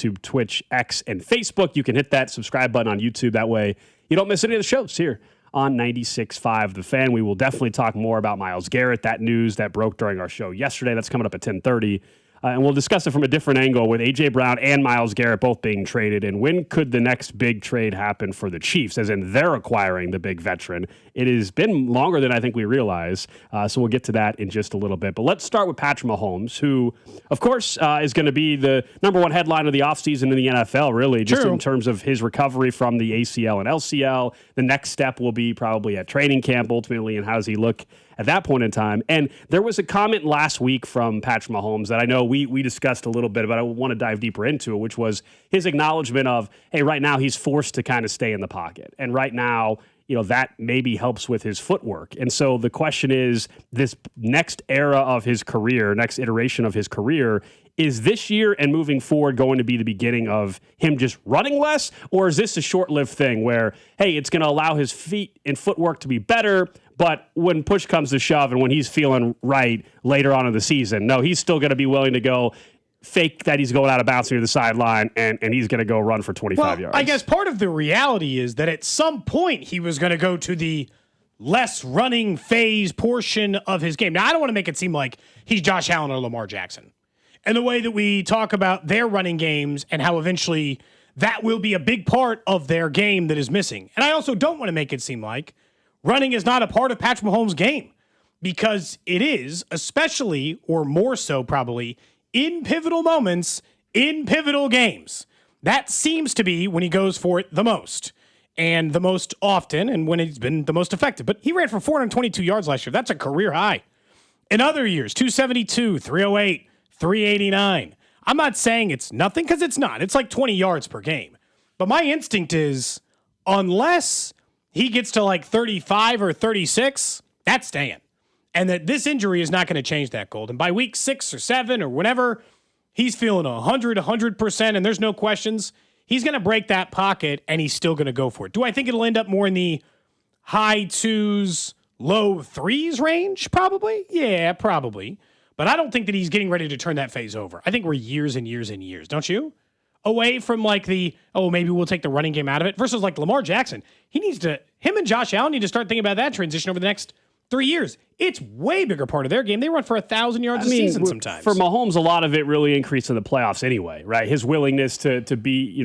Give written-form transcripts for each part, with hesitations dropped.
YouTube, Twitch, X, and Facebook. You can hit that subscribe button on YouTube. That way you don't miss any of the shows here on 96.5 The Fan. We will definitely talk more about Myles Garrett, that news that broke during our show yesterday. That's coming up at 10:30. And we'll discuss it from a different angle with A.J. Brown and Myles Garrett both being traded. And when could the next big trade happen for the Chiefs, as in they're acquiring the big veteran? It has been longer than I think we realize. So we'll get to that in just a little bit. But let's start with Patrick Mahomes, who, of course, is going to be the number one headline of the offseason in the NFL, really, just in terms of his recovery from the ACL and LCL. The next step will be probably at training camp, ultimately, and how does he look at that point in time. And there was a comment last week from Patrick Mahomes that I know we discussed a little bit, but I want to dive deeper into it, which was his acknowledgement of, hey, right now he's forced to kind of stay in the pocket. And right now, that maybe helps with his footwork. And so the question is, this next era of his career, next iteration of his career, is this year and moving forward going to be the beginning of him just running less? Or is this a short-lived thing where, hey, it's going to allow his feet and footwork to be better, but when push comes to shove and when he's feeling right later on in the season, no, he's still going to be willing to go fake that he's going out of bounds near the sideline and he's going to go run for 25 yards. I guess part of the reality is that at some point he was going to go to the less running phase portion of his game. Now, I don't want to make it seem like he's Josh Allen or Lamar Jackson. And the way that we talk about their running games and how eventually that will be a big part of their game that is missing. And I also don't want to make it seem like running is not a part of Patrick Mahomes' game, because it is, especially or more so probably in pivotal moments, in pivotal games. That seems to be when he goes for it the most and the most often and when he's been the most effective. But he ran for 422 yards last year. That's a career high. In other years, 272, 308, 389. I'm not saying it's nothing, because it's not. It's like 20 yards per game. But my instinct is, unless he gets to like 35 or 36, that's staying. And that this injury is not going to change that, Gold. And by week 6 or 7 or whenever, he's feeling 100%, and there's no questions. He's going to break that pocket, and he's still going to go for it. Do I think it'll end up more in the high 2s, low 3s range? Probably. Yeah, probably. But I don't think that he's getting ready to turn that phase over. I think we're years and years and years, don't you? Away from like maybe we'll take the running game out of it, versus like Lamar Jackson. Him and Josh Allen need to start thinking about that transition over the next 3 years. It's way bigger part of their game. They run for 1,000 yards a season sometimes. For Mahomes, a lot of it really increased in the playoffs anyway, right? His willingness to be,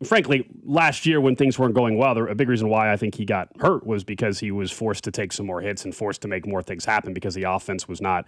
frankly, last year when things weren't going well, a big reason why I think he got hurt was because he was forced to take some more hits and forced to make more things happen because the offense was not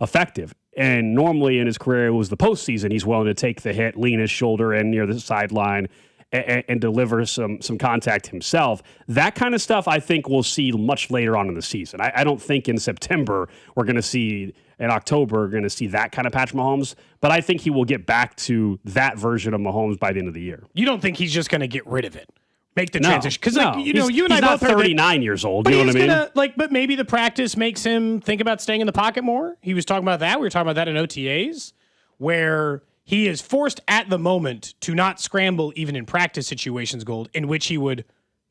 effective. And normally in his career, it was the postseason. He's willing to take the hit, lean his shoulder in near the sideline, and deliver some contact himself. That kind of stuff I think we'll see much later on in the season. I don't think in September we're going to see, in October, we're going to see that kind of Patrick Mahomes, but I think he will get back to that version of Mahomes by the end of the year. You don't think he's just going to get rid of it? Make the transition? Because you and I both 39 years old. You know what I mean? But maybe the practice makes him think about staying in the pocket more. He was talking about that. We were talking about that in OTAs, where he is forced at the moment to not scramble even in practice situations, Gold, in which he would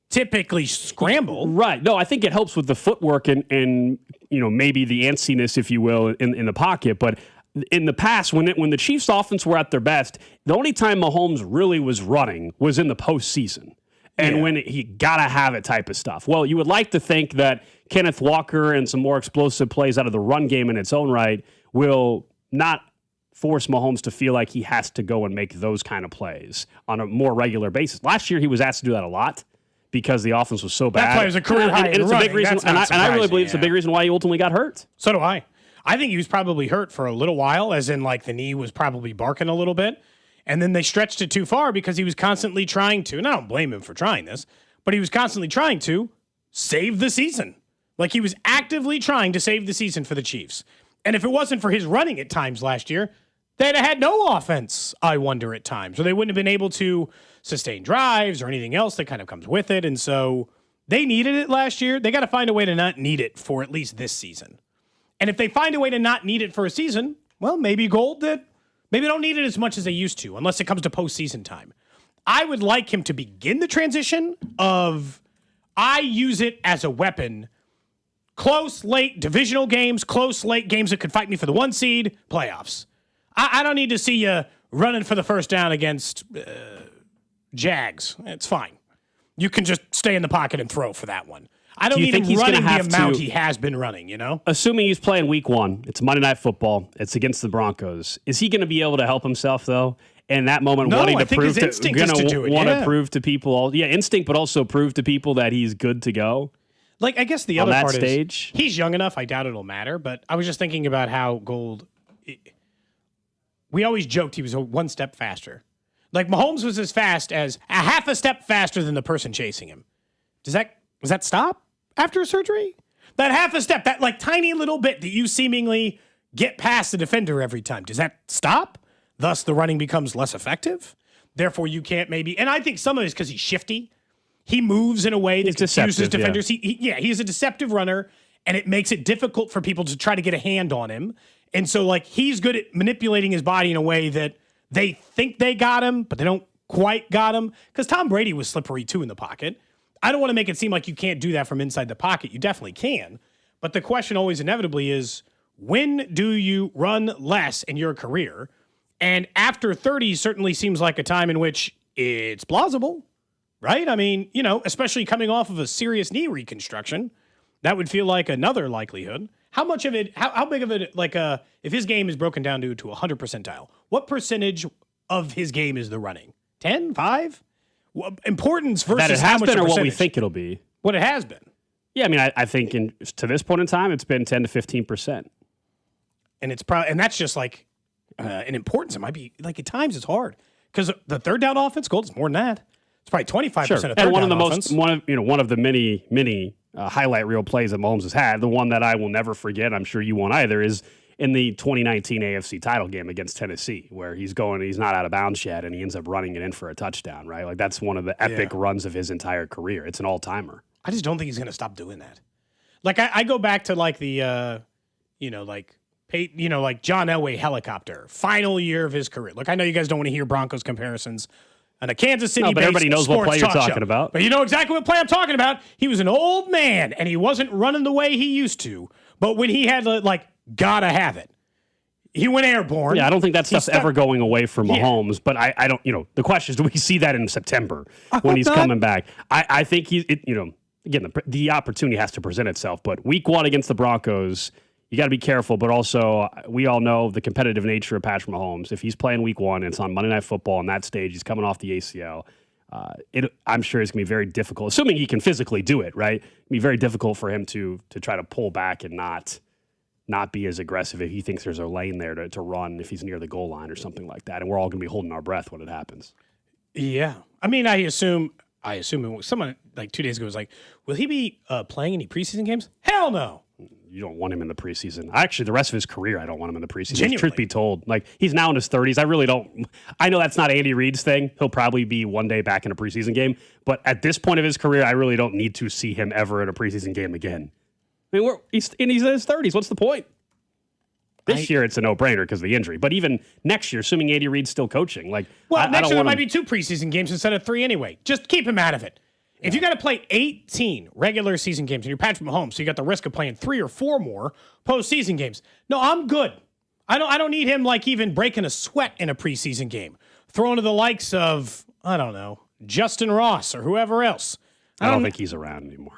typically scramble. Right. No, I think it helps with the footwork and maybe the antsiness, if you will, in the pocket. But in the past, when the Chiefs' offense were at their best, the only time Mahomes really was running was in the postseason. And when he gotta have it type of stuff. Well, you would like to think that Kenneth Walker and some more explosive plays out of the run game in its own right will not force Mahomes to feel like he has to go and make those kind of plays on a more regular basis. Last year, he was asked to do that a lot because the offense was so bad. That's why it was a career high. And it's a big reason, and I really believe it's a big reason why he ultimately got hurt. So do I. I think he was probably hurt for a little while, as in like the knee was probably barking a little bit. And then they stretched it too far because he was constantly trying to, and I don't blame him for trying this, but he was constantly trying to save the season. Like he was actively trying to save the season for the Chiefs. And if it wasn't for his running at times last year, they'd have had no offense, I wonder, at times. Or they wouldn't have been able to sustain drives or anything else that kind of comes with it. And so they needed it last year. They got to find a way to not need it for at least this season. And if they find a way to not need it for a season, well, maybe Gold that maybe they don't need it as much as they used to, unless it comes to postseason time. I would like him to begin the transition of, I use it as a weapon. Close, late divisional games, close, late games that could fight me for the 1 seed, playoffs. I don't need to see you running for the first down against Jags. It's fine. You can just stay in the pocket and throw for that one. I don't need him running the amount he has been running, you know? Assuming he's playing week 1, it's Monday Night Football, it's against the Broncos. Is he going to be able to help himself, though? In that moment, wanting to prove to people, instinct, but also prove to people that he's good to go. Like, I guess the other part is he's young enough. I doubt it'll matter. But I was just thinking about how Gold. We always joked he was one step faster. Like Mahomes was as fast as a half a step faster than the person chasing him. Does that stop after surgery? That half a step, that like tiny little bit that you seemingly get past the defender every time. Does that stop? Thus, the running becomes less effective. Therefore, you can't maybe. And I think some of it is because he's shifty. He moves in a way that confuses defenders. Yeah. He's a deceptive runner, and it makes it difficult for people to try to get a hand on him. And so, like, he's good at manipulating his body in a way that they think they got him, but they don't quite got him. Because Tom Brady was slippery, too, in the pocket. I don't want to make it seem like you can't do that from inside the pocket. You definitely can. But the question always inevitably is, when do you run less in your career? And after 30 certainly seems like a time in which it's plausible, right? I mean, you know, especially coming off of a serious knee reconstruction, that would feel like another likelihood. How much of it, how big of it, like if his game is broken down to 100 percentile, what percentage of his game is the running? 10, 5? Importance versus that it has been or what we think it'll be? What it has been. Yeah, I mean, I think to this point in time, it's been 10 to 15%. And it's probably, and that's just like, in importance, it might be like at times it's hard because the third down offense, Gold, is more than that. It's probably 25% of third down offense. One of the many highlight reel plays that Mahomes has had. The one that I will never forget, I'm sure you won't either, is in the 2019 AFC title game against Tennessee, where he's not out of bounds yet, and he ends up running it in for a touchdown. Right, like that's one of the epic runs of his entire career. It's an all timer. I just don't think he's going to stop doing that. Like I go back to like the like John Elway helicopter, final year of his career. Look, I know you guys don't want to hear Broncos comparisons on a Kansas City but everybody knows what play you're talking about. But you know exactly what play I'm talking about. He was an old man, and he wasn't running the way he used to. But when he had, gotta have it, he went airborne. Yeah, I don't think that stuff's ever going away from Mahomes. But I don't, the question is, do we see that in September when he's coming back? I think again, the opportunity has to present itself. But week 1 against the Broncos, you got to be careful, but also we all know the competitive nature of Patrick Mahomes. If he's playing week 1 and it's on Monday Night Football on that stage, he's coming off the ACL, I'm sure it's going to be very difficult, assuming he can physically do it, right? It'll be very difficult for him to try to pull back and not be as aggressive if he thinks there's a lane there to run if he's near the goal line or something like that. And we're all going to be holding our breath when it happens. Yeah. I mean, I assume someone like 2 days ago was like, will he be playing any preseason games? Hell no. You don't want him in the preseason. Actually, the rest of his career, I don't want him in the preseason. Genuinely. Truth be told, like he's now in his 30s. I really don't. I know that's not Andy Reid's thing. He'll probably be one day back in a preseason game. But at this point of his career, I really don't need to see him ever in a preseason game again. I mean, he's in his 30s. What's the point? This year, it's a no-brainer because of the injury. But even next year, assuming Andy Reid's still coaching, next year there might be 2 preseason games instead of 3 anyway. Just keep him out of it. If you got to play 18 regular season games and you're Patrick Mahomes, so you got the risk of playing 3 or 4 more postseason games. No, I'm good. I don't need him even breaking a sweat in a preseason game. Throwing to the likes of, I don't know, Justin Ross or whoever else. I don't think he's around anymore.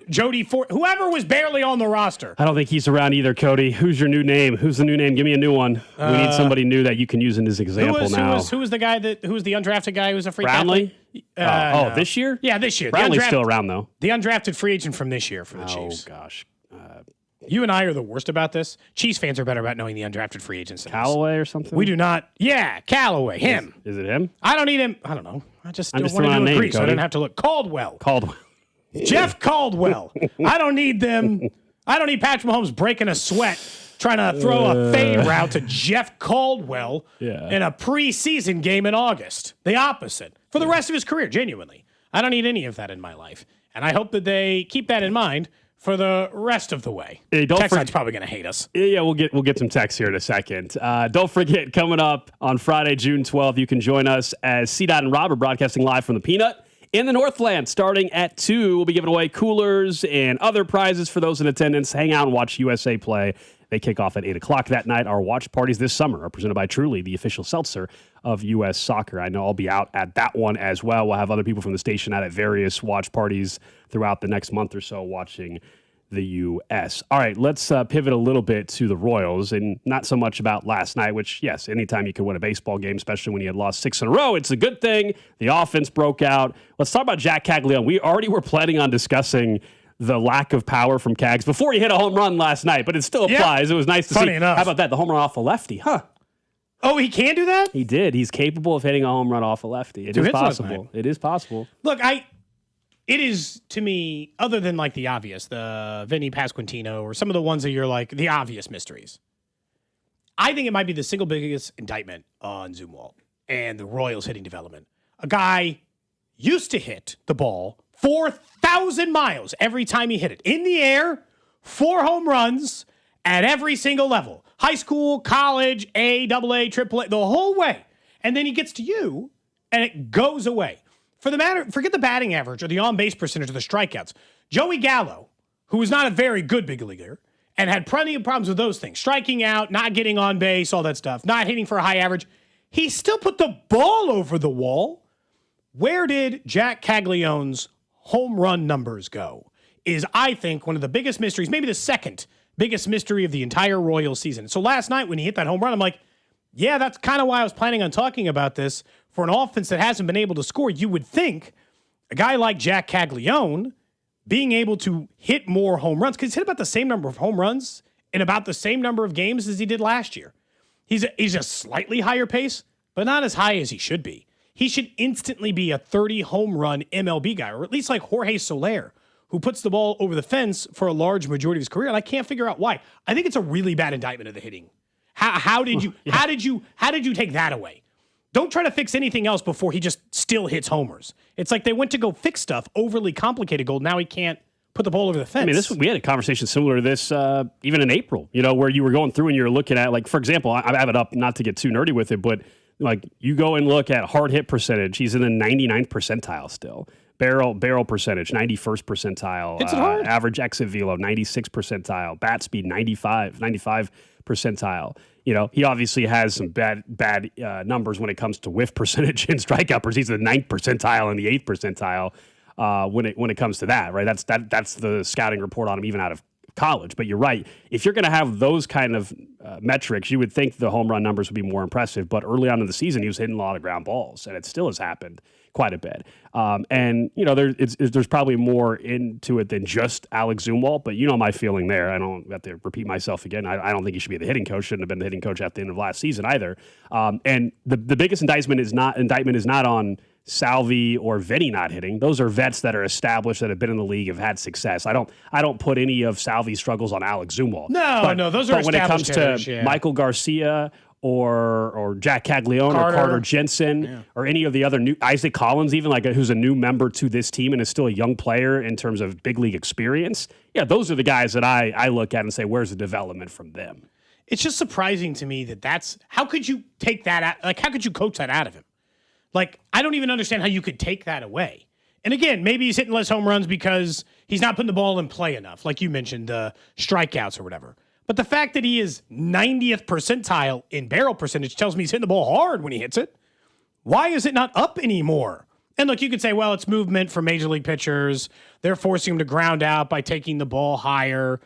Jody Ford, whoever was barely on the roster. I don't think he's around either, Cody. Who's your new name? Who's the new name? Give me a new one. We need somebody new that you can use in this example now. Who was the guy who was the undrafted guy who was a free Brownlee? No. This year? Yeah, this year. Brownlee's still around, though. The undrafted free agent from this year for the Chiefs. Oh, gosh. You and I are the worst about this. Chiefs fans are better about knowing the undrafted free agents. Callaway or something? We do not. Yeah, Callaway. Him. Is it him? I don't need him. I don't know. I just don't want to agree, so I don't have to look. Caldwell. Jeff Caldwell. I don't need them. I don't need Patrick Mahomes breaking a sweat trying to throw a fade route to Jeff Caldwell in a preseason game in August. The opposite. For the rest of his career, genuinely. I don't need any of that in my life. And I hope that they keep that in mind for the rest of the way. Hey, Texan's probably going to hate us. Yeah, we'll get some text here in a second. Don't forget, coming up on Friday, June 12th, you can join us as C-Dot and Rob are broadcasting live from the Peanut in the Northland starting at 2. We'll be giving away coolers and other prizes for those in attendance. Hang out and watch USA play. They kick off at 8 o'clock that night. Our watch parties this summer are presented by Truly, the official seltzer of U.S. Soccer. I know I'll be out at that one as well. We'll have other people from the station out at various watch parties throughout the next month or so watching the U.S. All right, let's pivot a little bit to the Royals, and not so much about last night, which, yes, anytime you can win a baseball game, especially when you had lost 6 in a row, it's a good thing. The offense broke out. Let's talk about Jack Caglione. We already were planning on discussing the lack of power from Cags before he hit a home run last night, but it still applies. It was nice to see. Enough. How about that? The home run off a lefty, huh? Oh, he can do that? He did. He's capable of hitting a home run off a lefty. It is possible. It is possible. Look, it is, to me, other than like the obvious, the Vinny Pasquantino or some of the ones that you're like the obvious mysteries. I think it might be the single biggest indictment on Zumwalt and the Royals hitting development. A guy used to hit the ball 4,000 miles every time he hit it. In the air, 4 home runs at every single level. High school, college, A, AA, AAA, the whole way. And then he gets to you, and it goes away. Forget the batting average or the on-base percentage or the strikeouts. Joey Gallo, who was not a very good big leaguer and had plenty of problems with those things, striking out, not getting on base, all that stuff, not hitting for a high average, he still put the ball over the wall. Where did Jack Caglione's home run numbers go? Is, I think, one of the biggest mysteries, maybe the second biggest mystery of the entire Royals season. So last night when he hit that home run, I'm like, yeah, that's kind of why I was planning on talking about this. For an offense that hasn't been able to score, you would think a guy like Jack Caglione being able to hit more home runs, because he's hit about the same number of home runs in about the same number of games as he did last year. He's a slightly higher pace, but not as high as he should be. He should instantly be a 30 home run MLB guy, or at least like Jorge Soler, who puts the ball over the fence for a large majority of his career, and I can't figure out why. I think it's a really bad indictment of the hitting. How did you take that away? Don't try to fix anything else before he just still hits homers. It's like they went to go fix stuff, overly complicated Gold. Now he can't put the ball over the fence. I mean, we had a conversation similar to this even in April, where you were going through and you were looking at, like, for example, I have it up, not to get too nerdy with it, but like you go and look at hard hit percentage. He's in the 99th percentile still. Barrel percentage, 91st percentile. Hits it hard. Average exit velo, 96th percentile. Bat speed, 95 percentile. He obviously has some bad numbers when it comes to whiff percentage and strikeout. He's the 9th percentile and the 8th percentile when it comes to that, right? That's the scouting report on him even out of college. But you're right. If you're going to have those kind of metrics, you would think the home run numbers would be more impressive. But early on in the season, he was hitting a lot of ground balls, and it still has happened quite a bit. There's probably more into it than just Alex Zumwalt, but my feeling there. I don't have to repeat myself again. I don't think he should be the hitting coach. Shouldn't have been the hitting coach at the end of last season either. And the biggest indictment is not on Salvi or Vinny not hitting. Those are vets that are established, that have been in the league, have had success. I don't put any of Salvi's struggles on Alex Zumwalt. No, those are established. But when it comes to Michael Garcia or Jack Caglione or Carter Jensen or any of the other new, Isaac Collins even, who's a new member to this team and is still a young player in terms of big league experience, those are the guys that I look at and say, where's the development from them? It's just surprising to me that's how could you take that out? How could you coach that out of him? I don't even understand how you could take that away. And again, maybe he's hitting less home runs because he's not putting the ball in play enough, like you mentioned, the strikeouts or whatever. But the fact that he is 90th percentile in barrel percentage tells me he's hitting the ball hard when he hits it. Why is it not up anymore? And look, you could say, well, it's movement for major league pitchers. They're forcing him to ground out by taking the ball higher.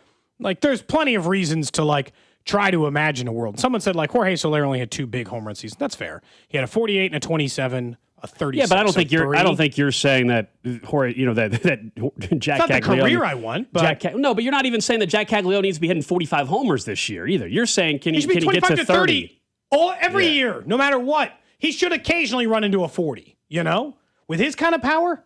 There's plenty of reasons to, try to imagine a world. Someone said, Jorge Soler only had 2 big home run seasons. That's fair. He had a 48 and a 27, a 36. Yeah, but I don't think you're saying that Jorge, that Jack Caglione. Not the career I want, but no, but you're not even saying that Jack Caglione needs to be hitting 45 homers this year either. You're saying can he get to 30 every year, no matter what. He should occasionally run into a 40, With his kind of power,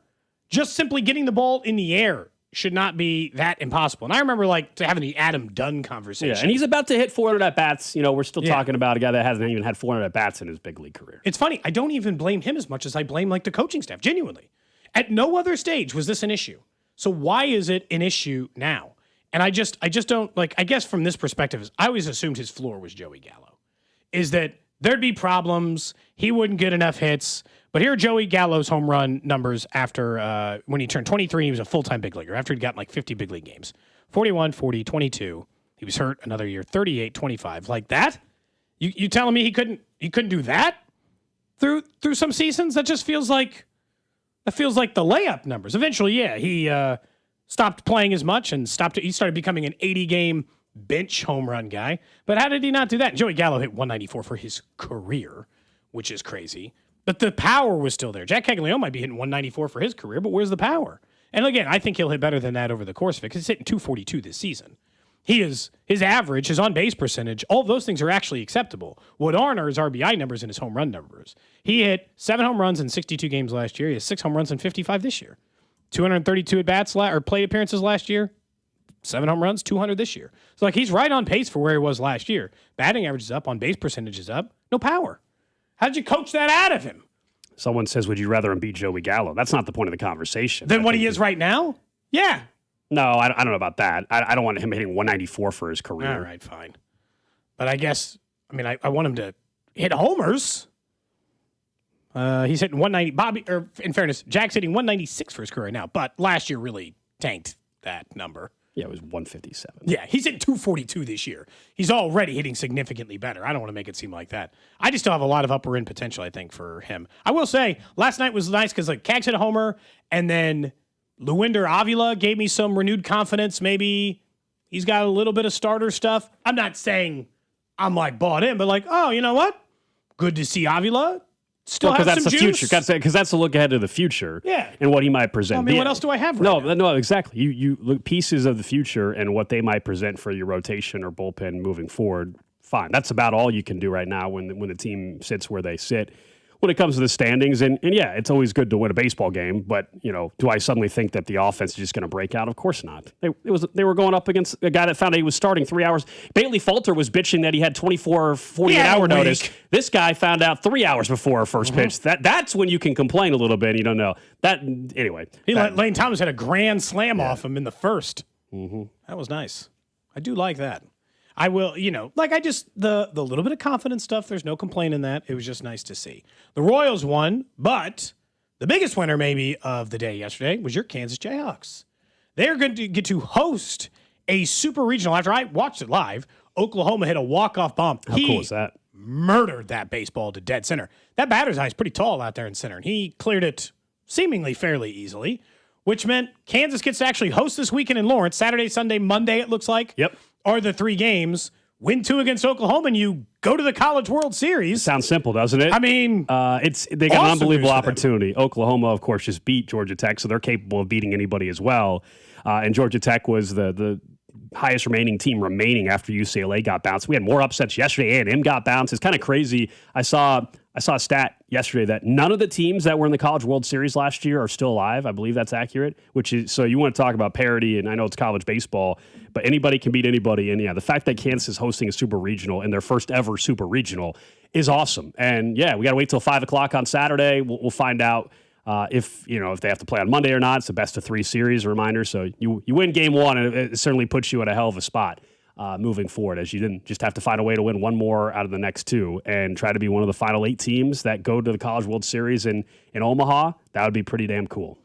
just simply getting the ball in the air should not be that impossible. And I remember having the Adam Dunn conversation. Yeah, and he's about to hit 400 at-bats. We're still talking about a guy that hasn't even had 400 at-bats in his big league career. It's funny. I don't even blame him as much as I blame the coaching staff, genuinely. At no other stage was this an issue. So why is it an issue now? And I just don't, I guess from this perspective, I always assumed his floor was Joey Gallo. Is that there'd be problems, he wouldn't get enough hits. But here are Joey Gallo's home run numbers after when he turned 23, he was a full-time big leaguer, after he'd gotten 50 big league games. 41, 40, 22. He was hurt another year, 38-25. Like that? You telling me he couldn't do that through some seasons? That just feels like the layup numbers. Eventually, yeah, he stopped playing as much and he started becoming an 80-game bench home run guy. But how did he not do that? Joey Gallo hit 194 for his career, which is crazy. But the power was still there. Jack Caglianone might be hitting 194 for his career, but where's the power? And again, I think he'll hit better than that over the course of it because he's hitting 242 this season. His average, his on-base percentage, all of those things are actually acceptable. What aren't are his RBI numbers and his home run numbers. He hit 7 home runs in 62 games last year. He has 6 home runs in 55 this year. 232 at-bats or plate appearances last year. 7 home runs, 200 this year. So, he's right on pace for where he was last year. Batting average is up, on-base percentage is up. No power. How did you coach that out of him? Someone says, would you rather him beat Joey Gallo? That's not the point of the conversation. Than what he is right now? Yeah. No, I don't know about that. I don't want him hitting 194 for his career. All right, fine. But I guess, I want him to hit homers. He's hitting 190. In fairness, Jack's hitting 196 for his career now, but last year really tanked that number. Yeah, it was 157. Yeah, he's hitting 242 this year. He's already hitting significantly better. I don't want to make it seem like that. I just still have a lot of upper end potential, I think, for him. I will say, last night was nice because Cags hit a homer, and then Luinder Avila gave me some renewed confidence. Maybe he's got a little bit of starter stuff. I'm not saying I'm bought in, but oh, you know what? Good to see Avila. Still because that's the juice. future. Because that's a look ahead to the future. Yeah. And what he might present. What else do I have right now? No, exactly. You look pieces of the future and what they might present for your rotation or bullpen moving forward. Fine. That's about all you can do right now when the team sits where they sit. When it comes to the standings, and yeah, it's always good to win a baseball game, but, do I suddenly think that the offense is just going to break out? Of course not. They were going up against a guy that found out he was starting 3 hours. Bailey Falter was bitching that he had 24 or 48-hour notice. This guy found out 3 hours before our first pitch. That's when you can complain a little bit, and you don't know. Anyway. Lane Thomas had a grand slam off him in the first. Mm-hmm. That was nice. I do like that. I will, the little bit of confidence stuff, there's no complaint in that. It was just nice to see. The Royals won, but the biggest winner maybe of the day yesterday was your Kansas Jayhawks. They're going to get to host a super regional. After I watched it live, Oklahoma hit a walk-off bomb. How cool is that? Murdered that baseball to dead center. That batter's eye is pretty tall out there in center, and he cleared it seemingly fairly easily, which meant Kansas gets to actually host this weekend in Lawrence. Saturday, Sunday, Monday, it looks like. Yep. Are the 3 games. Win 2 against Oklahoma, and you go to the College World Series. Sounds simple, doesn't it? They got an unbelievable opportunity. Oklahoma, of course, just beat Georgia Tech, so they're capable of beating anybody as well. And Georgia Tech was the highest remaining team after UCLA got bounced. We had more upsets yesterday. A&M got bounced. It's kind of crazy. I saw a stat yesterday that none of the teams that were in the College World Series last year are still alive. I believe that's accurate, which is, so you want to talk about parity, and I know it's college baseball, but anybody can beat anybody. And yeah, the fact that Kansas is hosting a super regional and their first ever super regional is awesome. And yeah, we got to wait till 5:00 on Saturday. We'll find out if they have to play on Monday or not. It's a best of 3 series, a reminder. So you win game 1, and it certainly puts you at a hell of a spot moving forward, as you didn't just have to find a way to win 1 more out of the next 2 and try to be one of the final 8 teams that go to the College World Series in Omaha. That would be pretty damn cool.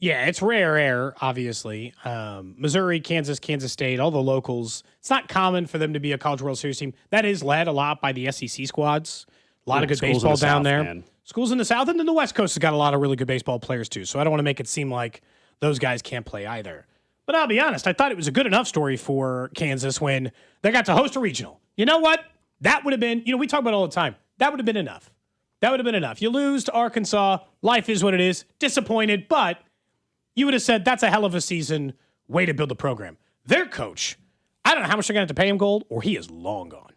Yeah, it's rare air, obviously. Missouri, Kansas, Kansas State, all the locals. It's not common for them to be a College World Series team. That is led a lot by the SEC squads. A lot of good baseball down there. Man. Schools in the South and then the West Coast has got a lot of really good baseball players too. So I don't want to make it seem like those guys can't play either. But I'll be honest, I thought it was a good enough story for Kansas when they got to host a regional. You know what? That would have been, we talk about it all the time. That would have been enough. You lose to Arkansas. Life is what it is. Disappointed, but you would have said that's a hell of a season. Way to build the program. Their coach, I don't know how much they're going to have to pay him, Gold, or he is long gone.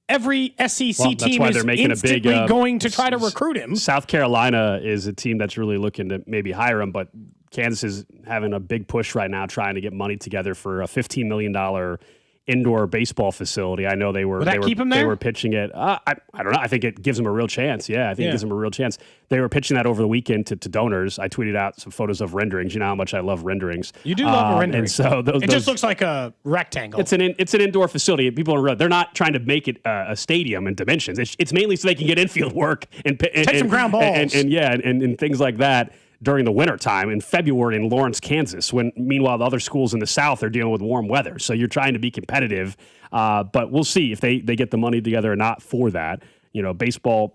Every SEC team is instantly going to try to recruit him. South Carolina is a team that's really looking to maybe hire him, but Kansas is having a big push right now trying to get money together for a $15 million indoor baseball facility. I know they were keep him there? They were pitching it. I don't know. I think it gives them a real chance. Yeah, I think it gives them a real chance. They were pitching that over the weekend to donors. I tweeted out some photos of renderings. You know how much I love renderings. You do love a rendering. And so it just looks like a rectangle. It's an indoor facility. People don't realize they're not trying to make it a stadium in dimensions. It's mainly so they can get infield work and take some ground balls and things like that. during the wintertime in February in Lawrence, Kansas, when meanwhile the other schools in the South are dealing with warm weather. So you're trying to be competitive, but we'll see if they get the money together or not for that. A baseball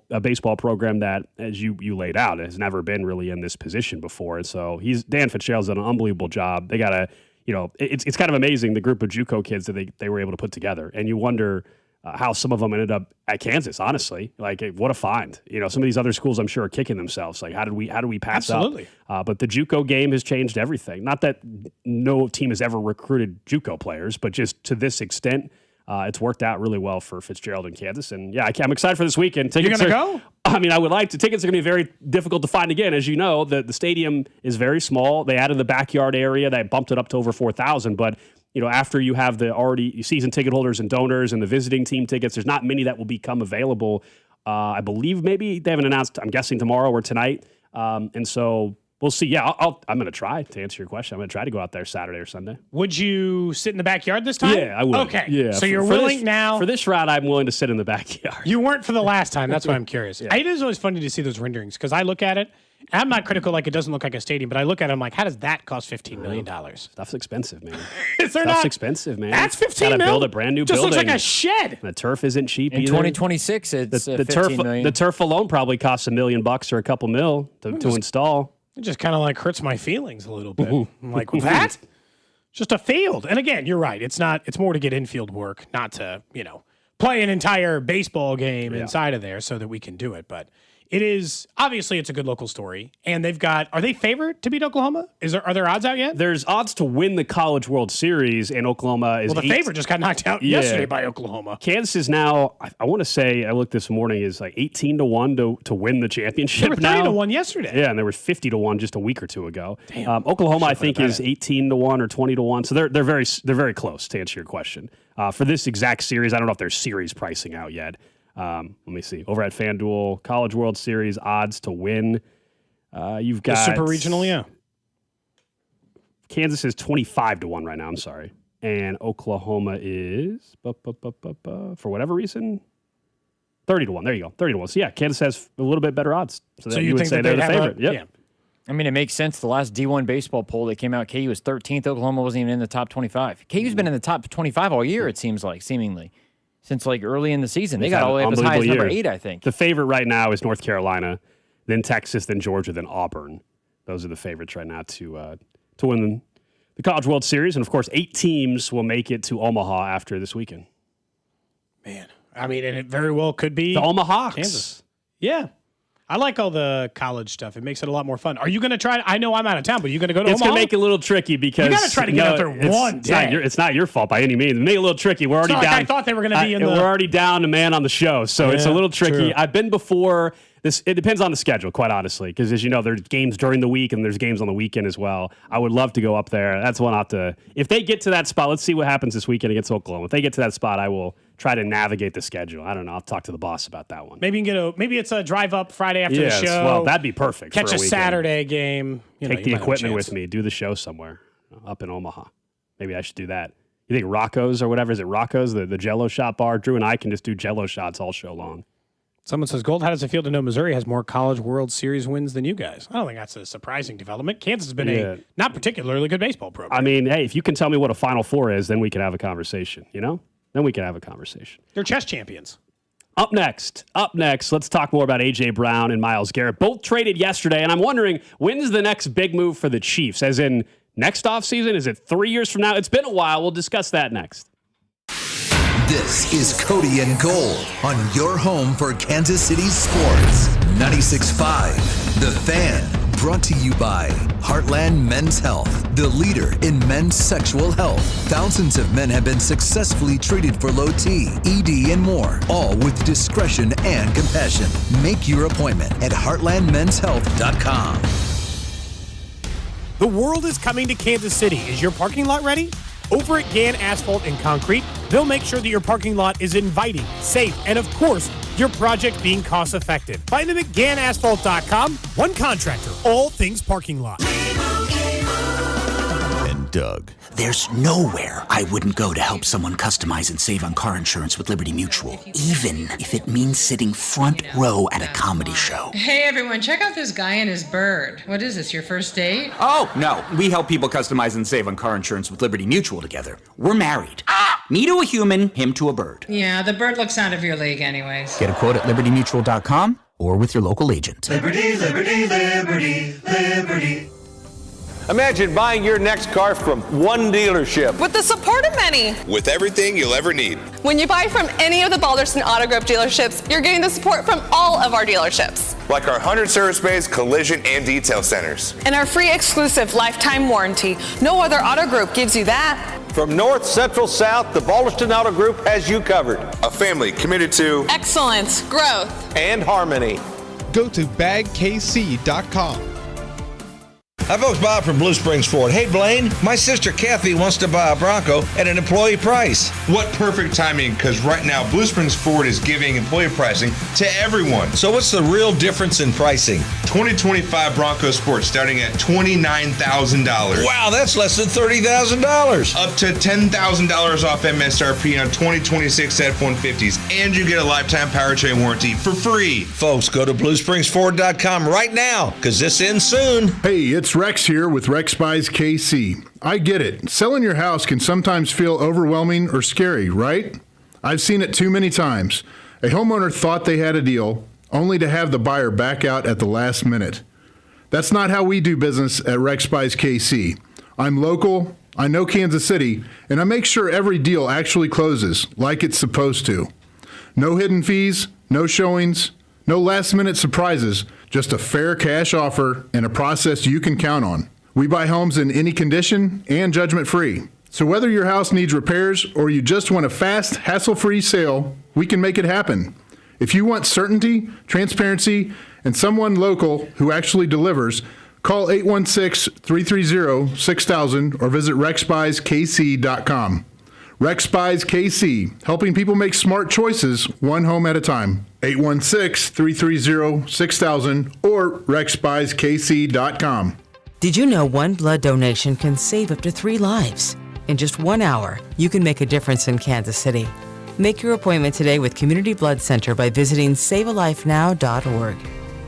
program that, as you laid out, has never been really in this position before. And so Dan Fitzgerald's done an unbelievable job. They got to, it's kind of amazing the group of JUCO kids that they were able to put together. And you wonder how some of them ended up at Kansas, honestly. Like, what a find. Some of these other schools, I'm sure, are kicking themselves. Like, how did we pass Absolutely. up? But the JUCO game has changed everything. Not that no team has ever recruited JUCO players, but just to this extent, it's worked out really well for Fitzgerald in Kansas. And, yeah, I'm excited for this weekend. You're going to go? I mean, I would like to. Tickets are going to be very difficult to find again. As you know, the stadium is very small. They added the backyard area. They bumped it up to over 4,000. But after you have the already season ticket holders and donors and the visiting team tickets, there's not many that will become available. I believe maybe they haven't announced, I'm guessing tomorrow or tonight. And so we'll see. Yeah, I'm going to try to answer your question. I'm going to try to go out there Saturday or Sunday. Would you sit in the backyard this time? Yeah, I would. Okay. Yeah, so you're willing now. For this round, I'm willing to sit in the backyard. You weren't for the last time. That's why I'm curious. Yeah. It is always funny to see those renderings because I look at it. I'm not critical like it doesn't look like a stadium, but I look at it, I'm like, how does that cost $15 million? Stuff's expensive, man. Is there Stuff's not? expensive, man. That's $15 million? Gotta build a brand new Just building. looks like a shed. The turf isn't cheap in either. 2026, it's the $15 million. The turf alone probably costs $1 million or a couple mil to install. It just kind of like hurts my feelings a little bit. I'm like, well, that? Just a field. And again, you're right. It's more to get infield work, not to, play an entire baseball game inside of there so that we can do it. But it is, obviously, it's a good local story. And are they favored to beat Oklahoma? Are there odds out yet? There's odds to win the College World Series, and Oklahoma is the favorite just got knocked out yesterday by Oklahoma. Kansas is now, I want to say, I looked this morning, is like 18-1 to win the championship now. They were 3-1 yesterday. Yeah, and they were 50-1 just a week or two ago. Oklahoma, I think, is 18-1 or 20-1. So they're very close, to answer your question. For this exact series, I don't know if there's series pricing out yet. Let me see. Over at FanDuel, College World Series odds to win. You've got the Super Regional, yeah. Kansas is 25-1 right now. I'm sorry, and Oklahoma is for whatever reason 30-1. There you go, 30-1. So yeah, Kansas has a little bit better odds. So you would think say they're the favorite? Yep. Yeah. I mean, it makes sense. The last D1 baseball poll that came out, KU was 13th. Oklahoma wasn't even in the top 25. KU's been in the top 25 all year, it seems like, seemingly. Since like early in the season. They got all the way up as high as number 8, I think. The favorite right now is North Carolina, then Texas, then Georgia, then Auburn. Those are the favorites right now to win the College World Series. And, of course, 8 teams will make it to Omaha after this weekend. Man, I mean, and it very well could be the Omaha Kansas. Yeah. I like all the college stuff. It makes it a lot more fun. Are you going to try? I know I'm out of town, but you're going to go to Omaha? It's going to make it a little tricky because... You got to try to get out there one day. It's not your fault by any means. Make it a little tricky. We're already down. I thought they were going to be in the... We're already down to man on the show, so it's a little tricky. True. I've been before. It depends on the schedule, quite honestly, because as you know, there's games during the week and there's games on the weekend as well. I would love to go up there. That's one I'll have to... If they get to that spot, let's see what happens this weekend against Oklahoma. If they get to that spot, I will try to navigate the schedule. I don't know. I'll talk to the boss about that one. Maybe you can maybe it's a drive up Friday after the show. Well, that'd be perfect. Catch for a Saturday game. Take the equipment with me. Do the show somewhere up in Omaha. Maybe I should do that. You think Rocco's or whatever? Is it Rocco's, the Jell-O shot bar? Drew and I can just do Jell-O shots all show long. Someone says, Gold, how does it feel to know Missouri has more College World Series wins than you guys? I don't think that's a surprising development. Kansas has been a not particularly good baseball program. I mean, hey, if you can tell me what a Final Four is, then we can have a conversation, Then we can have a conversation. They're chess champions. Up next, let's talk more about A.J. Brown and Myles Garrett. Both traded yesterday, and I'm wondering, when's the next big move for the Chiefs? As in next offseason? Is it 3 years from now? It's been a while. We'll discuss that next. This is Cody and Gold on your home for Kansas City sports. 96.5, The Fan, brought to you by Heartland Men's Health, the leader in men's sexual health. Thousands of men have been successfully treated for low T, ED, and more, all with discretion and compassion. Make your appointment at heartlandmenshealth.com. The world is coming to Kansas City. Is your parking lot ready? Over at Gann Asphalt and Concrete, they'll make sure that your parking lot is inviting, safe, and of course, your project being cost-effective. Find them at GannAsphalt.com. One contractor, all things parking lot. And Doug. There's nowhere I wouldn't go to help someone customize and save on car insurance with Liberty Mutual, even if it means sitting front row at a comedy show. Hey everyone, check out this guy and his bird. What is this, your first date? Oh, no. We help people customize and save on car insurance with Liberty Mutual together. We're married. Me to a human, him to a bird. Yeah, the bird looks out of your league anyways. Get a quote at libertymutual.com or with your local agent. Liberty, liberty, liberty, liberty. Imagine buying your next car from one dealership. With the support of many. With everything you'll ever need. When you buy from any of the Balderston Auto Group dealerships, you're getting the support from all of our dealerships. Like our 100 service bays, collision, and detail centers. And our free exclusive lifetime warranty. No other auto group gives you that. From north, central, south, the Balderston Auto Group has you covered. A family committed to excellence, growth, and harmony. Go to bagkc.com. Hi, folks. Bob from Blue Springs Ford. Hey, Blaine, my sister Kathy wants to buy a Bronco at an employee price. What perfect timing, because right now Blue Springs Ford is giving employee pricing to everyone. So what's the real difference in pricing? 2025 Bronco Sport starting at $29,000. Wow, that's less than $30,000. Up to $10,000 off MSRP on 2026 F-150s, and you get a lifetime powertrain warranty for free. Folks, go to bluespringsford.com right now, because this ends soon. Hey, it's Rex here with Rex Buys KC. I get it. Selling your house can sometimes feel overwhelming or scary, right? I've seen it too many times. A homeowner thought they had a deal, only to have the buyer back out at the last minute. That's not how we do business at Rex Buys KC. I'm local, I know Kansas City, and I make sure every deal actually closes like it's supposed to. No hidden fees, no showings, no last-minute surprises, just a fair cash offer and a process you can count on. We buy homes in any condition and judgment-free. So whether your house needs repairs or you just want a fast, hassle-free sale, we can make it happen. If you want certainty, transparency, and someone local who actually delivers, call 816-330-6000 or visit rexbuyskc.com. Rex Buys KC, helping people make smart choices one home at a time. 816-330-6000 or rexbuyskc.com. Did you know one blood donation can save up to 3 lives? In just 1 hour, you can make a difference in Kansas City. Make your appointment today with Community Blood Center by visiting savealifenow.org.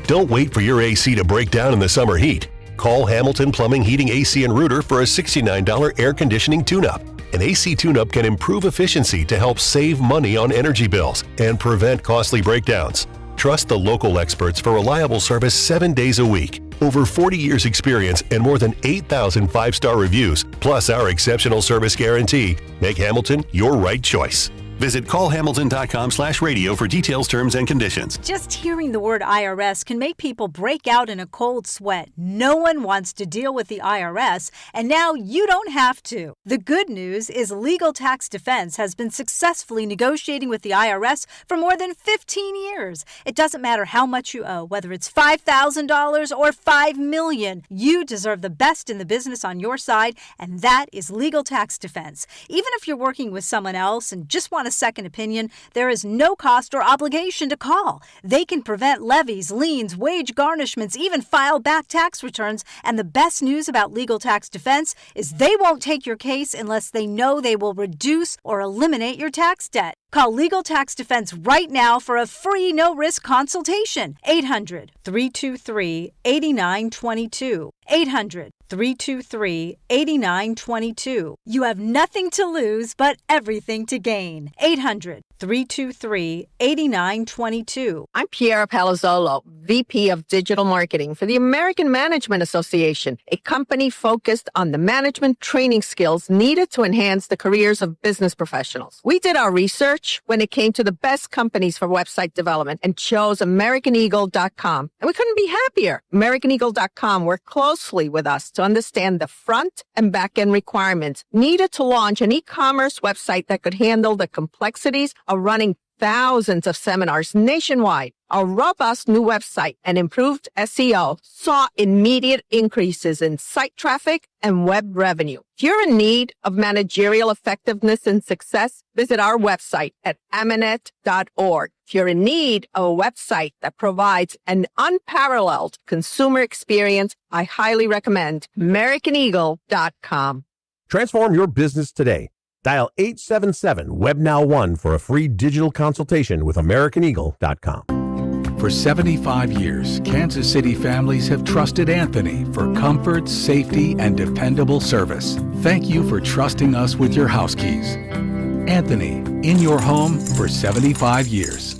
Don't wait for your AC to break down in the summer heat. Call Hamilton Plumbing, Heating, AC, and Rooter for a $69 air conditioning tune-up. An AC tune-up can improve efficiency to help save money on energy bills and prevent costly breakdowns. Trust the local experts for reliable service 7 days a week. Over 40 years experience and more than 8,000 5-star reviews, plus our exceptional service guarantee, make Hamilton your right choice. Visit callhamilton.com/radio for details, terms, and conditions. Just hearing the word IRS can make people break out in a cold sweat. No one wants to deal with the IRS, and now you don't have to. The good news is Legal Tax Defense has been successfully negotiating with the IRS for more than 15 years. It doesn't matter how much you owe, whether it's $5,000 or $5 million. You deserve the best in the business on your side, and that is Legal Tax Defense. Even if you're working with someone else and just want a second opinion, there is no cost or obligation to call. They can prevent levies, liens, wage garnishments, even file back tax returns. And the best news about Legal Tax Defense is they won't take your case unless they know they will reduce or eliminate your tax debt. Call Legal Tax Defense right now for a free no-risk consultation. 800-323-8922. 800-323-8922. You have nothing to lose but everything to gain. 800-323-8922. I'm Piera Palazzolo, VP of Digital Marketing for the American Management Association, a company focused on the management training skills needed to enhance the careers of business professionals. We did our research when it came to the best companies for website development and chose AmericanEagle.com. And we couldn't be happier. AmericanEagle.com worked closely with us to understand the front and back end requirements needed to launch an e-commerce website that could handle the complexities of running thousands of seminars nationwide. Our robust new website and improved SEO saw immediate increases in site traffic and web revenue. If you're in need of managerial effectiveness and success, visit our website at amanet.org. If you're in need of a website that provides an unparalleled consumer experience, I highly recommend AmericanEagle.com. Transform your business today. Dial 877-WebNow1 for a free digital consultation with AmericanEagle.com. For 75 years, Kansas City families have trusted Anthony for comfort, safety, and dependable service. Thank you for trusting us with your house keys. Anthony, in your home for 75 years.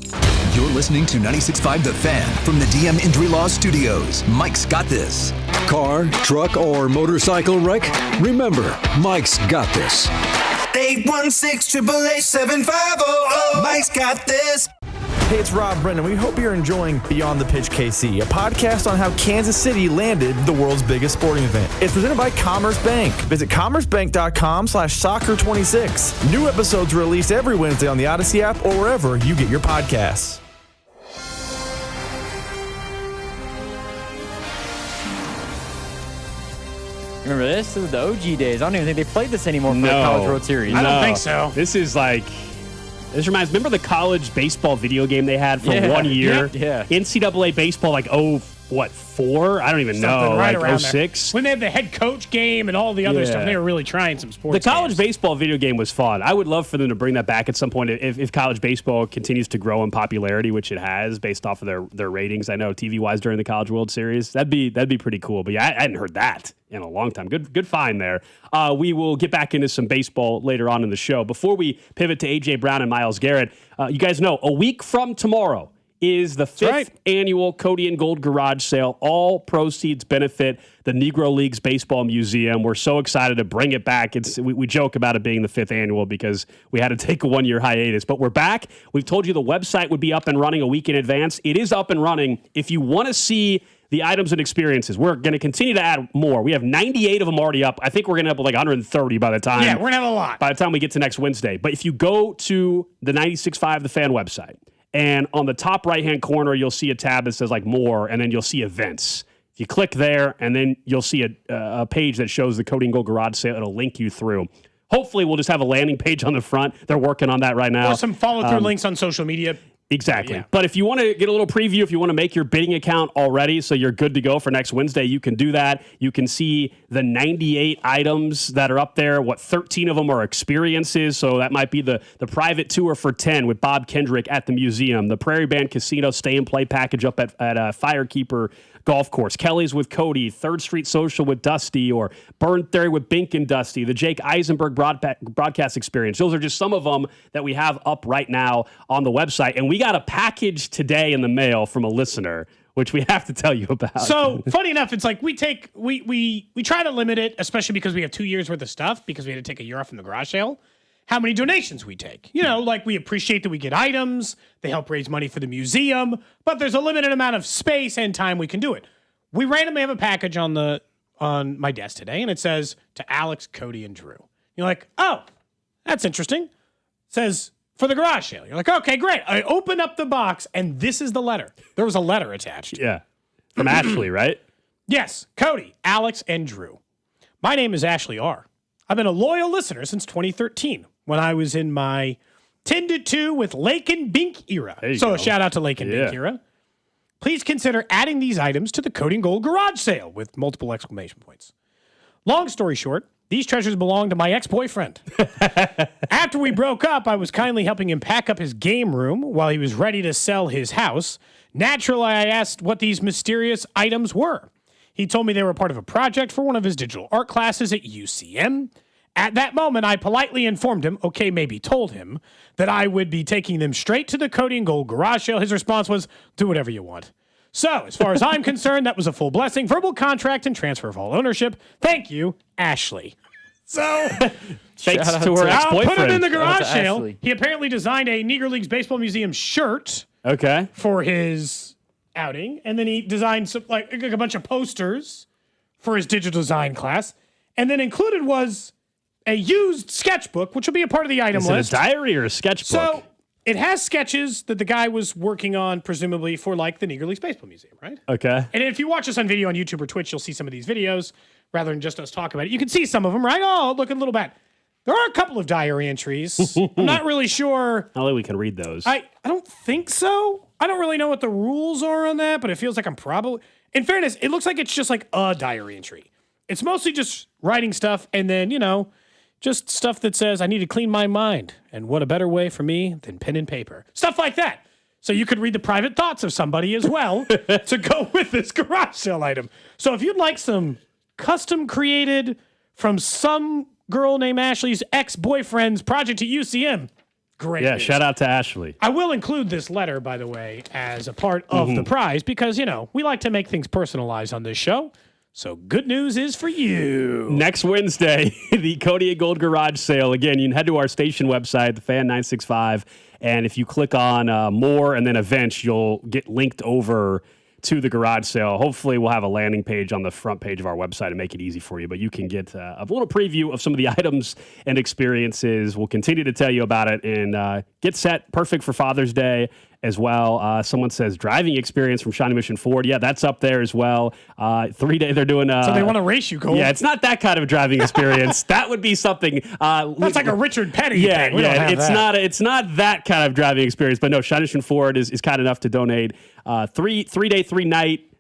You're listening to 96.5 The Fan from the DM Injury Law Studios. Mike's got this. Car, truck, or motorcycle wreck? Remember, Mike's got this. 816-888-7500. Mike's got this. Hey, it's Rob Brennan. We hope you're enjoying Beyond the Pitch KC, a podcast on how Kansas City landed the world's biggest sporting event. It's presented by Commerce Bank. Visit commercebank.com/soccer26. New episodes released every Wednesday on the Odyssey app or wherever you get your podcasts. Remember this? This is the OG days. I don't even think they played this anymore for the College World Series. I don't think so. This reminds, remember the college baseball video game they had for 1 year? Yeah. NCAA baseball, like, 4? I don't even know. Right like around 06? When they had the head coach game and all the other stuff, they were really trying some sports. The college games. baseball video game was fun. I would love for them to bring that back at some point if college baseball continues to grow in popularity, which it has based off of their ratings. I know TV-wise during the College World Series. That'd be pretty cool. But yeah, I hadn't heard that in a long time. Good find there. We will get back into some baseball later on in the show. Before we pivot to A.J. Brown and Myles Garrett, you guys know a week from tomorrow is the 5th annual Cody and Gold garage sale. All proceeds benefit the Negro Leagues Baseball Museum. We're so excited to bring it back. We joke about it being the 5th annual because we had to take a 1-year hiatus, but we're back. We've told you the website would be up and running a week in advance. It is up and running. If you want to see the items and experiences, we're going to continue to add more. We have 98 of them already up. I think we're going to have like 130 by the time. Yeah, we're going to have a lot. By the time we get to next Wednesday. But if you go to the 96.5 The Fan website, and on the top right-hand corner, you'll see a tab that says like more, and then you'll see events. If you click there, and then you'll see a page that shows the Cody and Gold garage sale. It'll link you through. Hopefully, we'll just have a landing page on the front. They're working on that right now. Or some follow-through links on social media. Exactly. Yeah. But if you want to get a little preview, if you want to make your bidding account already so you're good to go for next Wednesday, you can do that. You can see the 98 items that are up there. 13 of them are experiences. So that might be the private tour for 10 with Bob Kendrick at the museum, the Prairie Band Casino stay and play package up at Firekeeper Golf Course, Kelly's with Cody, 3rd Street Social with Dusty, or Burn Theory with Bink and Dusty, the Jake Eisenberg broadcast experience. Those are just some of them that we have up right now on the website. And we got a package today in the mail from a listener, which we have to tell you about. So funny enough, it's like we try to limit it, especially because we have 2 years worth of stuff because we had to take a year off from the garage sale. How many donations we take. Like we appreciate that we get items, they help raise money for the museum, but there's a limited amount of space and time we can do it. We randomly have a package on my desk today, and it says to Alex, Cody, and Drew. You're like, oh, that's interesting. It says for the garage sale. You're like, okay, great. I open up the box, and this is the letter. There was a letter attached. Yeah. From Ashley, right? Yes. Cody, Alex, and Drew. My name is Ashley R. I've been a loyal listener since 2013. When I was in my 10-2 with Lake and Bink era. So a shout out to Lake and Bink era. Please consider adding these items to the Cody and Gold garage sale with multiple exclamation points. Long story short, these treasures belong to my ex-boyfriend. After we broke up, I was kindly helping him pack up his game room while he was ready to sell his house. Naturally, I asked what these mysterious items were. He told me they were part of a project for one of his digital art classes at UCM. At that moment, I politely informed him, maybe told him, that I would be taking them straight to the Cody and Gold garage sale. His response was, do whatever you want. So, as far as I'm concerned, that was a full blessing, verbal contract, and transfer of all ownership. Thank you, Ashley. So, thanks to her ex-boyfriend. I'll put it in the garage sale. He apparently designed a Negro Leagues Baseball Museum shirt for his outing, and then he designed some, like a bunch of posters for his digital design class, and then included was a used sketchbook, which will be a part of the item list. Is it a diary or a sketchbook? So it has sketches that the guy was working on, presumably for like the Negro Leagues Baseball Museum, right? Okay. And if you watch us on video on YouTube or Twitch, you'll see some of these videos rather than just us talk about it. You can see some of them, right? Oh, look a little bad. There are a couple of diary entries. I'm not really sure. I don't think we can read those. I don't think so. I don't really know what the rules are on that, but it feels like I'm probably... In fairness, it looks like it's just like a diary entry. It's mostly just writing stuff and then, just stuff that says, I need to clean my mind. And what a better way for me than pen and paper. Stuff like that. So you could read the private thoughts of somebody as well to go with this garage sale item. So if you'd like some custom created from some girl named Ashley's ex-boyfriend's project at UCM, great. Yeah, news. shout out to Ashley. I will include this letter, by the way, as a part of the prize because, we like to make things personalized on this show. So good news is for you. Next Wednesday, the Cody Gold Garage Sale. Again, you can head to our station website, the Fan 965, and if you click on more and then events, you'll get linked over to the garage sale. Hopefully, we'll have a landing page on the front page of our website and make it easy for you, but you can get a little preview of some of the items and experiences. We'll continue to tell you about it and get set. Perfect for Father's Day as well. Someone says driving experience from Shawnee Mission Ford. Yeah, that's up there as well. 3 day they're doing. So they want to race you, Cole. Yeah, it's not that kind of driving experience. That would be something. That's like a Richard Petty yeah, thing. We yeah. don't have It's not that kind of driving experience. But no, Shawnee Mission Ford is kind enough to donate 3 day, 3 night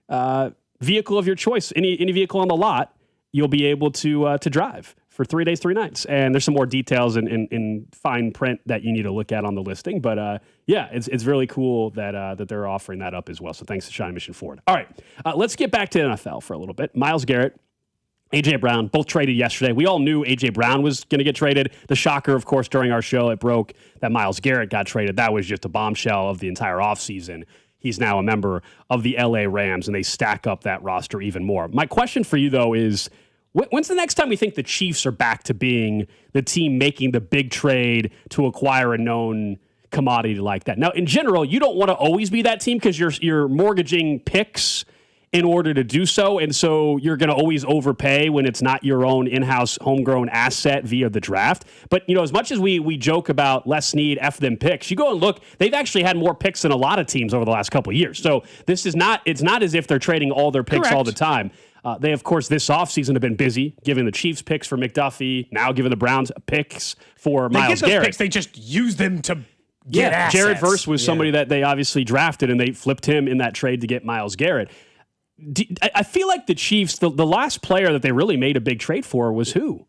vehicle of your choice. Any vehicle on the lot, you'll be able to drive for 3 days, 3 nights. And there's some more details in fine print that you need to look at on the listing. But yeah, it's really cool that they're offering that up as well. So thanks to Shawnee Mission Ford. All right, let's get back to NFL for a little bit. Myles Garrett, A.J. Brown, both traded yesterday. We all knew A.J. Brown was going to get traded. The shocker, of course, during our show, it broke that Myles Garrett got traded. That was just a bombshell of the entire offseason. He's now a member of the L.A. Rams, and they stack up that roster even more. My question for you, though, is when's the next time we think the Chiefs are back to being the team making the big trade to acquire a known commodity like that? Now, in general, you don't want to always be that team because you're mortgaging picks in order to do so, and so you're going to always overpay when it's not your own in-house homegrown asset via the draft. But, as much as we joke about less need, F them picks, you go and look, they've actually had more picks than a lot of teams over the last couple of years. So it's not as if they're trading all their picks all the time. They, of course, this offseason have been busy, giving the Chiefs picks for McDuffie, now giving the Browns picks for Myles Garrett. Picks, they just use them to get assets. Jared Verse was somebody that they obviously drafted, and they flipped him in that trade to get Myles Garrett. I feel like the Chiefs, the last player that they really made a big trade for was who?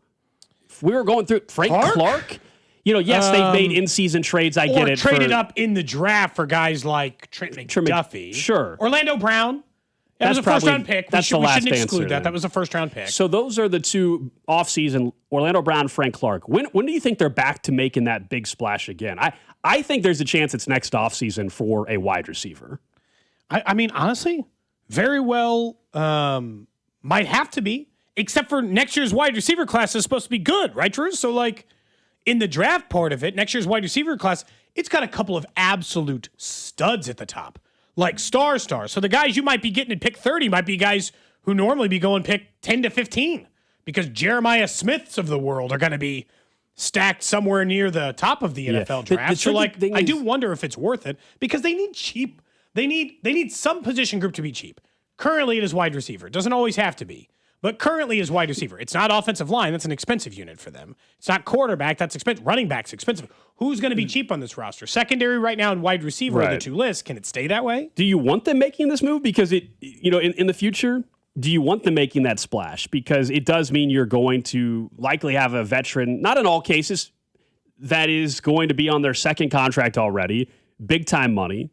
If we were going through Frank Clark? Yes, they've made in-season trades. I get it. Or traded up in the draft for guys like Trent McDuffie. Sure. Orlando Brown. That was a first-round pick. We shouldn't exclude that. That was a first-round pick. So those are the two off-season, Orlando Brown, Frank Clark. When do you think they're back to making that big splash again? I think there's a chance it's next off-season for a wide receiver. I mean, honestly, very well might have to be, except for next year's wide receiver class is supposed to be good, right, Drew? So, in the draft part of it, next year's wide receiver class, it's got a couple of absolute studs at the top. Like stars. So the guys you might be getting at pick 30 might be guys who normally be going pick 10 to 15 because Jeremiah Smiths of the world are going to be stacked somewhere near the top of the NFL draft. I do wonder if it's worth it because they need cheap. They need some position group to be cheap. Currently it is wide receiver. It doesn't always have to be. But currently is wide receiver. It's not offensive line. That's an expensive unit for them. It's not quarterback. That's expensive. Running back's expensive. Who's going to be cheap on this roster? Secondary right now and wide receiver are the two lists. Can it stay that way? Do you want them making this move? Because in the future, do you want them making that splash? Because it does mean you're going to likely have a veteran, not in all cases, that is going to be on their second contract already. Big time money.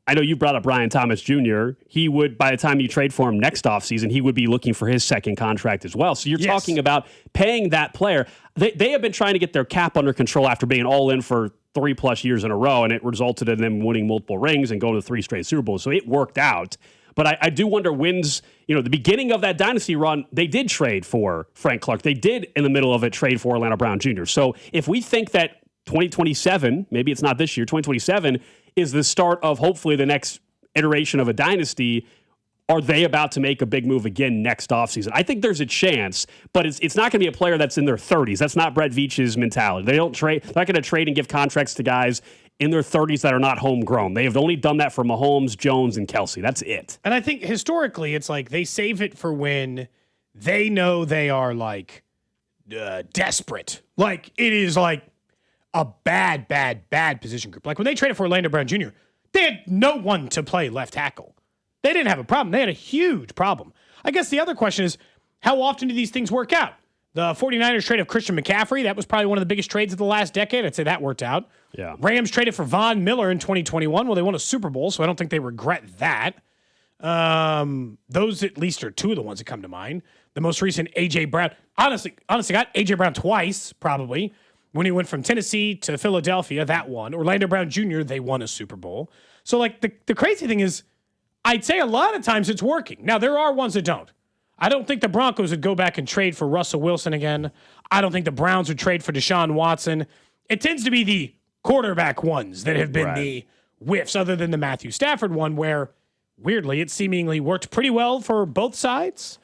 I know you brought up Brian Thomas Jr. He would, by the time you trade for him next offseason, he would be looking for his second contract as well. So you're talking about paying that player. They have been trying to get their cap under control after being all in for 3+ years in a row, and it resulted in them winning multiple rings and going to 3 straight Super Bowls. So it worked out. But I do wonder when's, the beginning of that dynasty run, they did trade for Frank Clark. They did, in the middle of it, trade for Orlando Brown Jr. So if we think that 2027, maybe it's not this year, 2027 is the start of hopefully the next iteration of a dynasty. Are they about to make a big move again next offseason? I think there's a chance, but it's not going to be a player that's in their 30s. That's not Brett Veach's mentality. They don't trade. They're not going to trade and give contracts to guys in their 30s that are not homegrown. They have only done that for Mahomes, Jones, and Kelsey. That's it. And I think historically, it's like they save it for when they know they are desperate. Like it is like a bad position group. Like when they traded for Orlando Brown Jr., they had no one to play left tackle. They didn't have a problem. They had a huge problem. I guess the other question is, how often do these things work out? The 49ers trade of Christian McCaffrey, that was probably one of the biggest trades of the last decade. I'd say that worked out. Yeah. Rams traded for Von Miller in 2021. Well, they won a Super Bowl, so I don't think they regret that. Those at least are two of the ones that come to mind. The most recent A.J. Brown. Honestly, got A.J. Brown twice, probably. When he went from Tennessee to Philadelphia, that one. Orlando Brown Jr., they won a Super Bowl. So, like, the crazy thing is, I'd say a lot of times it's working. Now, there are ones that don't. I don't think the Broncos would go back and trade for Russell Wilson again. I don't think the Browns would trade for Deshaun Watson. It tends to be the quarterback ones that have been the whiffs, other than the Matthew Stafford one, where, weirdly, it seemingly worked pretty well for both sides.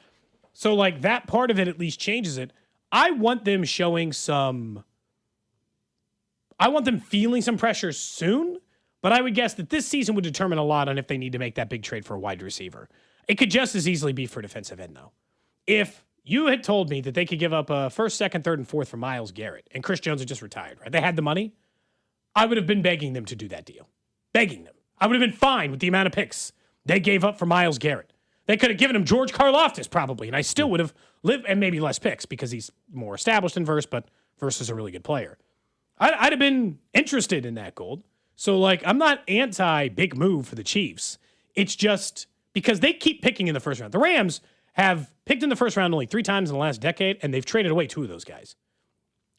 So, like, that part of it at least changes it. I want them showing some... I want them feeling some pressure soon, but I would guess that this season would determine a lot on if they need to make that big trade for a wide receiver. It could just as easily be for defensive end, though. If you had told me that they could give up a first, second, third, and fourth for Myles Garrett, and Chris Jones had just retired, right? They had the money, I would have been begging them to do that deal. Begging them. I would have been fine with the amount of picks they gave up for Myles Garrett. They could have given him George Karlaftis, probably, and I still would have lived, and maybe less picks because he's more established than Verse, but Verse is a really good player. I'd have been interested in that, Gold. So, like, I'm not anti-big move for the Chiefs. It's just because they keep picking in the first round. The Rams have picked in the first round only 3 times in the last decade, and they've traded away 2 of those guys.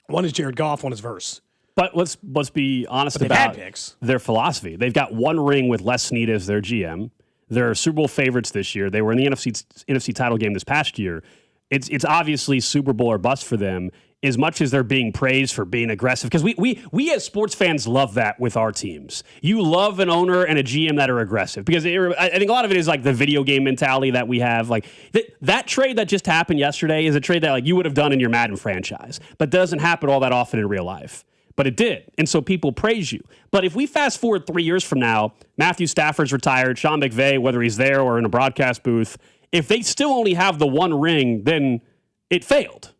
One is Jared Goff, one is Verse. But let's be honest about their philosophy. They've got 1 ring with Les Snead as their GM. They're Super Bowl favorites this year. They were in the NFC title game this past year. It's obviously Super Bowl or bust for them, as much as they're being praised for being aggressive. Because we as sports fans love that with our teams. You love an owner and a GM that are aggressive. Because I think a lot of it is like the video game mentality that we have. Like that trade that just happened yesterday is a trade that like you would have done in your Madden franchise. But doesn't happen all that often in real life. But it did. And so people praise you. But if we fast forward 3 years from now, Matthew Stafford's retired, Sean McVay, whether he's there or in a broadcast booth, if they still only have the 1 ring, then it failed.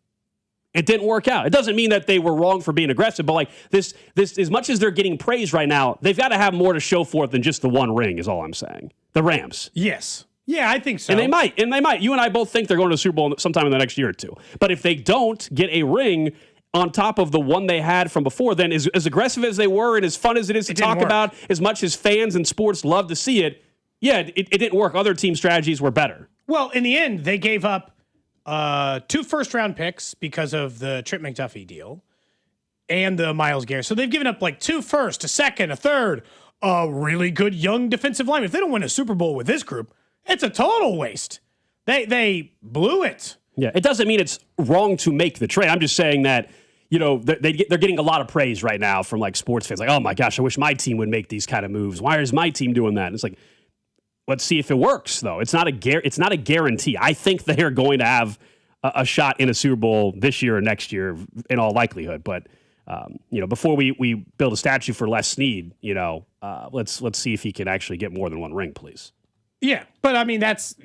It didn't work out. It doesn't mean that they were wrong for being aggressive, but like this, as much as they're getting praised right now, they've got to have more to show for it than just the 1 ring, is all I'm saying. The Rams. Yes. Yeah, I think so. And they might. You and I both think they're going to the Super Bowl sometime in the next year or 2. But if they don't get a ring on top of the one they had from before, then as aggressive as they were and as fun as it is to talk about, as much as fans and sports love to see it, yeah, it didn't work. Other team strategies were better. Well, in the end, they gave up 2 first-round picks because of the Trip McDuffie deal and the Myles Garrett. So they've given up like 2 first, a second, a third, a really good young defensive lineman. If they don't win a Super Bowl with this group, it's a total waste. They blew it. Yeah, it doesn't mean it's wrong to make the trade. I'm just saying that, you know, they're getting a lot of praise right now from like sports fans. Like, oh my gosh, I wish my team would make these kind of moves. Why is my team doing that? And it's like, let's see if it works, though. It's not a guarantee. I think they are going to have a shot in a Super Bowl this year or next year, in all likelihood. But before we build a statue for Les Snead, let's see if he can actually get more than 1 ring, please. Yeah, but I mean that's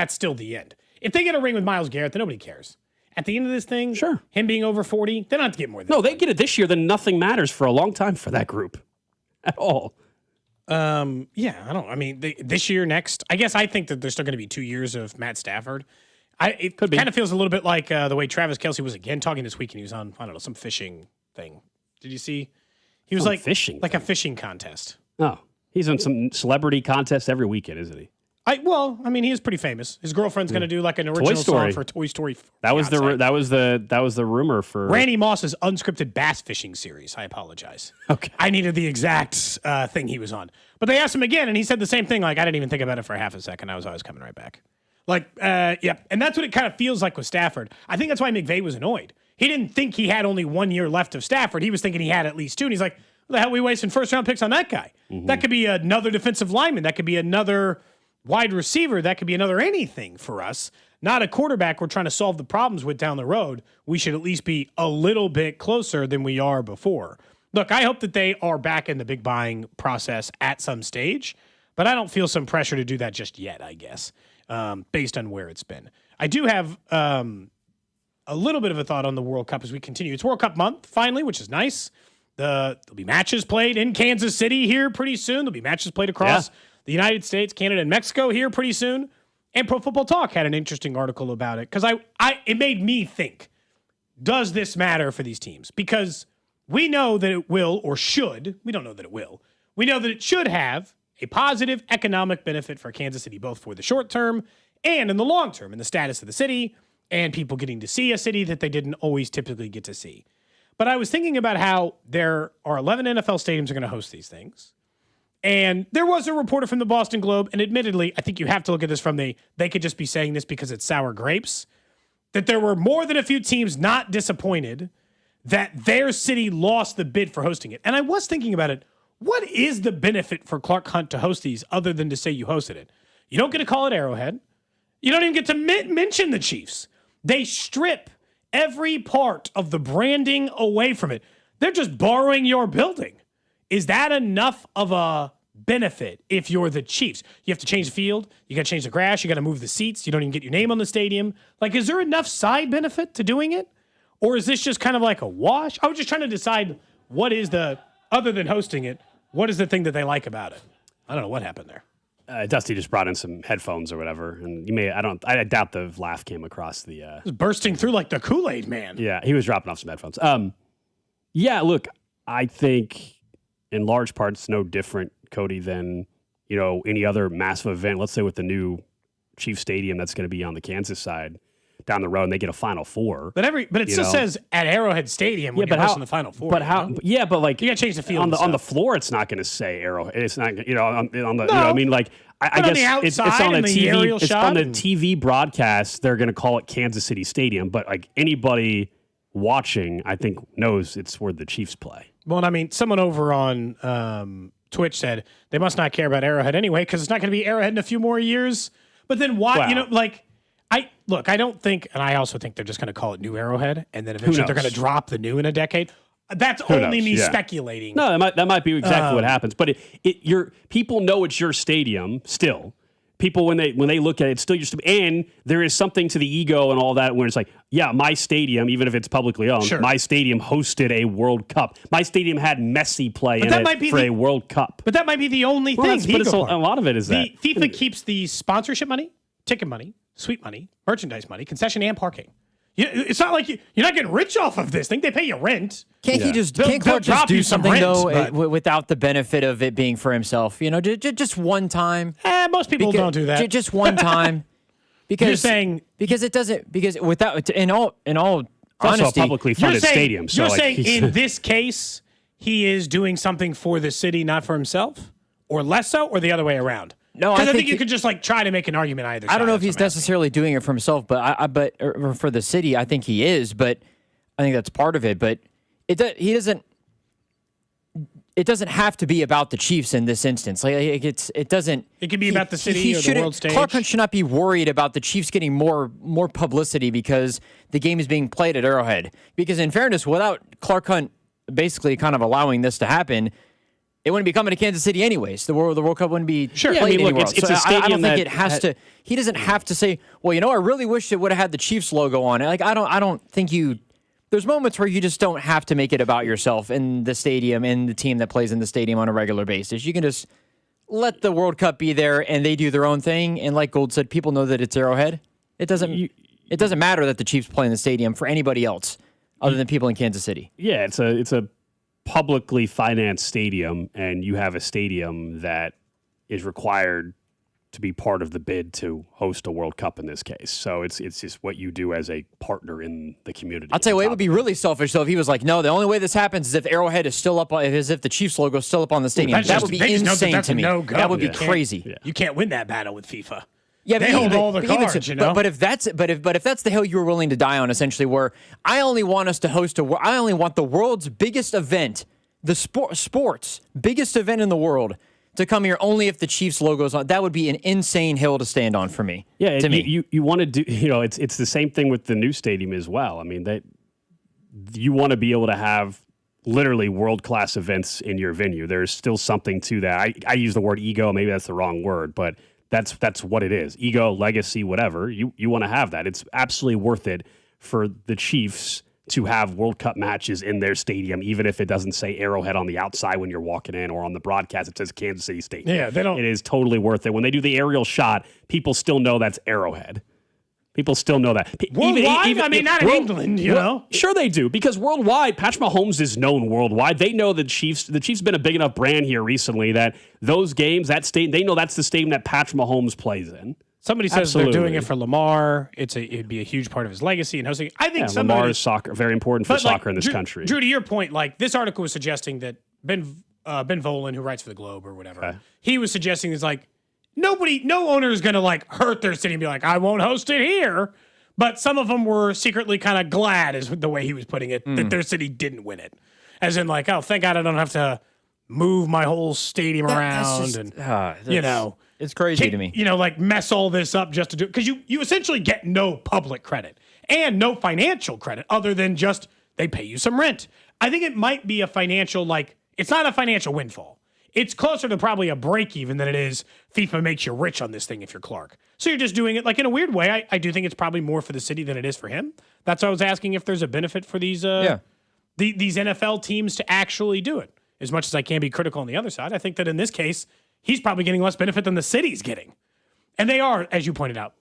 still the end. If they get a ring with Myles Garrett, then nobody cares. At the end of this thing, sure, him being over 40, they don't have to get more than No, they get it this year, then nothing matters for a long time for that group at all. This year, next, I guess I think that there's still going to be 2 years of Matt Stafford. It kind of feels a little bit like the way Travis Kelce was again talking this week, and he was on, I don't know, some fishing thing. Did you see? He was fishing, like a fishing contest. Oh, he's on some celebrity contest every weekend, isn't he? He is pretty famous. His girlfriend's going to do like an original song for Toy Story. That was the rumor for Randy Moss's unscripted bass fishing series. I apologize. Okay, I needed the exact thing he was on, but they asked him again, and he said the same thing. Like, I didn't even think about it for half a second. I was always coming right back. Like, yeah, and that's what it kind of feels like with Stafford. I think that's why McVay was annoyed. He didn't think he had only 1 year left of Stafford. He was thinking he had at least 2, and he's like, "What the hell are we wasting first-round picks on that guy? Mm-hmm. That could be another defensive lineman. That could be another wide receiver. That could be another anything for us. Not a quarterback we're trying to solve the problems with down the road. We should at least be a little bit closer than we are before." Look, I hope that they are back in the big buying process at some stage, but I don't feel some pressure to do that just yet, I guess, based on where it's been. I do have a little bit of a thought on the World Cup as we continue. It's World Cup month, finally, which is nice. There'll be matches played in Kansas City here pretty soon. There'll be matches played across the United States, Canada, and Mexico here pretty soon. And Pro Football Talk had an interesting article about it because it made me think, does this matter for these teams? Because we know that it will or should. We don't know that it will. We know that it should have a positive economic benefit for Kansas City, both for the short term and in the long term, in the status of the city and people getting to see a city that they didn't always typically get to see. But I was thinking about how there are 11 NFL stadiums that are going to host these things. And there was a reporter from the Boston Globe, and admittedly, I think you have to look at this from they could just be saying this because it's sour grapes, that there were more than a few teams not disappointed that their city lost the bid for hosting it. And I was thinking about it. What is the benefit for Clark Hunt to host these other than to say you hosted it? You don't get to call it Arrowhead. You don't even get to mention the Chiefs. They strip every part of the branding away from it. They're just borrowing your building. Is that enough of a benefit if you're the Chiefs? You have to change the field. You got to change the grass. You got to move the seats. You don't even get your name on the stadium. Like, is there enough side benefit to doing it? Or is this just kind of like a wash? I was just trying to decide what is other than hosting it, what is the thing that they like about it? I don't know what happened there. Dusty just brought in some headphones or whatever, and I doubt the laugh came across the. It was bursting through like the Kool-Aid man. Yeah, he was dropping off some headphones. Yeah, look, I think in large part it's no different, Cody, than any other massive event. Let's say with the new Chiefs Stadium that's going to be on the Kansas side down the road, and they get a Final Four. But it still says at Arrowhead Stadium when you're hosting the Final Four. But how? Yeah, but like you got to change the field on the floor. It's not going to say Arrowhead. It's not on the. No, I mean, like I guess it's on a TV. It's on the and TV broadcast. They're going to call it Kansas City Stadium, but like anybody watching, I think knows it's where the Chiefs play. Well, I mean, someone over on Twitch said they must not care about Arrowhead anyway because it's not going to be Arrowhead in a few more years. But then why? Wow. I don't think, and I also think they're just going to call it New Arrowhead, and then eventually they're going to drop the new in a decade. That's only me speculating. No, that might be exactly what happens. But people know it's your stadium still. People when they look at it, it's still your stadium, and there is something to the ego and all that when it's like, yeah, my stadium, even if it's publicly owned, my stadium hosted a World Cup. My stadium had Messi play in it for a World Cup. But that might be the only thing. But a lot of it is that FIFA keeps the sponsorship money, ticket money, suite money, merchandise money, concession, and parking. It's not like you're not getting rich off of this thing. They pay you rent. Can't Clark just do something without the benefit of it being for himself? Just one time. Most people don't do that. Just one time. Because you're saying it doesn't without in all it's honesty, also a publicly funded stadium. So you're saying in this case he is doing something for the city, not for himself, or less so, or the other way around. No, because I think you could just try to make an argument either side. I don't know if he's necessarily doing it for himself, but or for the city, I think he is. But I think that's part of it. But it doesn't have to be about the Chiefs in this instance. It doesn't. It can be about the city or the world stage. Clark Hunt should not be worried about the Chiefs getting more publicity because the game is being played at Arrowhead. Because in fairness, without Clark Hunt basically kind of allowing this to happen, it wouldn't be coming to Kansas City anyways. The World Cup wouldn't be played anywhere else. It's a stadium I don't think it has to. He doesn't have to say, well, I really wish it would have had the Chiefs logo on it. I don't think you. There's moments where you just don't have to make it about yourself and the stadium and the team that plays in the stadium on a regular basis. You can just let the World Cup be there and they do their own thing. And like Gold said, people know that it's Arrowhead. It doesn't matter that the Chiefs play in the stadium for anybody else other than people in Kansas City. Yeah, it's a publicly financed stadium, and you have a stadium that is required to be part of the bid to host a World Cup in this case. So it's just what you do as a partner in the community. I'll tell you what, it would be really selfish though if he was like, no, the only way this happens is if Arrowhead is still up, as if the Chiefs logo is still up on the stadium. That would be insane to me. That would be crazy. You can't win that battle with FIFA. Yeah, they hold all the cards, But if that's the hill you were willing to die on, essentially, where I only want us to host I only want the world's biggest event, the sports biggest event in the world, to come here only if the Chiefs logo's on. That would be an insane hill to stand on for me. Yeah, you want to do. It's the same thing with the new stadium as well. I mean, you want to be able to have literally world-class events in your venue. There's still something to that. I use the word ego. Maybe that's the wrong word, but that's what it is. Ego, legacy, whatever. You want to have that. It's absolutely worth it for the Chiefs to have World Cup matches in their stadium, even if it doesn't say Arrowhead on the outside when you're walking in, or on the broadcast it says Kansas City Stadium. Yeah, they don't. It is totally worth it. When they do the aerial shot, people still know that's Arrowhead. People still know that. Worldwide? I mean, not in England, you know? Sure they do, because worldwide, Patrick Mahomes is known worldwide. They know the Chiefs. The Chiefs have been a big enough brand here recently that those games, they know that's the stadium that Patrick Mahomes plays in. Somebody says they're doing it for Lamar. It'd be a huge part of his legacy and hosting. I think Lamar's soccer very important for soccer in this country. Drew, to your point, like this article was suggesting that Ben Volen, who writes for the Globe or whatever, he was suggesting is like no owner is going to like hurt their city and be like, I won't host it here. But some of them were secretly kind of glad, is the way he was putting it, that their city didn't win it, as in like, oh, thank God I don't have to move my whole stadium around It's crazy to me. Like mess all this up just to do it. Because you essentially get no public credit and no financial credit other than just they pay you some rent. I think it might be a financial, it's not a financial windfall. It's closer to probably a break even than it is FIFA makes you rich on this thing if you're Clark. So you're just doing it in a weird way. I do think it's probably more for the city than it is for him. That's why I was asking if there's a benefit for these these NFL teams to actually do it. As much as I can be critical on the other side, I think that in this case, he's probably getting less benefit than the city's getting. And they are, as you pointed out.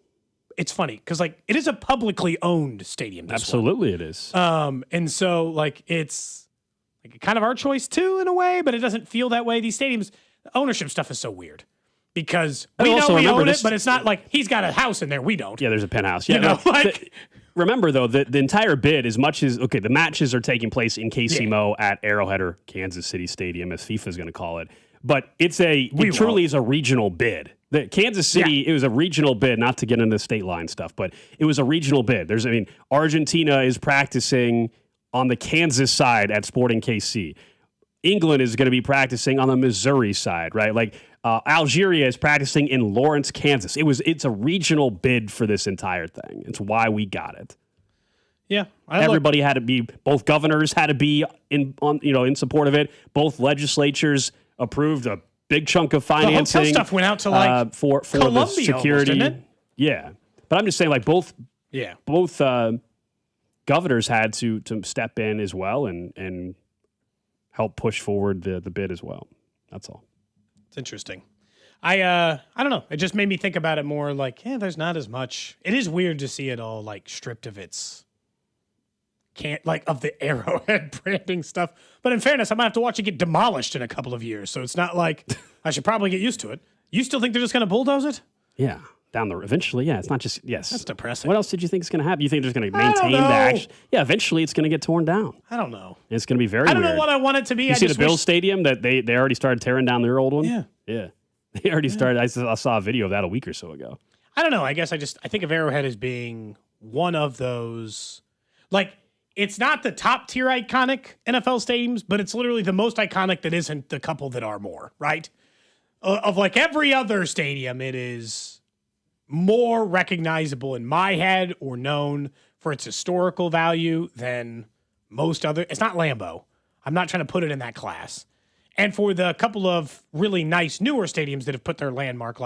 It's funny because it is a publicly owned stadium. Absolutely it is. And so it's kind of our choice too in a way, but it doesn't feel that way. These stadiums, the ownership stuff is so weird because we know we own it, but it's not like he's got a house in there. We don't. Yeah, there's a penthouse. Yeah, remember though, the entire bid, as much as the matches are taking place in KCMO at Arrowhead or Kansas City Stadium, as FIFA is going to call it. But it truly is a regional bid. The Kansas City, it was a regional bid, not to get into state line stuff, but it was a regional bid. Argentina is practicing on the Kansas side at Sporting KC. England is going to be practicing on the Missouri side, right? Algeria is practicing in Lawrence, Kansas. It's a regional bid for this entire thing. It's why we got it. Yeah, everybody had to be. Both governors had to be in support of it. Both legislatures approved a big chunk of financing. The hotel stuff went out to for Columbia the security. Almost, didn't it? Yeah, but I'm just saying both governors had to step in as well and help push forward the bid as well. That's all. It's interesting. I don't know. It just made me think about it more. There's not as much. It is weird to see it all stripped of its. Of the Arrowhead branding stuff. But in fairness, I might have to watch it get demolished in a couple of years. So it's not like I should probably get used to it. You still think they're just going to bulldoze it? Yeah. Eventually, yeah. It's not just, yes. That's depressing. What else did you think is going to happen? You think they're just going to maintain the action? Yeah, eventually it's going to get torn down. I don't know. It's going to be very I don't weird. know what I want it to be. You see the Bills Stadium that they already started tearing down their old one? Yeah. Yeah. They already started. I saw a video of that a week or so ago. I don't know. I guess I think of Arrowhead as being one of those, it's not the top tier iconic NFL stadiums, but it's literally the most iconic that isn't the couple that are more, right? Of every other stadium, it is more recognizable in my head or known for its historical value than most other. It's not Lambeau. I'm not trying to put it in that class. And for the couple of really nice newer stadiums that have put their landmark,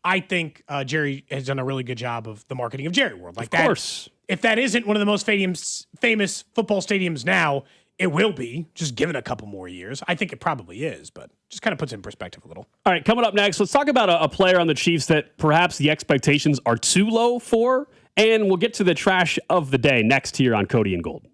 I think Jerry has done a really good job of the marketing of Jerry World. Of course. If that isn't one of the most famous football stadiums now, it will be, just given a couple more years. I think it probably is, but just kind of puts it in perspective a little. All right, coming up next, let's talk about a player on the Chiefs that perhaps the expectations are too low for, and we'll get to the trash of the day next here on Cody and Gold.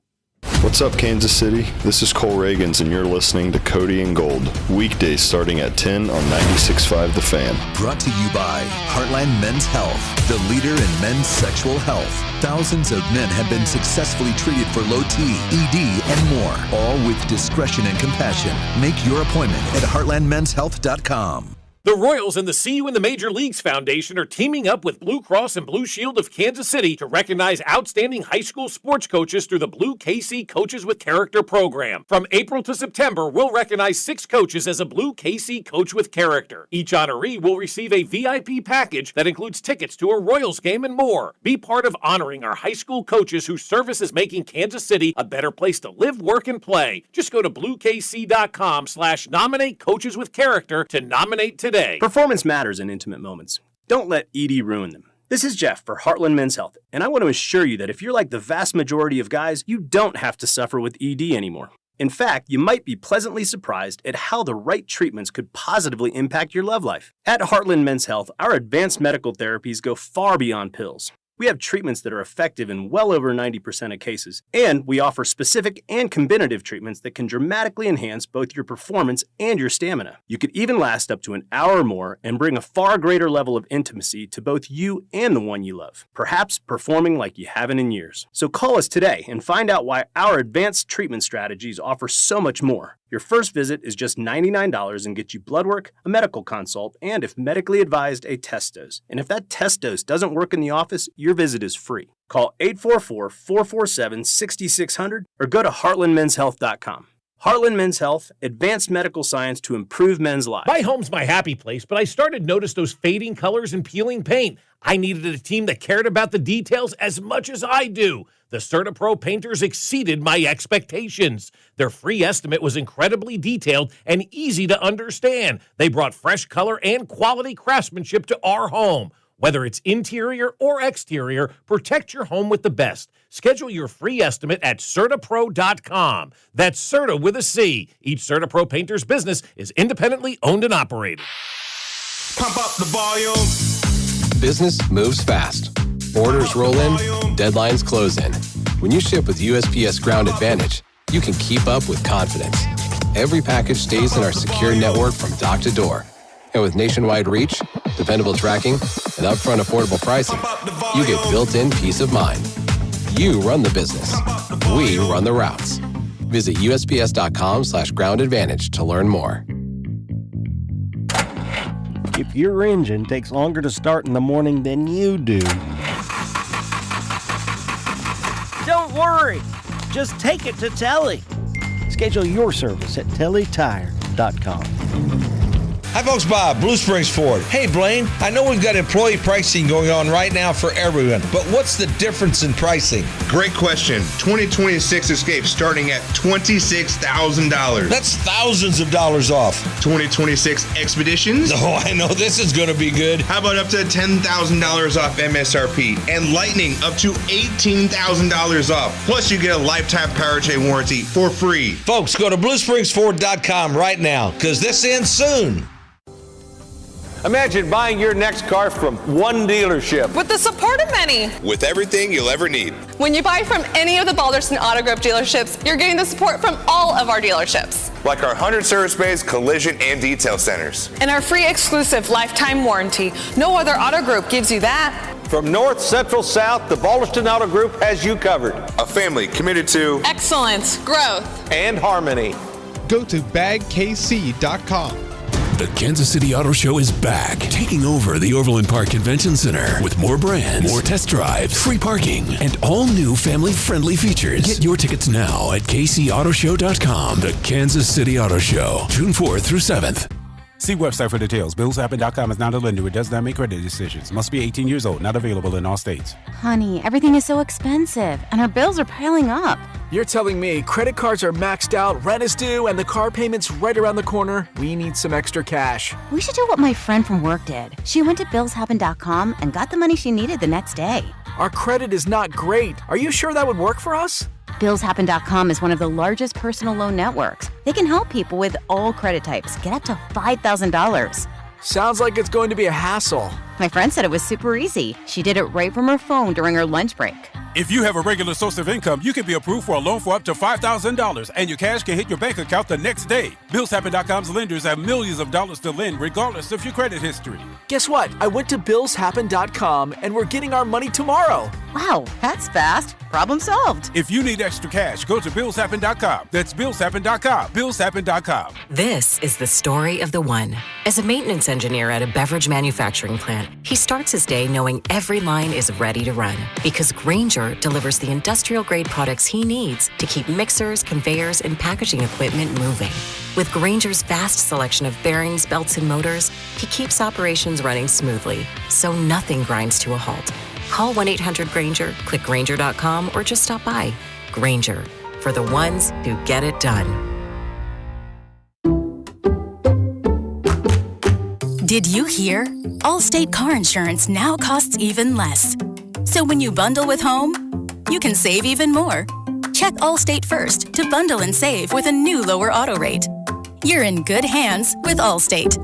What's up, Kansas City? This is Cole Reagans, and you're listening to Cody and Gold. Weekdays starting at 10 on 96.5 The Fan. Brought to you by Heartland Men's Health, the leader in men's sexual health. Thousands of men have been successfully treated for low T, ED, and more, all with discretion and compassion. Make your appointment at heartlandmenshealth.com. The Royals and the See You in the Major Leagues Foundation are teaming up with Blue Cross and Blue Shield of Kansas City to recognize outstanding high school sports coaches through the Blue KC Coaches with Character program. From April to September, we'll recognize 6 coaches as a Blue KC Coach with Character. Each honoree will receive a VIP package that includes tickets to a Royals game and more. Be part of honoring our high school coaches whose service is making Kansas City a better place to live, work, and play. Just go to bluekc.com/nominate coaches with character to nominate today. Performance matters in intimate moments. Don't let ED ruin them. This is Jeff for Heartland Men's Health, and I want to assure you that if you're like the vast majority of guys, you don't have to suffer with ED anymore. In fact, you might be pleasantly surprised at how the right treatments could positively impact your love life. At Heartland Men's Health, our advanced medical therapies go far beyond pills. We have treatments that are effective in well over 90% of cases, and we offer specific and combinative treatments that can dramatically enhance both your performance and your stamina. You could even last up to an hour or more and bring a far greater level of intimacy to both you and the one you love, perhaps performing like you haven't in years. So call us today and find out why our advanced treatment strategies offer so much more. Your first visit is just $99 and gets you blood work, a medical consult, and if medically advised, a test dose. And if that test dose doesn't work in the office, your visit is free. Call 844-447-6600 or go to heartlandmenshealth.com. Heartland Men's Health, advanced medical science to improve men's lives. My home's my happy place, but I started to notice those fading colors and peeling paint. I needed a team that cared about the details as much as I do. The CertaPro painters exceeded my expectations. Their free estimate was incredibly detailed and easy to understand. They brought fresh color and quality craftsmanship to our home. Whether it's interior or exterior, protect your home with the best. Schedule your free estimate at CertaPro.com. That's Certa with a C. Each CertaPro painter's business is independently owned and operated. Pump up the volume. Business moves fast. Orders roll in, deadlines close in. When you ship with USPS Ground Advantage, you can keep up with confidence. Every package stays in our secure network from dock to door. And with nationwide reach, dependable tracking, and upfront affordable pricing, you get built-in peace of mind. You run the business. We run the routes. Visit USPS.com/Ground Advantage to learn more. If your engine takes longer to start in the morning than you do, don't worry. Just take it to Telly. Schedule your service at tellytire.com. Hi, folks. Bob, Blue Springs Ford. Hey, Blaine, I know we've got employee pricing going on right now for everyone, but what's the difference in pricing? Great question. 2026 Escape starting at $26,000. That's thousands of dollars off. 2026 Expeditions? Oh, I know this is going to be good. How about up to $10,000 off MSRP? And Lightning up to $18,000 off. Plus, you get a lifetime powertrain warranty for free. Folks, go to BlueSpringsFord.com right now, because this ends soon. Imagine buying your next car from one dealership. With the support of many. With everything you'll ever need. When you buy from any of the Balderson Auto Group dealerships, you're getting the support from all of our dealerships. Like our 100 service bays, collision, and detail centers. And our free exclusive lifetime warranty. No other auto group gives you that. From north, central, south, the Balderson Auto Group has you covered. A family committed to excellence, growth, and harmony. Go to bagkc.com. The Kansas City Auto Show is back, taking over the Overland Park Convention Center with more brands, more test drives, free parking, and all new family-friendly features. Get your tickets now at kcautoshow.com. The Kansas City Auto Show, June 4th through 7th. See website for details. BillsHappen.com is not a lender. It does not make credit decisions. Must be 18 years old. Not available in all states. Honey, everything is so expensive, and our bills are piling up. You're telling me credit cards are maxed out, rent is due, and the car payment's right around the corner? We need some extra cash. We should do what my friend from work did. She went to BillsHappen.com and got the money she needed the next day. Our credit is not great. Are you sure that would work for us? BillsHappen.com is one of the largest personal loan networks. They can help people with all credit types get up to $5,000. Sounds like it's going to be a hassle. My friend said it was super easy. She did it right from her phone during her lunch break. If you have a regular source of income, you can be approved for a loan for up to $5,000, and your cash can hit your bank account the next day. BillsHappen.com's lenders have millions of dollars to lend, regardless of your credit history. Guess what? I went to BillsHappen.com, and we're getting our money tomorrow. Wow, that's fast. Problem solved. If you need extra cash, go to BillsHappen.com. That's BillsHappen.com. BillsHappen.com. This is the story of the one. As a maintenance engineer at a beverage manufacturing plant, he starts his day knowing every line is ready to run because Grainger delivers the industrial-grade products he needs to keep mixers, conveyors, and packaging equipment moving. With Grainger's vast selection of bearings, belts, and motors, he keeps operations running smoothly, so nothing grinds to a halt. Call 1-800-GRAINGER, click Grainger.com, or just stop by. Grainger, for the ones who get it done. Did you hear? Allstate car insurance now costs even less. So when you bundle with home, you can save even more. Check Allstate first to bundle and save with a new lower auto rate. You're in good hands with Allstate.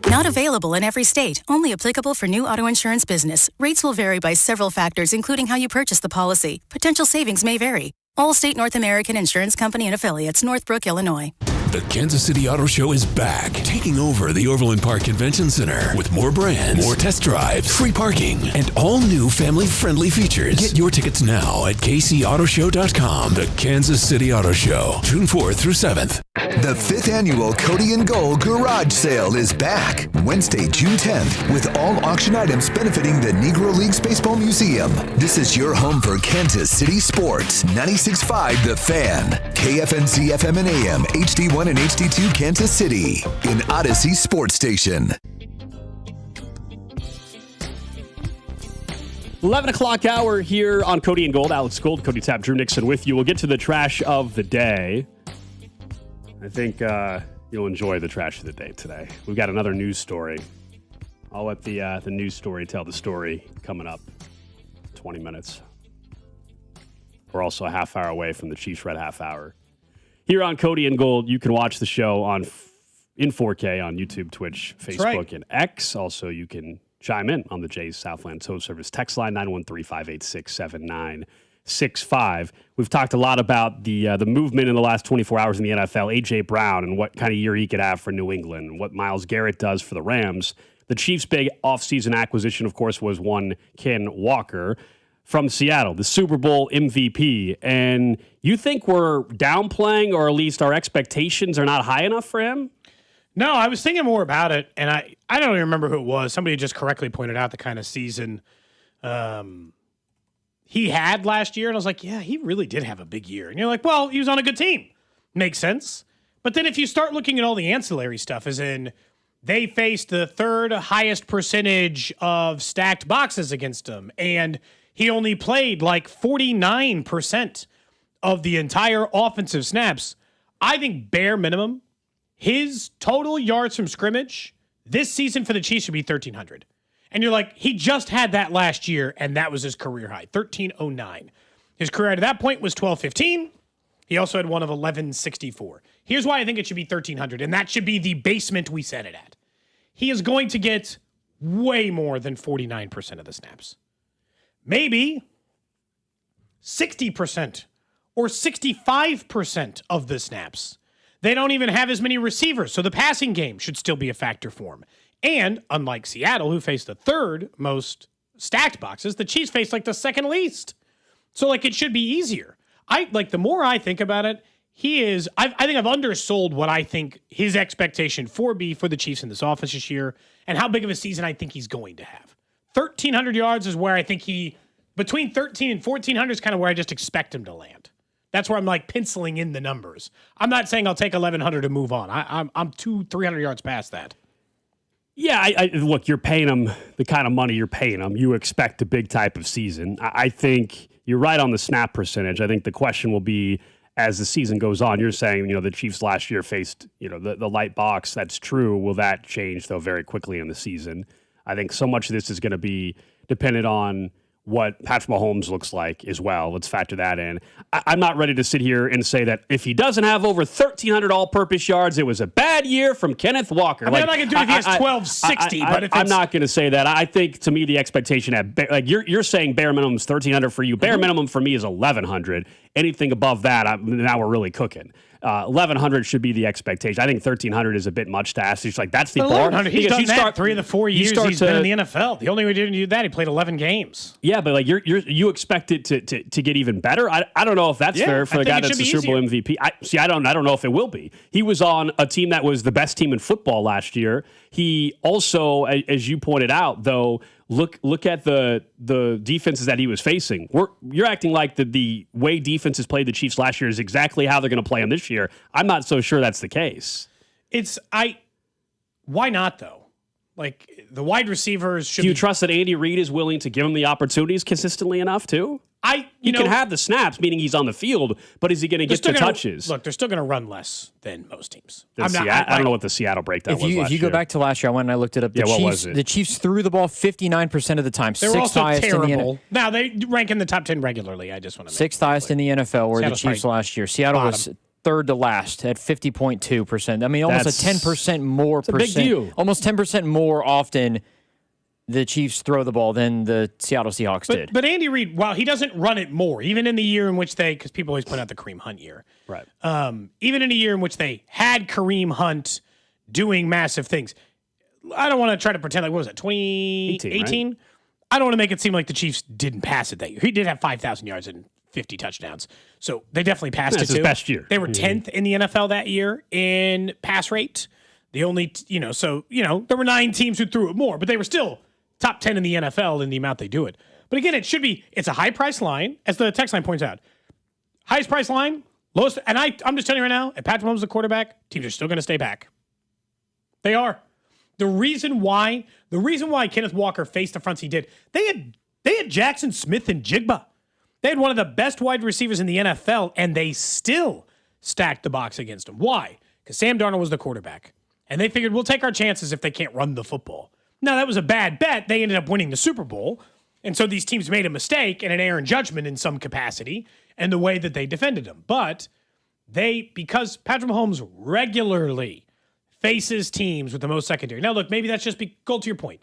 Not available in every state. Only applicable for new auto insurance business. Rates will vary by several factors, including how you purchase the policy. Potential savings may vary. Allstate North American Insurance Company and Affiliates, Northbrook, Illinois. The Kansas City Auto Show is back, taking over the Overland Park Convention Center with more brands, more test drives, free parking, and all new family-friendly features. Get your tickets now at kcautoshow.com. The Kansas City Auto Show, June 4th through 7th. The 5th annual Cody and Gold Garage Sale is back Wednesday, June 10th, with all auction items benefiting the Negro Leagues Baseball Museum. This is your home for Kansas City sports. 96.5 The Fan, KFNC FM and AM, HD1 and HD2 Kansas City, in Odyssey Sports Station. 11 o'clock hour here on Cody and Gold. Alex Gold, Cody Tapp, Drew Nixon with you. We'll get to the trash of the day. I think you'll enjoy the trash of the day today. We've got another news story. I'll let the news story tell the story coming up 20 minutes. We're also a half hour away from the Chiefs Red Half Hour. Here on Cody and Gold, you can watch the show in 4K on YouTube, Twitch, Facebook, and X. Also, you can chime in on the Jays Southland Tow Service text line, 913-586-7965. We've talked a lot about the movement in the last 24 hours in the NFL, A.J. Brown, and what kind of year he could have for New England, and what Myles Garrett does for the Rams. The Chiefs' big offseason acquisition, of course, was one Ken Walker from Seattle, the Super Bowl MVP. And you think we're downplaying, or at least our expectations are not high enough for him? No, I was thinking more about it, and I don't even remember who it was. Somebody just correctly pointed out the kind of season he had last year, and I was like, yeah, he really did have a big year. And you're like, well, he was on a good team. Makes sense. But then if you start looking at all the ancillary stuff, as in they faced the third highest percentage of stacked boxes against him, and he only played like 49% of the entire offensive snaps. I think bare minimum, his total yards from scrimmage this season for the Chiefs should be 1,300. And you're like, he just had that last year, and that was his career high, 1,309. His career to that point was 1,215. He also had one of 1,164. Here's why I think it should be 1,300, and that should be the basement we set it at. He is going to get way more than 49% of the snaps. Maybe 60% or 65% of the snaps. They don't even have as many receivers, so the passing game should still be a factor for him. And unlike Seattle, who faced the third most stacked boxes, the Chiefs faced like the second least. So like it should be easier. The more I think about it, I think I've undersold what I think his expectation for the Chiefs in this offense this year, and how big of a season I think he's going to have. 1,300 yards is where I think between 1,300 and 1,400 is kind of where I just expect him to land. That's where I'm like penciling in the numbers. I'm not saying I'll take 1,100 to move on. I'm 200-300 yards past that. Yeah, look, you're paying him the kind of money you're paying him. You expect a big type of season. I think you're right on the snap percentage. I think the question will be, as the season goes on, you're saying, the Chiefs last year faced, the light box. That's true. Will that change, though, very quickly in the season? I think so much of this is going to be dependent on what Patrick Mahomes looks like as well. Let's factor that in. I'm not ready to sit here and say that if he doesn't have over 1,300 all-purpose yards, it was a bad year from Kenneth Walker. I'm not going to do it if he has 1,260. I'm not going to say that. I think, to me, the expectation you're saying bare minimum is 1,300 for you. Bare minimum for me is 1,100. Anything above that, now we're really cooking. 1,100 should be the expectation. I think 1,300 is a bit much to ask. It's like, that's the bar. He's done that 3 of the 4 years he's been in the NFL. The only way he didn't do that, he played 11 games. Yeah, but you expect it to get even better. I don't know if that's fair for the guy that's the Super Bowl MVP. I don't know if it will be. He was on a team that was the best team in football last year. He also, as you pointed out, though, look at the defenses that he was facing. You're acting like the way defenses played the Chiefs last year is exactly how they're going to play them this year. I'm not so sure that's the case. Why not, though? Like, the wide receivers should Do you trust that Andy Reid is willing to give him the opportunities consistently enough, too? You can have the snaps, meaning he's on the field, but is he going to get the touches? Look, they're still going to run less than most teams. I don't know what the Seattle breakdown was last year. If you go back to last year, I went and I looked it up. The Chiefs threw the ball 59% of the time. They were also terrible. Now, they rank in the top 10 regularly. I just want to make sixth highest in the NFL were Seattle's the Chiefs last year. Seattle was third to last at 50.2%. I mean, almost a 10% more percent. Big deal. Almost 10% more often the Chiefs throw the ball than the Seattle Seahawks did. But Andy Reid, while he doesn't run it more, even in the year in which because people always point out the Kareem Hunt year. Right. Even in a year in which they had Kareem Hunt doing massive things. I don't want to try to pretend like, what was it, 2018? Right? I don't want to make it seem like the Chiefs didn't pass it that year. He did have 5,000 yards and 50 touchdowns. So they definitely passed it, too. His best year. They were 10th in the NFL that year in pass rate. The only, there were 9 teams who threw it more, but they were still top 10 in the NFL in the amount they do it. But again, it's a high price line, as the text line points out. Highest price line, lowest, and I'm just telling you right now, if Patrick Mahomes is the quarterback, teams are still going to stay back. They are. The reason why Kenneth Walker faced the fronts he did, they had Jackson Smith and Jigba. They had one of the best wide receivers in the NFL, and they still stacked the box against him. Why? Because Sam Darnold was the quarterback. And they figured, we'll take our chances if they can't run the football. Now, that was a bad bet. They ended up winning the Super Bowl. And so these teams made a mistake and an error in judgment in some capacity and the way that they defended him. But because Patrick Mahomes regularly faces teams with the most secondary. Now, look, maybe that's just go to your point.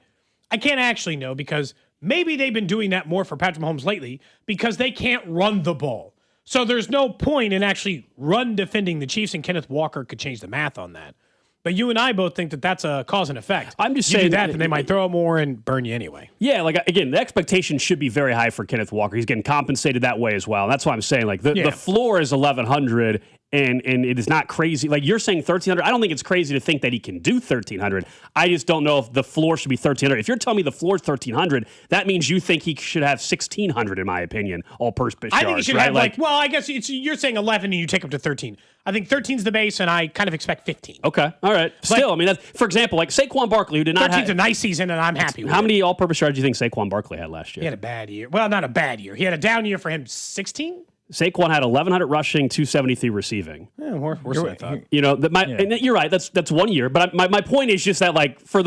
I can't actually know because maybe they've been doing that more for Patrick Mahomes lately because they can't run the ball. So there's no point in actually run defending the Chiefs, and Kenneth Walker could change the math on that. But you and I both think that that's a cause and effect. I'm just saying that, then they might throw it more and burn you anyway. Yeah, again, the expectation should be very high for Kenneth Walker. He's getting compensated that way as well. And that's why I'm saying, the floor is 1,100, and it is not crazy. Like, you're saying 1,300. I don't think it's crazy to think that he can do 1,300. I just don't know if the floor should be 1,300. If you're telling me the floor is 1,300, that means you think he should have 1,600, in my opinion, all-purpose yards. I think he should have, I guess you're saying 11 and you take him to 13. I think 13's the base, and I kind of expect 15. Okay, all right. Still, for example, like Saquon Barkley, who did not have... 13's a nice season, and I'm happy with it. How many all-purpose yards do you think Saquon Barkley had last year? He had a bad year. Well, not a bad year. He had a down year for him, 16? Saquon had 1,100 rushing, 273 receiving. Yeah, worse than I thought. And you're right. That's 1 year. But my point is just that, for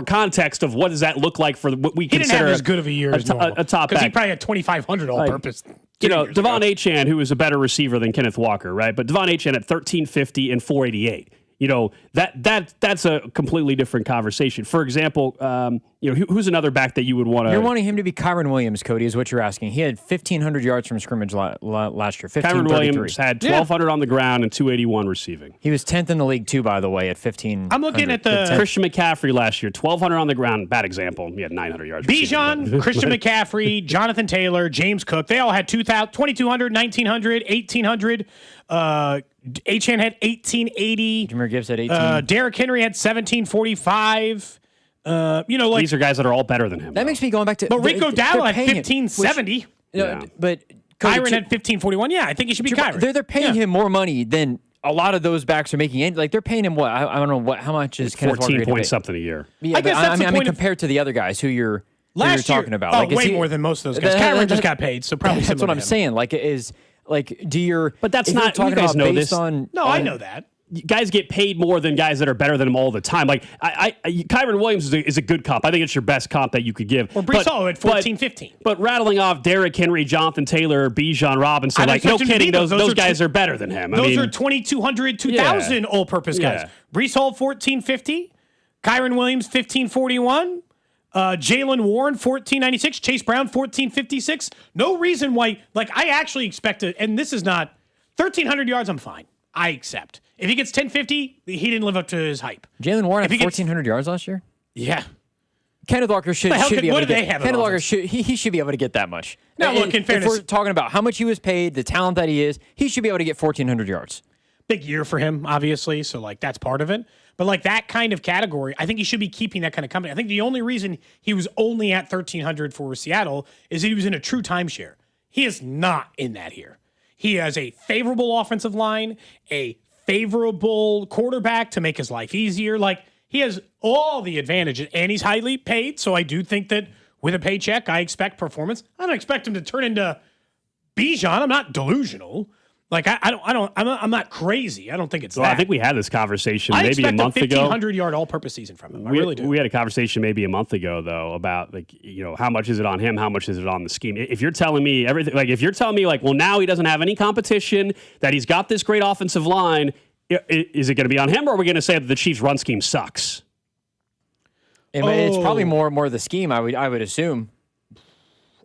context of what does that look like for what we consider... He didn't have as good of a year as normal. A top back. Because he probably had 2,500 all-purpose. Devon Achane, who was a better receiver than Kenneth Walker, right? But Devon Achane at 1,350 and 488. That's a completely different conversation. For example, who's another back that you would want to... You're wanting him to be Kyren Williams, Cody, is what you're asking. He had 1,500 yards from scrimmage last year. Kyren Williams had 1,200 on the ground and 281 receiving. He was 10th in the league, too, by the way, at 1,500. I'm looking at the... Christian McCaffrey last year, 1,200 on the ground. Bad example. He had 900 yards. Bijan, Christian McCaffrey, Jonathan Taylor, James Cook. They all had 2,200, 1,900, 1,800. Achane had 1,880. Jahmyr Gibbs had 18. Derrick Henry had 1,745. These are guys that are all better than him. That makes me going back to... But Rico Dowdle had 1,570. But Kyren had 1,541. Yeah, I think he should be Kyren. They're paying him more money than a lot of those backs are making. They're paying him what? I don't know how much is Kenneth Walker 14 point something a year. Yeah, I mean, compared to the other guys who you're talking about. Way more than most of those guys. Kyren just got paid, so probably that's what I'm saying. But that's not, you guys know this. I know that. Guys get paid more than guys that are better than him all the time. Kyren Williams is a good comp. I think it's your best comp that you could give. Or Brees Hall at 14, 15. But rattling off Derrick Henry, Jonathan Taylor, Bijan Robinson, no kidding, those guys are better than him. Those are 2,200, 2,000 all-purpose guys. Brees Hall, 1,450. Kyren Williams, 1,541. Jalen Warren, 1,496. Chase Brown, 1,456. No reason why, I actually expect it, and this is not 1,300 yards, I'm fine. I accept. If he gets 1,050, he didn't live up to his hype. Jalen Warren had 1,400 yards last year? Yeah. Kenneth Walker should be able to get... What do they have? Kenneth Walker he should be able to get that much. Now, look, in fairness... If we're talking about how much he was paid, the talent that he is, he should be able to get 1,400 yards. Big year for him, obviously, so, that's part of it. But, that kind of category, I think he should be keeping that kind of company. I think the only reason he was only at 1,300 for Seattle is that he was in a true timeshare. He is not in that here. He has a favorable offensive line, a favorable quarterback to make his life easier. he has all the advantages, and he's highly paid. So I do think that with a paycheck, I expect performance. I don't expect him to turn into Bijan. I'm not delusional. Like I'm not crazy. I don't think it's that. I think we had this conversation I maybe a month ago. 1,500-yard all-purpose season from him. I really do. We had a conversation maybe a month ago though about how much is it on him, how much is it on the scheme. If you're telling me everything, if you're telling me well now he doesn't have any competition, that he's got this great offensive line, is it going to be on him, or are we going to say that the Chiefs' run scheme sucks? It's probably more the scheme. I would assume.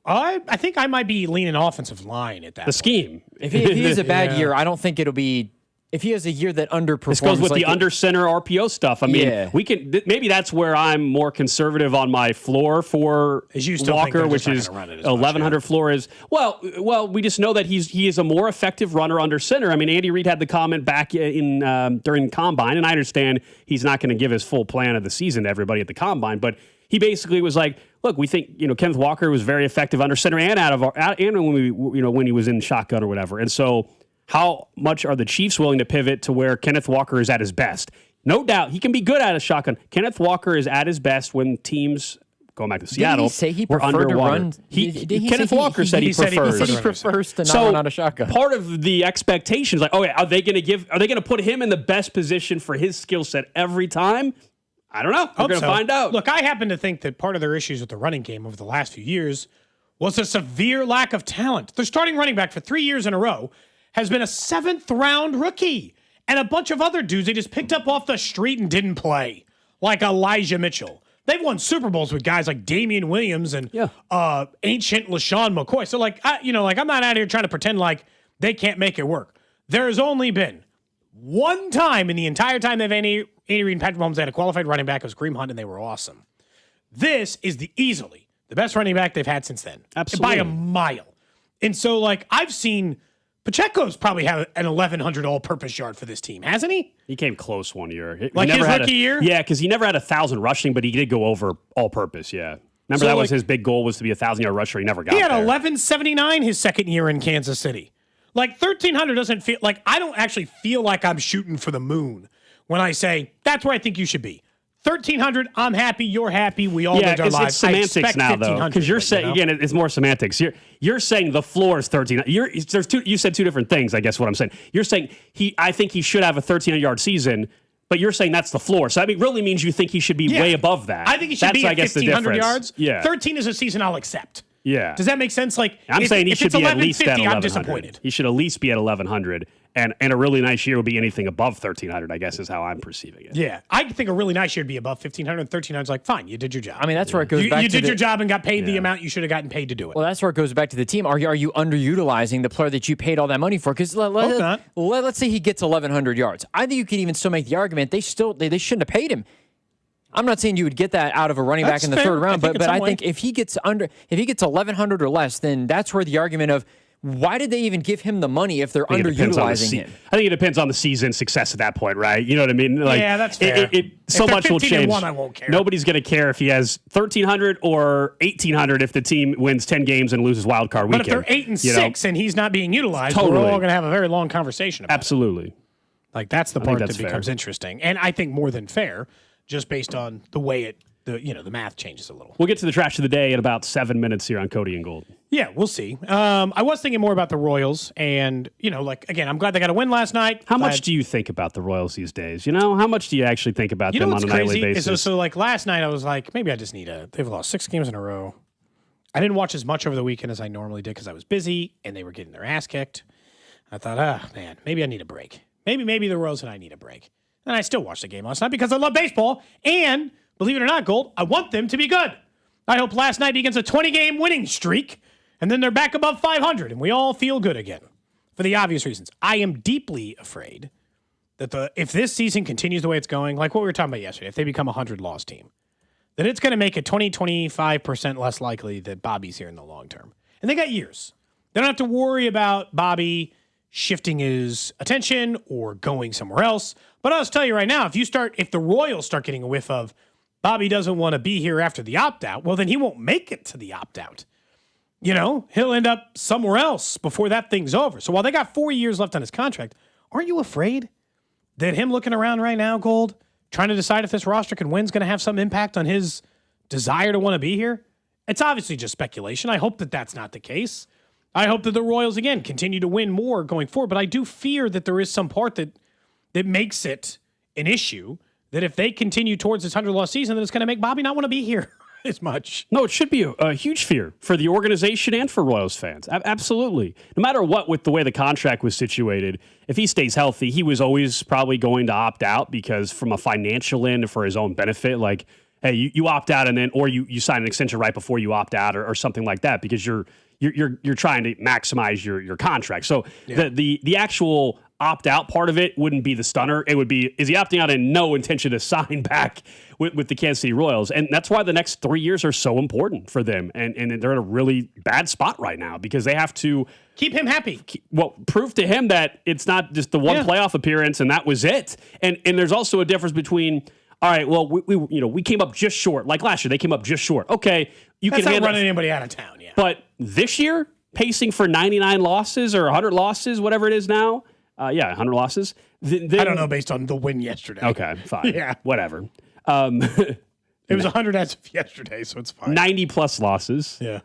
I think I might be leaning offensive line at that. The scheme. If he has a bad year, I don't think it'll be. If he has a year that underperforms, this goes with the under center RPO stuff. I mean, we can maybe that's where I'm more conservative on my floor for Walker, which is 1,100 floor is well. We just know that he is a more effective runner under center. I mean, Andy Reid had the comment back in during Combine, and I understand he's not going to give his full plan of the season to everybody at the Combine, but he basically was like, look, we think Kenneth Walker was very effective under center and when he was in shotgun or whatever, and so. How much are the Chiefs willing to pivot to where Kenneth Walker is at his best? No doubt, he can be good at a shotgun. Kenneth Walker is at his best when teams, going back to Seattle, did he say he were preferred underwater. To run? Kenneth Walker said he prefers. He prefers to not run out of shotgun. Part of the expectations, are they going to put him in the best position for his skill set every time? I don't know. We're going to find out. Look, I happen to think that part of their issues with the running game over the last few years was a severe lack of talent. Their starting running back for 3 years in a row has been a 7th-round rookie. And a bunch of other dudes they just picked up off the street and didn't play, like Elijah Mitchell. They've won Super Bowls with guys like Damian Williams and ancient LaShawn McCoy. So, I'm not out here trying to pretend like they can't make it work. There has only been one time in the entire time they've Andy Reid and Patrick Mahomes had a qualified running back. It was Kareem Hunt, and they were awesome. This is easily the best running back they've had since then. Absolutely. By a mile. And so, I've seen Pacheco's probably had an 1,100 all-purpose yard for this team, hasn't he? He came close one year. His rookie year? Yeah, because he never had 1,000 rushing, but he did go over all-purpose, yeah. Remember that was his big goal, was to be a 1,000-yard rusher. He never got there. He had 1,179 his second year in Kansas City. 1,300 doesn't feel I don't actually feel like I'm shooting for the moon when I say that's where I think you should be. 1,300, I'm happy, you're happy, we all lived our lives. It's semantics now, though, because you're saying, again, it's more semantics. You're saying the floor is 1,300. You said two different things, I guess, what I'm saying. You're saying, I think he should have a 1,300-yard season, but you're saying that's the floor. So, it really means you think he should be way above that. I think he should be at 1,500 yards. Yeah. 13 is a season I'll accept. Yeah. Does that make sense? I'm saying he should be at least at 1,100. I'm disappointed. He should at least be at 1,100. And a really nice year would be anything above 1,300, I guess, is how I'm perceiving it. Yeah. I think a really nice year would be above 1,500. 1,300 is fine, you did your job. That's where it goes back to you did your job and got paid the amount you should have gotten paid to do it. Well, that's where it goes back to the team. Are you underutilizing the player that you paid all that money for? Because let's say he gets 1,100 yards. I think you could even still make the argument they shouldn't have paid him. I'm not saying you would get that out of a running back in the third round, but I think if he gets 1,100 or less, then that's where the argument of why did they even give him the money if they're underutilizing him? I think it depends on the season success at that point, right? You know what I mean? Yeah, that's fair. So much will change. 1, I won't care. Nobody's going to care if he has 1,300 or 1,800 if the team wins 10 games and loses wild card weekend. But if they're 8-6 and he's not being utilized, we're all going to have a very long conversation about Absolutely. it. That's the part that becomes interesting. And I think more than fair, just based on the way the math changes a little. We'll get to the trash of the day in about 7 minutes here on Cody and Gold. Yeah, we'll see. I was thinking more about the Royals, and again, I'm glad they got a win last night. How much do you think about the Royals these days? How much do you actually think about them on a nightly basis? So last night I was like, maybe I just need they've lost 6 games in a row. I didn't watch as much over the weekend as I normally did because I was busy and they were getting their ass kicked. I thought, man, maybe I need a break. Maybe the Royals and I need a break. And I still watched the game last night because I love baseball. And believe it or not, Gold, I want them to be good. I hope last night begins a 20-game winning streak, and then they're back above 500, and we all feel good again. For the obvious reasons. I am deeply afraid that if this season continues the way it's going, like what we were talking about yesterday, if they become a 100-loss team, that it's going to make it 20-25% less likely that Bobby's here in the long term. And they got years. They don't have to worry about Bobby shifting his attention or going somewhere else. But I'll just tell you right now, if the Royals start getting a whiff of Bobby doesn't want to be here after the opt-out, well, then he won't make it to the opt-out. He'll end up somewhere else before that thing's over. So while they got 4 years left on his contract, aren't you afraid that him looking around right now, Gold, trying to decide if this roster can win is going to have some impact on his desire to want to be here. It's obviously just speculation. I hope that that's not the case. I hope that the Royals, again, continue to win more going forward. But I do fear that there is some part that makes it an issue, that if they continue towards this 100-loss season, that it's going to make Bobby not want to be here as much. No, it should be a huge fear for the organization and for Royals fans. Absolutely. No matter what, with the way the contract was situated, if he stays healthy, he was always probably going to opt out because from a financial end, for his own benefit, like, hey, you opt out and then, or you sign an extension right before you opt out or something like that because you're trying to maximize your contract. So the actual opt-out part of it wouldn't be the stunner. It would be, is he opting out and no intention to sign back with the Kansas City Royals? And that's why the next 3 years are so important for them. And they're in a really bad spot right now because they have to keep him happy. Prove to him that it's not just the one playoff appearance and that was it. And there's also a difference between, all right, well, we came up just short. Like last year, they came up just short. Okay, That's not running anybody out of town, yeah. But this year, pacing for 99 losses or 100 losses, whatever it is now, 100 losses. I don't know based on the win yesterday. Okay, fine. Yeah. Whatever. It was 100 as of yesterday, so it's fine. 90-plus losses. Yeah.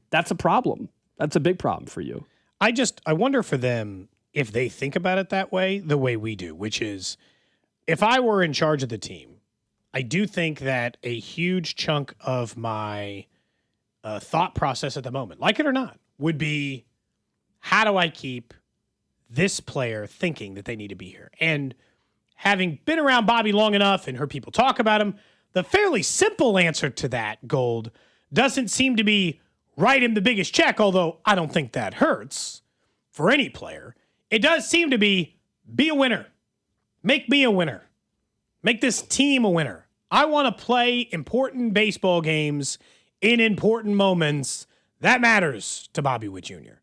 That's a problem. That's a big problem for you. I wonder for them if they think about it that way, the way we do, which is if I were in charge of the team, I do think that a huge chunk of my thought process at the moment, like it or not, would be how do I keep this player thinking that they need to be here? And having been around Bobby long enough and heard people talk about him, the fairly simple answer to that, Gold, doesn't seem to be write him the biggest check, although I don't think that hurts for any player. It does seem to be a winner. Make me a winner. Make this team a winner. I want to play important baseball games in important moments. That matters to Bobby Witt Jr.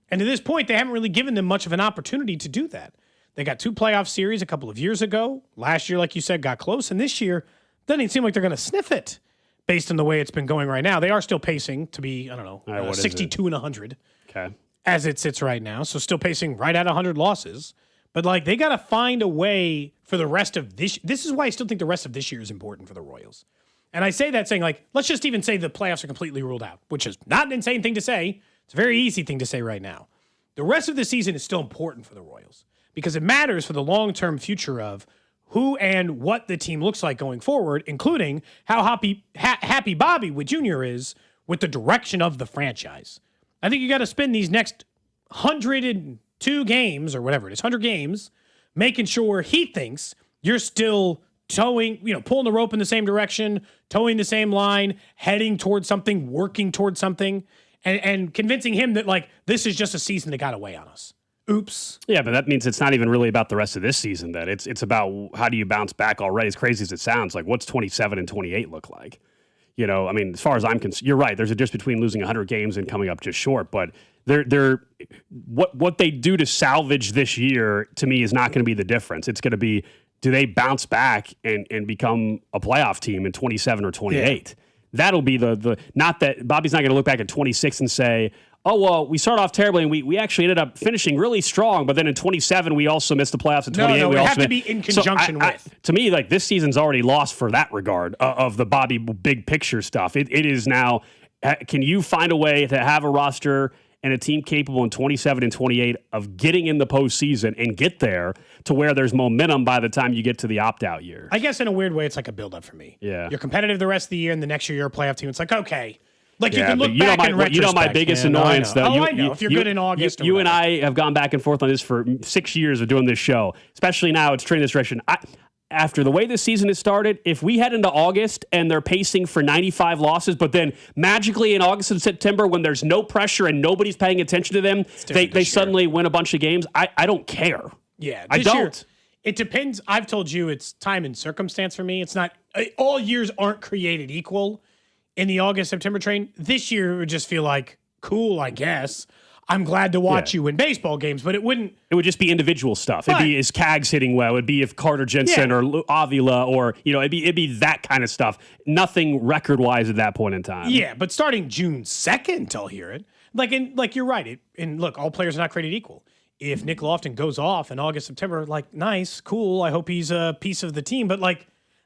And to this point, they haven't really given them much of an opportunity to do that. They got 2 playoff series a couple of years ago. Last year, like you said, got close. And this year, doesn't even seem like they're going to sniff it based on the way it's been going right now. They are still pacing to be, 62 and 100 as it sits right now. So still pacing right at 100 losses. But, they got to find a way for the rest of this. This is why I still think the rest of this year is important for the Royals. And I say that saying, let's just even say the playoffs are completely ruled out, which is not an insane thing to say. It's a very easy thing to say right now. The rest of the season is still important for the Royals because it matters for the long-term future of who and what the team looks like going forward, including how happy Bobby Witt Jr. is with the direction of the franchise. I think you got to spend these next 102 games or whatever it is, 100 games, making sure he thinks you're still towing, pulling the rope in the same direction, towing the same line, heading towards something, working towards something, and convincing him that, this is just a season that got away on us. Oops. Yeah, but that means it's not even really about the rest of this season, then. It's about how do you bounce back already, as crazy as it sounds. What's 27 and 28 look like? As far as I'm concerned, you're right. There's a difference between losing 100 games and coming up just short, but what they do to salvage this year, to me, is not going to be the difference. It's going to be, do they bounce back and become a playoff team in 27 or 28? Yeah. That'll be the not that Bobby's not going to look back at 26 and say, oh, well, we started off terribly and we actually ended up finishing really strong, but then in 27 we also missed the playoffs. In 28 we have to be in conjunction with. To me, this season's already lost for that regard of the Bobby big picture stuff. It is now, can you find a way to have a roster and a team capable in 27 and 28 of getting in the postseason and get there to where there's momentum by the time you get to the opt-out year? I guess in a weird way, it's like a build-up for me. Yeah. You're competitive the rest of the year, and the next year you're a playoff team. It's okay. You can look back in retrospect. My biggest annoyance, though. I know. If you're good in August. You and I have gone back and forth on this for 6 years of doing this show, especially now it's trending this direction. After the way this season has started, if we head into August and they're pacing for 95 losses, but then magically in August and September when there's no pressure and nobody's paying attention to them, they suddenly win a bunch of games, I don't care. Yeah. I don't. Year, it depends. I've told you it's time and circumstance for me. It's not, all years aren't created equal in the August-September train. This year it would just feel like, cool, I guess. I'm glad to watch you win baseball games, but it wouldn't. It would just be individual stuff. It'd be is Cags hitting well. It'd be if Carter Jensen or Avila or, it'd be that kind of stuff. Nothing record-wise at that point in time. Yeah, but starting June 2nd, I'll hear it. You're right. And look, all players are not created equal. If Nick Lofton goes off in August, September, nice, cool. I hope he's a piece of the team. But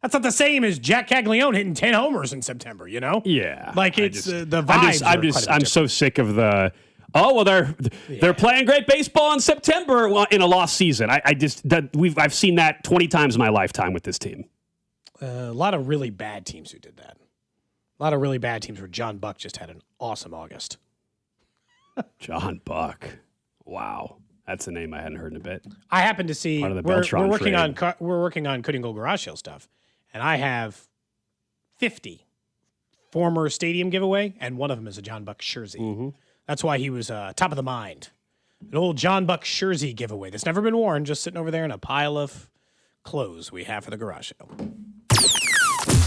That's not the same as Jack Caglione hitting 10 homers in September, you know? Yeah. Like the vibes. I'm so sick of the, they're playing great baseball in September in a lost season. I've seen that 20 times in my lifetime with this team. A lot of really bad teams who did that. A lot of really bad teams where John Buck just had an awesome August. John Buck. Wow. That's a name I hadn't heard in a bit. I happen to see Part of the we're Beltron working on Cody Gold garage sale stuff, and I have 50 former stadium giveaway, and one of them is a John Buck jersey. Mm-hmm. That's why he was top of the mind. An old John Buck jersey giveaway that's never been worn, just sitting over there in a pile of clothes we have for the garage sale.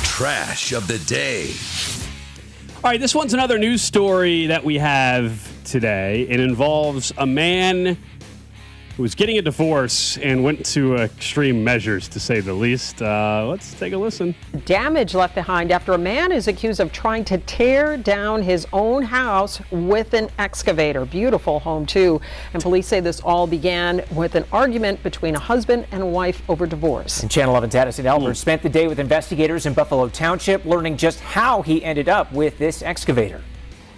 Trash of the day. All right, this one's another news story that we have today. It involves a man who was getting a divorce and went to extreme measures, to say the least. Let's take a listen. Damage left behind after a man is accused of trying to tear down his own house with an excavator. Beautiful home, too. And police say this all began with an argument between a husband and wife over divorce. And Channel 11's Addison Elmer spent the day with investigators in Buffalo Township, learning just how he ended up with this excavator.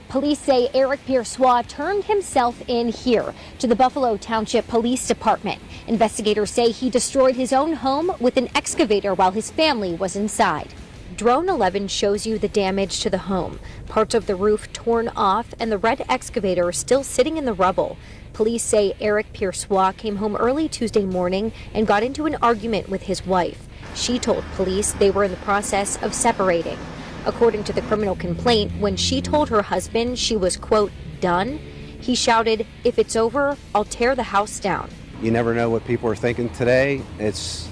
Police say Eric Piersois turned himself in here to the Buffalo Township Police Department. Investigators say he destroyed his own home with an excavator while his family was inside. Drone 11 shows you the damage to the home. Parts of the roof torn off and the red excavator still sitting in the rubble. Police say Eric Piersois came home early Tuesday morning and got into an argument with his wife. She told police they were in the process of separating. According to the criminal complaint, when she told her husband she was, quote, done, he shouted, "If it's over, I'll tear the house down." You never know what people are thinking today. It's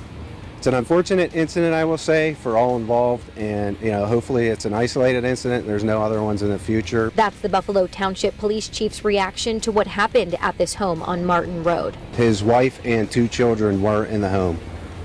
an unfortunate incident, I will say, for all involved, and hopefully it's an isolated incident. There's no other ones in the future. That's the Buffalo Township Police Chief's reaction to what happened at this home on Martin Road. His wife and 2 children were in the home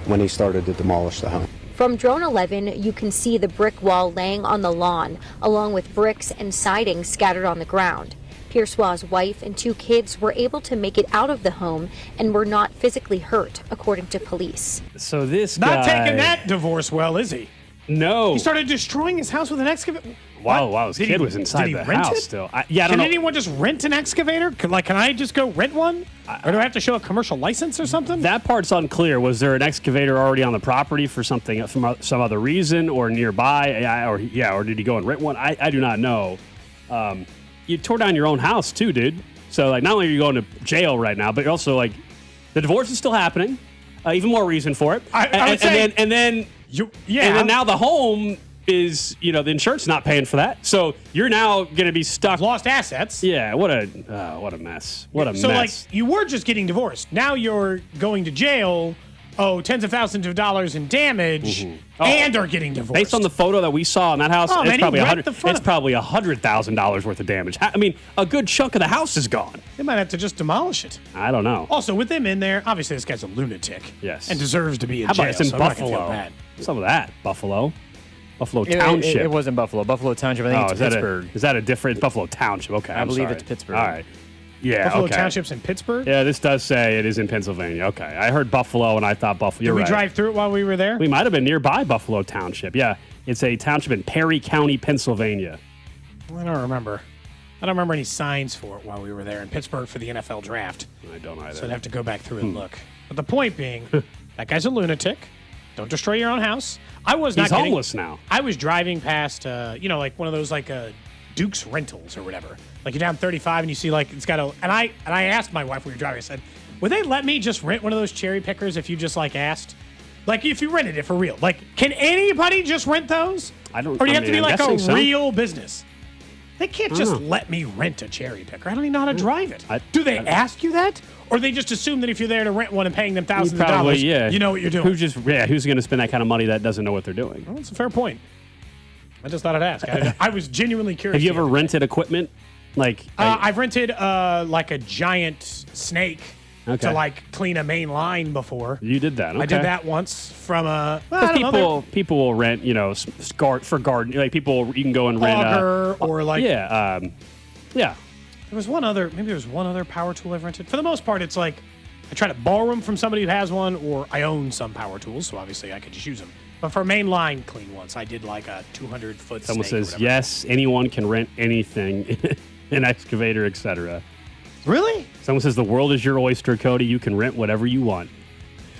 when he started to demolish the home. From Drone 11, you can see the brick wall laying on the lawn, along with bricks and siding scattered on the ground. Piersois' wife and 2 kids were able to make it out of the home and were not physically hurt, according to police. So this Not guy... taking that divorce well, is he? No. He started destroying his house with an excavator. Wow, his kid was inside the house still. I don't Can know. anyone just rent an excavator? Can I just go rent one? Or do I have to show a commercial license or something? That part's unclear. Was there an excavator already on the property for some other reason or nearby? Or did he go and rent one? I do not know. You tore down your own house too, dude. So not only are you going to jail right now, but you're also the divorce is still happening. Even more reason for it. And then now the home is, the insurance not paying for that. So you're now going to be stuck. Lost assets. Yeah, what a mess. What a mess. So you were just getting divorced. Now you're going to jail, tens of thousands of dollars in damage, and are getting divorced. Based on the photo that we saw in that house, it's probably $100,000 worth of damage. I mean, a good chunk of the house is gone. They might have to just demolish it. I don't know. Also, with them in there, obviously this guy's a lunatic. Yes. And deserves to be in How jail. about it's in so I'm not gonna Buffalo? feel bad. Some of that, Buffalo Township. It wasn't Buffalo. Buffalo Township. I think it's Pittsburgh. Is that a different Buffalo Township? Okay, I believe it's Pittsburgh. All right. Yeah, Buffalo okay. Township's in Pittsburgh? Yeah, this does say it is in Pennsylvania. Okay. I heard Buffalo and I thought Buffalo. You're Did we right. drive through it while we were there? We might have been nearby Buffalo Township. Yeah. It's a township in Perry County, Pennsylvania. I don't remember. I don't remember any signs for it while we were there in Pittsburgh for the NFL draft. I don't either. So I'd have to go back through and look. But the point being, that guy's a lunatic. Don't destroy your own house. He's homeless now. I was driving past, one of those Duke's Rentals or whatever. You're down 35 and you see it's got a. And I asked my wife when we were driving. I said, "Would they let me just rent one of those cherry pickers if you just asked? If you rented it for real? Can anybody just rent those? Or do you have to be a real business? They can't just let me rent a cherry picker. I don't even know how to drive it. Do they ask you that? Or they just assume that if you're there to rent one and paying them thousands of dollars, you know what you're doing? Who's going to spend that kind of money that doesn't know what they're doing? Well, that's a fair point. I just thought I'd ask. I was genuinely curious. Have you ever rented equipment? I've rented a giant snake to clean a main line before. You did that. Okay. I did that once from a. People will rent, for garden. People you can go and rent auger or yeah. There was one other. Maybe there was one other power tool I've rented. For the most part, it's I try to borrow them from somebody who has one, or I own some power tools, so obviously I could just use them. But for mainline clean ones, I did like a 200-foot Someone snake or says, whatever. yes, anyone can rent anything, an excavator, etc. Really? Someone says, the world is your oyster, Cody. You can rent whatever you want.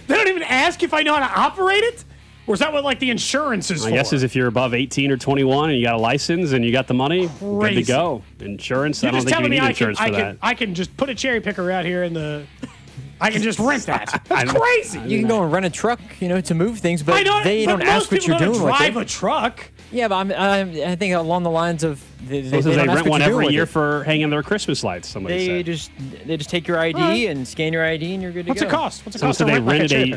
They don't even ask if I know how to operate it? Or is that what, like, the insurance is My for? guess is if you're above 18 or 21 and you got a license and you got the money, good to Crazy. go. Insurance, You're I don't just think you telling me need insurance for that. I can just put a cherry picker out here in the... I can just rent that. That's crazy. You can go and rent a truck, to move things, but I don't, they but don't most ask what people you're don't doing with drive it. a truck. Yeah, but I think along the lines of they They don't ask rent what one you're doing every with year it. for hanging their Christmas lights, somebody They said. just take your ID and scan your ID and you're good to What's go. it cost? What's it Someone cost said to they rent like a rented cherry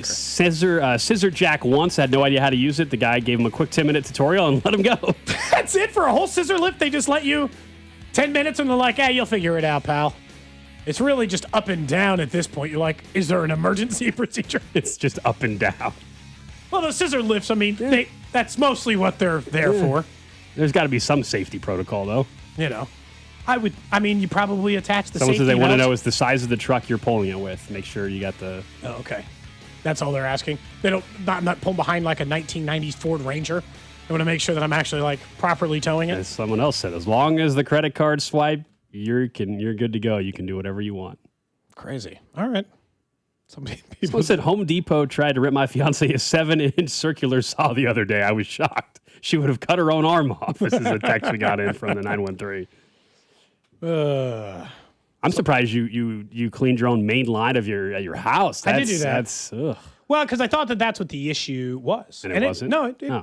a picker? scissor jack once, had no idea how to use it. The guy gave him a quick 10-minute tutorial and let him go. That's it for a whole scissor lift? They just let you 10 minutes and they're like, hey, you'll figure it out, pal. It's really just up and down at this point. You're like, is there an emergency procedure? It's just up and down. Well, those scissor lifts, I mean, that's mostly what they're there for. There's got to be some safety protocol, though. You probably attach the Someone safety says they want to belts. know is the size of the truck you're pulling it with. Make sure you got the... Oh, okay. That's all they're asking. They don't not pull behind like a 1990s Ford Ranger. They want to make sure that I'm actually like properly towing it. As someone else said, as long as the credit card swipe, you're good to go. You can do whatever you want. Crazy. All right. Someone said Home Depot tried to rip my fiance a 7-inch circular saw the other day. I was shocked. She would have cut her own arm off. This is a text we got in from the 913. I'm surprised you cleaned your own main line of your house. I did do that. That's ugh. Well, because I thought that's what the issue was. And it wasn't?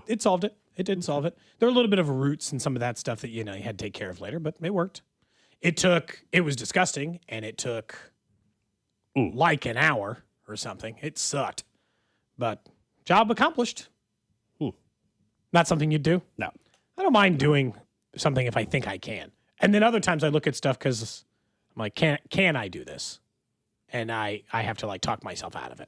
It solved it. It did solve it. There were a little bit of roots and some of that stuff that, you had to take care of later, but it worked. It was disgusting, and it took like an hour or something. It sucked. But job accomplished. Not something you'd do? No. I don't mind doing something if I think I can. And then other times I look at stuff because I'm like, can I do this? And I have to like talk myself out of it.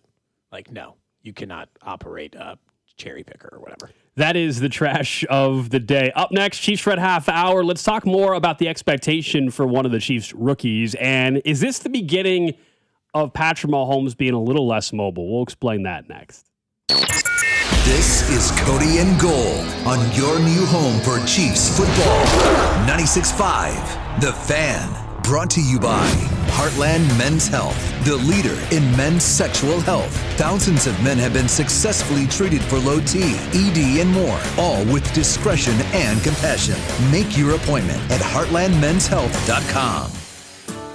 Like, no, you cannot operate a cherry picker or whatever. That is the trash of the day. Up next, Chiefs Red Half Hour. Let's talk more about the expectation for one of the Chiefs rookies. And is this the beginning of Patrick Mahomes being a little less mobile? We'll explain that next. This is Cody and Gold on your new home for Chiefs football. 96.5, The Fan. Brought to you by Heartland Men's Health, the leader in men's sexual health. Thousands of men have been successfully treated for low T, ED, and more, all with discretion and compassion. Make your appointment at heartlandmenshealth.com.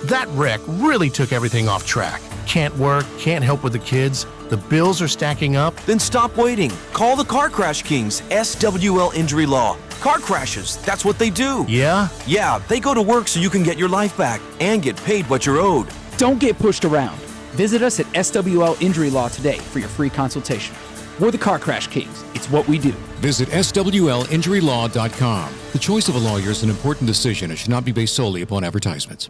That wreck really took everything off track. Can't work, can't help with the kids. The bills are stacking up. Then stop waiting. Call the Car Crash Kings, SWL Injury Law. Car crashes, that's what they do. Yeah? Yeah, they go to work so you can get your life back and get paid what you're owed. Don't get pushed around. Visit us at SWL Injury Law today for your free consultation. We're the Car Crash Kings. It's what we do. Visit SWLinjurylaw.com. The choice of a lawyer is an important decision and should not be based solely upon advertisements.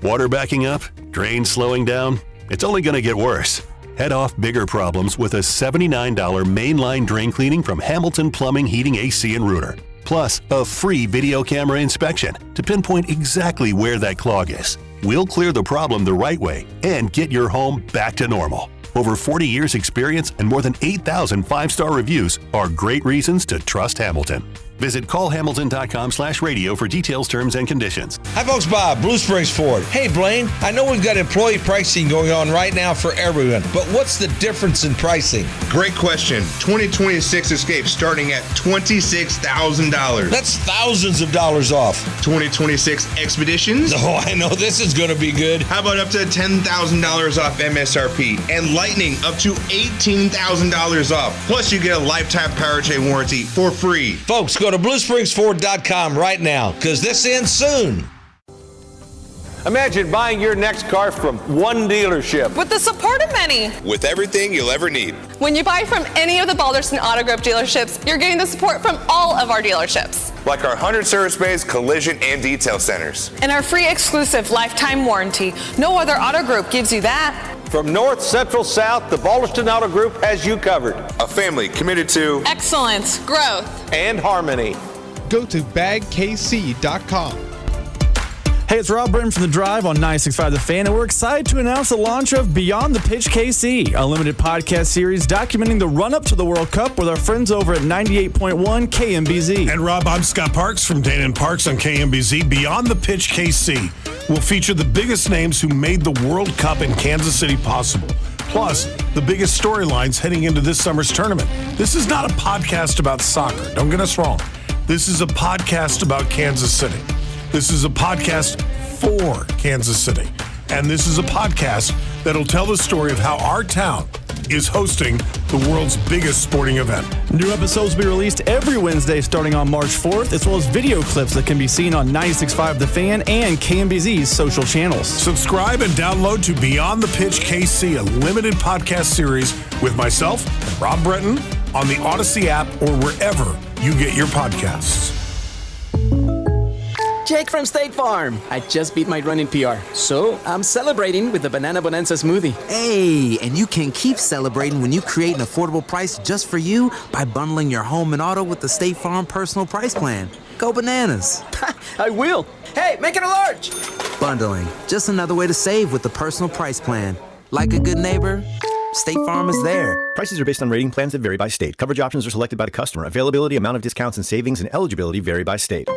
Water backing up? Drains slowing down? It's only going to get worse. Head off bigger problems with a $79 mainline drain cleaning from Hamilton Plumbing, Heating, AC, and Rooter. Plus, a free video camera inspection to pinpoint exactly where that clog is. We'll clear the problem the right way and get your home back to normal. Over 40 years experience and more than 8,000 five-star reviews are great reasons to trust Hamilton. Visit callhamilton.com/radio for details, terms, and conditions. Hi, folks. Bob, Blue Springs Ford. Hey, Blaine, I know we've got employee pricing going on right now for everyone, but what's the difference in pricing? Great question. 2026 Escape starting at $26,000. That's thousands of dollars off. 2026 Expeditions? Oh, I know this is going to be good. How about up to $10,000 off MSRP and Lightning up to $18,000 off. Plus, you get a lifetime power chain warranty for free. Folks, go to BlueSpringsFord.com right now, because this ends soon. Imagine buying your next car from one dealership. With the support of many. With everything you'll ever need. When you buy from any of the Balderson Auto Group dealerships, you're getting the support from all of our dealerships. Like our 100 service bays, collision, and detail centers. And our free exclusive lifetime warranty. No other auto group gives you that. From north, central, south, the Balderson Auto Group has you covered. A family committed to excellence, growth, and harmony. Go to bagkc.com. Hey, it's Rob Britton from The Drive on 96.5 The Fan, and we're excited to announce the launch of Beyond the Pitch KC, a limited podcast series documenting the run-up to the World Cup with our friends over at 98.1 KMBZ. And Rob, I'm Scott Parks from Dana and Parks on KMBZ. Beyond the Pitch KC will feature the biggest names who made the World Cup in Kansas City possible, plus the biggest storylines heading into this summer's tournament. This is not a podcast about soccer. Don't get us wrong. This is a podcast about Kansas City. This is a podcast for Kansas City. And this is a podcast that'll tell the story of how our town is hosting the world's biggest sporting event. New episodes will be released every Wednesday starting on March 4th, as well as video clips that can be seen on 96.5 The Fan and KMBZ's social channels. Subscribe and download to Beyond the Pitch KC, a limited podcast series with myself, Rob Bretton, on the Odyssey app or wherever you get your podcasts. Jake from State Farm. I just beat my running PR, so I'm celebrating with the Banana Bonanza smoothie. Hey, and you can keep celebrating when you create an affordable price just for you by bundling your home and auto with the State Farm Personal Price Plan. Go bananas. I will. Hey, make it a large. Bundling, just another way to save with the Personal Price Plan. Like a good neighbor, State Farm is there. Prices are based on rating plans that vary by state. Coverage options are selected by the customer. Availability, amount of discounts and savings, and eligibility vary by state.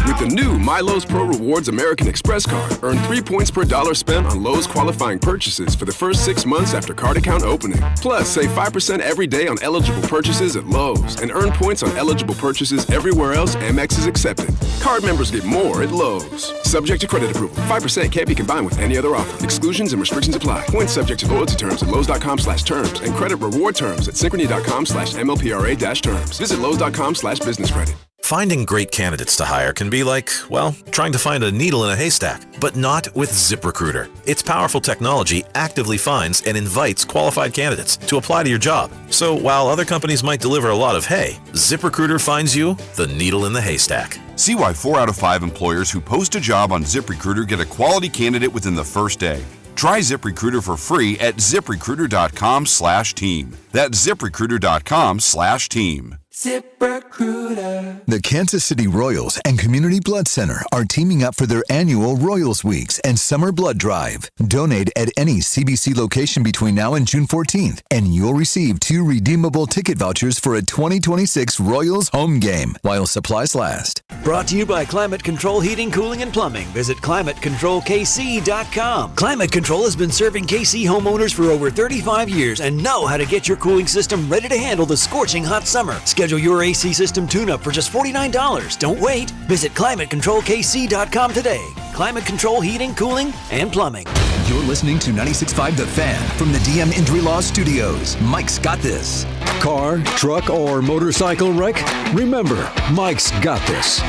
With the new MyLowe's Pro Rewards American Express card, earn 3 points per dollar spent on Lowe's qualifying purchases for the first 6 months after card account opening. Plus, save 5% every day on eligible purchases at Lowe's and earn points on eligible purchases everywhere else Amex is accepted. Card members get more at Lowe's. Subject to credit approval. 5% can't be combined with any other offer. Exclusions and restrictions apply. Points subject to loyalty terms at Lowe's.com/terms and credit reward terms at Synchrony.com/MLPRA-terms. Visit Lowe's.com/business credit. Finding great candidates to hire can be like, well, trying to find a needle in a haystack, but not with ZipRecruiter. Its powerful technology actively finds and invites qualified candidates to apply to your job. So while other companies might deliver a lot of hay, ZipRecruiter finds you the needle in the haystack. See why 4 out of 5 employers who post a job on ZipRecruiter get a quality candidate within the first day. Try ZipRecruiter for free at ZipRecruiter.com/team. That's ZipRecruiter.com/team. ZipRecruiter. The Kansas City Royals and Community Blood Center are teaming up for their annual Royals Weeks and Summer Blood Drive. Donate at any CBC location between now and June 14th, and you'll receive 2 redeemable ticket vouchers for a 2026 Royals home game while supplies last. Brought to you by Climate Control Heating, Cooling, and Plumbing. Visit ClimateControlKC.com. Climate Control has been serving KC homeowners for over 35 years and know how to get your cooling system ready to handle the scorching hot summer. Schedule your AC system tune-up for just $49. Don't wait. Visit ClimateControlKC.com today. Climate Control Heating, Cooling, and Plumbing. You're listening to 96.5 The Fan from the DM Injury Law Studios. Mike's got this. Car, truck, or motorcycle wreck? Remember, Mike's got this.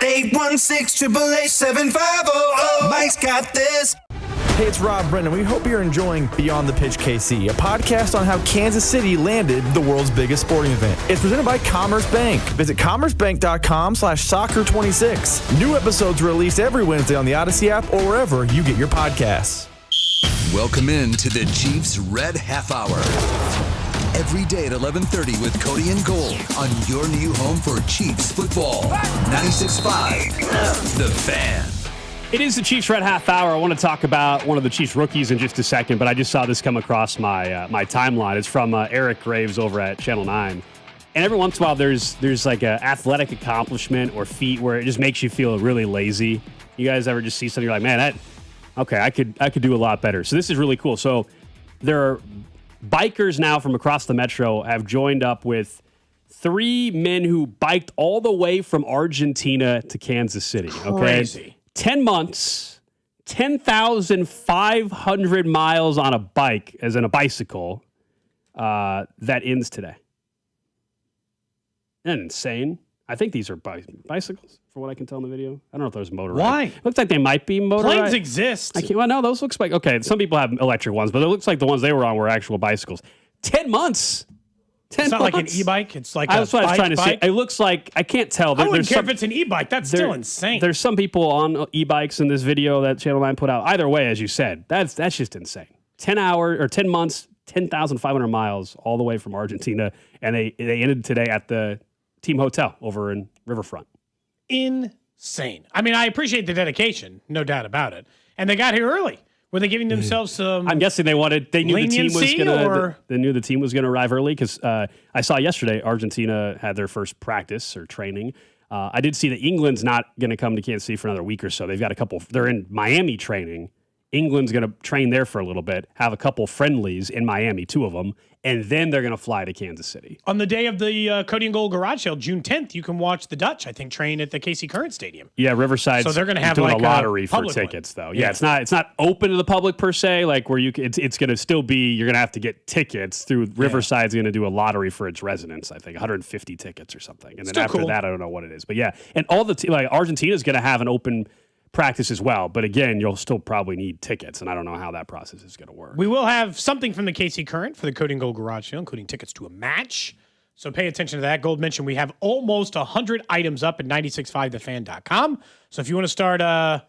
816-888-7500. Mike's got this. Hey, it's Rob Brennan. We hope you're enjoying Beyond the Pitch KC, a podcast on how Kansas City landed the world's biggest sporting event. It's presented by Commerce Bank. Visit commercebank.com/soccer26. New episodes are released every Wednesday on the Odyssey app or wherever you get your podcasts. Welcome in to the Chiefs Red Half Hour. Every day at 11:30 with Cody and Gold on your new home for Chiefs football. 96.5 The Fan. It is the Chiefs Red Half Hour. I want to talk about one of the Chiefs rookies in just a second, but I just saw this come across my my timeline. It's from Eric Graves over at Channel 9. And every once in a while, there's like an athletic accomplishment or feat where it just makes you feel really lazy. You guys ever just see something, you're like, man, I could do a lot better. So this is really cool. So there are bikers now from across the metro have joined up with 3 men who biked all the way from Argentina to Kansas City. Okay. Crazy. 10 months, 10,500 miles on a bike, as in a bicycle, that ends today. Isn't that insane? I think these are bicycles, from what I can tell in the video. I don't know if those motorized. Why? Looks like they might be motorized. Planes exist. No, those looks like, okay, some people have electric ones, but it looks like the ones they were on were actual bicycles. 10 months. It's not like an e-bike. It's like that's what I was trying to say. It looks like, I can't tell. I wouldn't care if it's an e-bike. That's still insane. There's some people on e-bikes in this video that Channel 9 put out. Either way, as you said, that's just insane. 10 months, 10,500 miles all the way from Argentina, and they ended today at the team hotel over in Riverfront. insane. I mean, I appreciate the dedication, no doubt about it. And they got here early. Were they giving themselves some? I'm guessing they knew the team was going to. They knew the team was going to arrive early because I saw yesterday Argentina had their first practice or training. I did see that England's not going to come to Kansas City for another week or so. They've got a couple. They're in Miami training. England's going to train there for a little bit, have a couple friendlies in Miami, 2 of them, and then they're going to fly to Kansas City. On the day of the Cody and Gold Garage Sale, June 10th, you can watch the Dutch, I think, train at the KC Current Stadium. Yeah, Riverside's so they're going to have doing like a lottery for tickets, though. Yeah, it's not open to the public per se, like where it's going to still be, you're going to have to get tickets through Riverside's going to do a lottery for its residents, I think, 150 tickets or something. And then after that, I don't know what it is. But yeah, and all the like Argentina's going to have an open practice as well. But again, you'll still probably need tickets, and I don't know how that process is going to work. We will have something from the KC Current for the Cody and Gold Garage Sale, including tickets to a match. So pay attention to that. Gold mentioned we have almost 100 items up at 965thefan.com. So if you want to start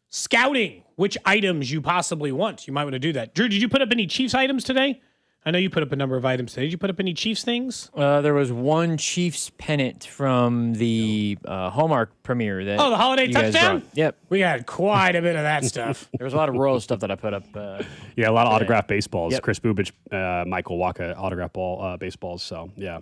scouting which items you possibly want, you might want to do that. Drew, did you put up any Chiefs items today? I know you put up a number of items today. Did you put up any Chiefs things? There was one Chiefs pennant from the Hallmark premiere. The holiday touchdown? Yep. We had quite a bit of that stuff. There was a lot of Royal stuff that I put up. Yeah, a lot of autographed baseballs. Yep. Chris Bubich, Michael Waka autographed baseballs. So, yeah.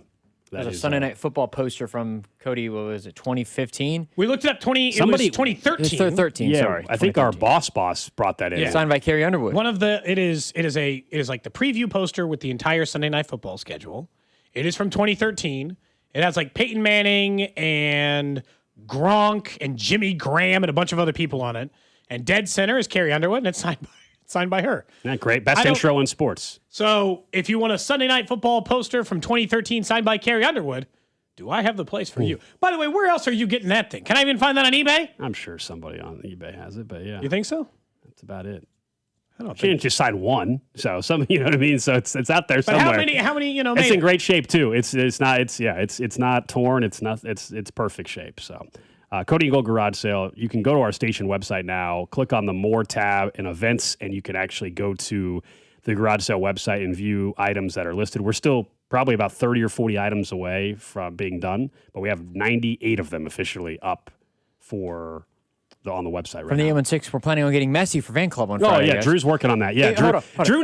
There's a Sunday Night Football poster from Cody, what was it, 2015? We looked it up, it was 2013. It was 2013, yeah, sorry. I think our boss brought that in. Yeah. Signed by Carrie Underwood. It is like the preview poster with the entire Sunday Night Football schedule. It is from 2013. It has like Peyton Manning and Gronk and Jimmy Graham and a bunch of other people on it. And dead center is Carrie Underwood, and it's signed by her. Isn't that great? Best intro in sports. So if you want a Sunday Night Football poster from 2013 signed by Carrie Underwood, do I have the place for you? By the way, where else are you getting that thing? Can I even find that on eBay? I'm sure somebody on eBay has it, but yeah. You think so? That's about it. I don't She didn't just sign one, so some, you know what I mean. So it's out there somewhere. But how many? It's in great shape too. It's not torn. It's perfect shape. So. Cody and Gold Garage Sale, you can go to our station website now, click on the More tab and events, and you can actually go to the Garage Sale website and view items that are listed. We're still probably about 30 or 40 items away from being done, but we have 98 of them officially up on the website right now. From the 816, we're planning on getting Messi for fan club on Friday. Oh, yeah, guys. Drew's working on that. Yeah, Hey, hold on. Drew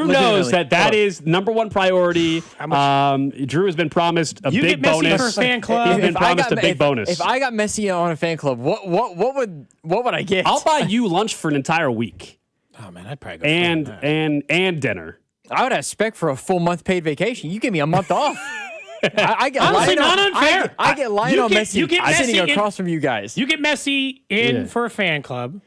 knows that is number one priority. Drew has been promised a big bonus. For a fan club. He's been promised a big bonus. If I got Messi on a fan club, what would I get? I'll buy you lunch for an entire week. Oh man, I'd probably go and dinner. I would expect for a full month paid vacation. You give me a month off. I get honestly not unfair. I get Lionel Messi sitting across from you guys. You get Messi in for a fan club,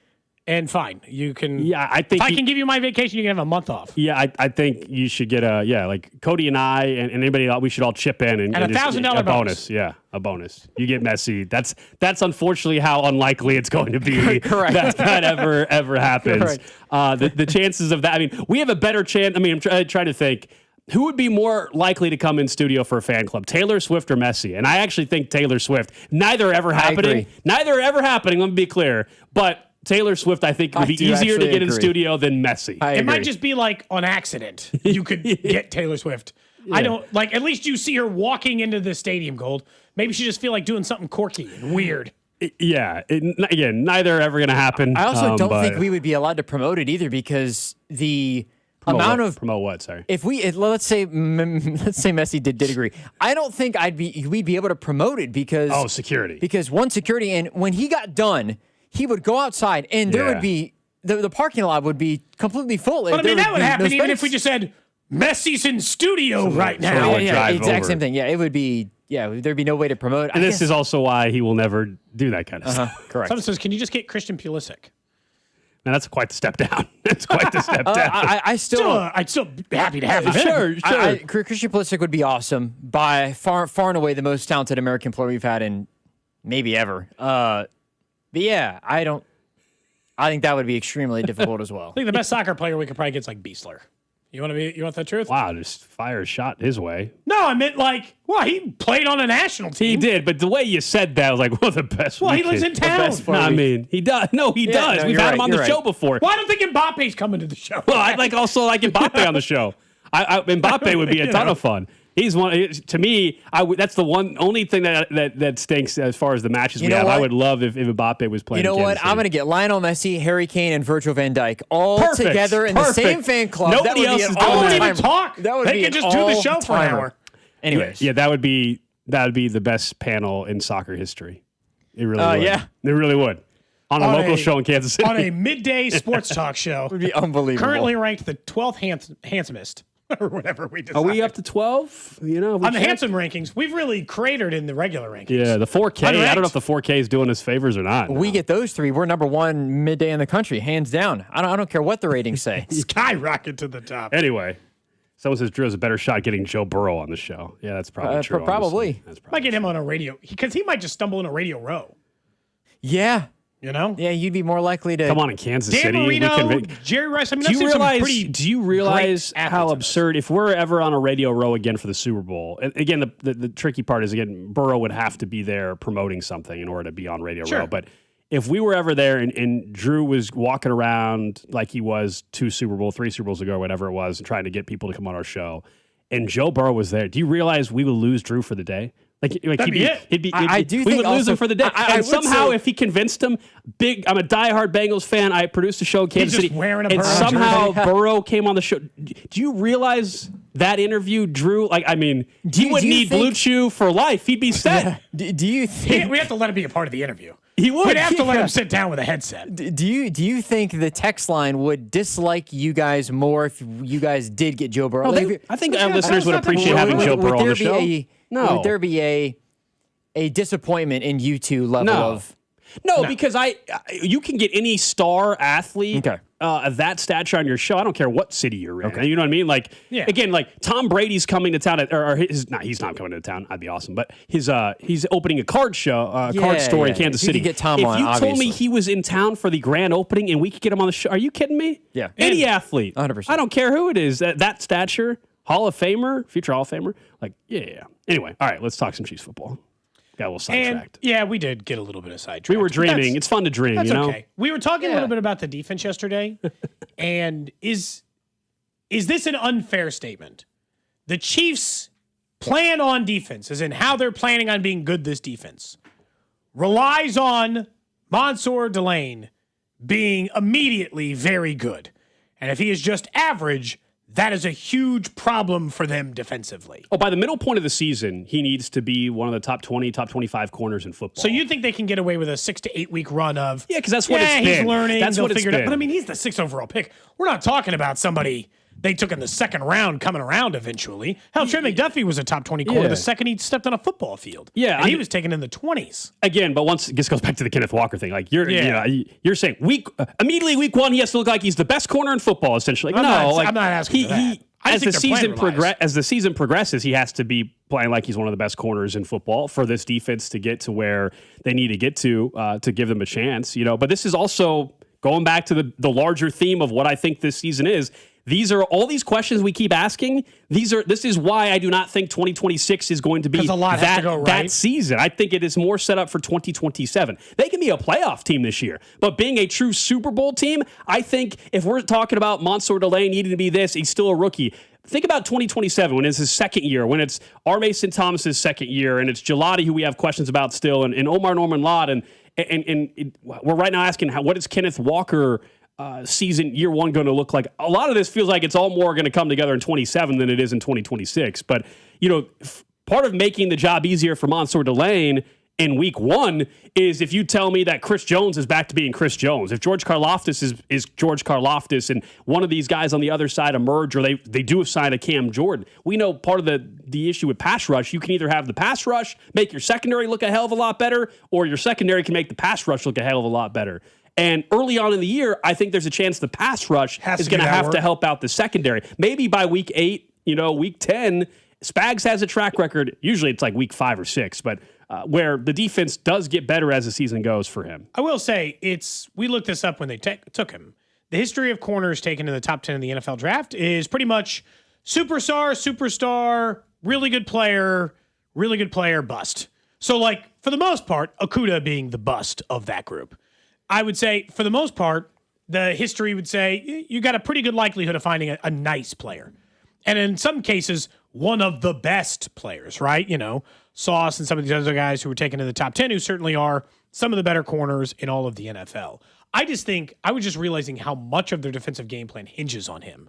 and fine, you can. Yeah, I think if I can give you my vacation, you can have a month off. Yeah, I think you should get like Cody and I and anybody else, we should all chip in and $1,000 bonus. Yeah, a bonus. You get Messi. That's unfortunately how unlikely it's going to be. Correct. That ever happens. The chances of that. I mean, we have a better chance. I mean, I'm trying to think. Who would be more likely to come in studio for a fan club, Taylor Swift or Messi? And I actually think Taylor Swift. Neither are ever happening. Neither are ever happening. Let me be clear. But Taylor Swift, I think, would be easier to get in studio than Messi. It might just be like on accident. You could get Taylor Swift. Yeah. I don't like. At least you see her walking into the stadium, Gold. Maybe she just feel like doing something quirky and weird. Yeah. Again, neither are ever going to happen. I also don't think we would be allowed to promote it either because the promote what? Sorry. If let's say Messi did agree, I don't think we'd be able to promote it because security. Because security, and when he got done, he would go outside and there would be the parking lot would be completely full. But I mean that would happen even if we just said Messi's in studio right now. Exact same thing. Yeah, it would be. Yeah, there'd be no way to promote. And this is also why he will never do that kind of stuff. Correct. Someone says, "Can you just get Christian Pulisic?" Now that's quite the step down. That's quite the step down. I'd still be happy to have him. Sure. Christian Pulisic would be awesome. By far and away the most talented American player we've had in maybe ever. But yeah, I think that would be extremely difficult as well. I think the best soccer player we could probably get is like Beasler. You want the truth? Wow, just fire a shot his way. No, I meant he played on a national team. He did, but the way you said that, I was like, the best. Well, he lives in town. No, I mean, he does. No, he does. No, We've had him on the show before. Well, I don't think Mbappe's coming to the show. Well, I'd also like Mbappe on the show. Mbappe would be a ton of fun. He's one to me. That's the only thing that stinks as far as the matches we have. What? I would love if Mbappe was playing. You know what? I'm going to get Lionel Messi, Harry Kane, and Virgil van Dijk all together in the same fan club. Nobody else is doing that. I won't even talk. That would they be can just do the show for an hour. Anyways, yeah, that would be the best panel in soccer history. It really would. Yeah, it really would. On a local show in Kansas City. On a midday sports talk show. Would be unbelievable. Currently ranked the 12th handsomest. Or whatever we decide. Are we up to 12? On the handsome rankings, we've really cratered in the regular rankings. Yeah, the 4K. Unranked. I don't know if the 4K is doing us favors or not. We get those 3. We're number 1 midday in the country, hands down. I don't care what the ratings say. Skyrocket to the top. Anyway, someone says Drew has a better shot at getting Joe Burrow on the show. Yeah, that's probably true. Probably. Might get him on a radio because he might just stumble in a Radio Row. Yeah. You know? Yeah, you'd be more likely to come on in Kansas Dan City. Marino, Jerry Rice. I mean, do you realize how absurd? If we're ever on a Radio Row again for the Super Bowl, again, the tricky part is Burrow would have to be there promoting something in order to be on Radio Row. But if we were ever there and Drew was walking around like he was 3 Super Bowls ago, or whatever it was, and trying to get people to come on our show, and Joe Burrow was there, do you realize we would lose Drew for the day? Like we would lose him for the day. And somehow, if he convinced him, I'm a diehard Bengals fan. I produced a show in Kansas City. And somehow Burrow came on the show. Do you realize that interview, Drew? He would need Blue Chew for life. He'd be set. Do you think we have to let him be a part of the interview? He would. We'd have to let him sit down with a headset. Do you think the text line would dislike you guys more if you guys did get Joe Burrow? I think our listeners would appreciate having Joe Burrow on the show. Would there be a disappointment in you two level of? No, because you can get any star athlete of that stature on your show. I don't care what city you're in. Okay. You know what I mean? Again, Tom Brady's coming to town, he's not coming to town. That'd be awesome. But he's opening a card show, card store in Kansas City. Get Tom on, you told me he was in town for the grand opening and we could get him on the show, are you kidding me? Yeah. Any athlete. 100%. I don't care who it is. That stature, Hall of Famer, future Hall of Famer. Yeah. Anyway, all right, let's talk some Chiefs football. Got a little sidetracked. Yeah, we did get a little bit of sidetracked. We were dreaming. It's fun to dream, that's you know? Okay. We were talking a little bit about the defense yesterday. And is this an unfair statement? The Chiefs' plan on defense, as in how they're planning on being good this defense, relies on Mansour Delane being immediately very good. And if he is just average, that is a huge problem for them defensively. Oh, by the middle point of the season, he needs to be one of the top 20, top 25 corners in football. So you think they can get away with a 6 to 8 week run of? Yeah, because that's what it's been. He's learning. That's what it's been. But I mean, he's the 6th overall pick. We're not talking about somebody they took in the second round coming around eventually. Hell, Trey McDuffie was a top 20 corner the second he stepped on a football field. Yeah, and he was taken in the 20s. Again, but once this goes back to the Kenneth Walker thing, you're saying immediately week 1 he has to look like he's the best corner in football. Essentially, I'm not asking for that. As the season progresses, he has to be playing like he's one of the best corners in football for this defense to get to where they need to get to give them a chance. But this is also going back to the larger theme of what I think this season is. These are all these questions we keep asking. This is why I do not think 2026 is going to be that season. I think it is more set up for 2027. They can be a playoff team this year, but being a true Super Bowl team, I think if we're talking about Mansour Delane needing to be this, he's still a rookie. Think about 2027 when it's his second year, when it's R. Mason Thomas's second year, and it's Gelati who we have questions about still, and Omar Norman Lott, and we're right now asking what is Kenneth Walker season year 1 going to look like. A lot of this feels like it's all more going to come together in 27 than it is in 2026. But, part of making the job easier for Mansour Delane in week 1 is if you tell me that Chris Jones is back to being Chris Jones. If George Karlaftis is George Karlaftis and one of these guys on the other side emerge or they do assign a Cam Jordan. We know part of the issue with pass rush, you can either have the pass rush make your secondary look a hell of a lot better, or your secondary can make the pass rush look a hell of a lot better. And early on in the year, I think there's a chance the pass rush is going to have to help out the secondary. Maybe by week 8, week 10, Spags has a track record. Usually it's like week 5 or 6, but where the defense does get better as the season goes for him. I will say we looked this up when they took him. The history of corners taken in the top 10 in the NFL draft is pretty much superstar, really good player, bust. So for the most part, Okudah being the bust of that group. I would say, for the most part, the history would say you got a pretty good likelihood of finding a nice player. And in some cases, one of the best players, right? You know, Sauce and some of these other guys who were taken in the top 10 who certainly are some of the better corners in all of the NFL. I just think I was just realizing how much of their defensive game plan hinges on him.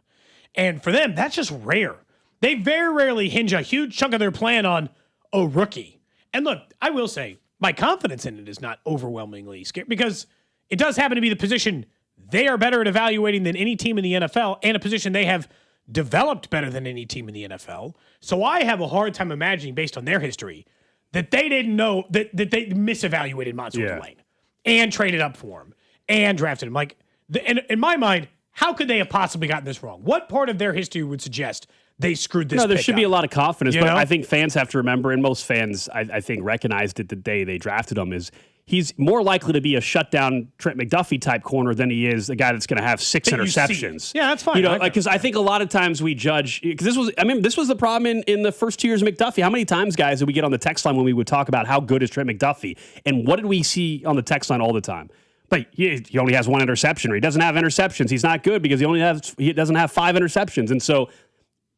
And for them, that's just rare. They very rarely hinge a huge chunk of their plan on a rookie. And look, I will say, my confidence in it is not overwhelmingly scared because it does happen to be the position they are better at evaluating than any team in the NFL and a position they have developed better than any team in the NFL. So I have a hard time imagining, based on their history, that they didn't know that they misevaluated Monsoor Delane and traded up for him and drafted him. Like, in my mind, how could they have possibly gotten this wrong? What part of their history would suggest they screwed this? No, there should be a lot of confidence, but know? I think fans have to remember, and most fans, I think, recognized it the day they drafted him, is he's more likely to be a shutdown Trent McDuffie type corner than he is a guy that's going to have 6 interceptions. Yeah, that's fine. You know, because I think a lot of times we judge, because this was the problem in the first 2 years of McDuffie. How many times, guys, did we get on the text line when we would talk about how good is Trent McDuffie? And what did we see on the text line all the time? But he only has 1 interception, or he doesn't have interceptions. He's not good because he doesn't have 5 interceptions. And so,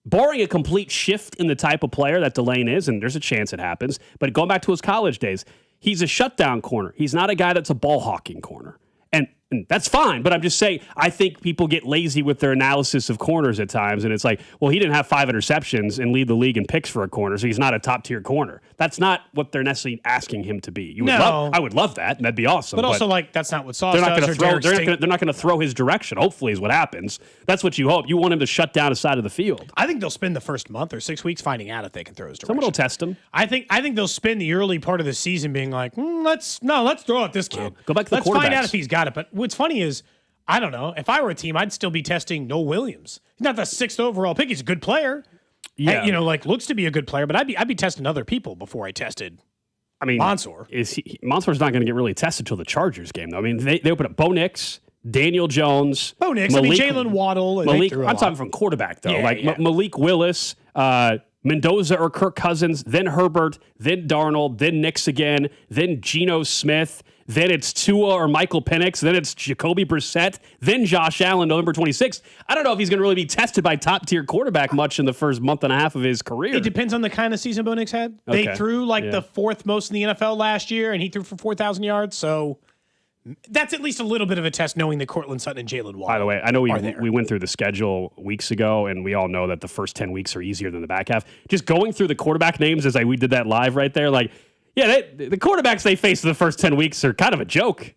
barring a complete shift in the type of player that Delane is, and there's a chance it happens, but going back to his college days, he's a shutdown corner. He's not a guy that's a ball hawking corner. And that's fine, but I'm just saying, I think people get lazy with their analysis of corners at times, and it's like, well, he didn't have 5 interceptions and lead the league in picks for a corner, so he's not a top-tier corner. That's not what they're necessarily asking him to be. I would love that, and that'd be awesome. But also, like, that's not what Sauce they're not does. They're not going to throw his direction, hopefully, is what happens. That's what you hope. You want him to shut down a side of the field. I think they'll spend the first month or 6 weeks finding out if they can throw his direction. Someone will test him. I think they'll spend the early part of the season being like, let's throw at this kid. Go back to the Let's find out if he's got it. But what's funny is, I don't know. If I were a team, I'd still be testing Noah Williams. He's not the 6th overall pick. He's a good player. Yeah. And, looks to be a good player, but I'd be testing other people before I tested Mansoor. Mansoor's not going to get really tested till the Chargers game, though. I mean, they open up Bo Nix, Daniel Jones. Bo Nix, Jalen Waddle. I'm talking from quarterback, though. Malik Willis, Mendoza or Kirk Cousins, then Herbert, then Darnold, then Nix again, then Geno Smith. Then it's Tua or Michael Penix. Then it's Jacoby Brissett. Then Josh Allen, November 26th. I don't know if he's going to really be tested by top-tier quarterback much in the first month and a half of his career. It depends on the kind of season Bo Nix had. Okay. They threw the 4th most in the NFL last year, and he threw for 4,000 yards. So that's at least a little bit of a test knowing that Cortland Sutton and Jalen Waddle. By the way, I know we went through the schedule weeks ago, and we all know that the first 10 weeks are easier than the back half. Just going through the quarterback names as we did that live right there, the quarterbacks they face in the first 10 weeks are kind of a joke.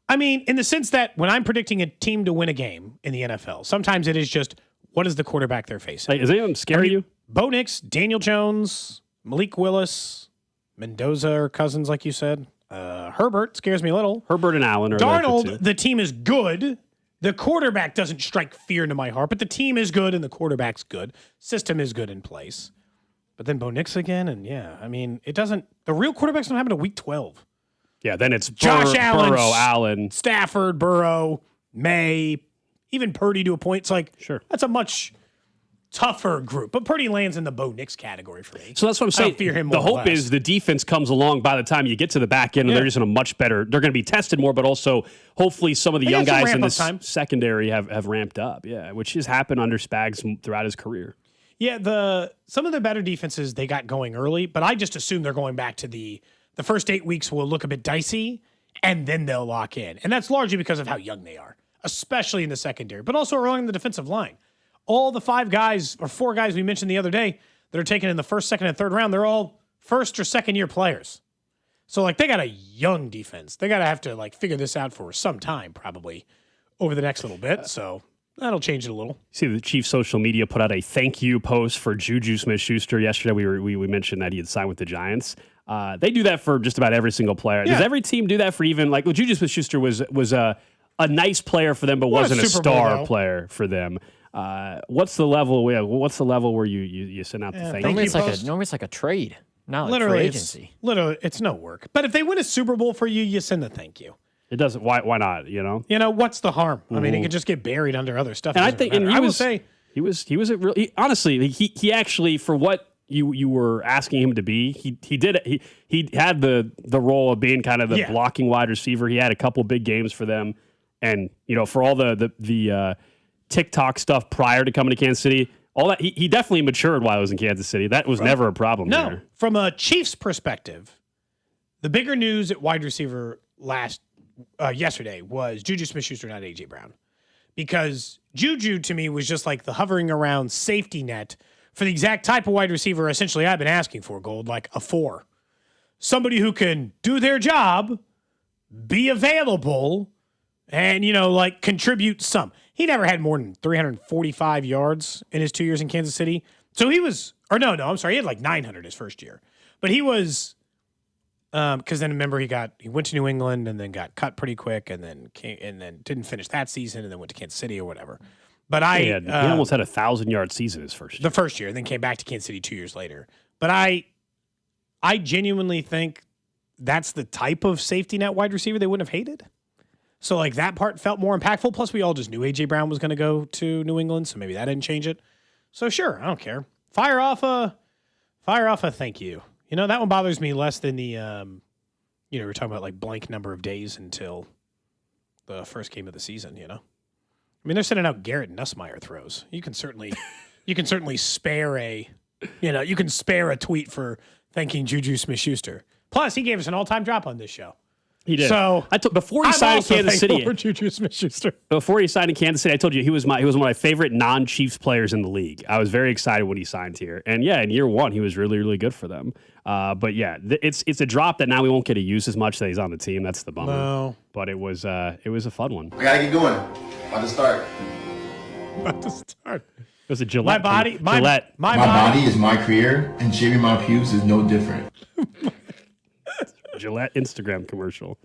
I mean, in the sense that when I'm predicting a team to win a game in the NFL, sometimes it is just, what is the quarterback they're facing? Is anyone scary you? Bo Nix, Daniel Jones, Malik Willis, Mendoza or Cousins, like you said. Herbert scares me a little. Herbert and Allen are Darnold, the team is good. The quarterback doesn't strike fear into my heart, but the team is good and the quarterback's good. System is good in place. But then Bo Nix again, and it doesn't. The real quarterbacks don't happen to week 12. Yeah, then it's Josh Allen, Burrow, Allen, Stafford, Burrow, May, even Purdy to a point. It's like, sure, that's a much tougher group. But Purdy lands in the Bo Nix category for me. So that's what I'm saying. I don't fear him the more hope is the defense comes along by the time you get to the back end, and they're just in a much better. They're going to be tested more, but also hopefully some of the young guys in this secondary have ramped up. Yeah, which has happened under Spags throughout his career. Yeah, some of the better defenses they got going early, but I just assume they're going back to the first 8 weeks will look a bit dicey, and then they'll lock in. And that's largely because of how young they are, especially in the secondary, but also along the defensive line. All the 4 guys we mentioned the other day that are taken in the first, second, and third round, they're all first or second year players. So they got a young defense. They got to have to figure this out for some time, probably over the next little bit. So that'll change it a little. See, the Chiefs social media put out a thank you post for Juju Smith-Schuster yesterday. We mentioned that he had signed with the Giants. They do that for just about every single player. Yeah. Does every team do that for even Juju Smith-Schuster was a nice player for them, but wasn't a star player for them. What's the level? What's the level where you send out the thank you? Normally it's like a trade, not literally free agency. It's no work. But if they win a Super Bowl for you, you send the thank you. It doesn't. Why not? What's the harm? I mean, it could just get buried under other stuff. And I think, and he was a real. Honestly, he actually, for what you were asking him to be, he had the role of being kind of the blocking wide receiver. He had a couple big games for them, and for all the TikTok stuff prior to coming to Kansas City, all that. He definitely matured while I was in Kansas City. That was never a problem there. From a Chiefs perspective, the bigger news at wide receiver yesterday was Juju Smith-Schuster, not A.J. Brown. Because Juju, to me, was just like the hovering around safety net for the exact type of wide receiver essentially I've been asking for, Gold, like a 4. Somebody who can do their job, be available, and, contribute some. He never had more than 345 yards in his 2 years in Kansas City. So he was, he had like 900 his first year. But he was, because then remember he went to New England and then got cut pretty quick and then didn't finish that season and then went to Kansas City or whatever. But he almost had a 1,000-yard season his first year. The first year, and then came back to Kansas City 2 years later. But I genuinely think that's the type of safety net wide receiver they wouldn't have hated. So like that part felt more impactful. Plus, we all just knew A.J. Brown was going to go to New England, so maybe that didn't change it. So sure, I don't care. Fire off a thank you. That one bothers me less than the we're talking about like blank number of days until the first game of the season. I mean, they're sending out Garrett Nussmeier throws. You can certainly spare a tweet for thanking Juju Smith-Schuster. Plus, he gave us an all-time drop on this show. He did. So before he signed in Kansas City, for Juju Smith-Schuster. Before he signed in Kansas City, I told you he was one of my favorite non-Chiefs players in the league. I was very excited when he signed here, and in year one he was really, really good for them. But it's a drop that now we won't get to use as much that he's on the team. That's the bummer. No. But it was a fun one. I gotta get going. About to start. It was a Gillette. My body is my career, and shaving my pubes is no different. Gillette Instagram commercial.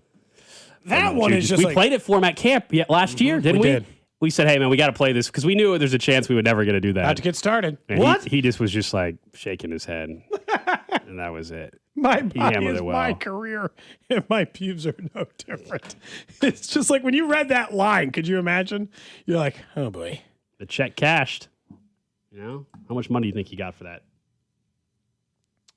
That one is just we played it for him at camp last year, didn't we? Did. We said, hey, man, we got to play this because we knew there's a chance we would never get to do that. About to get started. And what? He just was just like shaking his head, and that was it. My body is my career, and my pubes are no different. It's just like when you read that line, could you imagine? You're like, oh, boy. The check cashed. How much money do you think he got for that?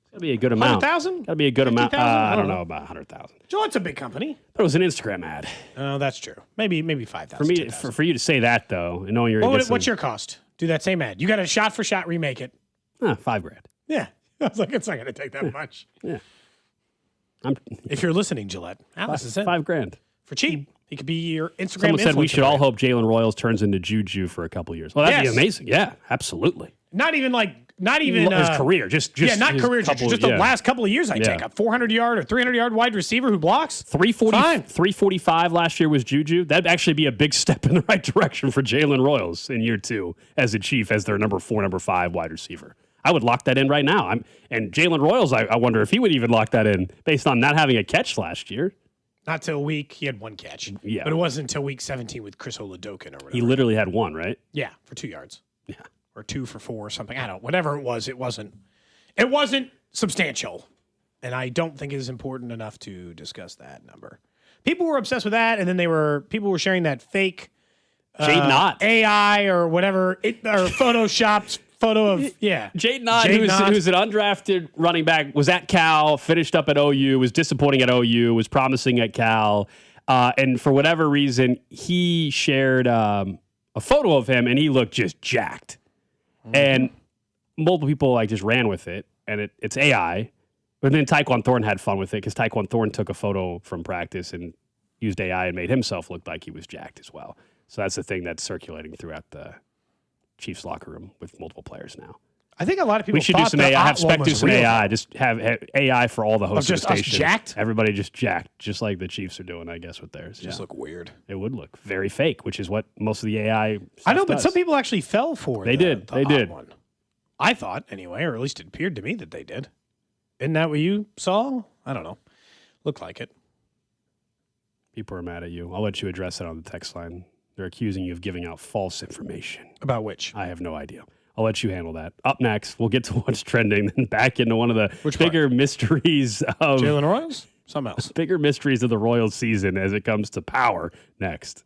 It's got to be a good amount. 100,000? Got to be a good amount. I don't know about 100,000. Gillette's a big company. But it was an Instagram ad. Oh, that's true. Maybe 5,000. For you to say that though, and knowing what's your cost? Do that same ad. You got to shot for shot remake it. $5,000. Yeah, I was like, it's not going to take that much. Yeah. If you're listening, Gillette, this is it. $5,000 for cheap. He could be your Instagram. Someone said we should all brand. hope Jalen Royals turns into Juju for a couple years. Well, that'd be amazing. Yeah, absolutely. Not even his career, just not his career, couple, just the last couple of years. I take a 400-yard or 300-yard wide receiver who blocks. 345 last year was Juju. That'd actually be a big step in the right direction for Jalen Royals in year 2 as a Chief, as their number 4, number 5 wide receiver. I would lock that in right now. And Jalen Royals, I wonder if he would even lock that in based on not having a catch last year. Not till he had one catch. Yeah. But it wasn't until week 17 with Chris Oladokin or whatever. He literally had one, right? Yeah, for 2 yards. Yeah. Or 2 for 4 or something. I don't know. Whatever it wasn't substantial. And I don't think it is important enough to discuss that number. People were obsessed with that, and then people were sharing that fake AI or whatever, or Photoshopped photo of, Jaden Ott, who's an undrafted running back, was at Cal, finished up at OU, was disappointing at OU, was promising at Cal, and for whatever reason, he shared a photo of him, and he looked just jacked. Mm-hmm. And multiple people just ran with it, and it's AI. But then Tyquan Thornton had fun with it because Tyquan Thornton took a photo from practice and used AI and made himself look like he was jacked as well. So that's the thing that's circulating throughout the Chiefs locker room with multiple players now. I think a lot of people we should do some AI. Have Spec do some AI. Just have AI for all the hosts of the station. Us jacked? Everybody just jacked, just like the Chiefs are doing, I guess, with theirs. Just look weird. It would look very fake, which is what most of the AI stuff I know, but does. Some people actually fell for it. They did. One. I thought, anyway, or at least it appeared to me that they did. Isn't that what you saw? I don't know. Looked like it. People are mad at you. I'll let you address it on the text line. They're accusing you of giving out false information. About which? I have no idea. I'll let you handle that. Up next, we'll get to what's trending, then back into one of the bigger mysteries of Jalen Royals? Something else. Bigger mysteries of the Royals season as it comes to power next.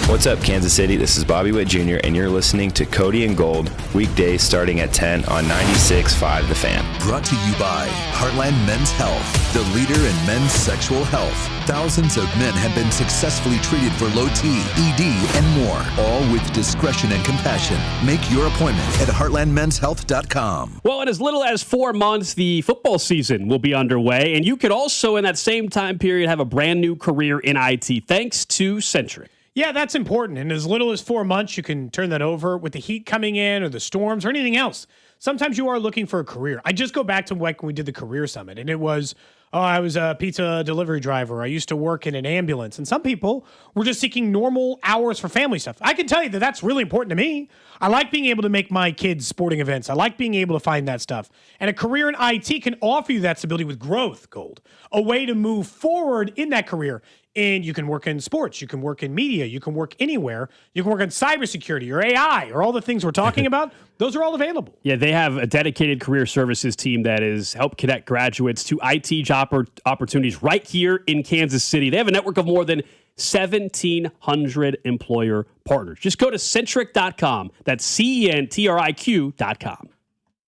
What's up, Kansas City? This is Bobby Witt Jr., and you're listening to Cody and Gold, weekdays starting at 10 on 96.5 The Fan. Brought to you by Heartland Men's Health, the leader in men's sexual health. Thousands of men have been successfully treated for low T, ED, and more, all with discretion and compassion. Make your appointment at heartlandmenshealth.com. Well, in as little as 4 months, the football season will be underway, and you could also, in that same time period, have a brand new career in IT, thanks to Centric. Yeah, that's important. In as little as 4 months, you can turn that over with the heat coming in or the storms or anything else. Sometimes you are looking for a career. I just go back to like when we did the career summit, and it was, I was a pizza delivery driver. I used to work in an ambulance. And some people were just seeking normal hours for family stuff. I can tell you that that's really important to me. I like being able to make my kids sporting events. I like being able to find that stuff. And a career in IT can offer you that stability with growth, Gold. A way to move forward in that career. And you can work in sports, you can work in media, you can work anywhere. You can work in cybersecurity or AI or all the things we're talking about. Those are all available. Yeah, they have a dedicated career services team that is help connect graduates to IT job opportunities right here in Kansas City. They have a network of more than 1,700 employer partners. Just go to centric.com. That's CENTRIQ.com.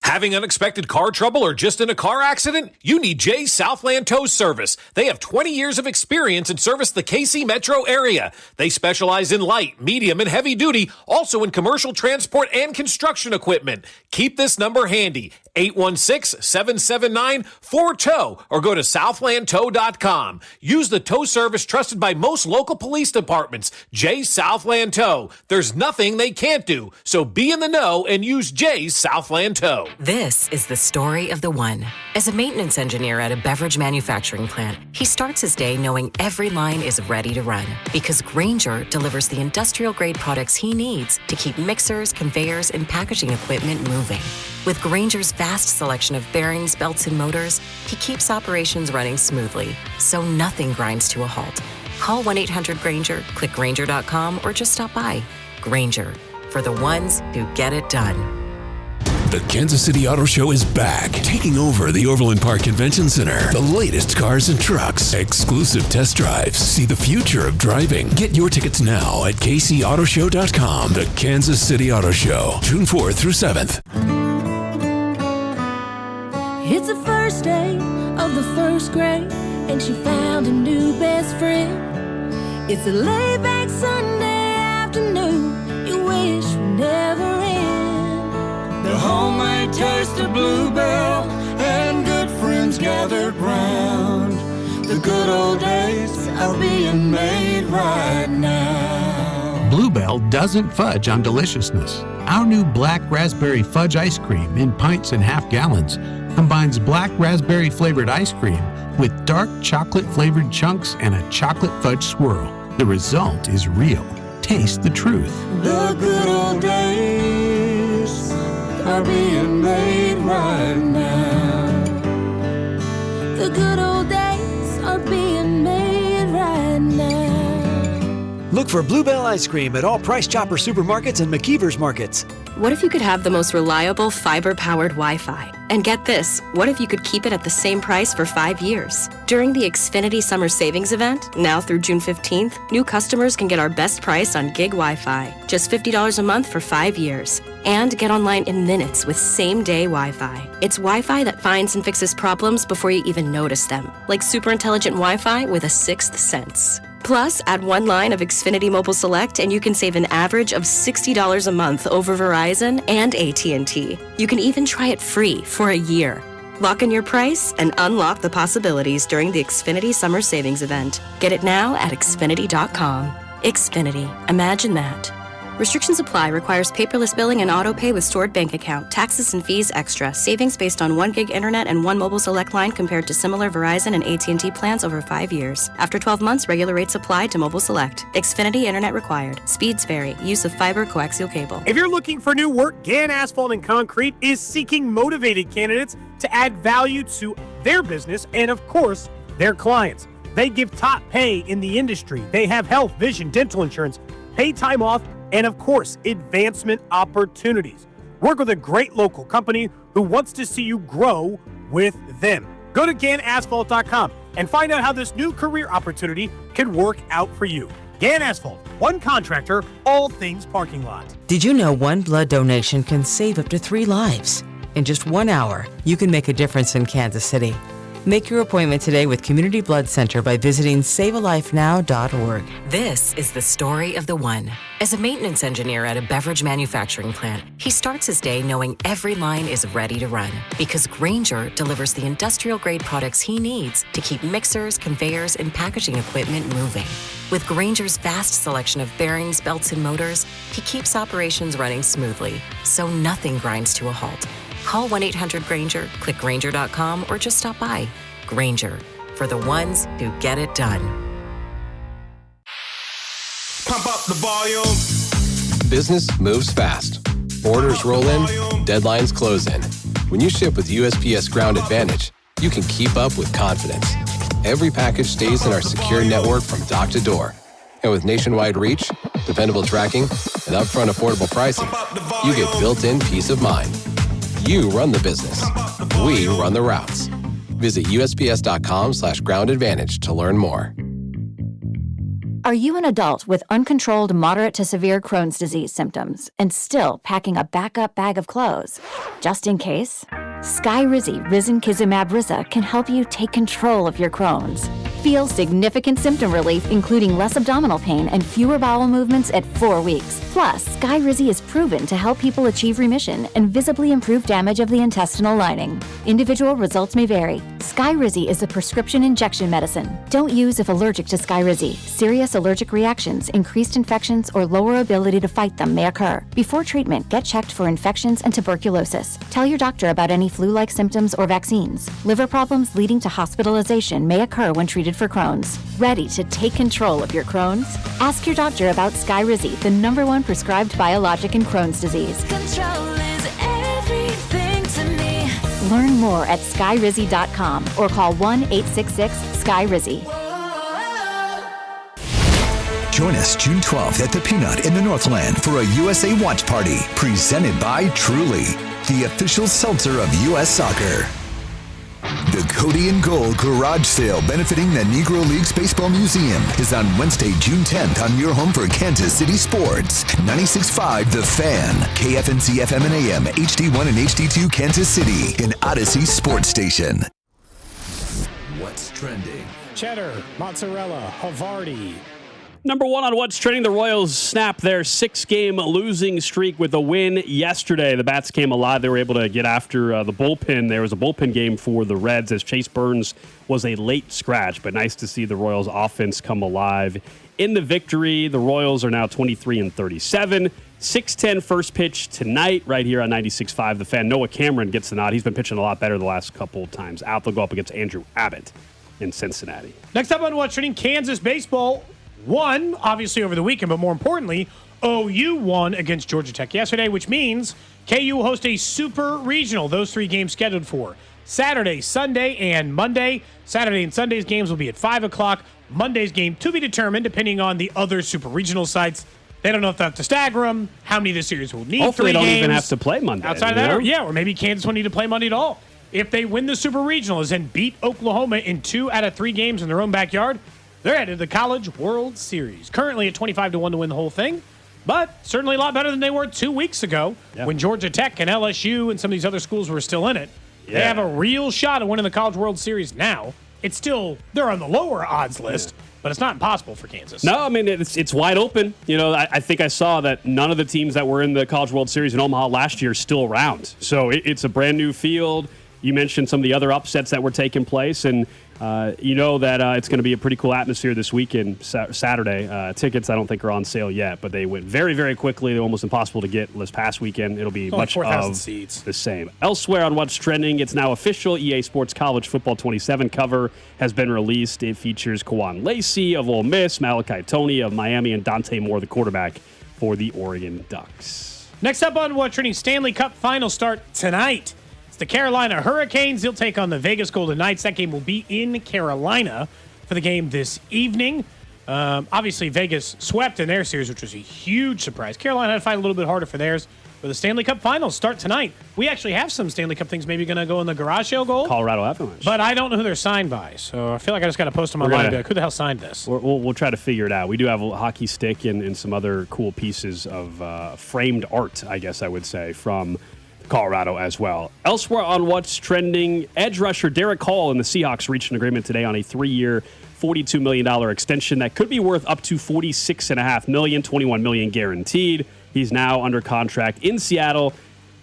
Having unexpected car trouble or just in a car accident? You need Jay's Southland Tow Service. They have 20 years of experience and service the KC metro area. They specialize in light, medium, and heavy duty, also in commercial transport and construction equipment. Keep this number handy, 816-779-4TOW, or go to southlandtow.com. Use the tow service trusted by most local police departments, Jay's Southland Tow. There's nothing they can't do, so be in the know and use Jay's Southland Tow. This is the story of the one. As a maintenance engineer at a beverage manufacturing plant, he starts his day knowing every line is ready to run because Grainger delivers the industrial-grade products he needs to keep mixers, conveyors, and packaging equipment moving. With Grainger's vast selection of bearings, belts, and motors, he keeps operations running smoothly, so nothing grinds to a halt. Call 1-800-GRAINGER, click Grainger.com, or just stop by. Grainger, for the ones who get it done. The Kansas City Auto Show is back, taking over the Overland Park Convention Center. The latest cars and trucks, exclusive test drives. See the future of driving. Get your tickets now at kcautoshow.com. The Kansas City Auto Show, June 4th through 7th. It's the first day of the first grade, and she found a new best friend. It's a laid-back Sunday afternoon you wish would never end. The homemade taste of Bluebell and good friends gathered round. The good old days are being made right now. Bluebell doesn't fudge on deliciousness. Our new black raspberry fudge ice cream in pints and half gallons combines black raspberry flavored ice cream with dark chocolate flavored chunks and a chocolate fudge swirl. The result is real. Taste the truth. The good old days are being made right now. The good old days are being made right now. Look for Bluebell ice cream at all Price Chopper supermarkets and McKeever's markets. What if you could have the most reliable fiber-powered Wi-Fi? And get this, what if you could keep it at the same price for 5 years? During the Xfinity Summer Savings Event, now through June 15th, new customers can get our best price on gig Wi-Fi, just $50 a month for 5 years. And get online in minutes with same-day Wi-Fi. It's Wi-Fi that finds and fixes problems before you even notice them, like super intelligent Wi-Fi with a sixth sense. Plus, add one line of Xfinity Mobile Select and you can save an average of $60 a month over Verizon and AT&T. You can even try it free for a year. Lock in your price and unlock the possibilities during the Xfinity Summer Savings Event. Get it now at Xfinity.com. Xfinity. Imagine that. Restrictions apply. Requires paperless billing and auto pay with stored bank account. Taxes and fees extra. Savings based on 1 gig internet and 1 mobile select line compared to similar Verizon and AT&T plans over 5 years. After 12 months, regular rates apply to mobile select. Xfinity internet required. Speeds vary. Use of fiber coaxial cable. If you're looking for new work, Gann Asphalt and Concrete is seeking motivated candidates to add value to their business and, of course, their clients. They give top pay in the industry. They have health, vision, dental insurance, paid time off, and of course, advancement opportunities. Work with a great local company who wants to see you grow with them. Go to GannAsphalt.com and find out how this new career opportunity can work out for you. Gann Asphalt, one contractor, all things parking lot. Did you know one blood donation can save up to 3 lives? In just 1 hour, you can make a difference in Kansas City. Make your appointment today with Community Blood Center by visiting savealifenow.org. This is the story of the one. As a maintenance engineer at a beverage manufacturing plant, he starts his day knowing every line is ready to run because Grainger delivers the industrial-grade products he needs to keep mixers, conveyors, and packaging equipment moving. With Grainger's vast selection of bearings, belts, and motors, he keeps operations running smoothly, so nothing grinds to a halt. Call 1-800-GRAINGER, click Grainger.com, or just stop by. Grainger, for the ones who get it done. Pump up the volume. Business moves fast. Orders roll in, deadlines close in. When you ship with USPS Ground Advantage, you can keep up with confidence. Every package stays in our secure network from dock to door. And with nationwide reach, dependable tracking, and upfront affordable pricing, you get built-in peace of mind. You run the business. We run the routes. Visit USPS.com/Ground Advantage to learn more. Are you an adult with uncontrolled moderate to severe Crohn's disease symptoms and still packing a backup bag of clothes? Just in case? Skyrizi Risankizumab Riza can help you take control of your Crohn's. Feel significant symptom relief, including less abdominal pain and fewer bowel movements at 4 weeks. Plus, Skyrizi is proven to help people achieve remission and visibly improve damage of the intestinal lining. Individual results may vary. Skyrizi is a prescription injection medicine. Don't use if allergic to Skyrizi. Serious allergic reactions, increased infections, or lower ability to fight them may occur. Before treatment, get checked for infections and tuberculosis. Tell your doctor about any flu-like symptoms or vaccines. Liver problems leading to hospitalization may occur when treated for Crohn's. Ready to take control of your Crohn's? Ask your doctor about Skyrizi, the #1 prescribed biologic in Crohn's disease. Control is everything to me. Learn more at skyrizi.com or call 1-866-SKYRIZI. Join us June 12th at the Peanut in the Northland for a USA Watch Party presented by Truly, the official seltzer of U.S. Soccer. The Cody and Gold Garage Sale benefiting the Negro Leagues Baseball Museum is on Wednesday, June 10th on your home for Kansas City sports. 96.5 The Fan, KFNC FM and AM, HD1 and HD2 Kansas City, an Odyssey sports station. What's trending? Cheddar, mozzarella, Havarti. Number 1 on What's Trending, the Royals snapped their 6-game losing streak with a win yesterday. The Bats came alive. They were able to get after the bullpen. There was a bullpen game for the Reds as Chase Burns was a late scratch, but nice to see the Royals offense come alive. In the victory, the Royals are now 23-37. 6:10 first pitch tonight right here on 96.5 The Fan. Noah Cameron gets the nod. He's been pitching a lot better the last couple of times out. They'll go up against Andrew Abbott in Cincinnati. Next up on What's Trending, Kansas baseball won, obviously, over the weekend, but more importantly, OU won against Georgia Tech yesterday, which means KU will host a super regional. Those 3 games scheduled for Saturday, Sunday, and Monday. Saturday and Sunday's games will be at 5 o'clock. Monday's game to be determined, depending on the other super regional sites. They don't know if they have to stagger them, how many the series will need. Hopefully 3 they don't games. even have to play Monday. Outside of that, or maybe Kansas won't need to play Monday at all. If they win the super regionals and beat Oklahoma in 2 out of 3 games in their own backyard, they're headed to the College World Series. Currently at 25-1 to win the whole thing, but certainly a lot better than they were 2 weeks ago when Georgia Tech and LSU and some of these other schools were still in it. Yeah. They have a real shot at winning the College World Series now. It's still, they're on the lower odds list, but it's not impossible for Kansas. No, I mean, it's wide open. You know, I think I saw that none of the teams that were in the College World Series in Omaha last year are still around. So it's a brand new field. You mentioned some of the other upsets that were taking place, and you know that it's going to be a pretty cool atmosphere this weekend, Saturday. Tickets, I don't think, are on sale yet, but they went very, very quickly. They're almost impossible to get this past weekend. It'll be much of seats. The same. Elsewhere on What's Trending, it's now official. EA Sports College Football 27 cover has been released. It features Kawan Lacey of Ole Miss, Malachi Toney of Miami, and Dante Moore, the quarterback for the Oregon Ducks. Next up on What's Trending, Stanley Cup final start tonight. The Carolina Hurricanes, they'll take on the Vegas Golden Knights. That game will be in Carolina for the game this evening. Obviously, Vegas swept in their series, which was a huge surprise. Carolina had to fight a little bit harder for theirs. But the Stanley Cup Finals start tonight. We actually have some Stanley Cup things maybe going to go in the garage sale, Gold. Colorado Avalanche. But I don't know who they're signed by, so I feel like I just got to post them online and be like, who the hell signed this? We'll try to figure it out. We do have a hockey stick and some other cool pieces of framed art, I guess I would say, from Colorado as well. Elsewhere on what's trending, edge rusher Derek Hall and the Seahawks reached an agreement today on a 3-year, $42 million extension that could be worth up to $46.5 million, $21 million guaranteed. He's now under contract in Seattle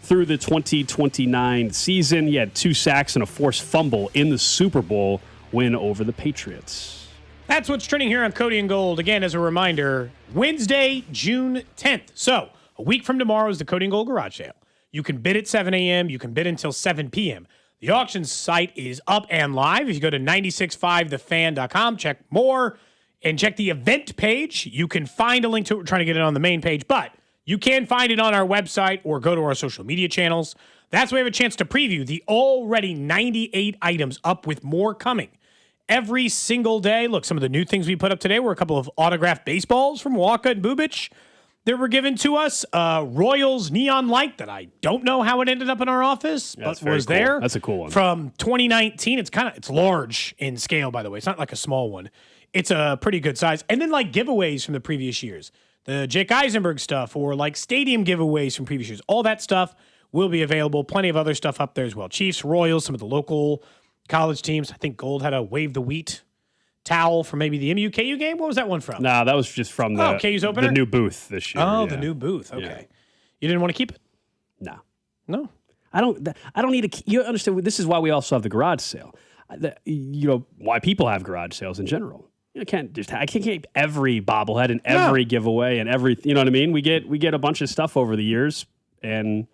through the 2029 season. He had 2 sacks and a forced fumble in the Super Bowl win over the Patriots. That's what's trending here on Cody and Gold. Again, as a reminder, Wednesday, June 10th. So a week from tomorrow is the Cody and Gold garage sale. You can bid at 7 a.m. You can bid until 7 p.m. The auction site is up and live. If you go to 965thefan.com, check more, and check the event page. You can find a link to it. We're trying to get it on the main page, but you can find it on our website or go to our social media channels. That's where we have a chance to preview the already 98 items up with more coming every single day. Look, some of the new things we put up today were a couple of autographed baseballs from Walker and Bubich that were given to us. Royals neon light that I don't know how it ended up in our office, but was cool. there. That's a cool one. From 2019. It's large in scale, by the way. It's not like a small one. It's a pretty good size. And then like giveaways from the previous years. The Jake Eisenberg stuff or like stadium giveaways from previous years. All that stuff will be available. Plenty of other stuff up there as well. Chiefs, Royals, some of the local college teams. I think Gold had a Wave the Wheat towel from maybe the MU-KU game. What was that one from? No, that was just from the, KU's opener? the new booth this year. Oh, the new booth. Okay. Yeah. You didn't want to keep it? No. I don't need to. You understand? This is why we also have the garage sale. Why people have garage sales in general. I can't keep every bobblehead and every giveaway and every. You know what I mean? We get a bunch of stuff over the years, and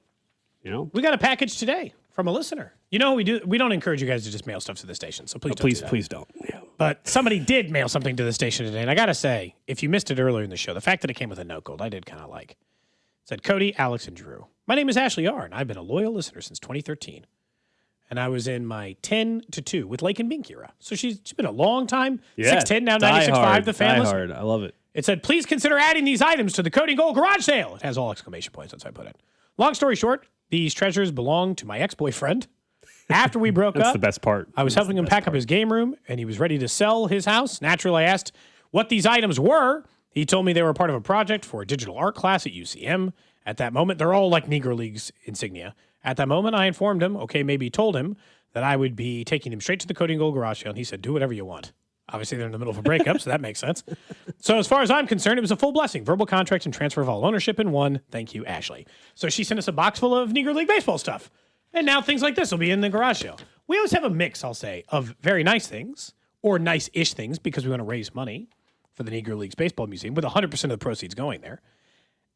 we got a package today from a listener. You know, we don't encourage you guys to just mail stuff to the station, so please don't. Yeah. But somebody did mail something to the station today, and I gotta say, if you missed it earlier in the show, the fact that it came with a note, Gold, I did kind of like. It said, Cody, Alex, and Drew. My name is Ashley R., and I've been a loyal listener since 2013. And I was in my 10 to 2 with Lake and Bink era. So she's been a long time. Yeah, 6'10", now 96.5, the fan listener. hard. I love it. It said, please consider adding these items to the Cody Gold garage sale. It has all exclamation points. That's what I put it. Long story short, these treasures belong to my ex-boyfriend. After we broke up, That's the best part. I was helping him pack up his game room, and he was ready to sell his house. Naturally, I asked what these items were. He told me they were part of a project for a digital art class at UCM. At that moment, they're all like Negro Leagues insignia. At that moment, I informed him, told him that I would be taking him straight to the Cody and Gold garage sale, and he said, do whatever you want. Obviously, they're in the middle of a breakup, so that makes sense. So as far as I'm concerned, it was a full blessing. Verbal contract and transfer of all ownership in one. Thank you, Ashley. So she sent us a box full of Negro League baseball stuff. And now things like this will be in the garage sale. We always have a mix, I'll say, of very nice things or nice-ish things because we want to raise money for the Negro Leagues Baseball Museum with 100% of the proceeds going there.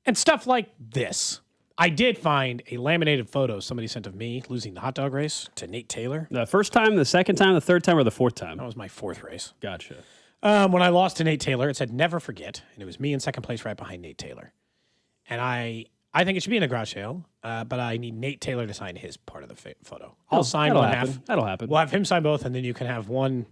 And stuff like this. I did find a laminated photo somebody sent of me losing the hot dog race to Nate Taylor. The first time, the second time, the third time, or the fourth time? That was my fourth race. Gotcha. When I lost to Nate Taylor, it said never forget, and it was me in second place right behind Nate Taylor. And I think it should be in a garage sale, but I need Nate Taylor to sign his part of the photo. I'll sign one half. That'll happen. We'll have him sign both, and then you can have one,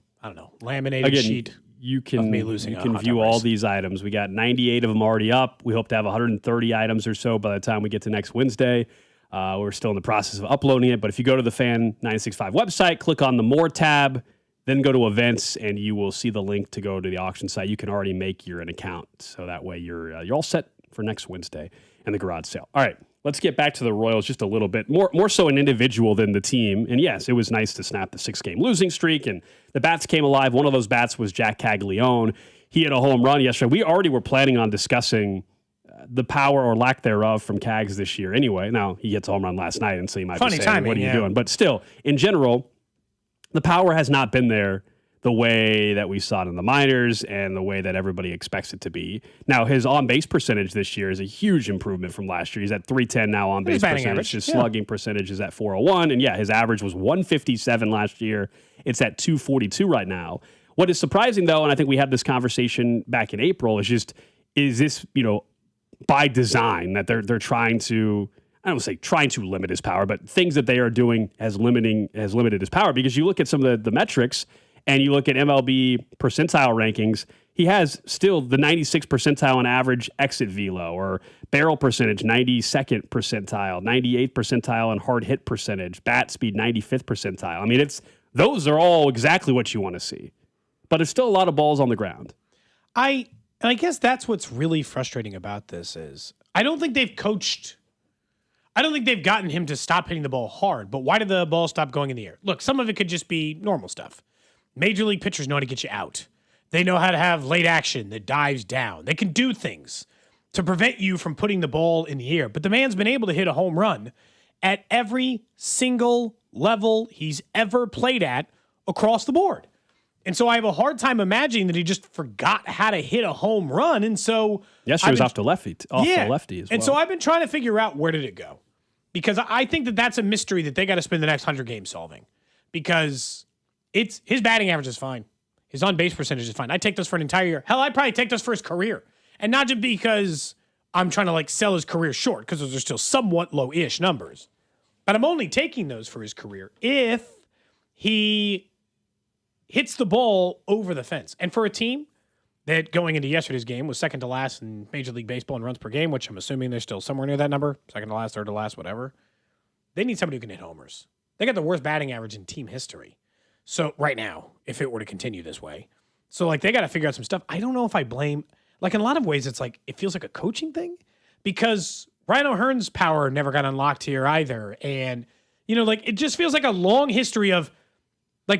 laminated sheet. You can losing view all these items. We got 98 of them already up. We hope to have 130 items or so by the time we get to next Wednesday. We're still in the process of uploading it, but if you go to the Fan 965 website, click on the More tab, then go to Events, and you will see the link to go to the auction site. You can already make an account, so that way you're all set for next Wednesday and the garage sale. All right, let's get back to the Royals just a little bit. More so an individual than the team. And yes, it was nice to snap the 6-game losing streak, and the bats came alive. One of those bats was Jack Caglione. He had a home run yesterday. We already were planning on discussing the power or lack thereof from Cags this year anyway. Now, he hits a home run last night, and so you might be saying, timing, what are you doing? But still, in general, the power has not been there the way that we saw it in the minors and the way that everybody expects it to be. Now, his on-base percentage this year is a huge improvement from last year. He's at 310 now on-base percentage. Average. His slugging percentage is at 401. And yeah, his average was 157 last year. It's at 242 right now. What is surprising, though, and I think we had this conversation back in April, is this, by design that they're trying to, I don't want to say trying to limit his power, but things that they are doing has limited his power, because you look at some of the metrics and you look at MLB percentile rankings, he has still the 96th percentile on average exit velo, or barrel percentage 92nd percentile, 98th percentile on hard hit percentage, bat speed 95th percentile. I mean, those are all exactly what you want to see. But there's still a lot of balls on the ground. I guess that's what's really frustrating about this is I don't think they've gotten him to stop hitting the ball hard, but why did the ball stop going in the air? Look, some of it could just be normal stuff. Major league pitchers know how to get you out. They know how to have late action that dives down. They can do things to prevent you from putting the ball in the air. But the man's been able to hit a home run at every single level he's ever played at across the board. And so I have a hard time imagining that he just forgot how to hit a home run. And so yesterday was off the lefty as well. And so I've been trying to figure out where did it go? Because I think that that's a mystery that they got to spend the next 100 games solving. Because his batting average is fine. His on-base percentage is fine. I take those for an entire year. Hell, I'd probably take those for his career. And not just because I'm trying to sell his career short, because those are still somewhat low-ish numbers. But I'm only taking those for his career if he hits the ball over the fence. And for a team that going into yesterday's game was second to last in Major League Baseball in runs per game, which I'm assuming they're still somewhere near that number, second to last, third to last, whatever, they need somebody who can hit homers. They got the worst batting average in team history. So right now, if it were to continue this way. So they got to figure out some stuff. I don't know if I blame, in a lot of ways, it's it feels like a coaching thing because Ryan O'Hearn's power never got unlocked here either. And, it just feels like a long history of,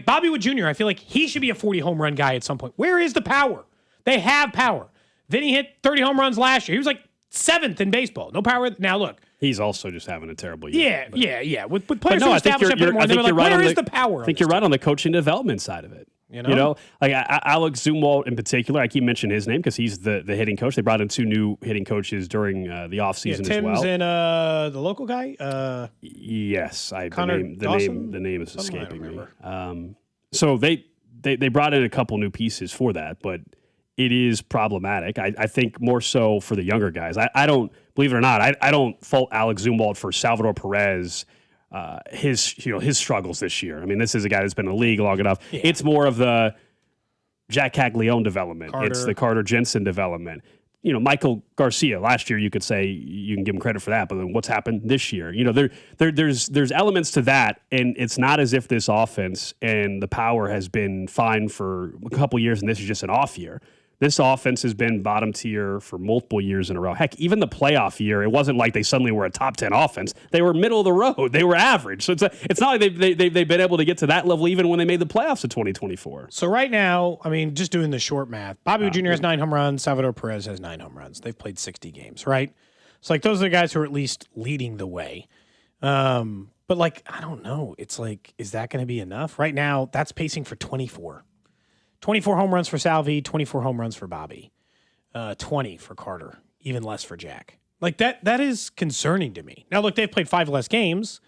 Bobby Witt Jr., I feel like he should be a 40 home run guy at some point. Where is the power? They have power. Then he hit 30 home runs last year. He was 7th in baseball. No power. Now look. He's also just having a terrible year. Yeah. With players who establish it more, they're where is the power? I think you're right on the coaching development side of it. Alex Zumwalt in particular, I keep mentioning his name because he's the hitting coach. They brought in 2 new hitting coaches during the offseason as well. Tim's and the local guy? Yes. Connor the name is escaping me. So they brought in a couple new pieces for that, but it is problematic. I think more so for the younger guys. I don't, believe it or not, I don't fault Alex Zumwalt for Salvador Perez, his struggles this year. I mean, this is a guy that's been in the league long enough. Yeah. It's more of the Jack Caglione development. It's the Carter Jensen development. Michael Garcia last year, you could say you can give him credit for that, but then what's happened this year? There's elements to that, and it's not as if this offense and the power has been fine for a couple years, and this is just an off year. This offense has been bottom tier for multiple years in a row. Heck, even the playoff year, it wasn't like they suddenly were a top 10 offense. They were middle of the road. They were average. So it's not like they've been able to get to that level even when they made the playoffs in 2024. So right now, just doing the short math, Bobby Witt Jr. has 9 home runs. Salvador Perez has 9 home runs. They've played 60 games, right? So those are the guys who are at least leading the way. But I don't know. It's is that going to be enough? Right now, that's pacing for 24. 24 home runs for Salvi, 24 home runs for Bobby, 20 for Carter, even less for Jack. That is concerning to me. Now, look, they've played 5 less games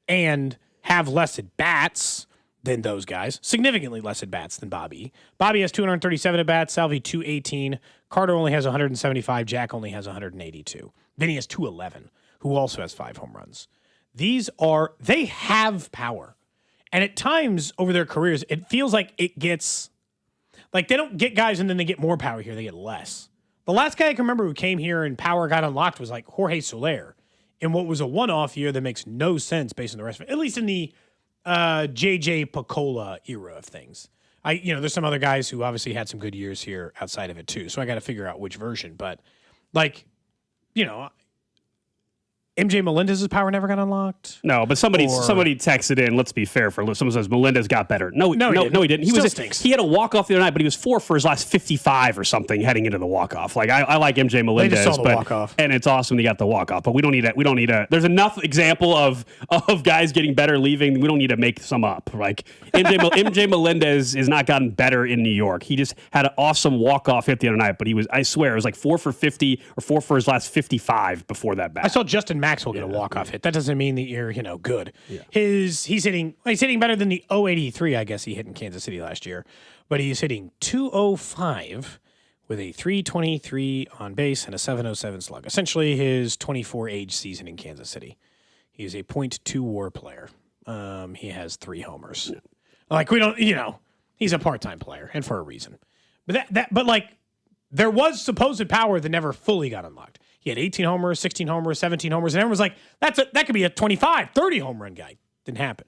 and have less at-bats than those guys, significantly less at-bats than Bobby. Bobby has 237 at-bats, Salvi 218, Carter only has 175, Jack only has 182. Then he has 211, who also has 5 home runs. They have power. And at times over their careers, it feels like it gets... they don't get guys and then they get more power here. They get less. The last guy I can remember who came here and power got unlocked was Jorge Soler in what was a one-off year that makes no sense based on the rest of it, at least in the J.J. Picola era of things. There's some other guys who obviously had some good years here outside of it too, so I got to figure out which version. But, MJ Melendez's power never got unlocked. No, but somebody texted in. Let's be fair. Someone says Melendez got better. No, he didn't. He had a walk off the other night, but he was 4 for his last 55 or something heading into the walk off. I like MJ Melendez, and it's awesome he got the walk off. But we don't need it. There's enough example of guys getting better leaving. We don't need to make some up. MJ Melendez has not gotten better in New York. He just had an awesome walk off hit the other night. But I swear, it was 4 for 50 or 4 for his last 55 before that bat. I saw Justin Maxwell get a walk-off hit. That doesn't mean that you're, good. Yeah. He's hitting better than the 083, I guess he hit in Kansas City last year. But he's hitting 205 with a 323 on base and a 707 slug. Essentially his 24-age season in Kansas City. He's a .2 WAR player. He has 3 homers. We don't, he's a part-time player and for a reason. But there was supposed power that never fully got unlocked. He had 18 homers, 16 homers, 17 homers, and everyone was like, that could be a 25, 30 home run guy. Didn't happen.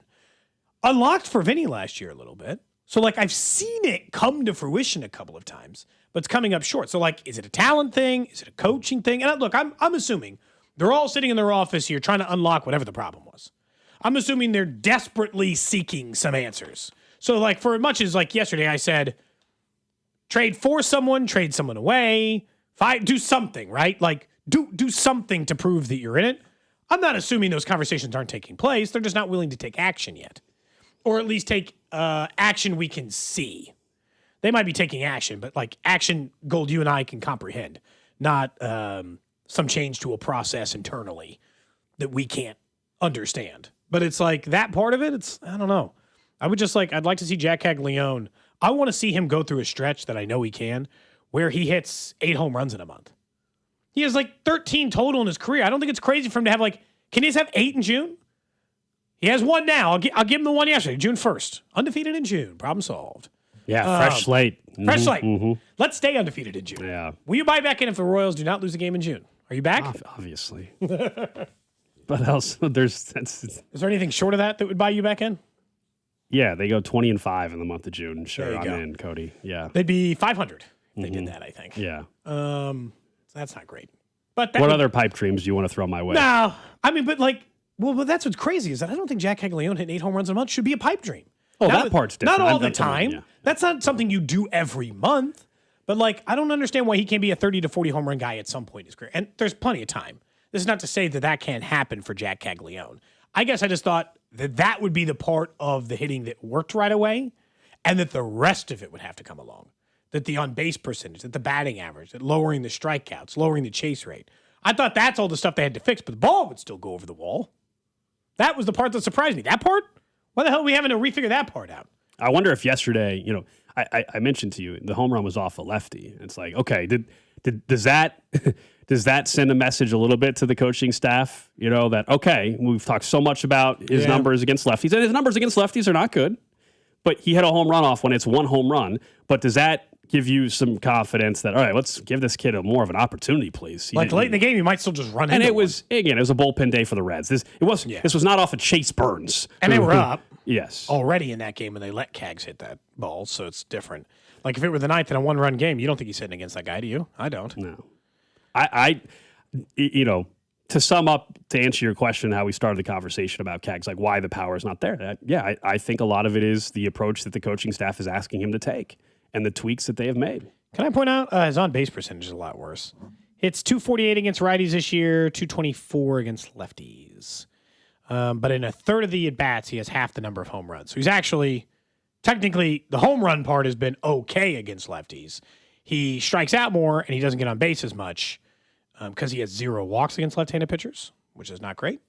Unlocked for Vinny last year a little bit. So, like, I've seen it come to fruition a couple of times, but it's coming up short. So, like, is it a talent thing? Is it a coaching thing? And look, I'm assuming they're all sitting in their office here trying to unlock whatever the problem was. I'm assuming they're desperately seeking some answers. So, like, for as much as, like, yesterday I said, trade for someone, trade someone away, do something, right? Like, do something to prove that you're in it. I'm not assuming those conversations aren't taking place. They're just not willing to take action yet. Or at least take action we can see. They might be taking action, but like action, Gold, you and I can comprehend, not some change to a process internally that we can't understand. But it's like that part of it, I don't know. I'd like to see Jack Caglione. I want to see him go through a stretch that I know he can, where he hits 8 home runs in a month. He has like 13 total in his career. I don't think it's crazy for him to have can he just have 8 in June? He has 1 now. I'll give him the one yesterday, June 1st. Undefeated in June. Problem solved. Yeah, fresh slate. Fresh slate. Mm-hmm. Let's stay undefeated in June. Yeah. Will you buy back in if the Royals do not lose a game in June? Are you back? Obviously. But else, is there anything short of that would buy you back in? Yeah, they go 20-5 in the month of June. Sure, I'm go. in, Cody. Yeah. They'd be 500 if they did that, I think. Yeah. So that's not great. But what other pipe dreams do you want to throw my way? No. I mean, but that's what's crazy is that I don't think Jack Caglione hitting 8 home runs a month should be a pipe dream. Oh, that part's different. Not all the time. Yeah. That's not something you do every month. But I don't understand why he can't be a 30 to 40 home run guy at some point in his career. And there's plenty of time. This is not to say that can't happen for Jack Caglione. I guess I just thought that would be the part of the hitting that worked right away, and that the rest of it would have to come along. That the on-base percentage, that the batting average, that lowering the strikeouts, lowering the chase rate. I thought that's all the stuff they had to fix, but the ball would still go over the wall. That was the part that surprised me. That part? Why the hell are we having to refigure that part out? I wonder if yesterday, I mentioned to you, the home run was off a lefty. It's like, okay, does that send a message a little bit to the coaching staff? That, okay, we've talked so much about his numbers against lefties, and his numbers against lefties are not good, but he had a home run off when it's 1 home run. But does that give you some confidence that, all right, let's give this kid more of an opportunity, please? Late in the game, you might still just run and into it was a bullpen day for the Reds. This was not off of Chase Burns. And they were up. Yes. Already in that game when they let Cags hit that ball, so it's different. Like if it were the 9th in a 1-run game, you don't think he's hitting against that guy, do you? I don't. No. To sum up, to answer your question, how we started the conversation about Cags, like why the power is not there. I think a lot of it is the approach that the coaching staff is asking him to take and the tweaks that they have made. Can I point out his on-base percentage is a lot worse. It's 248 against righties this year, 224 against lefties. But in a third of the at-bats, he has half the number of home runs. So he's actually, technically, the home run part has been okay against lefties. He strikes out more, and he doesn't get on base as much because he has 0 walks against left-handed pitchers, which is not great.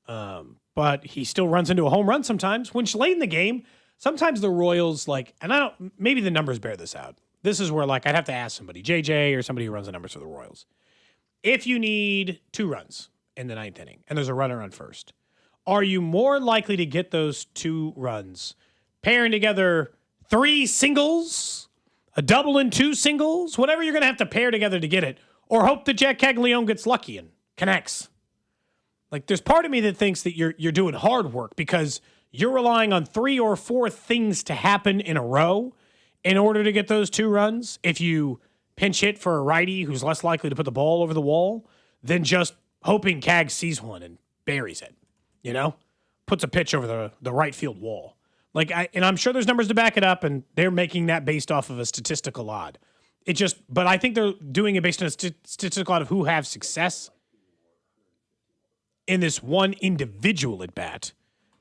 But he still runs into a home run sometimes, which late in the game, sometimes the Royals, maybe the numbers bear this out. This is where, I'd have to ask somebody, JJ or somebody who runs the numbers for the Royals. If you need 2 runs in the 9th inning, and there's a runner on first, are you more likely to get those 2 runs pairing together 3 singles, a double and 2 singles, whatever you're going to have to pair together to get it, or hope that Jack Caglione gets lucky and connects? There's part of me that thinks that you're doing hard work because you're relying on 3 or 4 things to happen in a row in order to get those 2 runs. If you pinch hit for a righty who's less likely to put the ball over the wall than just hoping Cag sees one and buries it, puts a pitch over the right field wall. And I'm sure there's numbers to back it up, and they're making that based off of a statistical odd. But I think they're doing it based on a statistical odd of who have success in this one individual at bat,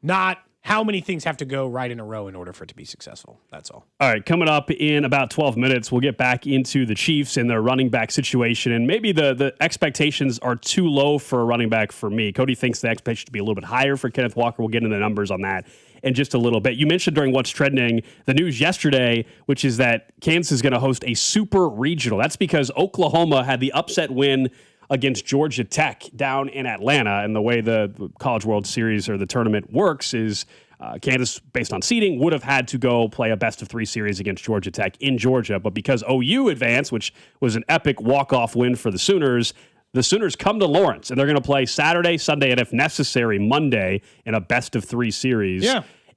not how many things have to go right in a row in order for it to be successful. That's all. All right, coming up in about 12 minutes, we'll get back into the Chiefs and their running back situation. And maybe the expectations are too low for a running back for me. Cody thinks the expectation should be a little bit higher for Kenneth Walker. We'll get into the numbers on that in just a little bit. You mentioned during What's Trending the news yesterday, which is that Kansas is going to host a super regional. That's because Oklahoma had the upset win against Georgia Tech down in Atlanta. And the way the College World Series or the tournament works is Kansas, based on seeding, would have had to go play a best-of-3 series against Georgia Tech in Georgia. But because OU advanced, which was an epic walk-off win for the Sooners come to Lawrence, and they're going to play Saturday, Sunday, and if necessary, Monday in a best-of-3 series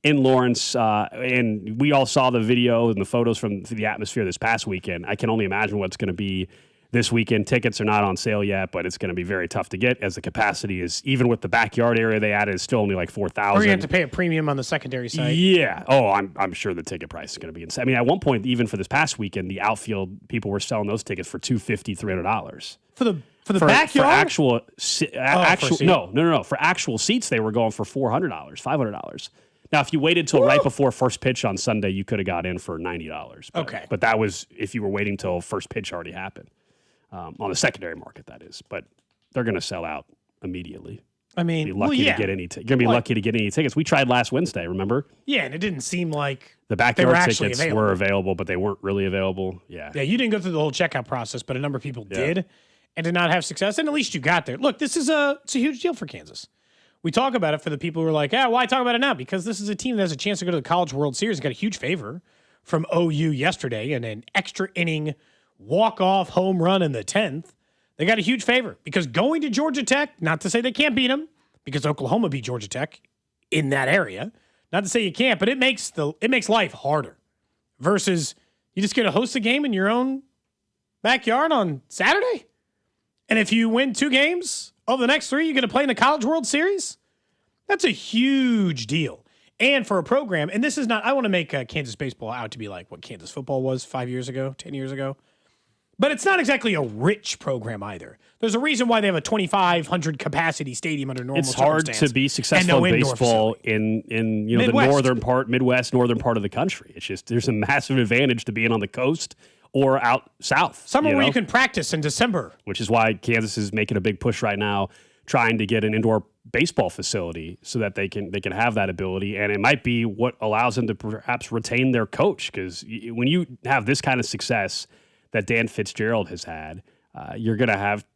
in Lawrence. And we all saw the video and the photos from the atmosphere this past weekend. I can only imagine what's going to be this weekend. Tickets are not on sale yet, but it's going to be very tough to get as the capacity is, even with the backyard area they added, is still only like 4,000. Or you have to pay a premium on the secondary site. Yeah. Oh, I'm sure the ticket price is going to be insane. I mean, at one point, even for this past weekend, the outfield people were selling those tickets for $250, $300. For the backyard? For For actual seats, they were going for $400, $500. Now, if you waited till right before first pitch on Sunday, you could have got in for $90. But that was if you were waiting till first pitch already happened. On the secondary market, that is. But they're going to sell out immediately. I mean, you're going to be lucky to get any tickets. We tried last Wednesday, remember? Yeah, and it didn't seem like the backyard tickets were available, but they weren't really available. Yeah. Yeah, you didn't go through the whole checkout process, but a number of people did and did not have success, and at least you got there. Look, this is it's a huge deal for Kansas. We talk about it for the people who are like, why talk about it now? Because this is a team that has a chance to go to the College World Series and got a huge favor from OU yesterday and an extra inning walk-off home run in the 10th. They got a huge favor because going to Georgia Tech, not to say they can't beat them, because Oklahoma beat Georgia Tech in that area. Not to say you can't, but it makes life harder versus you just get to host a game in your own backyard on Saturday. And if you win 2 games over the next 3, you're going to play in the College World Series. That's a huge deal. And for a program, and this is not, I want to make Kansas baseball out to be like what Kansas football was 5 years ago, 10 years ago. But it's not exactly a rich program either. There's a reason why they have a 2,500 capacity stadium under normal circumstances. It's hard to be successful in baseball in the northern part, Midwest, northern part of the country. It's just there's a massive advantage to being on the coast or out south. Somewhere where you can practice in December. Which is why Kansas is making a big push right now, trying to get an indoor baseball facility so that they can have that ability. And it might be what allows them to perhaps retain their coach. Because when you have this kind of success that Dan Fitzgerald has had, you're going to have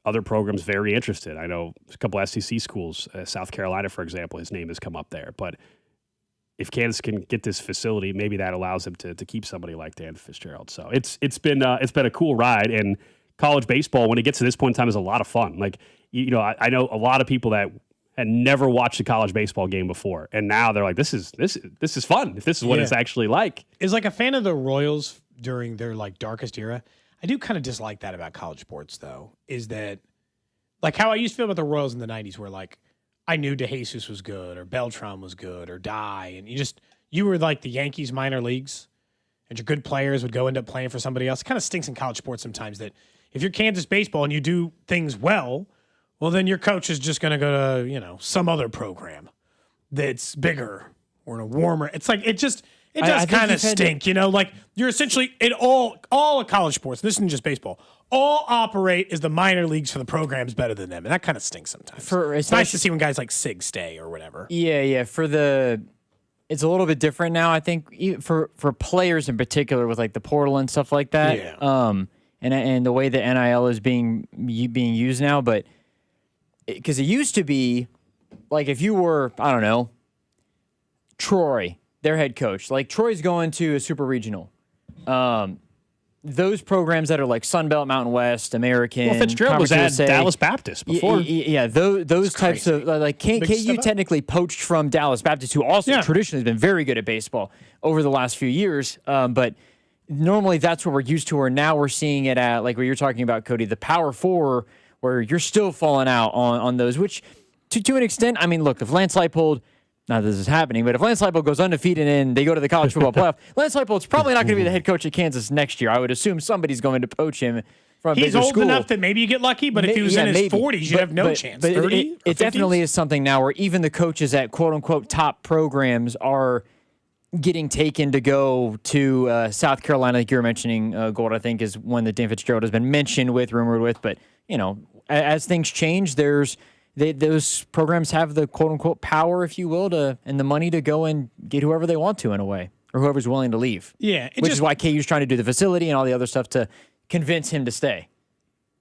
other programs very interested. I know a couple SEC schools, South Carolina, for example, his name has come up there. But if Kansas can get this facility, maybe that allows them to keep somebody like Dan Fitzgerald. So it's been a cool ride. And college baseball, when it gets to this point in time, is a lot of fun. Like, I know a lot of people that had never watched a college baseball game before, and now they're like, this is fun. If this is what it's actually like. Is like a fan of the Royals during their like darkest era. I do kind of dislike that about college sports, though, is that like how I used to feel about the Royals in the 90s, where like I knew DeJesus was good or Beltran was good or Dye, and you were like the Yankees minor leagues, and your good players would go end up playing for somebody else. It kind of stinks in college sports sometimes that if you're Kansas baseball and you do things well, then your coach is just going to go to, some other program that's bigger or in a warmer. It's like it does kind of stink, like you're essentially in all of college sports. This isn't just baseball. All operate as the minor leagues for the programs better than them, and that kind of stinks sometimes. It's nice to see when guys like Sig stay or whatever. Yeah. It's a little bit different now, I think, for players in particular with like the portal and stuff like that. Yeah. And the way the NIL is being used now, but because it used to be like if you were, I don't know, Troy, their head coach, like Troy's going to a super regional. Those programs that are like Sunbelt, Mountain West, American. Well, Fitzgerald was at Dallas Baptist before. Yeah, those types of like KU technically poached from Dallas Baptist, who also traditionally has been very good at baseball over the last few years. But normally that's what we're used to. Or now we're seeing it at like what you're talking about, Cody, the Power Four, where you're still falling out on those. Which to an extent, I mean, look, if Lance Leipold. Not that this is happening, but if Lance Leipold goes undefeated and they go to the college football playoff, Lance Leipold's probably not going to be the head coach at Kansas next year. I would assume somebody's going to poach him from a bigger school. He's old enough that maybe you get lucky, but if he was in his 40s, you'd have no chance. But 30 it definitely is something now where even the coaches at quote-unquote top programs are getting taken to go to South Carolina, like you were mentioning, Gold, I think, is one that Dan Fitzgerald has been rumored with. But, as things change, those programs have the quote-unquote power, if you will, and the money to go and get whoever they want to in a way, or whoever's willing to leave. Yeah. Which is why KU's trying to do the facility and all the other stuff to convince him to stay.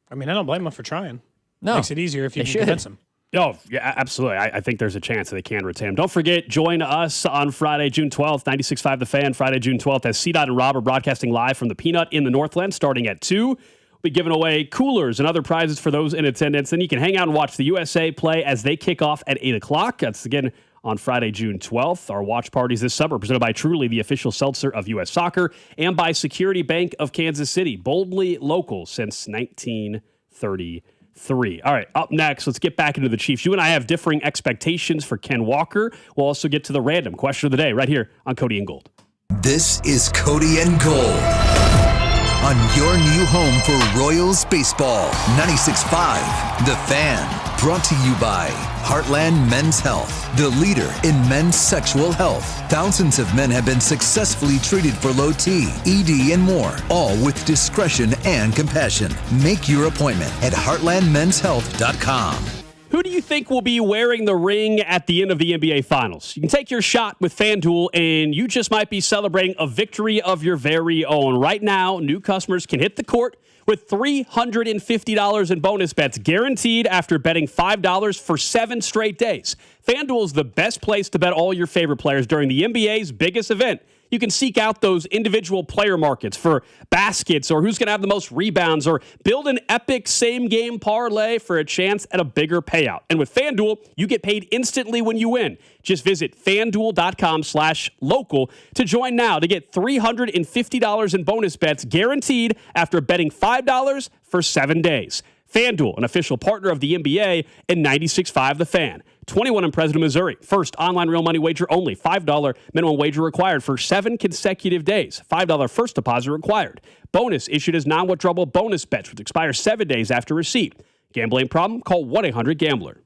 I mean, I don't blame him for trying. No. Makes it easier if you can convince him. Oh, yeah, absolutely. I think there's a chance that they can retain him. Don't forget, join us on Friday, June 12th, 96.5 The Fan, Friday, June 12th, as C-Dot and Rob are broadcasting live from the Peanut in the Northland starting at 2. We'll be giving away coolers and other prizes for those in attendance. Then you can hang out and watch the USA play as they kick off at 8 o'clock. That's, again, on Friday, June 12th. Our watch parties this summer presented by Truly, the official seltzer of U.S. Soccer, and by Security Bank of Kansas City, boldly local since 1933. All right, up next, let's get back into the Chiefs. You and I have differing expectations for Ken Walker. We'll also get to the random question of the day right here on Cody and Gold. This is Cody and Gold on your new home for Royals baseball. 96.5 The Fan. Brought to you by Heartland Men's Health, the leader in men's sexual health. Thousands of men have been successfully treated for low T, ED, and more, all with discretion and compassion. Make your appointment at heartlandmenshealth.com. Who do you think will be wearing the ring at the end of the NBA Finals? You can take your shot with FanDuel, and you just might be celebrating a victory of your very own. Right now, new customers can hit the court with $350 in bonus bets guaranteed after betting $5 for 7 straight days. FanDuel is the best place to bet all your favorite players during the NBA's biggest event. You can seek out those individual player markets for baskets or who's going to have the most rebounds, or build an epic same-game parlay for a chance at a bigger payout. And with FanDuel, you get paid instantly when you win. Just visit FanDuel.com/local to join now to get $350 in bonus bets guaranteed after betting $5 for 7 days. FanDuel, an official partner of the NBA and 96.5 The Fan. 21 in President, Missouri. First online real money wager only. $5 minimum wager required for 7 consecutive days. $5 first deposit required. Bonus issued as non-withdrawable bonus bets, which expire 7 days after receipt. Gambling problem? Call 1-800-GAMBLER.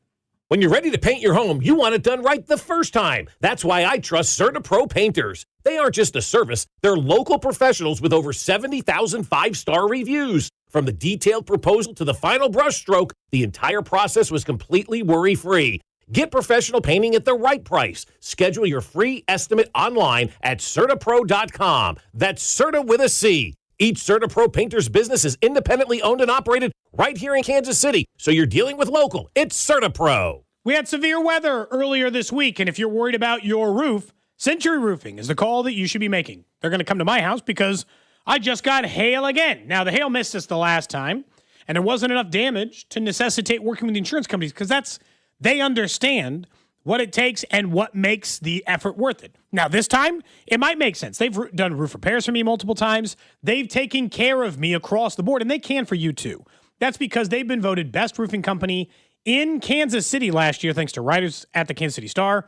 When you're ready to paint your home, you want it done right the first time. That's why I trust CertaPro Painters. They aren't just a service. They're local professionals with over 70,000 5-star reviews. From the detailed proposal to the final brushstroke, the entire process was completely worry-free. Get professional painting at the right price. Schedule your free estimate online at CertaPro.com. That's Certa with a C. Each CertaPro Painter's business is independently owned and operated right here in Kansas City. So you're dealing with local. It's CertaPro. We had severe weather earlier this week, and if you're worried about your roof, Century Roofing is the call that you should be making. They're going to come to my house because I just got hail again. Now, the hail missed us the last time, and there wasn't enough damage to necessitate working with the insurance companies because they understand what it takes and what makes the effort worth it. Now, this time, it might make sense. They've done roof repairs for me multiple times. They've taken care of me across the board, and they can for you too. That's because they've been voted best roofing company in Kansas City last year, thanks to writers at the Kansas City Star.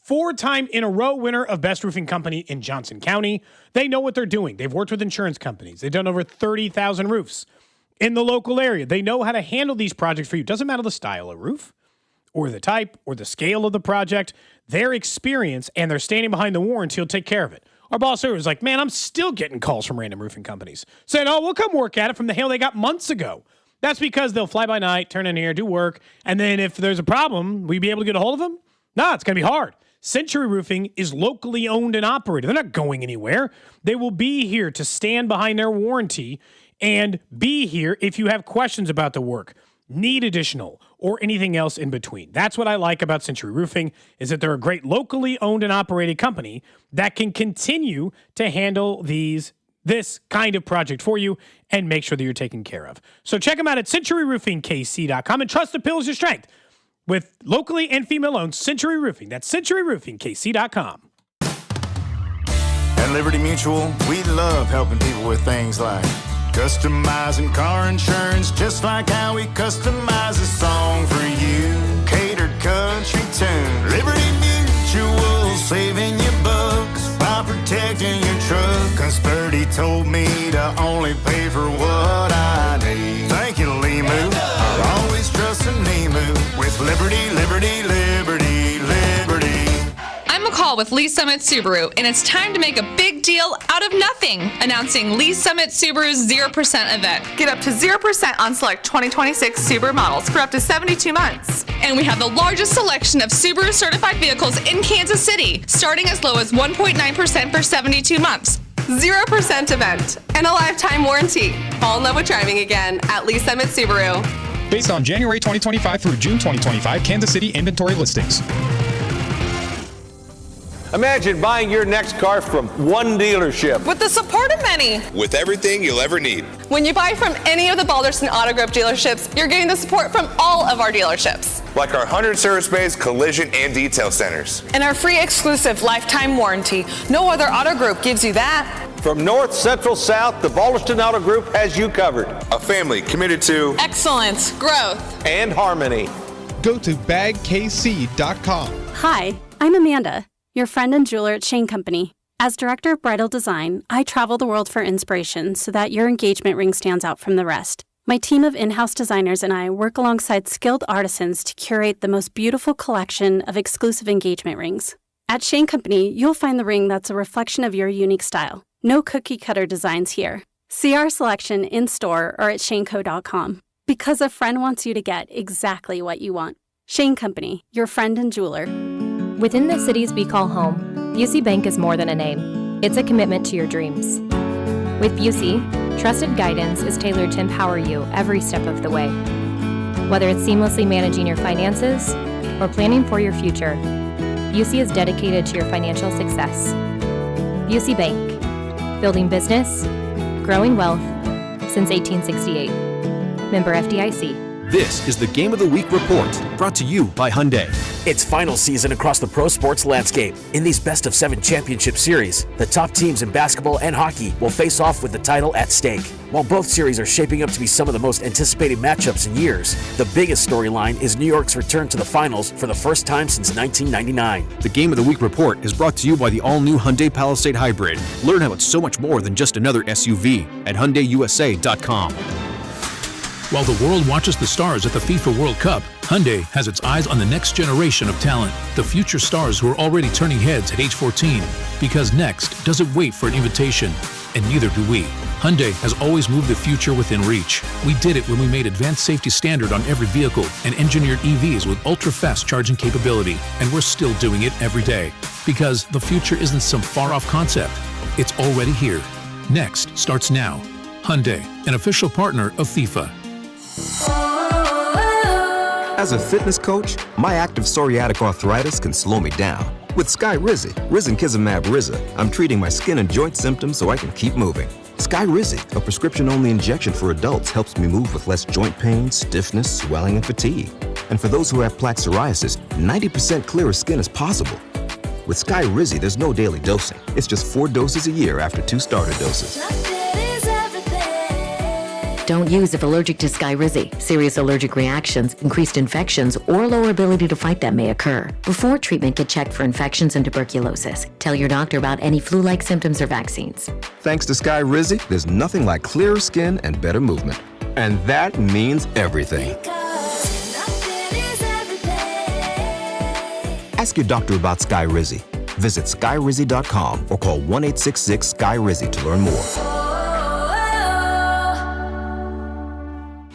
4-time in a row winner of best roofing company in Johnson County. They know what they're doing. They've worked with insurance companies. They've done over 30,000 roofs in the local area. They know how to handle these projects for you. Doesn't matter the style of roof or the type or the scale of the project. Their experience and they're standing behind the warranty will take care of it. Our boss here was like, man, I'm still getting calls from random roofing companies saying, oh, we'll come work at it from the hail they got months ago. That's because they'll fly by night, turn in here, do work, and then if there's a problem, will you be able to get a hold of them? No, it's going to be hard. Century Roofing is locally owned and operated. They're not going anywhere. They will be here to stand behind their warranty and be here if you have questions about the work, need additional, or anything else in between. That's what I like about Century Roofing, is that they're a great locally owned and operated company that can continue to handle this kind of project for you and make sure that you're taken care of. So check them out at centuryroofingkc.com and trust the pills your strength with locally and female-owned Century Roofing. That's centuryroofingkc.com. At Liberty Mutual, we love helping people with things like customizing car insurance, just like how we customize a song for you. Catered country tune. Liberty Mutual, saving you bucks by protecting your truck. 'Cause Birdie told me to only pay for what I need. Thank you, Limu. I'll always trust in Limu with Liberty, Liberty, Liberty, Liberty. I'm McCall with Lee Summit Subaru, and it's time to make a big deal out of nothing. Announcing Lee Summit Subaru's 0% event. Get up to 0% on select 2026 Subaru models for up to 72 months. And we have the largest selection of Subaru certified vehicles in Kansas City, starting as low as 1.9% for 72 months. 0% event and a lifetime warranty. Fall in love with driving again at Lee Summit Subaru. based on January 2025 through June 2025 Kansas City inventory listings. Imagine buying your next car from one dealership. With the support of many. With everything you'll ever need. When you buy from any of the Balderson Auto Group dealerships, you're getting the support from all of our dealerships. Like our 100 service bays, collision, and detail centers. And our free exclusive lifetime warranty. No other auto group gives you that. From north, central, south, the Balderson Auto Group has you covered. A family committed to excellence, growth, and harmony. Go to bagkc.com. Hi, I'm Amanda, your friend and jeweler at Shane Company. As director of bridal design, I travel the world for inspiration so that your engagement ring stands out from the rest. My team of in-house designers and I work alongside skilled artisans to curate the most beautiful collection of exclusive engagement rings. At Shane Company, you'll find the ring that's a reflection of your unique style. No cookie-cutter designs here. See our selection in-store or at shaneco.com. Because a friend wants you to get exactly what you want. Shane Company, your friend and jeweler. Within the cities we call home, Busey Bank is more than a name. It's a commitment to your dreams. With Busey, trusted guidance is tailored to empower you every step of the way. Whether it's seamlessly managing your finances or planning for your future, Busey is dedicated to your financial success. Busey Bank, building business, growing wealth since 1868. Member FDIC. This is the Game of the Week report, brought to you by Hyundai. It's final season across the pro sports landscape. In these best-of-7 championship series, the top teams in basketball and hockey will face off with the title at stake. While both series are shaping up to be some of the most anticipated matchups in years, the biggest storyline is New York's return to the finals for the first time since 1999. The Game of the Week report is brought to you by the all-new Hyundai Palisade Hybrid. Learn how it's so much more than just another SUV at HyundaiUSA.com. While the world watches the stars at the FIFA World Cup, Hyundai has its eyes on the next generation of talent, the future stars who are already turning heads at age 14. Because next doesn't wait for an invitation, and neither do we. Hyundai has always moved the future within reach. We did it when we made advanced safety standard on every vehicle and engineered EVs with ultra-fast charging capability, and we're still doing it every day. Because the future isn't some far-off concept. It's already here. Next starts now. Hyundai, an official partner of FIFA. As a fitness coach, my active psoriatic arthritis can slow me down. With Skyrizi, risankizumab Riza, I'm treating my skin and joint symptoms so I can keep moving. Skyrizi, a prescription-only injection for adults, helps me move with less joint pain, stiffness, swelling, and fatigue. And for those who have plaque psoriasis, 90% clearer skin is possible. With Skyrizi, there's no daily dosing. It's just 4 doses a year after 2 starter doses. Don't use if allergic to Skyrizi. Serious allergic reactions, increased infections, or lower ability to fight them may occur. Before treatment, get checked for infections and tuberculosis. Tell your doctor about any flu-like symptoms or vaccines. Thanks to Skyrizi, there's nothing like clearer skin and better movement. And that means everything. Ask your doctor about Skyrizi. Visit Skyrizi.com or call 1-866-SKY-RIZI to learn more.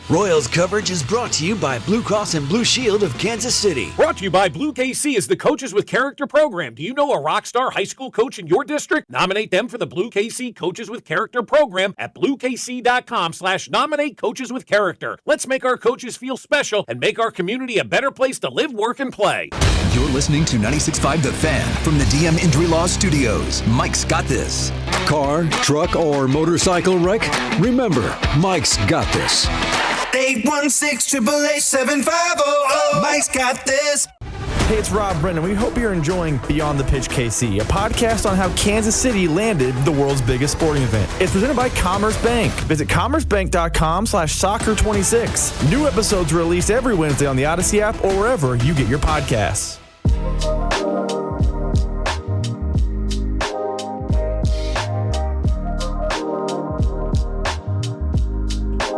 Royals coverage is brought to you by Blue Cross and Blue Shield of Kansas City. Brought to you by Blue KC is the Coaches with Character program. Do you know a rock star high school coach in your district? Nominate them for the Blue KC Coaches with Character program at bluekc.com/nominate coaches with character. Let's make our coaches feel special and make our community a better place to live, work, and play. You're listening to 96.5 The Fan from the DM Injury Law Studios. Mike's got this. Car, truck, or motorcycle wreck? Remember, Mike's got this. 816-888-7500. Mike's got this. Hey, it's Rob Brennan. We hope you're enjoying Beyond the Pitch KC, a podcast on how Kansas City landed the world's biggest sporting event. It's presented by Commerce Bank. Visit commercebank.com/soccer26. New episodes released every Wednesday on the Odyssey app or wherever you get your podcasts.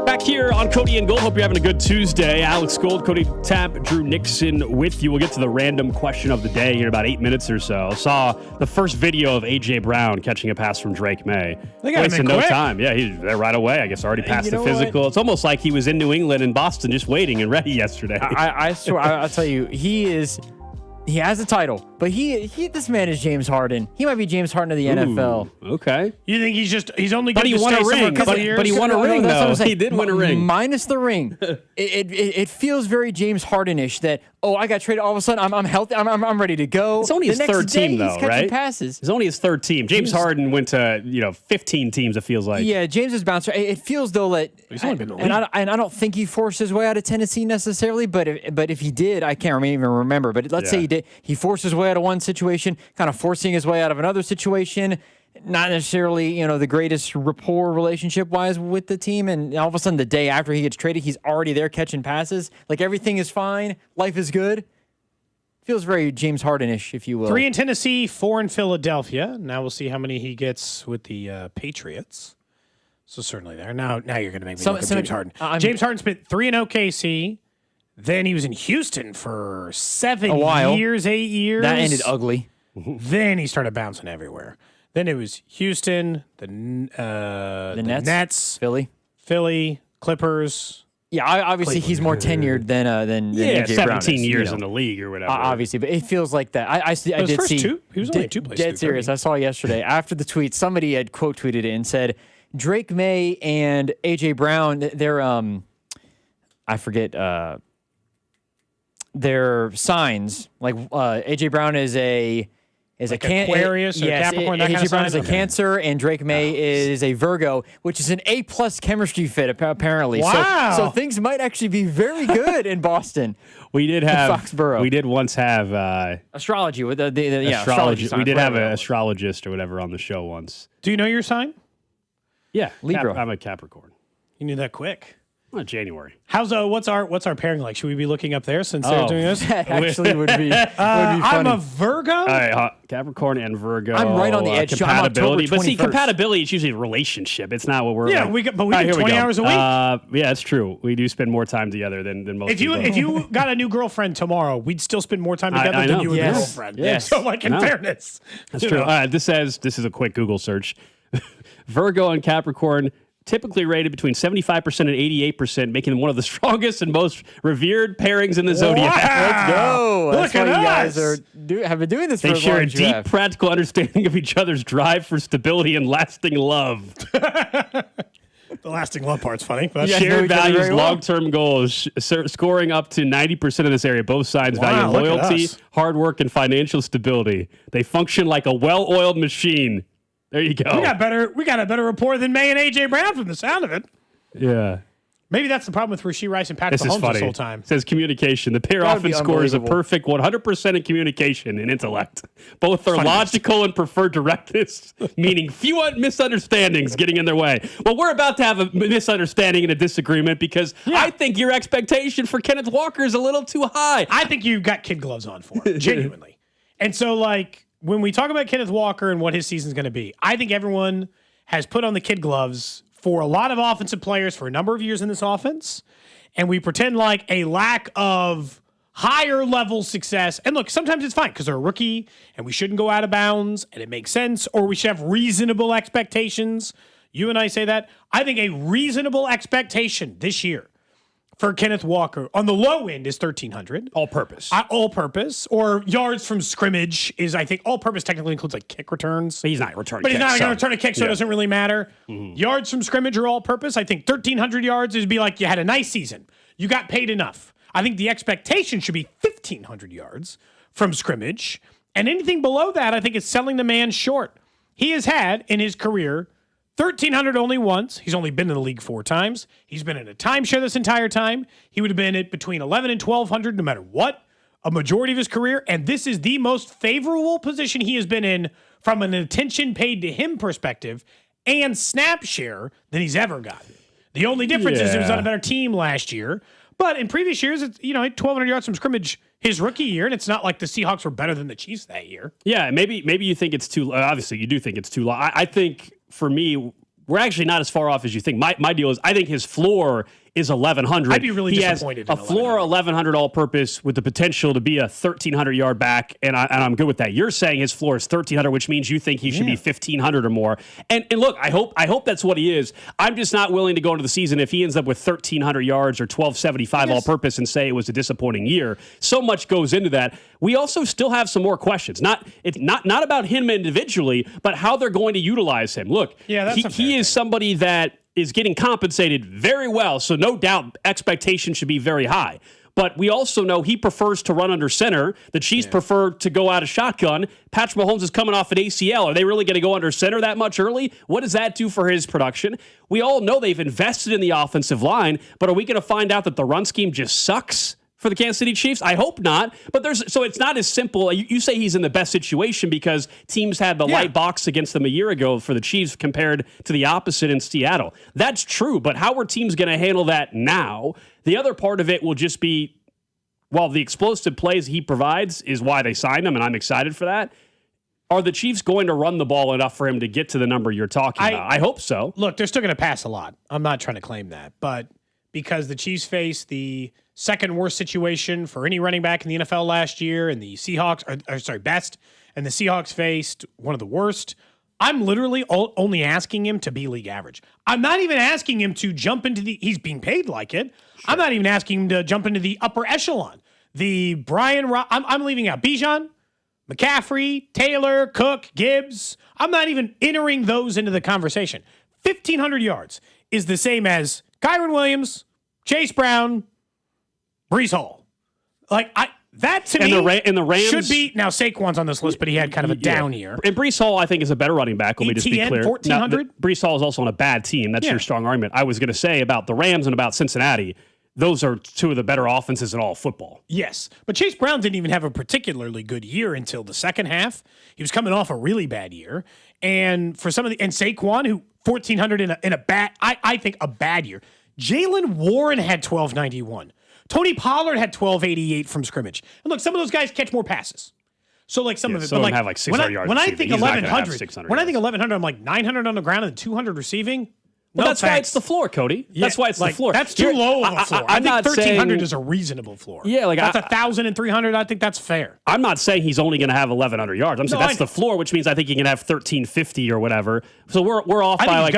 Back here on Cody and Gold. Hope you're having a good Tuesday. Alex Gold, Cody Tapp, Drew Nixon with you. We'll get to the random question of the day here in about 8 minutes or so. Saw the first video of A.J. Brown catching a pass from Drake May. Wasted no time. Yeah, he's there right away. I guess already passed the physical. What? It's almost like he was in New England and Boston just waiting and ready yesterday. I swear, I'll tell you, he is He has a title, but this man is James Harden. He might be James Harden of the NFL. Okay. You think he's only But good he to won stay a somewhere ring. a couple of years? But he won a ring, That's what though. I'm saying. He did win a ring. Minus the ring. It feels very James Harden-ish that, I got traded all of a sudden. I'm healthy. I'm ready to go. It's only his third team, though, he's catching right? passes. It's only his third team. James Harden went to 15 teams. It feels like. Yeah, James has bounced. It feels though that he's only been in the league. and I don't think he forced his way out of Tennessee necessarily. But if he did, I can't even remember. But let's say he did. He forced his way out of one situation, kind of forcing his way out of another situation. Not necessarily, the greatest rapport relationship-wise with the team. And all of a sudden, the day after he gets traded, he's already there catching passes. Like, everything is fine. Life is good. Feels very James Harden-ish, if you will. 3 in Tennessee, 4 in Philadelphia. Now we'll see how many he gets with the Patriots. So certainly there. Now you're going to make me look at James Harden. James Harden spent 3 in OKC. Then he was in Houston for 7 years, 8 years. That ended ugly. Then he started bouncing everywhere. Then it was Houston, the Nets, Philly, Clippers. Yeah, obviously he's more tenured than AJ Brown 17 is, years in the league or whatever. Obviously, but it feels like that. I did see. He was only 2 places. Dead serious. I saw yesterday after the tweet. Somebody had quote tweeted it and said Drake May and AJ Brown. They're I forget their signs. Like AJ Brown is a Aquarius or Capricorn. AJ Brown is a Cancer, and Drake May is a Virgo, which is an A+ chemistry fit apparently. Wow! So things might actually be very good in Boston. We did have Foxborough. We did once have astrology with the astrology. We did have an an astrologist or whatever on the show once. Do you know your sign? Yeah, Libra. I'm a Capricorn. You knew that quick. Well, January. How's what's our pairing like? Should we be looking up there since they're doing this? That actually would be funny. I'm a Virgo. All right, Capricorn and Virgo. I'm right on the edge. Compatibility, but see, 21st. compatibility is usually a relationship. It's not what we're. Yeah, like, but we get 20 hours a week. Yeah, it's true. We do spend more time together than most. If you got a new girlfriend tomorrow, we'd still spend more time together than you and your girlfriend. Yes. So, like, in fairness, that's true. All right, this is a quick Google search. Virgo and Capricorn typically rated between 75% and 88%, making them one of the strongest and most revered pairings in the zodiac. Let's go. That's Look why at you guys us. have been doing this for They as share long a as you deep, have. practical understanding of each other's drive for stability and lasting love. The lasting love part's funny. But Yeah. know Shared each other values, very well. long-term goals, scoring up to 90% of this area. Both sides value look at loyalty, us. hard work, and financial stability. They function like a well-oiled machine. There you go. we got a better rapport than May and AJ Brown from the sound of it. Yeah. Maybe that's the problem with Rasheed Rice and Patrick This is Mahomes funny. this whole time. It says communication. The pair That would often be scores a unbelievable. perfect 100% in communication and intellect. Both are logical and prefer directness, meaning few misunderstandings getting in their way. Well, we're about to have a misunderstanding and a disagreement because I think your expectation for Kenneth Walker is a little too high. I think you've got kid gloves on for him, genuinely. And so, like, when we talk about Kenneth Walker and what his season's going to be, I think everyone has put on the kid gloves for a lot of offensive players for a number of years in this offense. And we pretend like a lack of higher level success. And look, sometimes it's fine because they're a rookie and we shouldn't go out of bounds and it makes sense, or we should have reasonable expectations. You and I say that. I think a reasonable expectation this year for Kenneth Walker on the low end is 1,300. All-purpose. All-purpose. Or yards from scrimmage is, I think, all-purpose technically includes like kick returns. But he's not returning But he's kicks, not going to return a kick, so it doesn't really matter. Yards from scrimmage are all-purpose. I think 1,300 yards would be like you had a nice season. You got paid enough. I think the expectation should be 1,500 yards from scrimmage. And anything below that, I think, is selling the man short. He has had, in his career, 1,300 only once. He's only been in the league 4 times. He's been in a timeshare this entire time. He would have been at between 1,100 and 1,200 no matter what, a majority of his career. And this is the most favorable position he has been in from an attention paid to him perspective and snap share than he's ever gotten. The only difference is he was on a better team last year. But in previous years, it's, he had 1,200 yards from scrimmage his rookie year, and it's not like the Seahawks were better than the Chiefs that year. Yeah, maybe you think it's too low. Obviously, you do think it's too low. I think, for me, we're actually not as far off as you think. My deal is I think his floor is 1,100. I'd be really he disappointed. Has a floor 1,100 all-purpose with the potential to be a 1,300-yard back, and I'm good with that. You're saying his floor is 1,300, which means you think he should be 1,500 or more. And look, I hope that's what he is. I'm just not willing to go into the season if he ends up with 1,300 yards or 1,275 all-purpose and say it was a disappointing year. So much goes into that. We also still have some more questions. It's not about him individually, but how they're going to utilize him. Look, he is somebody that is getting compensated very well, so no doubt expectations should be very high. But we also know he prefers to run under center. The Chiefs prefer to go out of shotgun. Patrick Mahomes is coming off an ACL. Are they really going to go under center that much early? What does that do for his production? We all know they've invested in the offensive line, but are we going to find out that the run scheme just sucks for the Kansas City Chiefs? I hope not. But so it's not as simple. You say he's in the best situation because teams had the light box against them a year ago for the Chiefs compared to the opposite in Seattle. That's true, but how are teams going to handle that now? The other part of it will just be, well, the explosive plays he provides is why they signed him, and I'm excited for that. Are the Chiefs going to run the ball enough for him to get to the number you're talking about? I hope so. Look, they're still going to pass a lot. I'm not trying to claim that, but because the Chiefs face the second worst situation for any running back in the NFL last year, and the Seahawks, best, and the Seahawks faced one of the worst. I'm literally only asking him to be league average. I'm not even asking him to jump into he's being paid like it. Sure. I'm not even asking him to jump into the upper echelon. The I'm leaving out Bijan, McCaffrey, Taylor, Cook, Gibbs. I'm not even entering those into the conversation. 1,500 yards is the same as Kyron Williams, Chase Brown, Breece Hall. That to me the Rams should be, now Saquon's on this list, but he had kind of a down year. And Breece Hall, I think, is a better running back. Let me just be clear. 1,400? Breece Hall is also on a bad team. That's your strong argument. I was going to say about the Rams and about Cincinnati, those are two of the better offenses in all of football. Yes, but Chase Brown didn't even have a particularly good year until the second half. He was coming off a really bad year. And for and Saquon, who 1,400 in a bad, I think a bad year. Jaylen Warren had 1,291. Tony Pollard had 1,288 from scrimmage. And look, some of those guys catch more passes. So some of it, but have 600 yards. When I think 1,100, I'm like 900 on the ground and 200 receiving. Well, that's why it's the floor, Cody. That's why it's the floor. That's too low of a floor. I think 1,300 is a reasonable floor. Yeah, that's 1,300. I think that's fair. I'm not saying he's only going to have 1,100 yards. I'm saying that's the floor, which means I think he can have 1,350 or whatever. So we're off by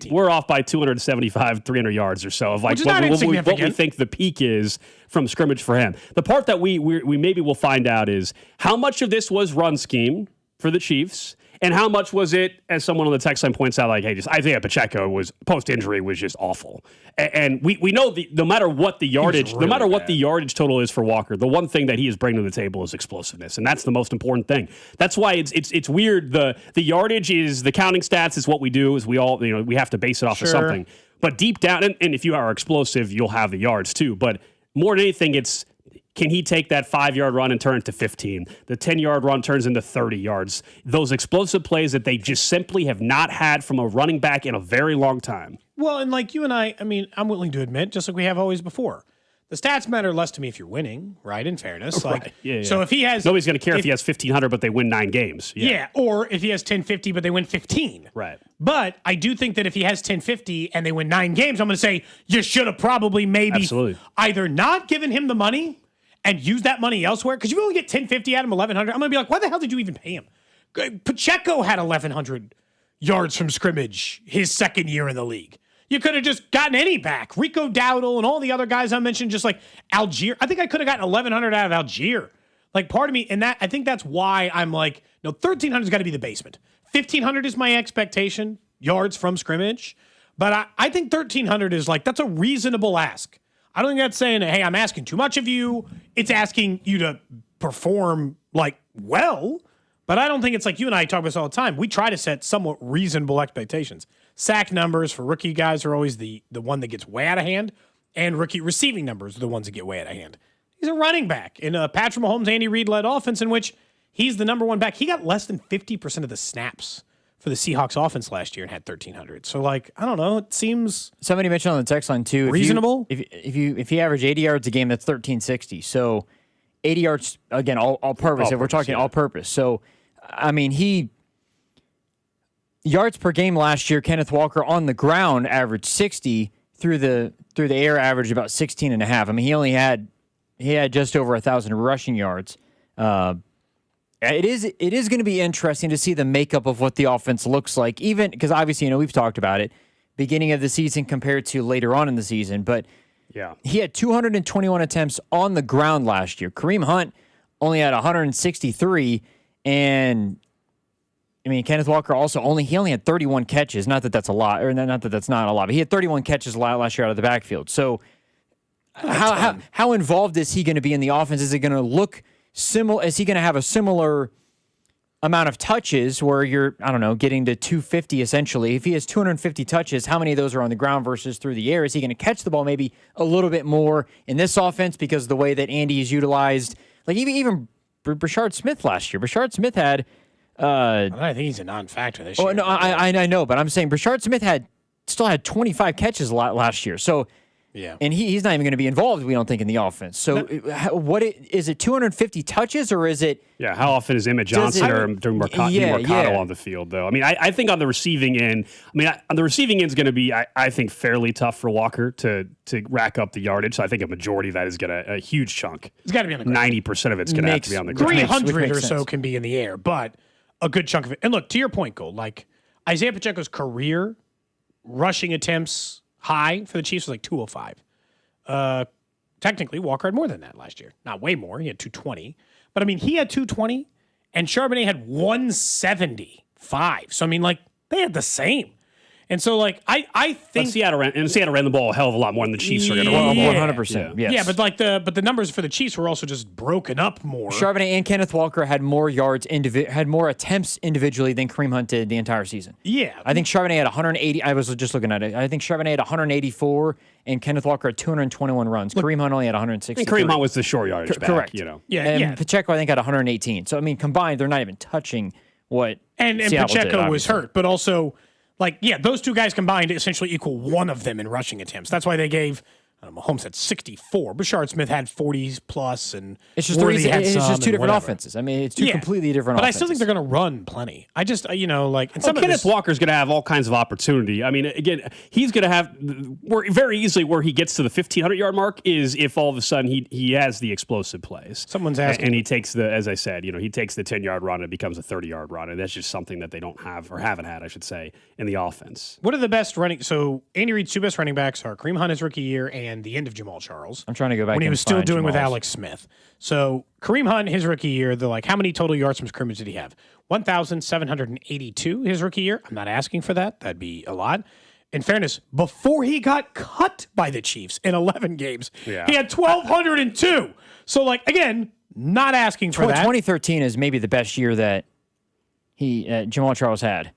we're off by 275, 300 yards or so of what we think the peak is from scrimmage for him. The part that we maybe will find out is how much of this was run scheme for the Chiefs. And how much was it, as someone on the text line points out, like, hey, just Isaiah Pacheco was post-injury was just awful. And we know no matter what the yardage, what the yardage total is for Walker, the one thing that he is bringing to the table is explosiveness, and that's the most important thing. That's why it's weird. The yardage is the counting stats is what we do. Is we all we have to base it off of something. But deep down, and if you are explosive, you'll have the yards too. But more than anything, it's, can he take that 5-yard run and turn it to 15? The 10-yard run turns into 30 yards. Those explosive plays that they just simply have not had from a running back in a very long time. Well, and like you and I'm willing to admit, just like we have always before, the stats matter less to me if you're winning, right? In fairness. Right. Yeah. So if he has... Nobody's going to care if he has 1,500, but they win 9 games. Yeah. Or if he has 1,050, but they win 15. Right. But I do think that if he has 1,050 and they win 9 games, I'm going to say you should have probably either not given him the money and use that money elsewhere, because you only get 1,050 at him, 1,100. I'm going to be like, why the hell did you even pay him? Pacheco had 1,100 yards from scrimmage his second year in the league. You could have just gotten any back. Rico Dowdle and all the other guys I mentioned, just like Algier. I think I could have gotten 1,100 out of Algier. Like, part of me, and that I think that's why I'm like, no, 1,300's got to be the basement. 1,500 is my expectation, yards from scrimmage. But I think 1,300 is like, that's a reasonable ask. I don't think that's saying, hey, I'm asking too much of you. It's asking you to perform, well. But I don't think it's like you and I talk about this all the time. We try to set somewhat reasonable expectations. Sack numbers for rookie guys are always the one that gets way out of hand. And rookie receiving numbers are the ones that get way out of hand. He's a running back in a Patrick Mahomes, Andy Reid-led offense in which he's the number one back. He got less than 50% of the snaps for the Seahawks offense last year and had 1,300. So, I don't know. It seems... Somebody mentioned on the text line, too. Reasonable? If you average 80 yards a game, that's 1,360. So, 80 yards, again, all-purpose. If we're talking all-purpose. So, yards per game last year, Kenneth Walker on the ground averaged 60. through the air averaged about 16 and a half. I mean, he had just over 1,000 rushing yards. It is going to be interesting to see the makeup of what the offense looks like, even because obviously, we've talked about it, beginning of the season compared to later on in the season. But yeah, he had 221 attempts on the ground last year. Kareem Hunt only had 163, and I mean, Kenneth Walker he only had 31 catches. Not that that's a lot, or not that that's not a lot, but he had 31 catches last year out of the backfield. So how involved is he going to be in the offense? Is it going to look similar? Is he going to have a similar amount of touches where you're, getting to 250 essentially? If he has 250 touches, how many of those are on the ground versus through the air? Is he going to catch the ball maybe a little bit more in this offense because of the way that Andy is utilized? Like even Brashard Smith last year. Brashard Smith had... I think he's a non-factor this year. Oh, no, I know, but I'm saying Brashard Smith still had 25 catches last year. So... Yeah, and he's not even going to be involved, we don't think, in the offense. So is it 250 touches or is it... Yeah, how often is Emmett Johnson or Mercado on the field, though? I mean, I think on the receiving end, on the receiving end is going to be, I think, fairly tough for Walker to rack up the yardage. So I think a majority of that is going to, a huge chunk. It's got to be on the ground. 90% of it's going to have to be on the ground. 300 or so can be in the air, but a good chunk of it. And look, to your point, Gold, like Isaiah Pacheco's career rushing attempts high for the Chiefs was like 205. Technically, Walker had more than that last year. Not way more. He had 220. But, he had 220, and Charbonnet had 175. So, they had the same. And so, I think... Seattle ran the ball a hell of a lot more than the Chiefs are going to run. 100%. Yeah. Yes. Yeah, but the numbers for the Chiefs were also just broken up more. Charbonnet and Kenneth Walker had more yards, had more attempts individually than Kareem Hunt did the entire season. Yeah. I think Charbonnet had 180. I was just looking at it. I think Charbonnet had 184, and Kenneth Walker had 221 runs. Kareem Hunt only had 160. And Kareem Hunt was the short yardage back. Correct. Yeah. Pacheco, I think, had 118. So, combined, they're not even touching what And Seattle Pacheco did, was hurt, but also... those two guys combined essentially equal one of them in rushing attempts. That's why they gave Mahomes had 64. Brashard Smith had 40 plus, and it's just two different offenses. It's two completely different. But offenses. I still think they're going to run plenty. I just Kenneth Walker's going to have all kinds of opportunity. Again, he's going to have very easily where he gets to the 1,500-yard mark is if all of a sudden he has the explosive plays. Someone's asking, and he takes as I said, he takes the 10-yard run and it becomes a 30-yard run, and that's just something that they don't have or haven't had, I should say, in the offense. What are the best running? So Andy Reid's two best running backs are Kareem Hunt his rookie year and the end of Jamal Charles. I'm trying to go back when he was still doing Jamal's. with Alex Smith. So Kareem Hunt his rookie year, they're like, how many total yards from scrimmage did he have? 1,782 his rookie year. I'm not asking for that. That'd be a lot. In fairness, before he got cut by the Chiefs in 11 games, he had 1,202. So again, not asking for that. 2013 is maybe the best year that Jamal Charles had.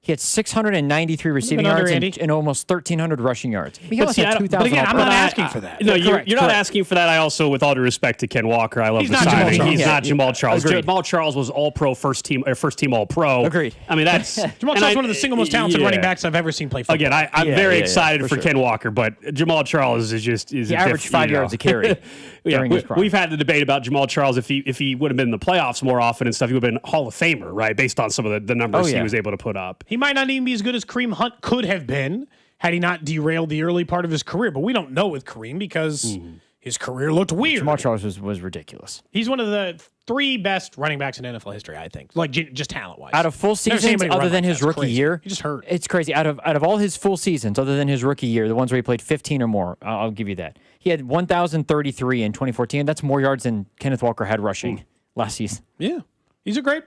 He had 693 receiving yards and almost 1,300 rushing yards. He but again, I'm not asking for that. No, you're not asking for that. I also, with all due respect to Ken Walker, I love the signing. He's not Jamal Charles. Agreed. Jamal Charles was All-Pro first team All-Pro. Agreed. That's Jamal Charles is one of the single most talented running backs I've ever seen play football. Again, I'm very excited for Ken Walker, but Jamal Charles is he averaged 5 yards a carry. We've had the debate about Jamal Charles if he would have been in the playoffs more often and stuff. He would have been Hall of Famer, right? Based on some of the numbers he was able to put up. He might not even be as good as Kareem Hunt could have been had he not derailed the early part of his career. But we don't know with Kareem because his career looked weird. Jamal Charles was ridiculous. He's one of the three best running backs in NFL history, I think. Just talent-wise. Out of full seasons, other than his rookie year, he just hurt. It's crazy. Out of all his full seasons, other than his rookie year, the ones where he played 15 or more, I'll give you that. He had 1,033 in 2014. That's more yards than Kenneth Walker had rushing last season. Yeah, he's a great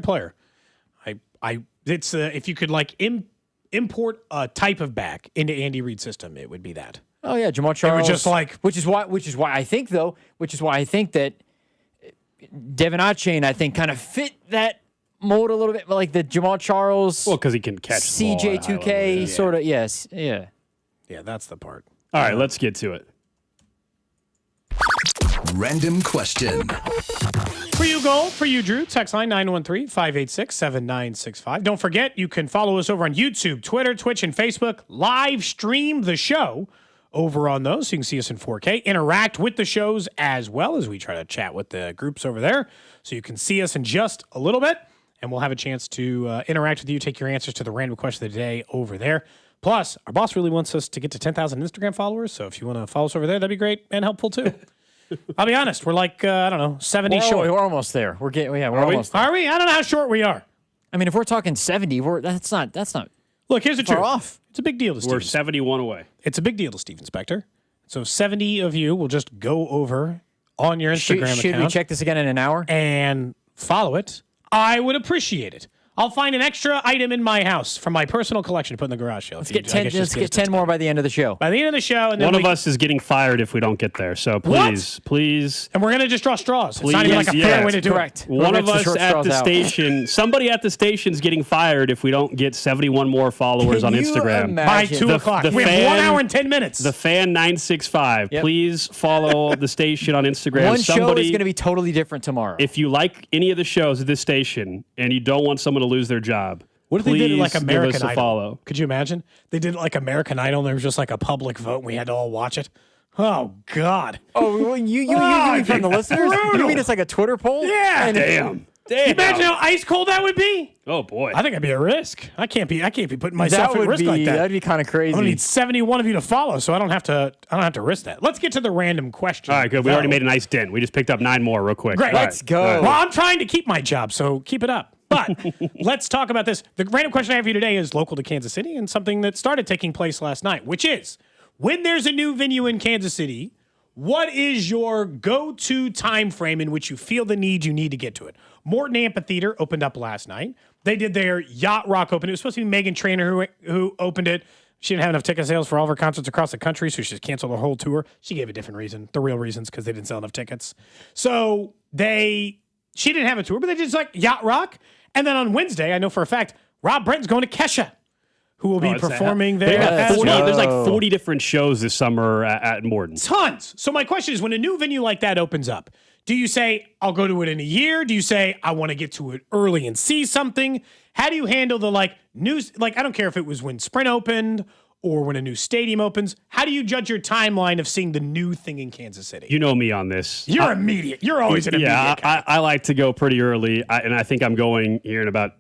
player. It's if you could import a type of back into Andy Reid's system, it would be that. Oh yeah, Jamal Charles. It was just which is why I think that Devin Achane, I think, kind of fit that mold a little bit, like the Jamal Charles. Well, because he can catch CJ2K sort of. Yes, yeah. Yeah, that's the part. All right, let's get to it. Random question. For you, Gold. For you, Drew. Text line 913-586-7965. Don't forget, you can follow us over on YouTube, Twitter, Twitch, and Facebook. Live stream the show over on those so you can see us in 4K. Interact with the shows as well as we try to chat with the groups over there so you can see us in just a little bit. And we'll have a chance to interact with you, take your answers to the random question of the day over there. Plus, our boss really wants us to get to 10,000 Instagram followers. So if you want to follow us over there, that'd be great and helpful too. I'll be honest. We're like, 70 short. We're almost there. We're almost there. Are we? I don't know how short we are. I mean, if we're talking 70, that's not. Look, here's the far truth. off. It's a big deal to Steve. We're 71 away. It's a big deal to Steven Spector. So 70 of you will just go over on your Instagram account. Should we check this again in an hour? And follow it. I would appreciate it. I'll find an extra item in my house from my personal collection to put in the garage sale. Let's get 10 more by the end of the show. By the end of the show. And then one of us is getting fired if we don't get there. So please. And we're going to just draw straws. It's not even like a fair way to do it. One of us at the station, somebody at the station's getting fired if we don't get 71 more followers on Instagram. By 2 o'clock. We have 1 hour and 10 minutes. The Fan 965. Yep. Please follow the station on Instagram. One show is going to be totally different tomorrow. If you like any of the shows at this station and you don't want someone to lose their job, what if they did it like American give us a Idol? Follow. Could you imagine? They did it like American Idol and there was just like a public vote and we had to all watch it. Oh, God. Oh, well, you mean from the listeners? Brutal. You mean it's like a Twitter poll? Yeah. Damn. Can you imagine how ice cold that would be? Oh, boy. I think I'd be a risk. I can't be putting myself at risk like that. That'd be kind of crazy. I need 71 of you to follow, so I don't have to risk that. Let's get to the random question. All right, good. We already made a nice dent. We just picked up 9 more real quick. Great. Let's go. Well, I'm trying to keep my job, so keep it up. But let's talk about this. The random question I have for you today is local to Kansas City and something that started taking place last night, which is when there's a new venue in Kansas City, what is your go-to time frame in which you feel the need you need to get to it? Morton Amphitheater opened up last night. They did their Yacht Rock open. It was supposed to be Megan Trainor who opened it. She didn't have enough ticket sales for all of her concerts across the country, so she just canceled the whole tour. She gave a different reason. The real reason's because they didn't sell enough tickets. So she didn't have a tour, but they did just like Yacht Rock. And then on Wednesday, I know for a fact, Rob Brenton's going to Kesha, who will be performing there. There's like 40 different shows this summer at Morton. Tons. So my question is, when a new venue like that opens up, do you say, I'll go to it in a year? Do you say, I want to get to it early and see something? How do you handle the news? I don't care if it was when Sprint opened or when a new stadium opens. How do you judge your timeline of seeing the new thing in Kansas City? You know me on this. You're immediate. You're always an immediate guy. I like to go pretty early, and I think I'm going here in about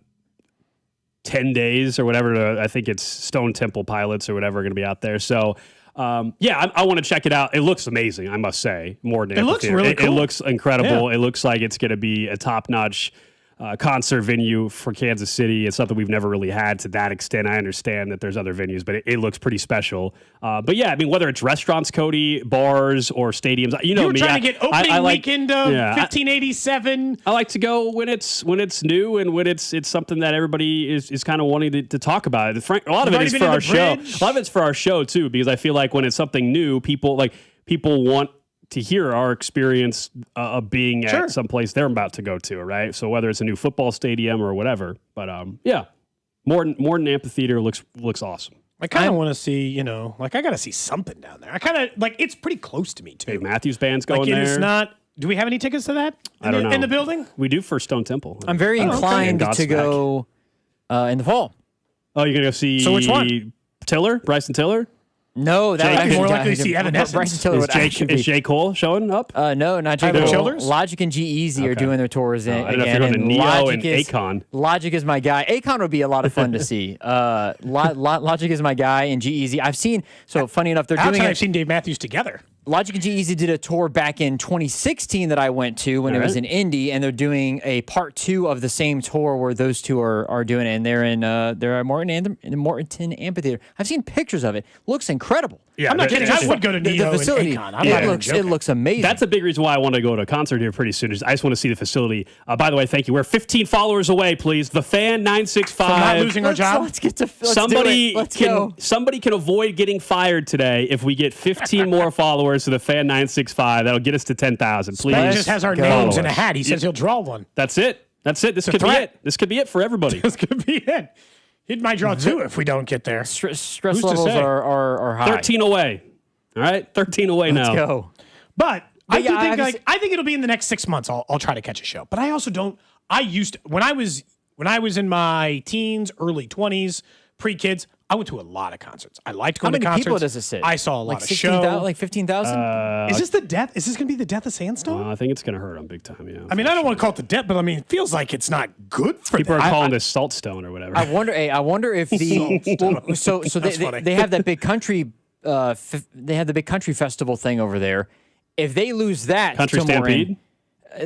10 days or whatever. I think it's Stone Temple Pilots or whatever are going to be out there. So, I want to check it out. It looks amazing, I must say. More than it looks really cool. It looks incredible. Yeah. It looks like it's going to be a top-notch concert venue for Kansas City. It's something we've never really had to that extent. I understand that there's other venues, but it looks pretty special. But yeah, I mean, whether it's restaurants, Cody, bars, or stadiums, you know you were me. trying to get opening weekend of 1587. I like to go when it's new and when it's something that everybody is kind of wanting to talk about. A lot of it is for our show. A lot of it's for our show too, because I feel like when it's something new, people want to hear our experience of being at some place they're about to go to, right? So whether it's a new football stadium or whatever, but Morton Amphitheater looks awesome. I kind of want to see, I got to see something down there. I kind of it's pretty close to me too. Dave Matthews Band's going there. It's not. Do we have any tickets to that? I don't know. In the building? We do for Stone Temple. I'm very inclined to go in the fall. Oh, you're gonna go see? So which one? Bryson Tiller. No, that would more likely to see Evanescence. Bryson Tiller would actually be. Is J. Cole showing up? No, not J. Cole. Childers? Logic and G-Eazy are doing their tours I don't know if again. you're going to Neo Logic and Akon. Logic is my guy. Akon would be a lot of fun to see. Logic is my guy, and G-Eazy. I've seen. So funny enough, they're doing. I've seen Dave Matthews together. Logic and G-Eazy did a tour back in 2016 that I went to when it was in Indy, and they're doing a part 2 of the same tour where those two are doing it, and they're at Morton Amphitheater. I've seen pictures of it. Looks incredible. Yeah, I'm not kidding. I would go to Neo the facility. and Akon. It looks amazing. That's a big reason why I want to go to a concert here pretty soon. I just want to see the facility. By the way, thank you. We're 15 followers away, please. The Fan 965. From not losing our job. Let's get to somebody. Somebody can avoid getting fired today if we get 15 more followers to the Fan 965. That'll get us to 10,000. Please. He just has our names in a hat. He says he'll draw one. That's it. This could be it. This could be it for everybody. This could be it. He might draw 2 if we don't get there. Stress levels are high. 13 away. All right, 13 away now. Let's go. But I think it'll be in the next 6 months. I'll try to catch a show. But I also don't. I used to, when I was in my teens, early 20s, pre-kids. I went to a lot of concerts. I liked going How to many concerts. people does it sit? I saw a lot like of 16,000, shows. like 15,000? Is this the death? Is this going to be the death of Sandstone? I think it's going to hurt them big time, yeah. I mean, I don't want to call it the death, but I mean, it feels like it's not good for People them. are calling this Saltstone or whatever. I wonder if the so they have that big country they have the big country festival thing over there. If they lose that Country to Morin, Stampede?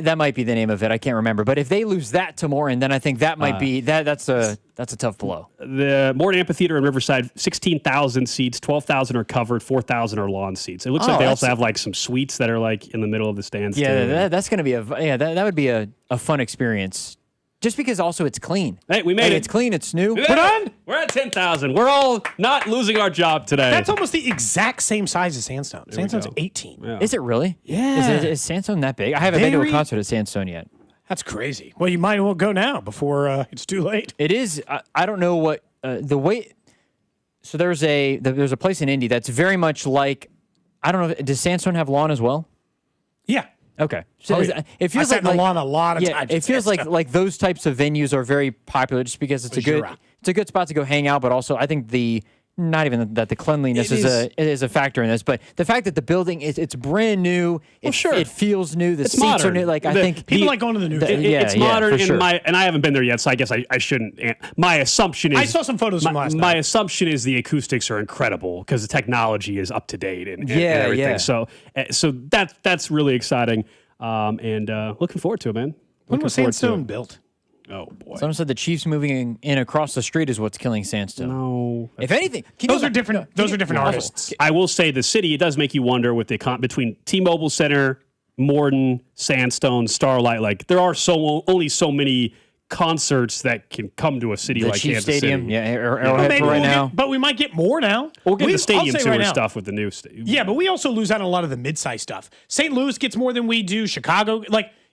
that might be the name of it. I can't remember. But if they lose that to Morin, then I think that might be that's a tough blow. The Morin Amphitheater in Riverside, 16,000 seats, 12,000 are covered, 4,000 are lawn seats. It looks like they also have like some suites that are like in the middle of the stands. Yeah, that's going to be that would be a fun experience. Just because also it's clean. Hey, we made it. It's clean. It's new. We're done. We're at 10,000. We're all not losing our job today. That's almost the exact same size as Sandstone. Sandstone's 18. Yeah. Is it really? Yeah. Is Sandstone that big? I haven't been to a concert at Sandstone yet. That's crazy. Well, you might as well go now before it's too late. It is. I don't know what the way. So there's a place in Indy that's very much like. I don't know. Does Sandstone have lawn as well? Yeah. Okay. So it feels I sat in the lawn a lot of times. It feels like those types of venues are very popular just because it's a good spot to go hang out, but also I think not even that the cleanliness is a factor in this, but the fact that the building it's brand new, it feels new, the seats modern. are new. Like I think people like going to the new. It's modern, for sure. and I haven't been there yet, so I guess I shouldn't. My assumption is I saw some photos from last night. My assumption is the acoustics are incredible because the technology is up to date and everything. Yeah. So that's really exciting, and looking forward to it, man. When was Sandstone built? Oh boy! Someone said the Chiefs moving in across the street is what's killing Sandstone. No, if anything, those are different. Those are different artists. I will say the city. It does make you wonder with the between T-Mobile Center, Morton, Sandstone, Starlight. Like there are only so many concerts that can come to a city like Chiefs Kansas Stadium, City. Arrowhead for right now. But we might get more now. We'll get the stadium tour right stuff with the new stadium. Yeah, but we also lose out on a lot of the mid-size stuff. St. Louis gets more than we do. Chicago,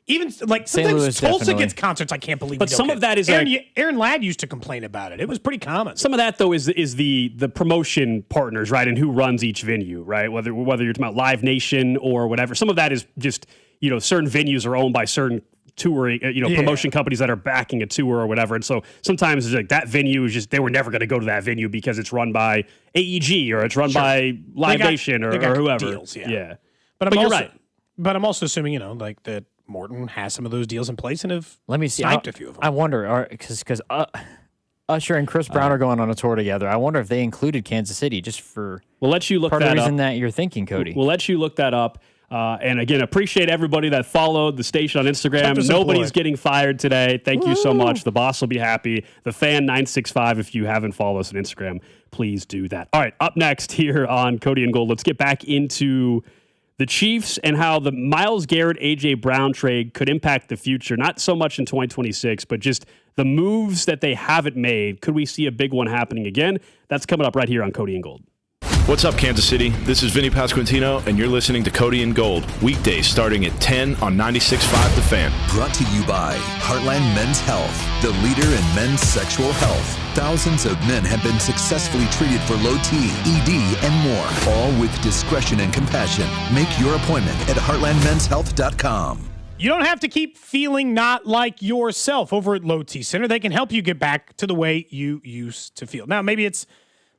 even sometimes Louis, Tulsa definitely. gets concerts. I can't believe. But some of that is Aaron Ladd used to complain about it. It was pretty common. Some of that though is the promotion partners, right, and who runs each venue, right? Whether you're talking about Live Nation or whatever. Some of that is just certain venues are owned by certain touring, promotion companies that are backing a tour or whatever. And so sometimes it's like that venue is just they were never going to go to that venue because it's run by AEG or it's run by Live Nation or whoever. Deals, yeah. But you're right. But I'm also assuming that Morton has some of those deals in place and have sniped a few of them. I wonder, because Usher and Chris Brown are going on a tour together. I wonder if they included Kansas City just for we'll let you look part that of the reason up. that you're thinking, Cody. We'll let you look that up. And again, appreciate everybody that followed the station on Instagram. Nobody's getting fired today. Thank you so much. The boss will be happy. The Fan 965, if you haven't followed us on Instagram, please do that. All right, up next here on Cody and Gold, let's get back into the Chiefs and how the Myles Garrett, A.J. Brown trade could impact the future, not so much in 2026, but just the moves that they haven't made. Could we see a big one happening again? That's coming up right here on Cody and Gold. What's up, Kansas City? This is Vinny Pasquantino, and you're listening to Cody and Gold, weekdays starting at 10 on 96.5 The Fan. Brought to you by Heartland Men's Health, the leader in men's sexual health. Thousands of men have been successfully treated for low T, ED, and more, all with discretion and compassion. Make your appointment at heartlandmenshealth.com. You don't have to keep feeling not like yourself over at Low T Center. They can help you get back to the way you used to feel. Now, maybe it's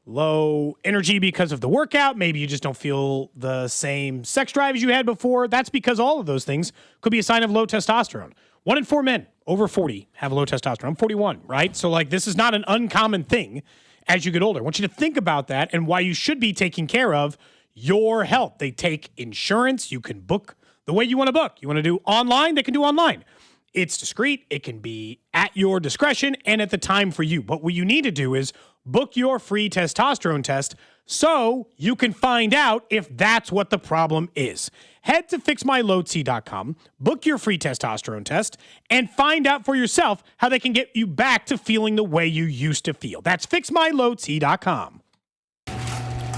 low energy because of the workout. Maybe you just don't feel the same sex drive as you had before. That's because all of those things could be a sign of low testosterone. 1 in 4 men over 40 have low testosterone. I'm 41, right? So this is not an uncommon thing as you get older. I want you to think about that and why you should be taking care of your health. They take insurance. You can book the way you want to book. You want to do online? They can do online. It's discreet. It can be at your discretion and at the time for you. But what you need to do is book your free testosterone test so you can find out if that's what the problem is. Head to fixmylowt.com, book your free testosterone test, and find out for yourself how they can get you back to feeling the way you used to feel. That's fixmylowt.com.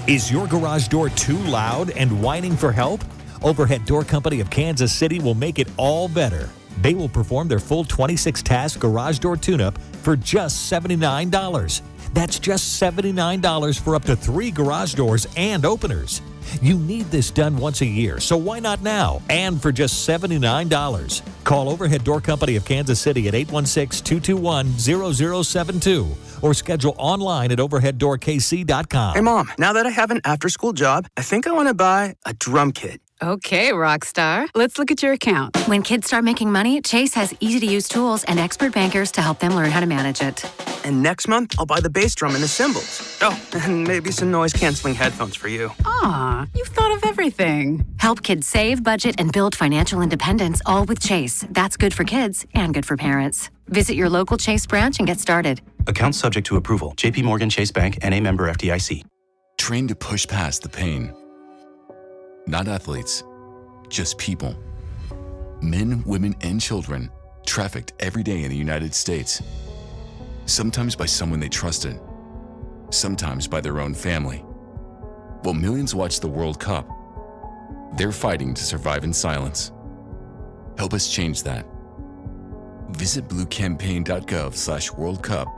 Is your garage door too loud and whining for help? Overhead Door Company of Kansas City will make it all better. They will perform their full 26-task garage door tune-up for just $79. That's just $79 for up to 3 garage doors and openers. You need this done once a year, so why not now? And for just $79. Call Overhead Door Company of Kansas City at 816-221-0072 or schedule online at overheaddoorkc.com. Hey, Mom, now that I have an after-school job, I think I want to buy a drum kit. Okay, Rockstar. Let's look at your account. When kids start making money, Chase has easy-to-use tools and expert bankers to help them learn how to manage it. And next month, I'll buy the bass drum and the cymbals. Oh, and maybe some noise-canceling headphones for you. Aw, you've thought of everything. Help kids save, budget, and build financial independence, all with Chase. That's good for kids and good for parents. Visit your local Chase branch and get started. Account subject to approval. JP Morgan Chase Bank, N.A. member FDIC. Train to push past the pain. Not athletes, just people. Men, women, and children trafficked every day in the United States. Sometimes by someone they trusted, sometimes by their own family. While millions watch the World Cup, they're fighting to survive in silence. Help us change that. Visit bluecampaign.gov/World Cup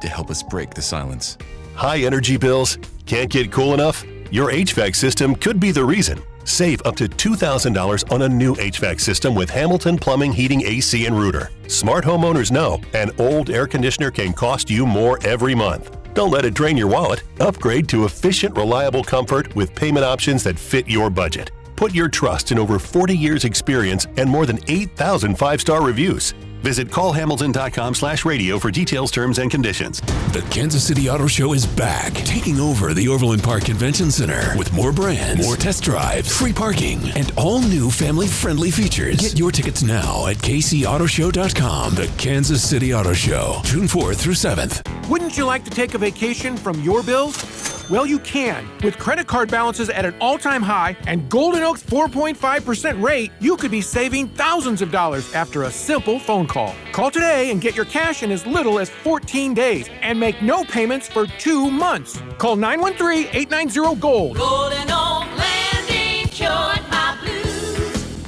to help us break the silence. High energy bills? Can't get cool enough? Your HVAC system could be the reason. Save up to $2,000 on a new HVAC system with Hamilton Plumbing, Heating, AC, and Rooter. Smart homeowners know an old air conditioner can cost you more every month. Don't let it drain your wallet. Upgrade to efficient, reliable comfort with payment options that fit your budget. Put your trust in over 40 years experience and more than 8,000 five-star reviews. Visit callhamilton.com/radio for details, terms, and conditions. The Kansas City Auto Show is back, taking over the Overland Park Convention Center with more brands, more test drives, free parking, and all new family-friendly features. Get your tickets now at kcautoshow.com. The Kansas City Auto Show, June 4th through 7th. Wouldn't you like to take a vacation from your bills? Well, you can. With credit card balances at an all-time high and Golden Oak's 4.5% rate, you could be saving thousands of dollars after a simple phone call. Call today and get your cash in as little as 14 days and make no payments for 2 months. Call 913-890-GOLD. Golden Oak Landing cured my blues.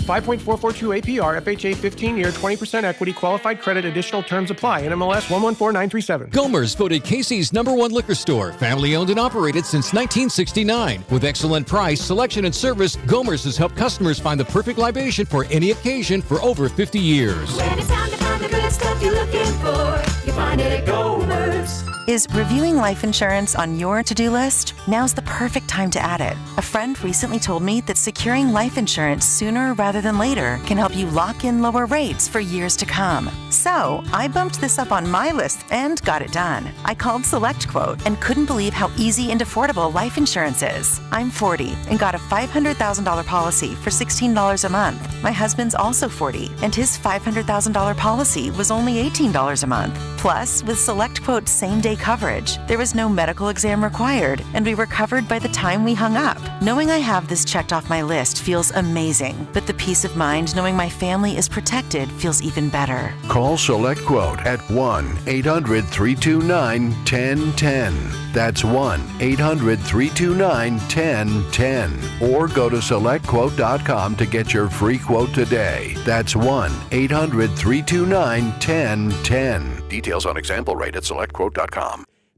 5.442 APR, FHA 15-year, 20% equity, qualified credit, additional terms apply. NMLS 114937. Gomer's voted Casey's #1 liquor store, family owned and operated since 1969. With excellent price, selection, and service, Gomer's has helped customers find the perfect libation for any occasion for over 50 years. When it's time to find the good stuff you're looking for, you find it at Gomer's. Is reviewing life insurance on your to-do list? Now's the perfect time to add it. A friend recently told me that securing life insurance sooner rather than later can help you lock in lower rates for years to come. So I bumped this up on my list and got it done. I called SelectQuote and couldn't believe how easy and affordable life insurance is. I'm 40 and got a $500,000 policy for $16 a month. My husband's also 40 and his $500,000 policy was only $18 a month. Plus, with SelectQuote's same-day coverage, there was no medical exam required, and we were covered by the time we hung up. Knowing I have this checked off my list feels amazing, but the peace of mind knowing my family is protected feels even better. Call SelectQuote at 1-800-329-1010. That's 1-800-329-1010. Or go to SelectQuote.com to get your free quote today. That's 1-800-329-1010. Details on example rate at SelectQuote.com.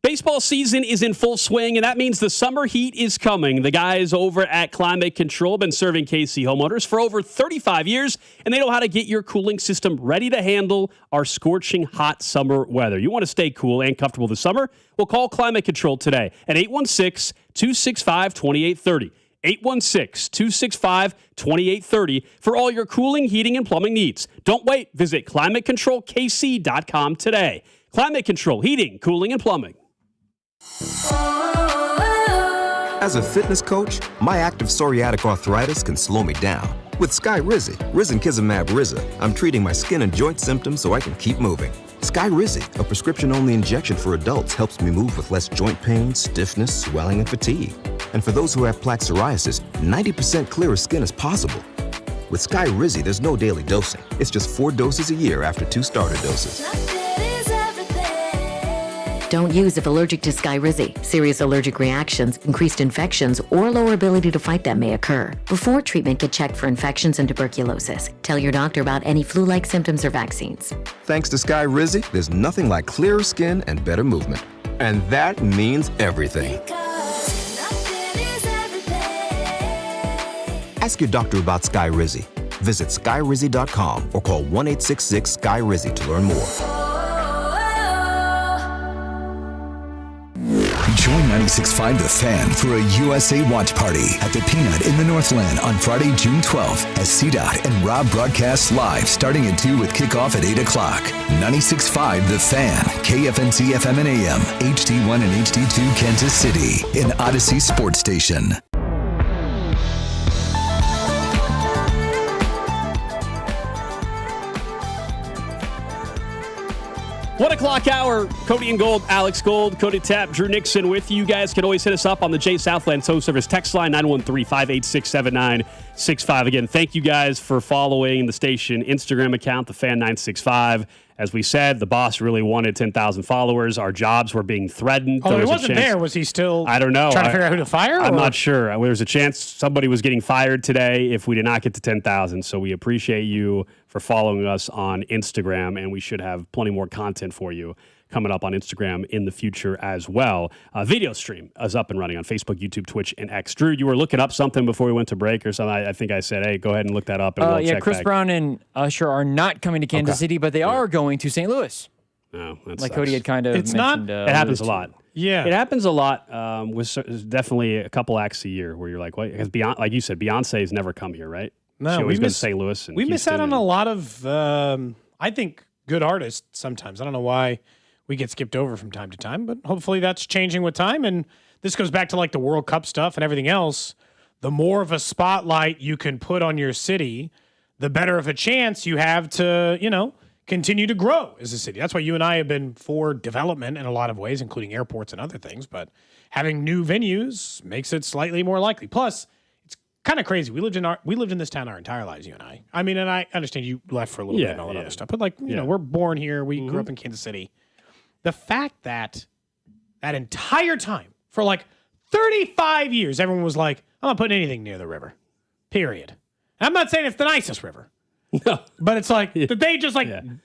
Baseball season is in full swing, and that means the summer heat is coming. The guys over at Climate Control have been serving KC homeowners for over 35 years, and they know how to get your cooling system ready to handle our scorching hot summer weather. You want to stay cool and comfortable this summer? Well, call Climate Control today at 816-265-2830. 816-265-2830 for all your cooling, heating, and plumbing needs. Don't wait. Visit ClimateControlKC.com today. Climate Control, heating, cooling, and plumbing. As a fitness coach, my active psoriatic arthritis can slow me down. With Skyrizi, risankizumab Riza, I'm treating my skin and joint symptoms so I can keep moving. Skyrizi, a prescription-only injection for adults, helps me move with less joint pain, stiffness, swelling, and fatigue. And for those who have plaque psoriasis, 90% clearer skin is possible. With Skyrizi, there's no daily dosing. It's just 4 doses a year after 2 starter doses. Don't use if allergic to Skyrizi. Serious allergic reactions, increased infections, or lower ability to fight them may occur. Before treatment, get checked for infections and tuberculosis. Tell your doctor about any flu-like symptoms or vaccines. Thanks to Skyrizi, there's nothing like clearer skin and better movement. And that means everything. Ask your doctor about Skyrizi. Visit skyrizi.com or call 1-866-SKY-RIZZI to learn more. Join 96.5 The Fan for a USA watch party at the Peanut in the Northland on Friday, June 12th as CDOT and Rob broadcast live starting at 2 with kickoff at 8 o'clock. 96.5 The Fan, KFNC FM and AM, HD1 and HD2 Kansas City, an Odyssey sports station. 1 o'clock hour, Cody and Gold, Alex Gold, Cody Tapp, Drew Nixon with you. Guys can always hit us up on the J Southland Tow Service text line, 913-586-7965. Again, thank you guys for following the station Instagram account, the Fan 965. As we said, the boss really wanted 10,000 followers. Our jobs were being threatened. Oh, he wasn't there. Was he still I don't know. Trying to figure out who to fire? I'm not sure. There was a chance somebody was getting fired today if we did not get to 10,000. So we appreciate you for following us on Instagram, and we should have plenty more content for you coming up on Instagram in the future as well. Video stream is up and running on Facebook, YouTube, Twitch, and X. Drew, you were looking up something before we went to break or something. I think I said, hey, go ahead and look that up. And we'll check Chris back. Brown and Usher are not coming to Kansas City, but they are going to St. Louis. Oh, that like sucks. Cody had kind of mentioned. It happens a lot. Yeah. It happens a lot. With definitely a couple acts a year where you're like, what? Because like you said, Beyonce's never come here, right? No, she always goes to St. Louis. And we miss out Houston on a lot of, I think, good artists sometimes. I don't know why we get skipped over from time to time, but hopefully that's changing with time. And this goes back to like the World Cup stuff and everything else. The more of a spotlight you can put on your city, the better of a chance you have to, continue to grow as a city. That's why you and I have been for development in a lot of ways, including airports and other things. But having new venues makes it slightly more likely. Plus, it's kind of crazy. We lived in this town our entire lives, you and I. I mean, and I understand you left for a little bit and all that other stuff. But we're born here. We grew up in Kansas City. The fact that entire time, for like 35 years, everyone was like, I'm not putting anything near the river, period. And I'm not saying it's the nicest river. No. But it's like, that they just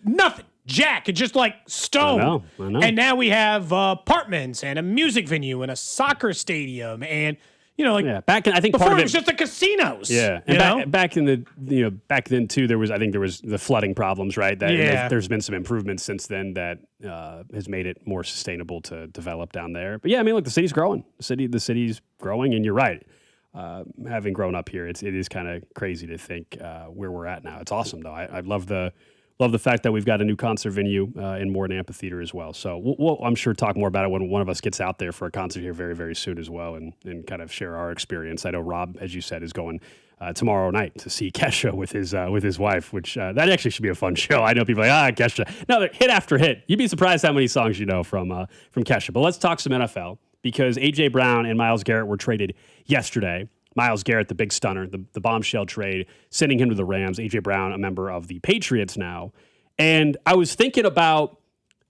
nothing. Jack, it's just like stone. I know. And now we have apartments and a music venue and a soccer stadium and, back in, I think before part of it was just the casinos. Yeah. And back in the, back then too, there was the flooding problems, right? There's been some improvements since then that has made it more sustainable to develop down there. But yeah, I mean, look, the city's growing. The city's growing, and you're right. Having grown up here, it is kind of crazy to think where we're at now. It's awesome though. I love the fact that we've got a new concert venue in Morton Amphitheater as well. So we'll I'm sure talk more about it when one of us gets out there for a concert here very, very soon as well, and kind of share our experience. I know Rob, as you said, is going tomorrow night to see Kesha with his wife, which that actually should be a fun show. I know people are like, Kesha. No, they're hit after hit. You'd be surprised how many songs you know from Kesha. But let's talk some NFL, because A.J. Brown and Myles Garrett were traded yesterday. Myles Garrett, the big stunner, the bombshell trade, sending him to the Rams. A.J. Brown, a member of the Patriots now. And I was thinking about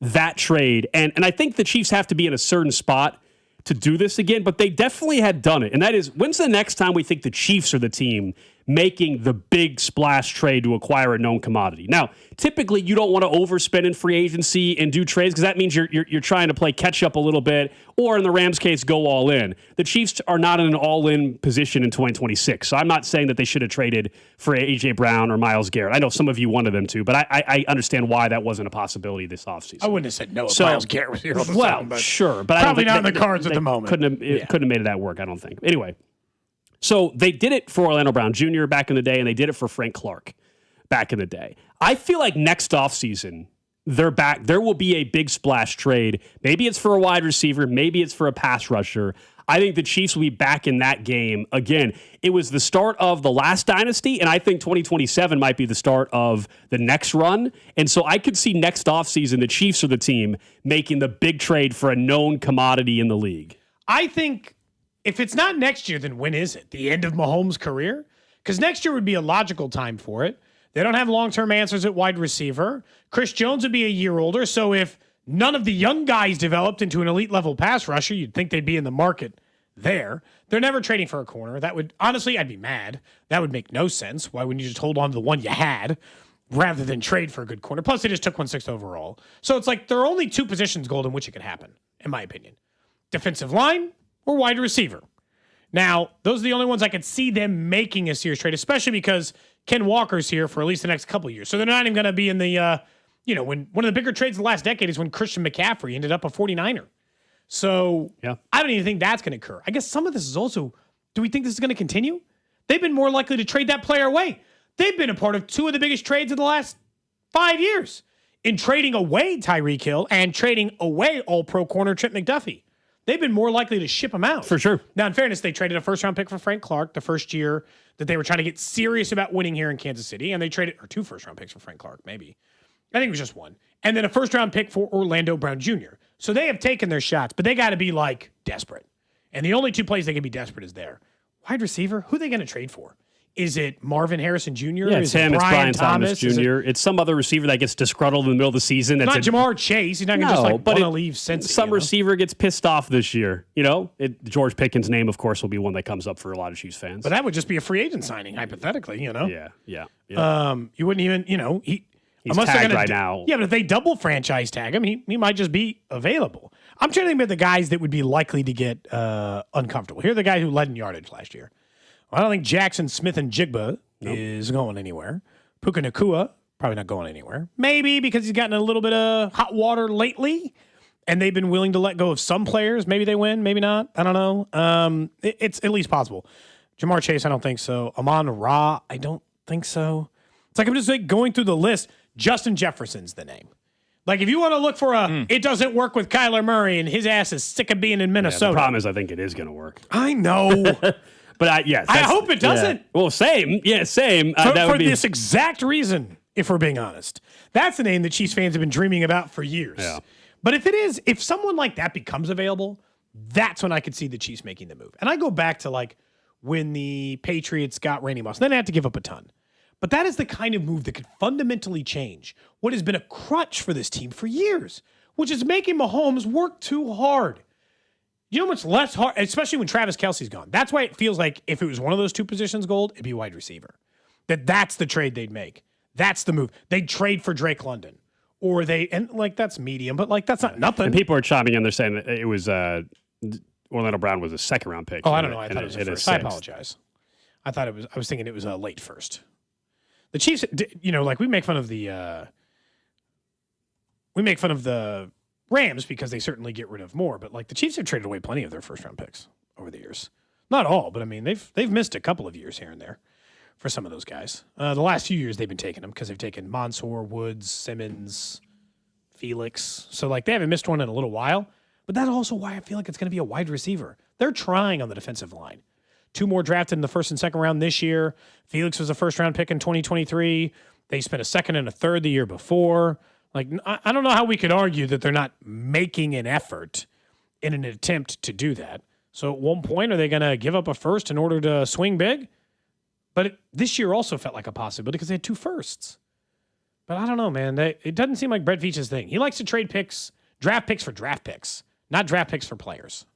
that trade, and I think the Chiefs have to be in a certain spot to do this again, but they definitely had done it. And that is, when's the next time we think the Chiefs are the team making the big splash trade to acquire a known commodity? Now, typically you don't want to overspend in free agency and do trades, because that means you're trying to play catch up a little bit, or in the Rams case, go all in. The Chiefs are not in an all-in position in 2026, so I'm not saying that they should have traded for A.J. Brown or Myles Garrett. I know some of you wanted them to, but I understand why that wasn't a possibility this offseason. I wouldn't have said no if Myles Garrett was here all the time. But sure, but probably I don't think not in the cards at the moment. Couldn't have made that work, I don't think. Anyway. So they did it for Orlando Brown Jr. back in the day, and they did it for Frank Clark back in the day. I feel like next offseason, they're back. There will be a big splash trade. Maybe it's for a wide receiver. Maybe it's for a pass rusher. I think the Chiefs will be back in that game again. It was the start of the last dynasty, and I think 2027 might be the start of the next run. And so I could see next offseason, the Chiefs are the team making the big trade for a known commodity in the league. I think if it's not next year, then when is it? The end of Mahomes' career? Because next year would be a logical time for it. They don't have long-term answers at wide receiver. Chris Jones would be a year older, so if none of the young guys developed into an elite-level pass rusher, you'd think they'd be in the market there. They're never trading for a corner. That would, honestly, I'd be mad. That would make no sense. Why wouldn't you just hold on to the one you had rather than trade for a good corner? Plus, they just took 1/6 overall. So it's like there are only two positions, Gold, in which it could happen, in my opinion. Defensive line or wide receiver. Now, those are the only ones I could see them making a serious trade, especially because Ken Walker's here for at least the next couple of years. So they're not even going to be in the, when one of the bigger trades of the last decade is when Christian McCaffrey ended up a 49er. So I don't even think that's going to occur. I guess some of this is also, do we think this is going to continue? They've been more likely to trade that player away. They've been a part of two of the biggest trades of the last 5 years in trading away Tyreek Hill and trading away all-pro corner Trent McDuffie. They've been more likely to ship him out. For sure. Now, in fairness, they traded a first-round pick for Frank Clark the first year that they were trying to get serious about winning here in Kansas City, and they traded, or 2 first-round picks for Frank Clark, maybe. I think it was just 1. And then a first-round pick for Orlando Brown Jr. So they have taken their shots, but they got to be, desperate. And the only 2 plays they can be desperate is there. Wide receiver, who are they going to trade for? Is it Marvin Harrison Jr.? Yeah, it's him. It's Brian Thomas Jr. It's some other receiver that gets disgruntled in the middle of the season. It's not Jamar Chase. He's not going to just want to leave Cincy. Some receiver gets pissed off this year. George Pickens' name, of course, will be one that comes up for a lot of Chiefs fans. But that would just be a free agent signing, hypothetically, Yeah. You wouldn't even, he's tagged right now. Yeah, but if they double franchise tag him, he might just be available. I'm trying to think about the guys that would be likely to get uncomfortable. Here are the guy who led in yardage last year. Well, I don't think Jackson Smith and Jigba is going anywhere. Puka Nacua, probably not going anywhere. Maybe because he's gotten a little bit of hot water lately, and they've been willing to let go of some players. Maybe they win, maybe not. I don't know. It's at least possible. Jamar Chase, I don't think so. Amon Ra, I don't think so. It's like I'm just going through the list. Justin Jefferson's the name. If you want to look for it doesn't work with Kyler Murray and his ass is sick of being in Minnesota. The problem is I think it is going to work. I know. But I hope it doesn't. Yeah. Well, same. Yeah, same. For this exact reason, if we're being honest. That's the name that Chiefs fans have been dreaming about for years. Yeah. But if someone like that becomes available, that's when I could see the Chiefs making the move. And I go back to when the Patriots got Randy Moss. Then they had to give up a ton. But that is the kind of move that could fundamentally change what has been a crutch for this team for years, which is making Mahomes work too hard. You know how much less hard, especially when Travis Kelce's gone. That's why it feels like if it was one of those 2 positions, Gold, it'd be wide receiver. That's the trade they'd make. That's the move. They'd trade for Drake London. Or that's medium, but that's not nothing. And people are chiming in. They're saying that it was Orlando Brown was a 2nd-round pick. Oh, I don't know. I thought it was a first. I apologize. I was thinking it was a late first. The Chiefs, we make fun of the Rams because they certainly get rid of more, but the Chiefs have traded away plenty of their first-round picks over the years. Not all, but they've missed a couple of years here and there for some of those guys. The last few years they've been taking them because they've taken Mansour, Woods, Simmons, Felix. So they haven't missed one in a little while. But that's also why I feel like it's going to be a wide receiver. They're trying on the defensive line. 2 more drafted in the 1st and 2nd round this year. Felix was a 1st-round pick in 2023. They spent a 2nd and a 3rd the year before. I don't know how we could argue that they're not making an effort in an attempt to do that. So at one point, are they going to give up a 1st in order to swing big? But this year also felt like a possibility because they had 2 firsts. But I don't know, man. It doesn't seem like Brett Veach's thing. He likes to trade draft picks for draft picks, not draft picks for players.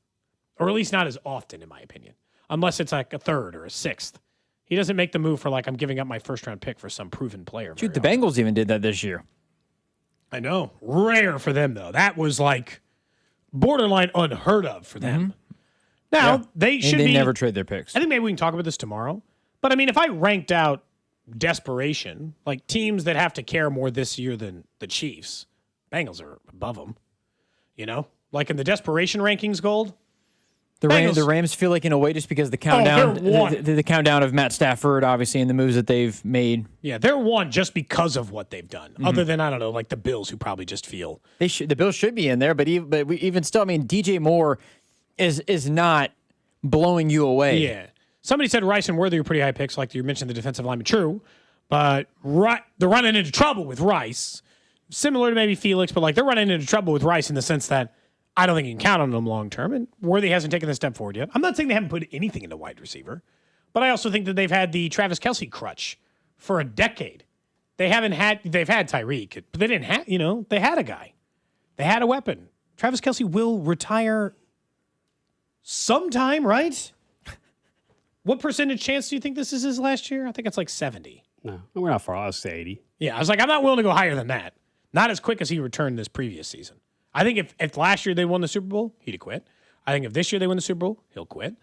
Or at least not as often, in my opinion. Unless it's a 3rd or a 6th. He doesn't make the move for I'm giving up my 1st-round pick for some proven player. Shoot, the Bengals even did that this year. I know. Rare for them, though. That was borderline unheard of for them. Mm-hmm. Now, they never trade their picks. I think maybe we can talk about this tomorrow. But, if I ranked out desperation, teams that have to care more this year than the Chiefs, Bengals are above them. In the desperation rankings, Gold, The Rams feel like in a way just because the countdown, the countdown of Matt Stafford, obviously, and the moves that they've made. Yeah, they're one just because of what they've done. Mm-hmm. Other than the Bills, who probably just feel the Bills should be in there, but even still, DJ Moore is not blowing you away. Yeah, somebody said Rice and Worthy are pretty high picks, like you mentioned the defensive lineman. True, but they're running into trouble with Rice, similar to maybe Felix, but they're running into trouble with Rice in the sense that I don't think you can count on them long term, and Worthy hasn't taken the step forward yet. I'm not saying they haven't put anything into wide receiver, but I also think that they've had the Travis Kelce crutch for a decade. They've had Tyreek, but they didn't have, they had a guy. They had a weapon. Travis Kelce will retire sometime, right? What percentage chance do you think this is his last year? I think it's 70. No, we're not far. I was 80. Yeah, I was I'm not willing to go higher than that. Not as quick as he returned this previous season. I think if last year they won the Super Bowl, he'd have quit. I think if this year they win the Super Bowl, he'll quit.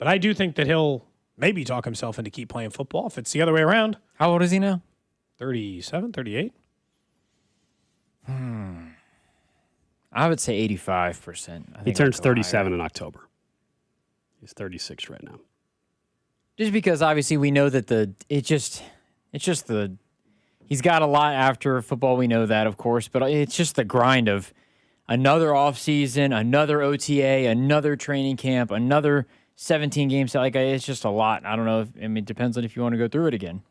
But I do think that he'll maybe talk himself into keep playing football if it's the other way around. How old is he now? 37, 38? I would say 85%. He turns 37 in October. He's 36 right now. Just because obviously we know that he's got a lot after football. We know that, of course, but it's just the grind of another offseason, another OTA, another training camp, another 17 games. Like, it's just a lot. I don't know. It depends on if you want to go through it again.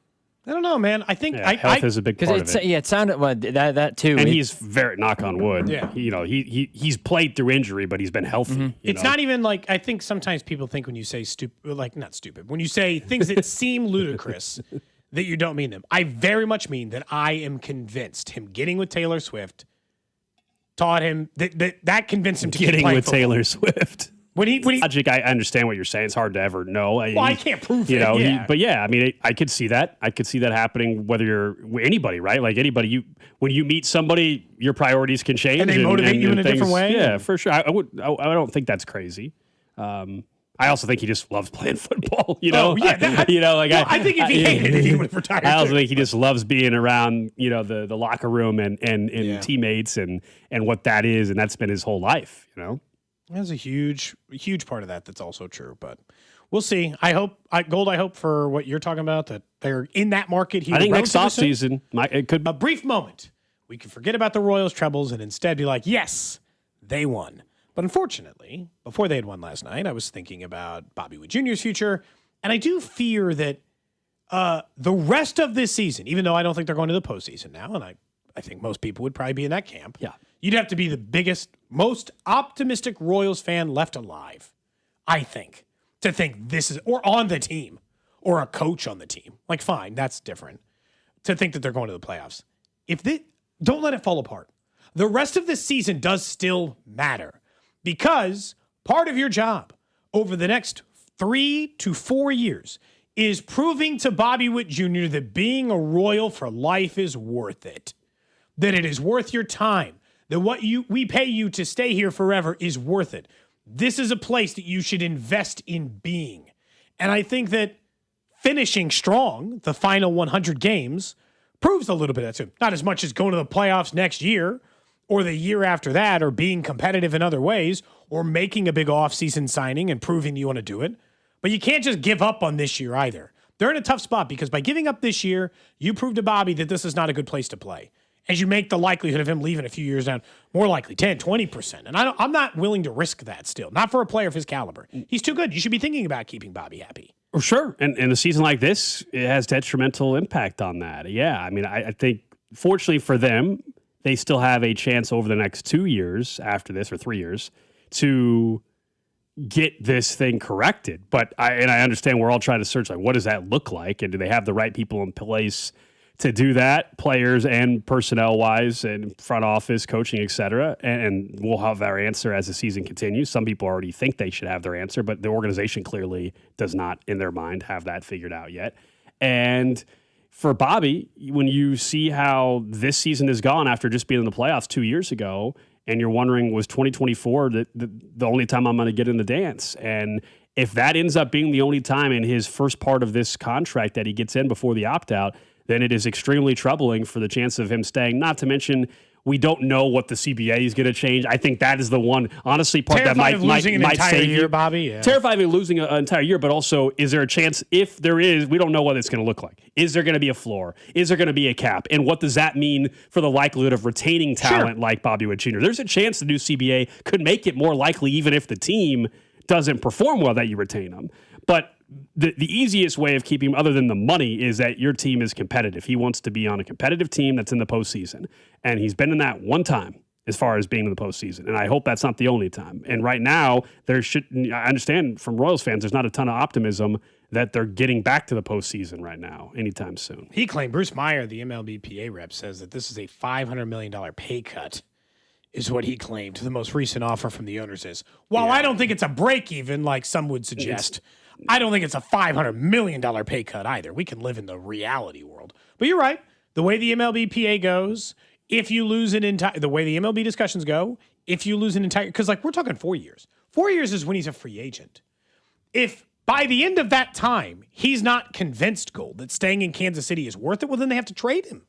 I don't know, man. I think health is a big part of it. Yeah, it sounded that too. And he's very knock on wood. Yeah. He's played through injury, but he's been healthy. It's not even like, I think sometimes people think when you say not stupid, when you say things that seem ludicrous, that you don't mean them. I very much mean that I am convinced him getting with Taylor Swift taught him that convinced him to getting keep playing with football. Taylor Swift. When he logic, I understand what you're saying. It's hard to ever know. Well, I can't prove it. But I mean, I could see that. I could see that happening. Whether you're anybody, right? Like anybody, when you meet somebody, your priorities can change, and they motivate you in a different way. Yeah, for sure. I don't think that's crazy. I also think he just loves playing football. I think if he hated it, he would have retired. I also think he just loves being around, the locker room and teammates and what that is, and that's been his whole life. There's a huge part of that that's also true, but we'll see. I hope for what you're talking about, that they're in that market here. I think next offseason, it could be a brief moment. We can forget about the Royals' troubles and instead be like, yes, they won. But unfortunately, before they had won last night, I was thinking about Bobby Witt Jr.'s future, and I do fear that the rest of this season, even though I don't think they're going to the postseason now, and I think most people would probably be in that camp. Yeah. You'd have to be the biggest, most optimistic Royals fan left alive, I think, to think this is, or on the team, or a coach on the team. Like, fine, that's different. To think that they're going to the playoffs. Don't let it fall apart. The rest of this season does still matter, because part of your job over the next 3 to 4 years is proving to Bobby Witt Jr. that being a Royal for life is worth it. That it is worth your time. That what we pay you to stay here forever is worth it. This is a place that you should invest in being. And I think that finishing strong, the final 100 games, proves a little bit of that too. Not as much as going to the playoffs next year or the year after that, or being competitive in other ways, or making a big offseason signing and proving you want to do it. But you can't just give up on this year either. They're in a tough spot because by giving up this year, you prove to Bobby that this is not a good place to play. As you make the likelihood of him leaving a few years down more likely, 10, 20%. And I'm not willing to risk that still. Not for a player of his caliber. He's too good. You should be thinking about keeping Bobby happy. Well, sure. And in a season like this, it has detrimental impact on that. Yeah. I mean, I think fortunately for them, they still have a chance over the next 2 years after this, or 3 years, to get this thing corrected. But I understand we're all trying to search, like, what does that look like? And do they have the right people in place to do that, players and personnel-wise, and front office, coaching, et cetera? And we'll have our answer as the season continues. Some people already think they should have their answer, but the organization clearly does not, in their mind, have that figured out yet. And for Bobby, when you see how this season has gone after just being in the playoffs 2 years ago, and you're wondering, was 2024 the only time I'm going to get in the dance? And if that ends up being the only time in his first part of this contract that he gets in before the opt-out, then it is extremely troubling for the chance of him staying. Not to mention, we don't know what the CBA is going to change. I think that is the one, honestly, part terrified that of losing an might entire save year, you. Bobby. Yeah. Terrified of losing an entire year, but also, is there a chance? If there is, we don't know what it's going to look like. Is there going to be a floor? Is there going to be a cap? And what does that mean for the likelihood of retaining talent like Bobby Witt Jr.? There's a chance the new CBA could make it more likely, even if the team doesn't perform well, that you retain them. But the easiest way of keeping him, other than the money, is that your team is competitive. He wants to be on a competitive team that's in the postseason. And he's been in that one time as far as being in the postseason. And I hope that's not the only time. And right now, I understand from Royals fans, there's not a ton of optimism that they're getting back to the postseason right now anytime soon. He claimed, Bruce Meyer, the MLBPA rep, says that this is a $500 million pay cut, is what he claimed the most recent offer from the owners is. While I don't think it's a break even like some would suggest, I don't think it's a $500 million pay cut either. We can live in the reality world. But you're right. The way the MLBPA goes, if you lose an entire, the way the MLB discussions go, if you lose an entire, because like we're talking 4 years. 4 years is when he's a free agent. If by the end of that time, he's not convinced, Gold, that staying in Kansas City is worth it, well, then they have to trade him.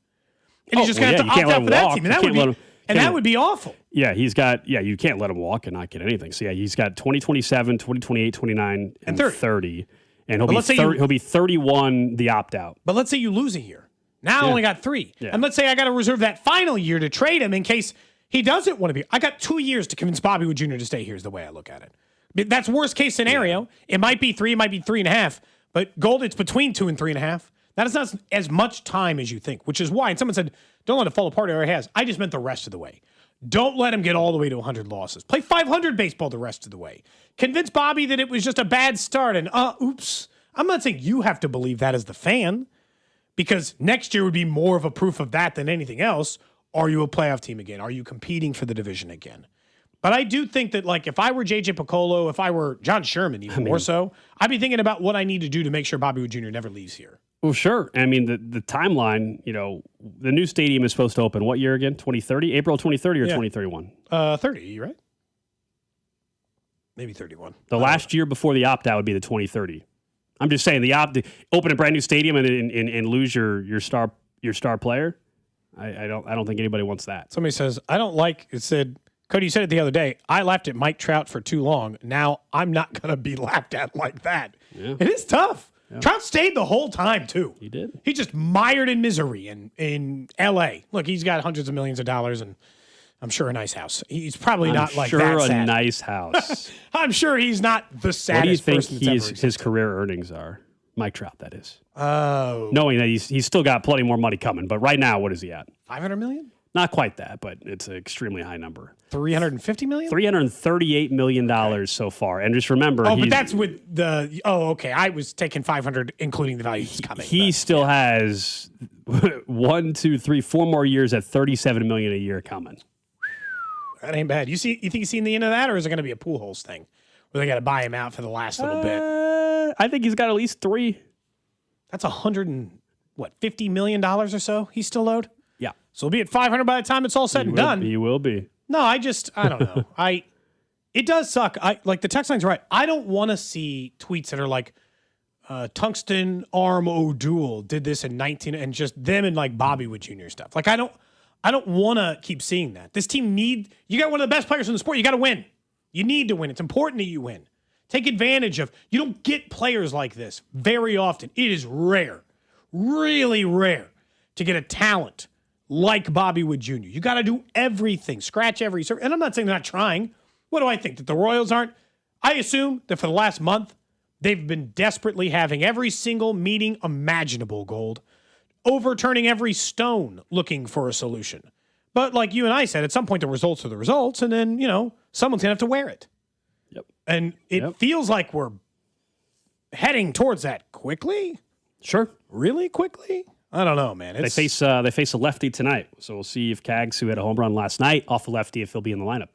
And he's just going to have to opt out for that team. And that would be awful. Yeah, you can't let him walk and not get anything. So, yeah, he's got 2027, 2028, 29, and 30. And he'll be 31 the opt-out. But let's say you lose a year. Now I only got 3. Yeah. And let's say I got to reserve that final year to trade him in case he doesn't want to be. I got 2 years to convince Bobby Wood Jr. to stay here is the way I look at it. That's worst case scenario. Yeah. It might be 3, it might be 3.5. But Gold, it's between 2 and 3.5. That is not as much time as you think, which is why, and someone said, don't let it fall apart. It already has. I just meant the rest of the way. Don't let him get all the way to 100 losses. Play 500 baseball the rest of the way. Convince Bobby that it was just a bad start and, oops. I'm not saying you have to believe that as the fan, because next year would be more of a proof of that than anything else. Are you a playoff team again? Are you competing for the division again? But I do think that, like, if I were J.J. Piccolo, if I were John Sherman even more so, I'd be thinking about what I need to do to make sure Bobby Wood Jr. never leaves here. Well, sure. I mean, the timeline, the new stadium is supposed to open what year again? 2030? April 2030 or 2031? 30, right? Maybe 31. The last year before the opt-out would be the 2030. I'm just saying, open a brand new stadium and lose your star player. I don't think anybody wants that. Somebody says, I don't like it. Said, Cody, you said it the other day. I laughed at Mike Trout for too long. Now I'm not going to be laughed at like that. Yeah. It is tough. Yeah. Trout stayed the whole time, too. He did. He just mired in misery in L.A. Look, he's got hundreds of millions of dollars and I'm sure a nice house. He's probably not like that sad. I'm sure a nice house. I'm sure he's not the saddest person that's ever existed. What do you think his career earnings are? Mike Trout, that is. Oh. Knowing that he's still got plenty more money coming. But right now, what is he at? $500 million? Not quite that, but it's an extremely high number. $350 million? $338 million so far. And just remember... but that's with the... Oh, okay. I was taking $500, including the value that's coming. He still has 1, 2, 3, 4 more years at $37 million a year coming. That ain't bad. You think he's seen the end of that, or is it going to be a Pujols thing where they got to buy him out for the last little bit? I think he's got at least 3. That's $50 million or so he's still owed? Yeah. So he'll be at 500 by the time it's all said and done. He will be. No, I don't know. It does suck. Like the text line's right. I don't want to see tweets that are like, Tungsten Arm O'Doul did this in 19 and just them and like Bobby Wood Jr. stuff. Like I don't want to keep seeing that. This team you got one of the best players in the sport. You got to win. You need to win. It's important that you win. Take advantage of, you don't get players like this very often. It is rare, really rare to get a talent like Bobby Wood Jr. You got to do everything, scratch every surface. And I'm not saying they're not trying. What do I think? That the Royals aren't? I assume that for the last month, they've been desperately having every single meeting imaginable, Gold, overturning every stone looking for a solution. But like you and I said, at some point the results are the results, and then, someone's going to have to wear it. Yep. And it feels like we're heading towards that quickly. Sure. Really quickly? I don't know, man. They face a lefty tonight, so we'll see if Kaggs, who had a home run last night off a lefty, if he'll be in the lineup.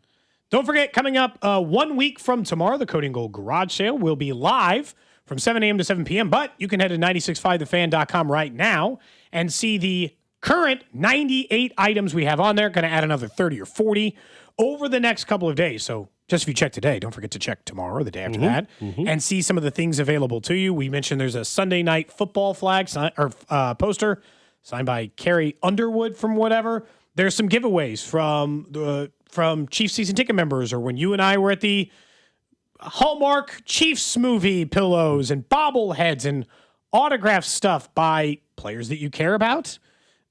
Don't forget, coming up 1 week from tomorrow, the Cody Gold Garage Sale will be live from 7 a.m. to 7 p.m., but you can head to 965thefan.com right now and see the current 98 items we have on there. Going to add another 30 or 40 over the next couple of days. So just if you check today, don't forget to check tomorrow or the day after that and see some of the things available to you. We mentioned there's a Sunday night football flag poster signed by Carrie Underwood from whatever. There's some giveaways from Chiefs season ticket members, or when you and I were at the Hallmark Chiefs movie pillows and bobbleheads and autograph stuff by players that you care about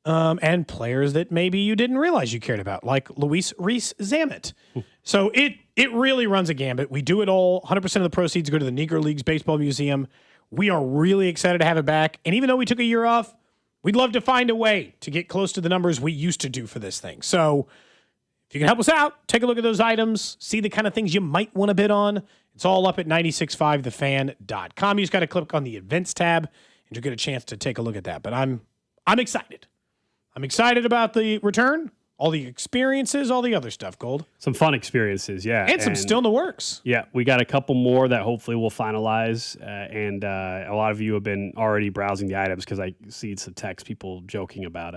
and players that maybe you didn't realize you cared about, like Luis Reese-Zammit. So it really runs a gambit. We do it all. 100% of the proceeds go to the Negro Leagues Baseball Museum. We are really excited to have it back. And even though we took a year off, we'd love to find a way to get close to the numbers we used to do for this thing. So if you can help us out, take a look at those items, see the kind of things you might want to bid on. It's all up at 965thefan.com. You just got to click on the events tab and you'll get a chance to take a look at that. But I'm excited. I'm excited about the return, all the experiences, all the other stuff, Gold. Some fun experiences, yeah. And some still in the works. Yeah, we got a couple more that hopefully we'll finalize. And a lot of you have been already browsing the items because I see some text, people joking about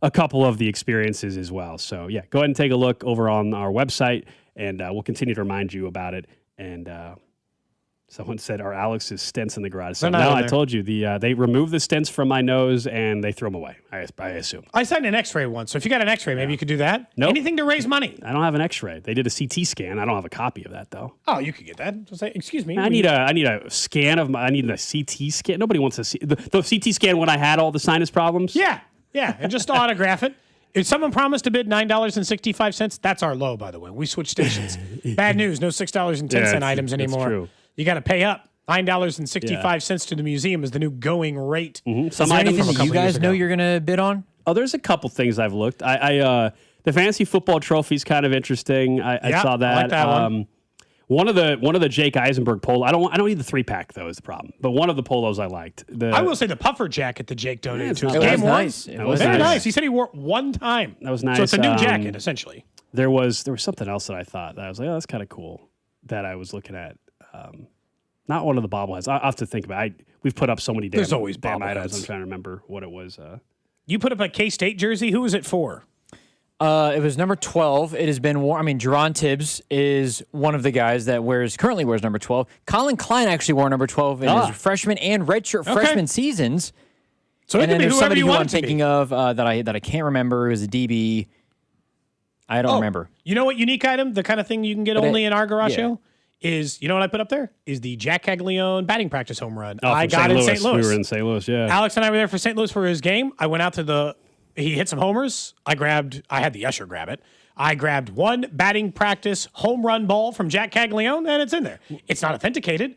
a couple of the experiences as well. So, yeah, go ahead and take a look over on our website, and we'll continue to remind you about it. And Someone said, "Are Alex's stents in the garage?" So They're not no, in I there. told you they remove the stents from my nose and they throw them away. I assume. I sent an X-ray once, so if you got an X-ray, maybe you could do that. Nope. Anything to raise money. I don't have an X-ray. They did a CT scan. I don't have a copy of that though. Oh, you could get that. Just say, excuse me. I need a scan of my. I need a CT scan. Nobody wants to see the CT scan when I had all the sinus problems. Yeah, and just autograph it. If someone promised to bid $9.65, that's our low, by the way. We switched stations. Bad news, no $6.10 items anymore. True. You got to pay up. $9.65 to the museum is the new going rate. Mm-hmm. Is there anything that you guys know you're going to bid on? Oh, there's a couple things I've looked. The fantasy football trophy is kind of interesting. I saw that. I like that one. One of the Jake Eisenberg polo. I don't need the 3-pack though. Is the problem? But one of the polos I liked. I will say the puffer jacket that Jake donated to us. It was nice. It was very nice. He said he wore it one time. That was nice. So it's a new jacket essentially. There was something else that I thought that I was like, oh, that's kind of cool. That I was looking at. Not one of the bobbleheads. I have to think about it. We've put up so many There's always damn bobbleheads. items. I'm trying to remember what it was. You put up a K-State jersey. Who was it for? It was number 12. It has been worn. I mean, Jerron Tibbs is one of the guys that currently wears number 12. Colin Klein actually wore number 12 in his freshman and redshirt freshman seasons. So and it then could be there's whoever somebody you who want I'm it to be. thinking of that I can't remember. It was a DB. I don't remember. You know what unique item? The kind of thing you can get But only in our garage yeah. show is, you know what I put up there? Is the Jack Caglione batting practice home run. Oh, I from got in St. Louis. We were in St. Louis, yeah. Alex and I were there for St. Louis for his game. I went out to he hit some homers. I had the usher grab it. I grabbed one batting practice home run ball from Jack Caglione, and it's in there. It's not authenticated.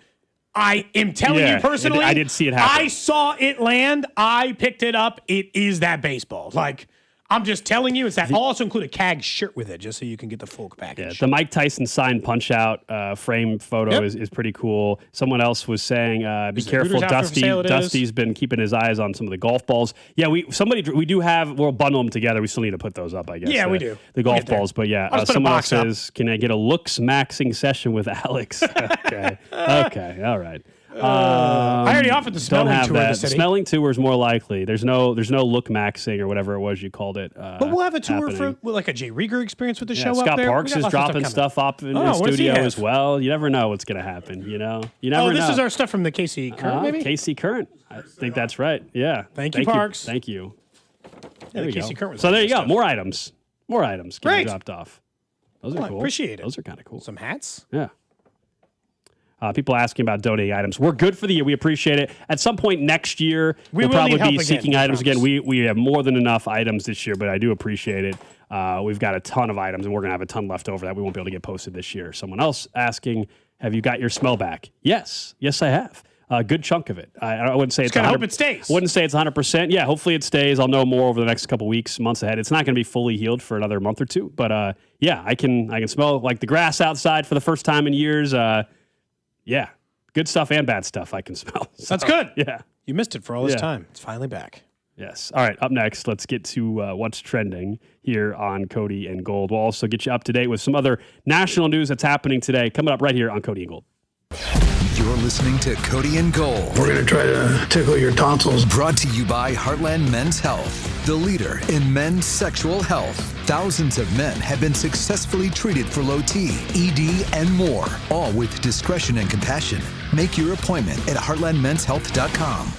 I am telling you personally. I did see it happen. I saw it land. I picked it up. It is that baseball. Like, I'm just telling you, it's that. I'll also include a CAG shirt with it, just so you can get the full package. Yeah, the Mike Tyson signed punch-out frame photo is pretty cool. Someone else was saying, "Be careful, Dusty. Dusty's been keeping his eyes on some of the golf balls." Yeah, we do have. We'll bundle them together. We still need to put those up, I guess. Yeah, we do. The golf balls, but yeah, I'll just put a someone else box up. says, "Can I get a looks maxing session with Alex?" Okay, all right. I already offered the smelling tour of the city. Smelling tour is more likely. There's no look maxing or whatever it was you called it. But we'll have a tour for like a Jay Rieger experience with the show Scott up there. Parks is dropping stuff up in the studio as well. You never know what's going to happen. You never know. This is our stuff from the KC Current, maybe? KC Current. I think that's right. Yeah. Thank you, Parks. Thank you. Yeah, the KC Current was So there you go. stuff. More items getting Great. dropped off. Those are Well, I cool. appreciate it. Those are kind of cool. Some hats? Yeah. People asking about donating items. We're good for the year. We appreciate it. At some point next year, we'll probably be seeking items again. We have more than enough items this year, but I do appreciate it. We've got a ton of items, and we're going to have a ton left over that we won't be able to get posted this year. Someone else asking, have you got your smell back? Yes, I have. A good chunk of it. I wouldn't say it's 100%. Hope it stays. Wouldn't say it's 100%. Yeah, hopefully it stays. I'll know more over the next couple weeks, months ahead. It's not going to be fully healed for another month or two, but yeah, I can smell like the grass outside for the first time in years. Yeah, good stuff and bad stuff I can smell. So, That's good. Yeah. You missed it for all this time. It's finally back. Yes. All right. Up next, let's get to what's trending here on Cody and Gold. We'll also get you up to date with some other national news that's happening today. Coming up right here on Cody and Gold. You're listening to Cody and Gold. We're going to try to tickle your tonsils. Brought to you by Heartland Men's Health, the leader in men's sexual health. Thousands of men have been successfully treated for low T, ED, and more, all with discretion and compassion. Make your appointment at heartlandmenshealth.com.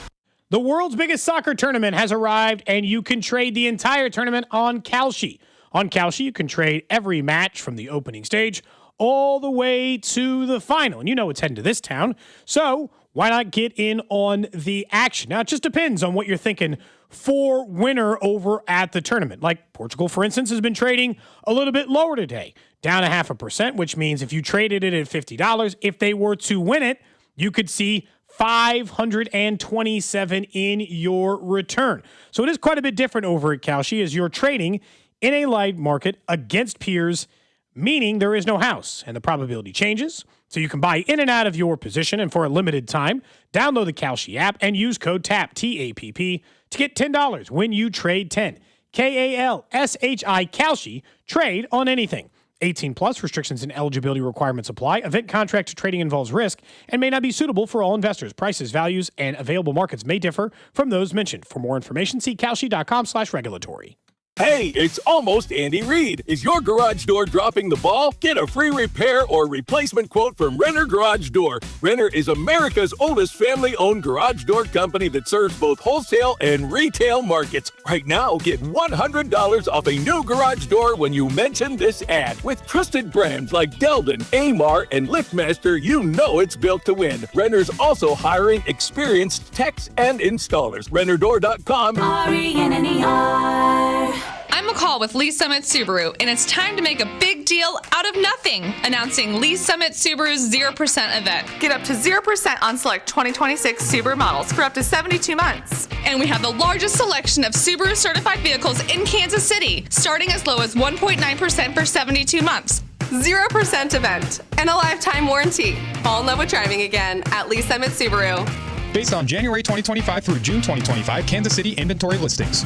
The world's biggest soccer tournament has arrived, and you can trade the entire tournament on Kalshi. On Kalshi, you can trade every match from the opening stage all the way to the final. And you know it's heading to this town, so why not get in on the action? Now, it just depends on what you're thinking for winner over at the tournament. Like Portugal, for instance, has been trading a little bit lower today, down 0.5%, which means if you traded it at $50, if they were to win it, you could see $527 in your return. So it is quite a bit different over at Kalshi as you're trading in a live market against peers, meaning there is no house and the probability changes. So you can buy in and out of your position, and for a limited time, download the Kalshi app and use code TAPP, T-A-P-P, to get $10 when you trade 10. K-A-L-S-H-I, Kalshi, trade on anything. 18 plus, restrictions and eligibility requirements apply. Event contract trading involves risk and may not be suitable for all investors. Prices, values, and available markets may differ from those mentioned. For more information, see kalshi.com/regulatory. Hey, it's almost Andy Reid. Is your garage door dropping the ball? Get a free repair or replacement quote from Renner Garage Door. Renner is America's oldest family-owned garage door company that serves both wholesale and retail markets. Right now, get $100 off a new garage door when you mention this ad. With trusted brands like Delden, Amar, and LiftMaster, you know it's built to win. Renner's also hiring experienced techs and installers. RennerDoor.com. RENNER. I'm McCall with Lee Summit Subaru, and it's time to make a big deal out of nothing. Announcing Lee Summit Subaru's 0% event. Get up to 0% on select 2026 Subaru models for up to 72 months. And we have the largest selection of Subaru certified vehicles in Kansas City, starting as low as 1.9% for 72 months. 0% event and a lifetime warranty. Fall in love with driving again at Lee Summit Subaru. Based on January 2025 through June 2025 Kansas City inventory listings.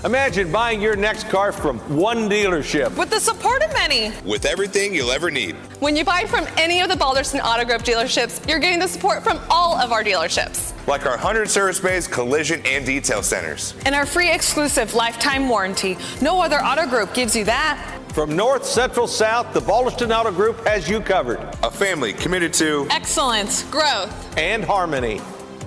Imagine buying your next car from one dealership. With the support of many. With everything you'll ever need. When you buy from any of the Balderson Auto Group dealerships, you're getting the support from all of our dealerships. Like our 100 service bays, collision, and detail centers. And our free exclusive lifetime warranty. No other auto group gives you that. From north, central, south, the Balderson Auto Group has you covered. A family committed to excellence, growth, and harmony.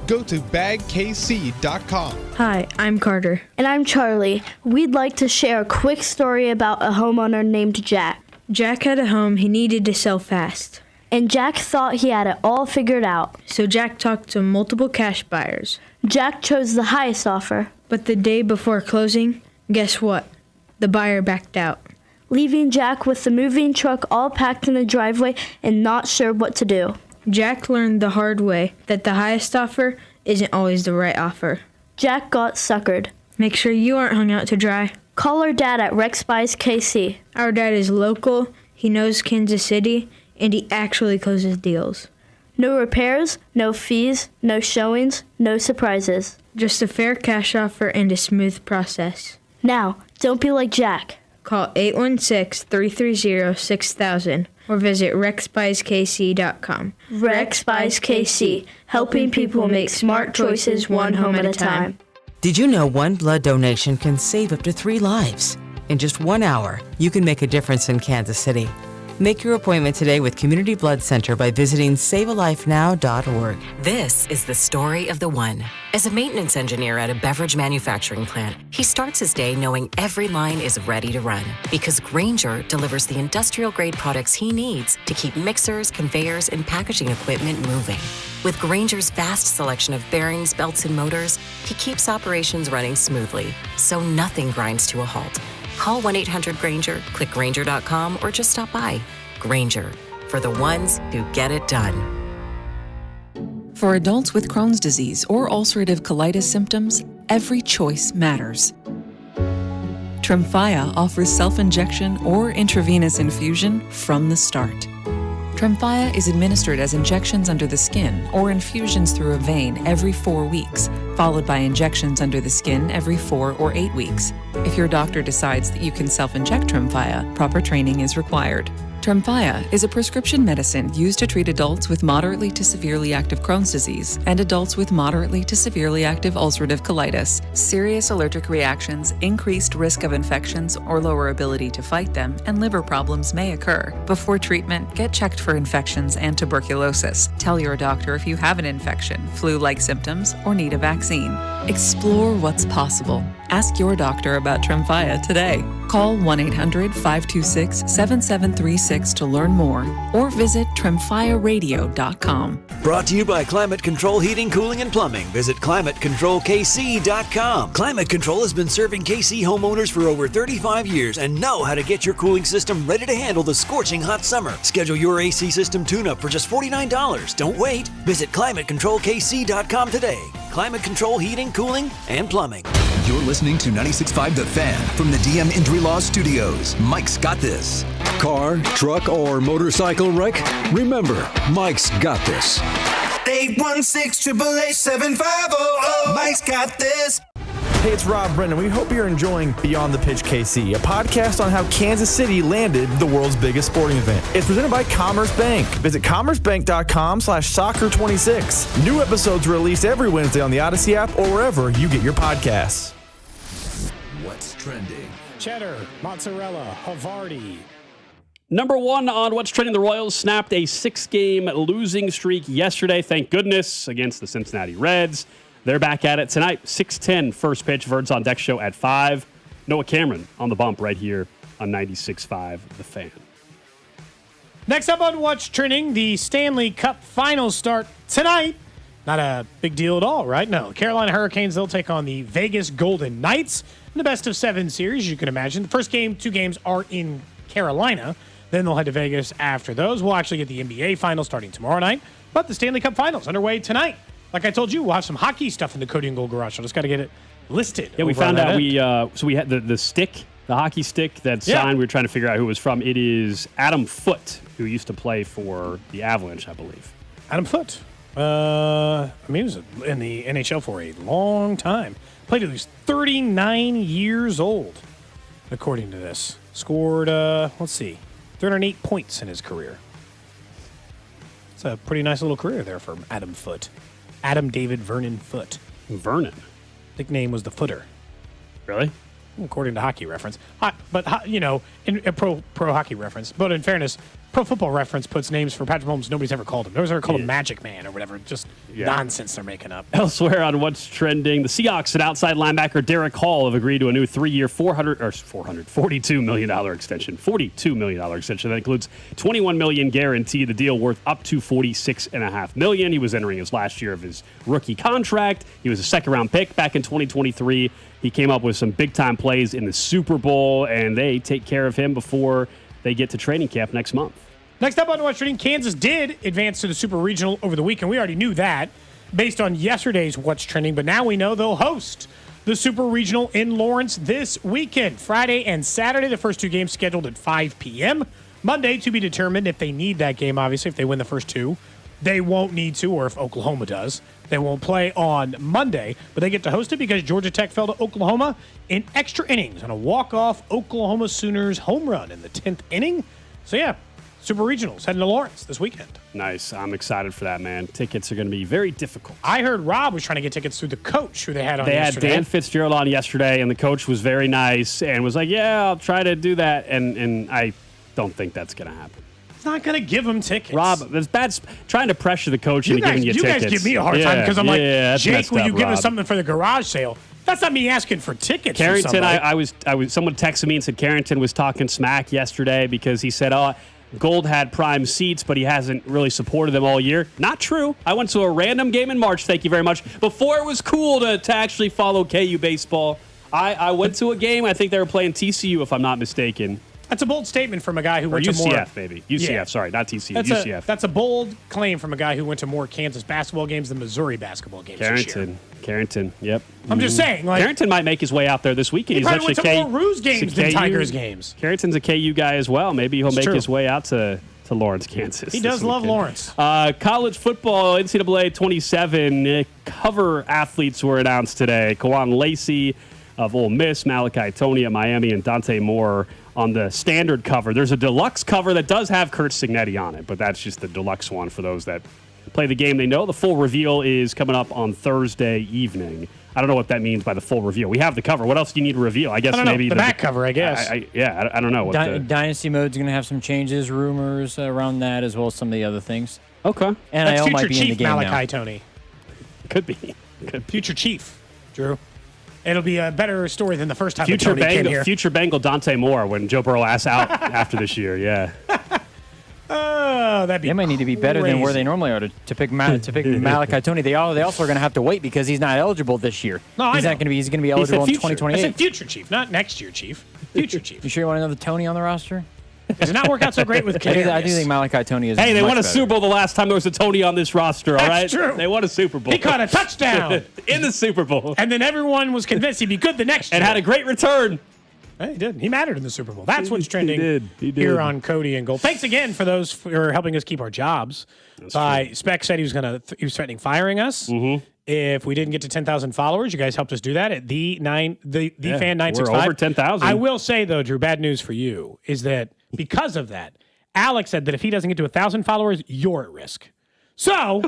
Go to bagkc.com. Hi, I'm Carter. And I'm Charlie. We'd like to share a quick story about a homeowner named Jack. Jack had a home he needed to sell fast. And Jack thought he had it all figured out. So Jack talked to multiple cash buyers. Jack chose the highest offer. But the day before closing, guess what? The buyer backed out. Leaving Jack with the moving truck all packed in the driveway and not sure what to do. Jack learned the hard way that the highest offer isn't always the right offer. Jack got suckered. Make sure you aren't hung out to dry. Call our dad at Rex Buys KC. Our dad is local, he knows Kansas City, and he actually closes deals. No repairs, no fees, no showings, no surprises. Just a fair cash offer and a smooth process. Now, don't be like Jack. Call 816-330-6000 or visit rexbuyskc.com. Rex Buys KC, helping people make smart choices one home at a time. Did you know one blood donation can save up to 3 lives? In just 1 hour, you can make a difference in Kansas City. Make your appointment today with Community Blood Center by visiting savealifenow.org. This is the story of the one. As a maintenance engineer at a beverage manufacturing plant, he starts his day knowing every line is ready to run because Grainger delivers the industrial-grade products he needs to keep mixers, conveyors, and packaging equipment moving. With Grainger's vast selection of bearings, belts, and motors, he keeps operations running smoothly, so nothing grinds to a halt. Call 1-800-GRAINGER, click Grainger.com, or just stop by. Grainger, for the ones who get it done. For adults with Crohn's disease or ulcerative colitis symptoms, every choice matters. Tremfya offers self-injection or intravenous infusion from the start. Tremfya is administered as injections under the skin or infusions through a vein every 4 weeks, followed by injections under the skin every 4 or 8 weeks. If your doctor decides that you can self-inject Tremfya, proper training is required. Tremfya is a prescription medicine used to treat adults with moderately to severely active Crohn's disease and adults with moderately to severely active ulcerative colitis. Serious allergic reactions, increased risk of infections or lower ability to fight them, and liver problems may occur. Before treatment, get checked for infections and tuberculosis. Tell your doctor if you have an infection, flu-like symptoms, or need a vaccine. Explore what's possible. Ask your doctor about Tremfya today. Call 1-800-526-7736 to learn more or visit tremfyaradio.com. Brought to you by Climate Control Heating, Cooling, and Plumbing. Visit climatecontrolkc.com. Climate Control has been serving KC homeowners for over 35 years and know how to get your cooling system ready to handle the scorching hot summer. Schedule your AC system tune-up for just $49. Don't wait. Visit climatecontrolkc.com today. Climate Control Heating, Cooling, and Plumbing. You're listening to 96.5 The Fan from the DM Injury Law Studios. Mike's got this. Car, truck, or motorcycle wreck? Remember, Mike's got this. 816-888-7500. Mike's got this. Hey, it's Rob Brennan. We hope you're enjoying Beyond the Pitch KC, a podcast on how Kansas City landed the world's biggest sporting event. It's presented by Commerce Bank. Visit commercebank.com/soccer26. New episodes released every Wednesday on the Odyssey app or wherever you get your podcasts. What's Trending. Cheddar, mozzarella, Havarti. Number one on What's Trending, the Royals snapped a 6-game losing streak yesterday, thank goodness, against the Cincinnati Reds. They're back at it tonight, 6:10 first pitch. Verds on Deck show at 5. Noah Cameron on the bump right here on 96.5 The Fan. Next up on What's Trending, the Stanley Cup Finals start tonight. Not a big deal at all, right? No. Carolina Hurricanes, they'll take on the Vegas Golden Knights in the best-of-7 series, you can imagine. The first game, 2 games are in Carolina. Then they'll head to Vegas after those. We'll actually get the NBA Finals starting tomorrow night. But the Stanley Cup Finals underway tonight. Like I told you, we'll have some hockey stuff in the Cody and Gold Garage. I just got to get it listed. Yeah, we found out we had the stick, the hockey stick that's signed. We were trying to figure out who it was from. It is Adam Foote, who used to play for the Avalanche, I believe. Adam Foote. He was in the NHL for a long time. Played till he was 39 years old, according to this. Scored, 308 points in his career. It's a pretty nice little career there for Adam Foote. Adam David Vernon Foote. Vernon? Nickname was the Footer. Really? According to Hockey Reference. But, in a pro hockey reference. But in fairness, Pro Football Reference puts names for Patrick Mahomes nobody's ever called him. Nobody's ever called him Magic Man or whatever. Just nonsense they're making up. Elsewhere on What's Trending, the Seahawks and outside linebacker Derek Hall have agreed to a new 3-year, $42 million extension. $42 million extension. That includes $21 million guaranteed. The deal worth up to $46.5 million. He was entering his last year of his rookie contract. He was a second-round pick back in 2023. He came up with some big-time plays in the Super Bowl, and they take care of him before they get to training camp next month. Next up on What's Trending, Kansas did advance to the Super Regional over the weekend. We already knew that based on yesterday's What's Trending, but now we know they'll host the Super Regional in Lawrence this weekend. Friday and Saturday, the first 2 games scheduled at 5 p.m. Monday to be determined if they need that game, obviously, if they win the first 2. They won't need to, or if Oklahoma does. They won't play on Monday, but they get to host it because Georgia Tech fell to Oklahoma in extra innings on a walk-off Oklahoma Sooners home run in the 10th inning. So, yeah, Super Regionals heading to Lawrence this weekend. Nice. I'm excited for that, man. Tickets are going to be very difficult. I heard Rob was trying to get tickets through the coach who they had on yesterday. They had Dan Fitzgerald on yesterday, and the coach was very nice and was like, yeah, I'll try to do that, and I don't think that's going to happen. It's not going to give them tickets. Rob, there's bad trying to pressure the coach into giving you tickets. You guys give me a hard time because I'm like, Jake, will you give us something for the garage sale? That's not me asking for tickets. Carrington, I was. Someone texted me and said Carrington was talking smack yesterday because he said, Gold had prime seats, but he hasn't really supported them all year. Not true. I went to a random game in March, thank you very much, before it was cool to actually follow KU baseball. I went to a game. I think they were playing TCU, if I'm not mistaken. That's a bold statement from a guy who went UCF, to more... maybe. UCF, sorry, not TCU, UCF. That's a bold claim from a guy who went to more Kansas basketball games than Missouri basketball games this year. Carrington, yep. I'm just saying. Like, Carrington might make his way out there this weekend. He probably went to more Ruse games than Tigers games. Carrington's a KU guy as well. Maybe he'll make his way out to Lawrence, Kansas. He does love Lawrence. College football, NCAA 27 cover athletes were announced today. Kawan Lacey of Ole Miss, Malachi Tony at Miami, and Dante Moore on the standard cover. There's a deluxe cover that does have Kurt Signetti on it, but that's just the deluxe one for those that play the game. They know the full reveal is coming up on Thursday evening. I don't know what that means by the full reveal. We have the cover. What else do you need to reveal? I guess maybe the back cover, I guess. I don't know. Dynasty Mode's going to have some changes, rumors around that, as well as some of the other things. Okay. That's NIL Future might be Chief in the game Malachi now. Tony. Could be. Future Chief, Drew. It'll be a better story than the first time Future Tony came here. Future Bengal Dante Moore when Joe Burrow asks out after this year, yeah. Oh, that'd be They might need to be better than where they normally are to pick Malachi Tony. They also are going to have to wait because he's not eligible this year. No, he's not going to be. He's going to be eligible in 2028. I said Future Chief, not next year, Chief. Future Chief. You sure you want another Tony on the roster? Does it not work out so great with Kadarius? I do think Malachi Tony is. Hey, they won a better. Super Bowl the last time there was a Tony on this roster, all right? That's true. They won a Super Bowl. He caught a touchdown in the Super Bowl. And then everyone was convinced he'd be good the next year. And had a great return. He did. He mattered in the Super Bowl. That's what's trending He did. here on Cody and Gold. Thanks again for those for helping us keep our jobs. Spec said he was threatening firing us if we didn't get to 10,000 followers. You guys helped us do that at the fan 965. We're over 10,000. I will say though, Drew, bad news for you is that because of that, Alex said that if he doesn't get to 1,000 followers, you're at risk. So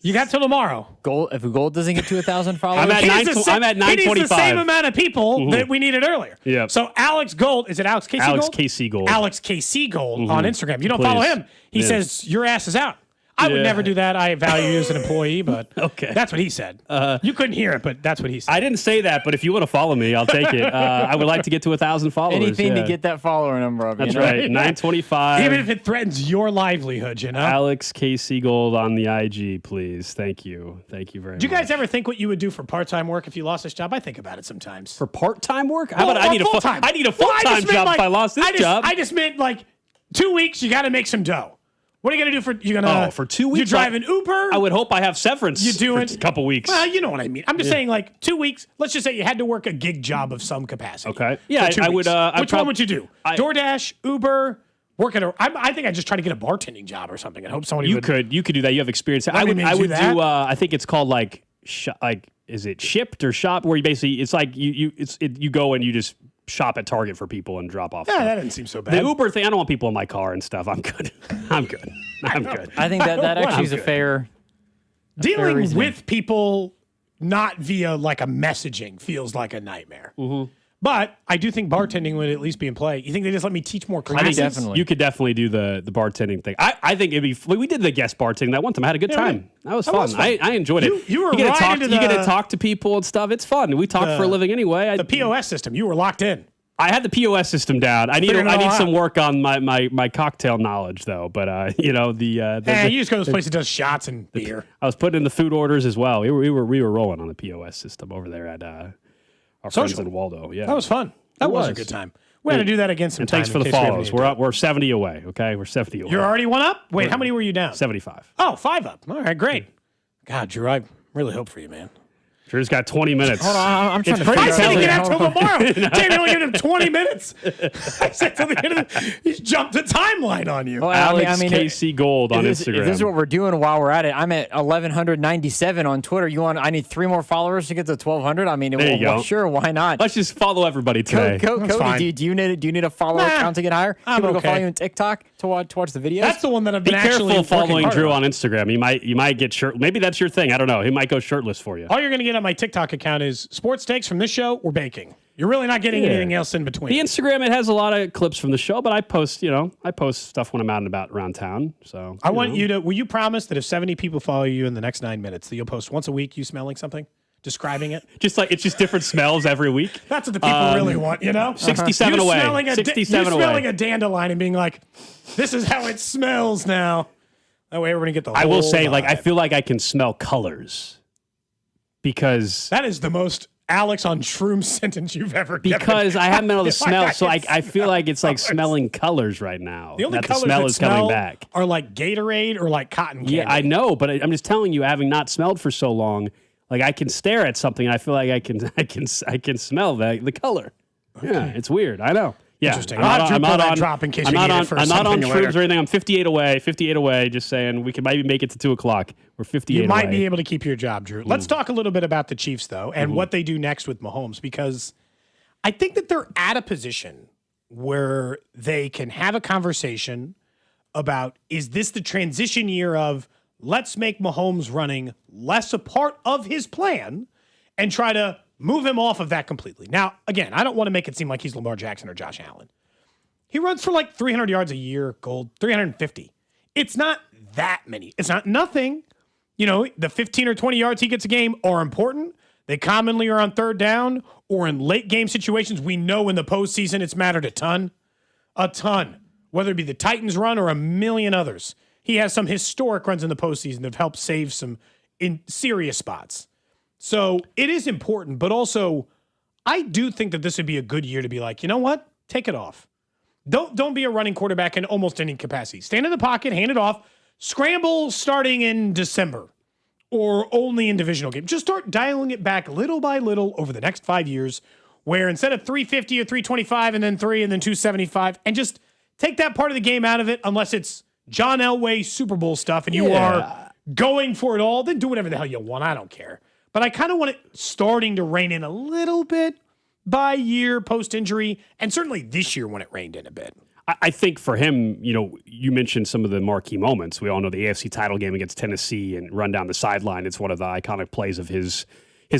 You got till tomorrow. If Gold doesn't get to 1,000 followers, I'm at 925. He needs the same amount of people that we needed earlier. Yeah. So Alex Gold, is it Alex KC Gold? Alex KC Gold. Alex KC Gold on Instagram. You don't follow him. He says your ass is out. I would never do that. I value you as an employee, but that's what he said. You couldn't hear it, but that's what he said. I didn't say that, but if you want to follow me, I'll take it. I would like to get to 1,000 followers. Anything to get that follower number up. That's right. 925. Even if it threatens your livelihood, you know? Alex KC Gold on the IG, please. Thank you. Thank you very much. Do you guys ever think what you would do for part-time work if you lost this job? I think about it sometimes. For part-time work? How about I need full-time? I need a full-time job if I lost this job. I just meant 2 weeks, you got to make some dough. What are you going to do for 2 weeks? You're driving Uber? I would hope I have severance for a couple weeks. Well, you know what I mean. I'm just saying 2 weeks. Let's just say you had to work a gig job of some capacity. Okay. Yeah, I would. Which one would you do? DoorDash, Uber, work at I think I'd just try to get a bartending job or something and hope somebody would. You could do that. You have experience. I would do I think it's called is it Shipped or Shop, where you basically it's like you go and you just shop at Target for people and drop off. Yeah, stuff. that doesn't seem so bad. The Uber thing, I don't want people in my car and stuff. I'm good. I'm good. I think that actually is a fair dealing with people not via a messaging feels like a nightmare. Mm-hmm. But I do think bartending would at least be in play. You think they just let me teach more classes? I think definitely. You could definitely do the bartending thing. I think it'd be. We did the guest bartending that one time. I had a good time. That was fun. I enjoyed it. You get to talk to people and stuff. It's fun. We talk for a living anyway. The POS system. You were locked in. I had the POS system down. I need some work on my cocktail knowledge though. But you just go to this place that does shots and beer. I was putting in the food orders as well. We were rolling on the POS system over there at our friends in Waldo. Yeah, that was fun. That was a good time. We had to do that again sometime. Thanks for the follows. We're 70 away. Okay, we're 70 away. You're already one up. Wait, how many were you down? 75. Oh, 5 up. All right, great. God, Drew, I really hope for you, man. Drew's got 20 minutes. Hold on, I'm trying to figure out. I said he get out till tomorrow. Jamie only gave him 20 minutes. I said till the end of he's jumped the timeline on you. Well, Alex KC Gold on Instagram. If this is what we're doing while we're at it, I'm at 1,197 on Twitter. I need 3 more followers to get to 1,200. I mean, there you go. Sure, why not? Let's just follow everybody today. Cody, do you need a follower count to get higher? People go follow you on TikTok to watch the videos. That's the one that I've been actually careful following Drew on Instagram. You might get shirt. Maybe that's your thing. I don't know. He might go shirtless for you. All you're going to get on my TikTok account is sports takes from this show or baking. You're really not getting anything else in between. The Instagram, it has a lot of clips from the show, but I post stuff when I'm out and about around town. So I want you to. Will you promise that if 70 people follow you in the next 9 minutes, that you'll post once a week you smelling something, describing it? It's just different smells every week. That's what the people really want, 67 away. 67 away. Smelling a dandelion and being like, "This is how it smells now." That way, everybody get the. I will say, vibe. I feel like I can smell colors. Because that is the most Alex on Shroom sentence you've ever given. Because I haven't been able to smell, so I feel like it's like smelling colors right now. The only colors the smell that is coming back are like Gatorade or like cotton candy. Yeah, I know, but I'm just telling you, having not smelled for so long, I can stare at something and I feel like I can smell the color. Okay. Yeah, it's weird. I know. Yeah, interesting. I'm not on Shrooms or anything. I'm 58 away. Just saying, we can maybe make it to 2 o'clock. We're 58 away. You might be able to keep your job, Drew. Let's talk a little bit about the Chiefs, though, and what they do next with Mahomes, because I think that they're at a position where they can have a conversation about, is this the transition year of let's make Mahomes running less a part of his plan and try to move him off of that completely. Now, again, I don't want to make it seem like he's Lamar Jackson or Josh Allen. He runs for 300 yards a year, Gold, 350. It's not that many. It's not nothing. The 15 or 20 yards he gets a game are important. They commonly are on third down or in late game situations. We know in the postseason it's mattered a ton. A ton. Whether it be the Titans run or a million others. He has some historic runs in the postseason that have helped save some in serious spots. So it is important, but also I do think that this would be a good year to be like, you know what? Take it off. Don't be a running quarterback in almost any capacity. Stand in the pocket, hand it off, scramble starting in December or only in divisional games. Just start dialing it back little by little over the next 5 years, where instead of 350 or 325 and then 3 and then 275, and just take that part of the game out of it unless it's John Elway Super Bowl stuff and you are going for it all, then do whatever the hell you want. I don't care. But I kind of want it starting to rein in a little bit by year post-injury, and certainly this year when it reined in a bit. I think for him, you mentioned some of the marquee moments. We all know the AFC title game against Tennessee and run down the sideline. It's one of the iconic plays of his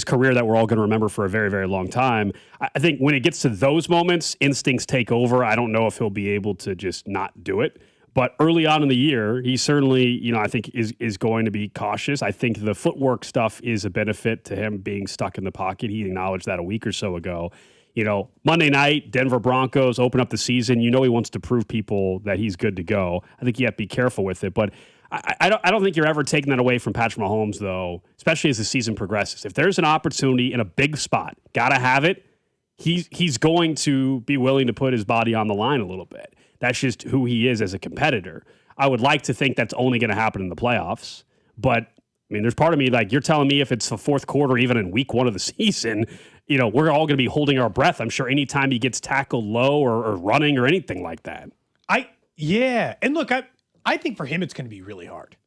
career that we're all going to remember for a very, very long time. I think when it gets to those moments, instincts take over. I don't know if he'll be able to just not do it. But early on in the year, he certainly, I think is going to be cautious. I think the footwork stuff is a benefit to him being stuck in the pocket. He acknowledged that a week or so ago. Monday night, Denver Broncos open up the season. He wants to prove people that he's good to go. I think you have to be careful with it. But I don't think you're ever taking that away from Patrick Mahomes, though, especially as the season progresses. If there's an opportunity in a big spot, got to have it, he's going to be willing to put his body on the line a little bit. That's just who he is as a competitor. I would like to think that's only going to happen in the playoffs. But, there's part of me, like, you're telling me if it's the fourth quarter, even in week one of the season, we're all going to be holding our breath, I'm sure, anytime he gets tackled low or running or anything like that. And look, I think for him it's going to be really hard.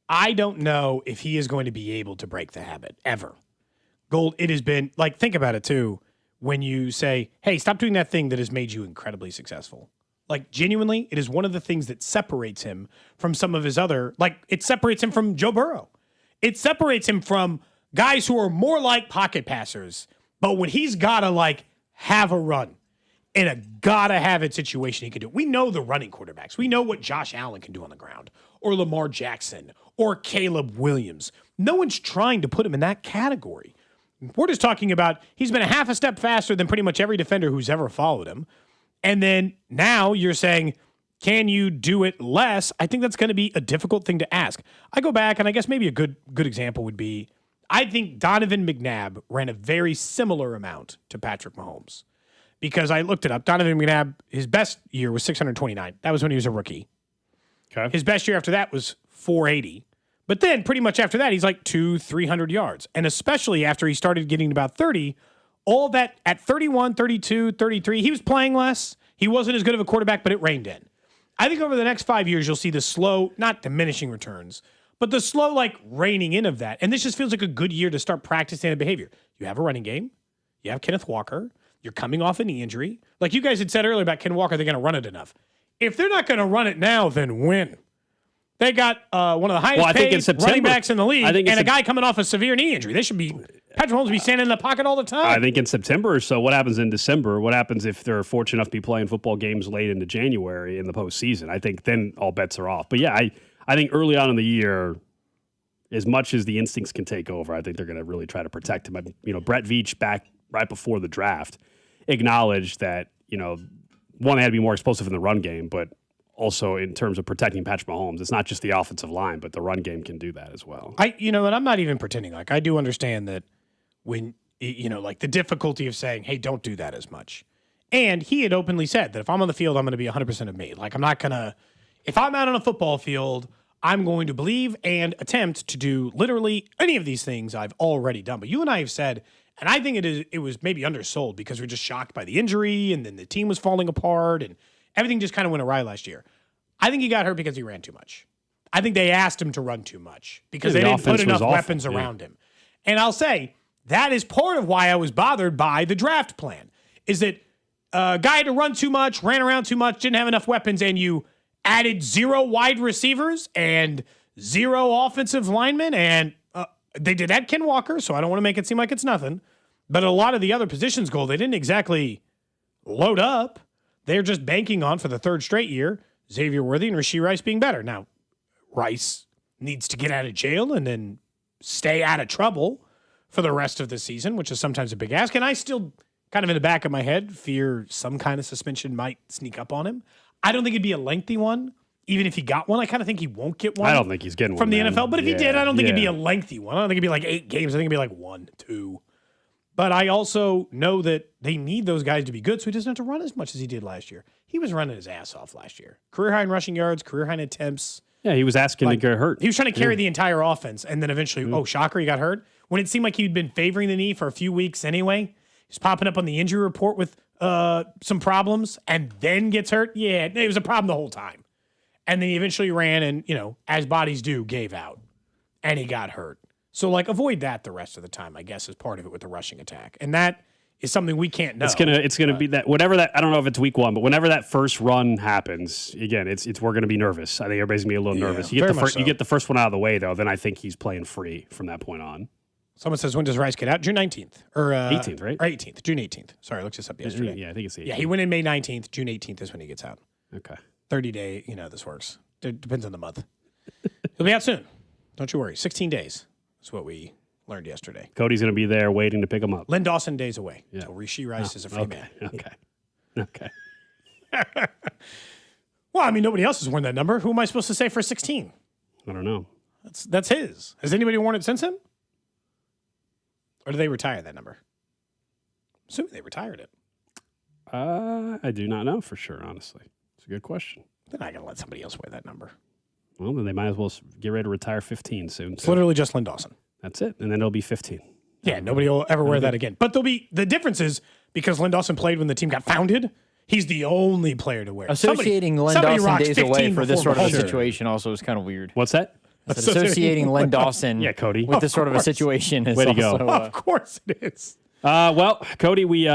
I don't know if he is going to be able to break the habit, ever. Gold, it has been, like, think about it, too, when you say, hey, stop doing that thing that has made you incredibly successful. Like, genuinely, it is one of the things that separates him from some of his other, like, it separates him from Joe Burrow. It separates him from guys who are more like pocket passers, but when he's got to, like, have a run in a gotta-have-it situation, he can do it. We know the running quarterbacks. We know what Josh Allen can do on the ground, or Lamar Jackson, or Caleb Williams. No one's trying to put him in that category. We're just talking about he's been a half a step faster than pretty much every defender who's ever followed him. And then now you're saying, can you do it less? I think that's going to be a difficult thing to ask. I go back, and I guess maybe a good example would be, I think Donovan McNabb ran a very similar amount to Patrick Mahomes. Because I looked it up. Donovan McNabb, his best year was 629. That was when he was a rookie. Okay. His best year after that was 480. But then pretty much after that, he's like 300 yards. And especially after he started getting about 30, all that at 31, 32, 33, he was playing less. He wasn't as good of a quarterback, but it reined in. I think over the next 5 years, you'll see the slow, not diminishing returns, but the slow, like, reining in of that. And this just feels like a good year to start practicing that behavior. You have a running game. You have Kenneth Walker. You're coming off a knee injury. Like you guys had said earlier about Ken Walker, they're going to run it enough. If they're not going to run it now, then when? They got one of the highest paid running backs in the league and a guy coming off a severe knee injury. They should be, Patrick Mahomes be standing in the pocket all the time. I think in September or so, what happens in December? What happens if they're fortunate enough to be playing football games late into January in the postseason? I think then all bets are off. But yeah, I think early on in the year, as much as the instincts can take over, I think they're going to really try to protect him. Brett Veach back right before the draft acknowledged that, one, they had to be more explosive in the run game, but also in terms of protecting Patrick Mahomes, it's not just the offensive line, but the run game can do that as well. And I'm not even pretending. Like, I do understand that when, like the difficulty of saying, hey, don't do that as much. And he had openly said that if I'm on the field, I'm going to be 100% of me. Like, I'm not going to, if I'm out on a football field, I'm going to believe and attempt to do literally any of these things I've already done. But you and I have said, and I think it was maybe undersold because we're just shocked by the injury and then the team was falling apart and everything just kind of went awry last year. I think he got hurt because he ran too much. I think they asked him to run too much because they didn't put enough weapons around him. And I'll say that is part of why I was bothered by the draft plan, is that a guy had to run too much, ran around too much, didn't have enough weapons, and you added 0 wide receivers and 0 offensive linemen, and they did add Ken Walker, so I don't want to make it seem like it's nothing. But a lot of the other positions they didn't exactly load up. They're just banking on, for the third straight year, Xavier Worthy and Rashee Rice being better. Now, Rice needs to get out of jail and then stay out of trouble for the rest of the season, which is sometimes a big ask. And I still, kind of in the back of my head, fear some kind of suspension might sneak up on him. I don't think it'd be a lengthy one. Even if he got one, I kind of think he won't get one. I don't think he's getting one from the NFL. But if he did, I don't think it'd be a lengthy one. I don't think it'd be like 8 games. I think it'd be like 1, 2. But I also know that they need those guys to be good, so he doesn't have to run as much as he did last year. He was running his ass off last year. Career high in rushing yards, career high in attempts. Yeah, he was asking to get hurt. He was trying to carry the entire offense, and then eventually, shocker, he got hurt. When it seemed like he'd been favoring the knee for a few weeks anyway, he's popping up on the injury report with some problems, and then gets hurt. Yeah, it was a problem the whole time. And then he eventually ran and, as bodies do, gave out. And he got hurt. So, avoid that the rest of the time, I guess, is part of it with the rushing attack. And that is something we can't know. It's gonna be that whatever that I don't know if it's week 1, but whenever that first run happens, again, we're gonna be nervous. I think everybody's gonna be a little nervous. You get the first one out of the way though, then I think he's playing free from that point on. Someone says, when does Rice get out? June 19th. Or 18th, right? Or 18th. June 18th. Sorry, I looked this up yesterday. Yeah, I think it's 18th. Yeah, he went in May 19th. June 18th is when he gets out. Okay. 30-day, this works. It depends on the month. He'll be out soon. Don't you worry. 16 days is what we learned yesterday. Cody's going to be there waiting to pick him up. Lynn Dawson days away. Yeah. So Rishi Rice is a free man. Okay. Well, I mean, nobody else has worn that number. Who am I supposed to say for 16? I don't know. That's his. Has anybody worn it since him? Or did they retire that number? I'm assuming they retired it. I do not know for sure, honestly. It's a good question. They're not going to let somebody else wear that number. Well, then they might as well get ready to retire 15 soon. It's literally just Lynn Dawson. That's it. And then it'll be 15. Yeah, nobody will ever wear that again. But the difference is because Lynn Dawson played when the team got founded, he's the only player to wear it. Associating Lynn Dawson days away for this sort of a situation also is kind of weird. What's that? Associating Lynn Dawson Cody. with this sort of a situation is Way to also... go. Of course it is. Well, Cody, we...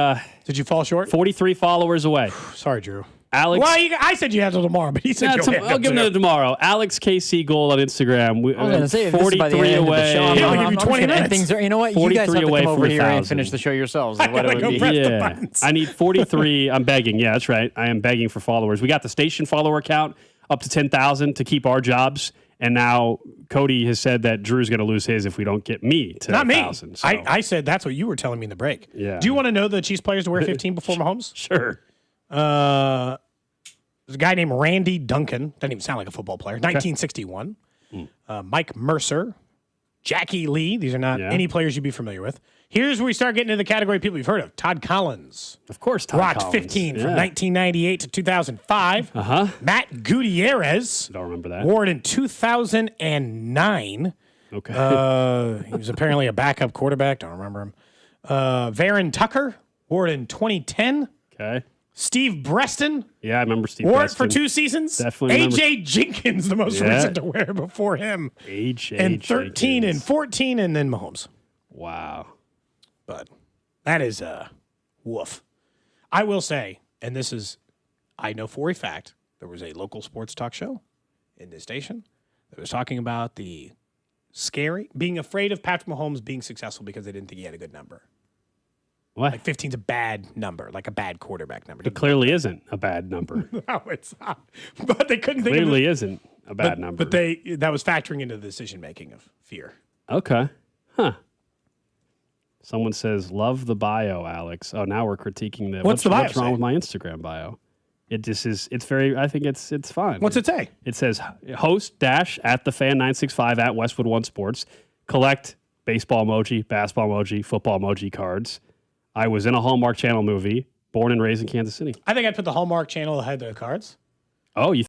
Did you fall short? 43 followers away. Sorry, Drew. Alex... Well, I said you had till tomorrow, but he said I'll give him to tomorrow. Alex KC Gold on Instagram. I was going to say, if 43 this is by the end away. of the show, I'm give you 20 minutes. You know what? You guys have to come over here and 1,000. finish the show yourselves. I gotta go press the buttons. I need 43. I'm begging. Yeah, that's right. I am begging for followers. We got the station follower count up to 10,000 to keep our jobs. And now Cody has said that Drew's going to lose his if we don't get me to Not 1,000. me. So. I said that's what you were telling me in the break. Yeah. Do you want to know the Chiefs players to wear 15 before Mahomes? Sure. There's a guy named Randy Duncan. Doesn't even sound like a football player. 1961. Mike Mercer. Jackie Lee. These are not any players you'd be familiar with. Here's where we start getting into the category of people you've heard of. Todd Collins. Of course, Todd Rocked Collins. 15 from 1998 to 2005. Matt Gutierrez. Don't remember that. Wore it in 2009. Okay. He was apparently a backup quarterback. Don't remember him. Varen Tucker. Wore it in 2010. Okay. Steve Breston. Yeah, I remember Steve Wore Breston. it for 2 seasons. Definitely remember. A.J. Jenkins, the most recent to wear before him. A.J. And 13 Jenkins. and 14, and then Mahomes. Wow. But that is woof. I will say, and this is, I know for a fact, there was a local sports talk show in this station that was talking about the being afraid of Patrick Mahomes being successful because they didn't think he had a good number. What? Like 15's a bad number, like a bad quarterback number. It clearly isn't a bad number. No, it's not. But they couldn't think of it. Clearly isn't a bad number. But that was factoring into the decision-making of fear. Okay. Huh. Someone says, love the bio, Alex. Oh, now we're critiquing the... What's the bio What's wrong say? with my Instagram bio? It just is... It's very... I think it's fine. What's it say? It says, host dash at the fan 965 at Westwood One Sports. Collect baseball emoji, basketball emoji, football emoji cards. I was in a Hallmark Channel movie, born and raised in Kansas City. I think I'd put the Hallmark Channel ahead of the cards. Oh, you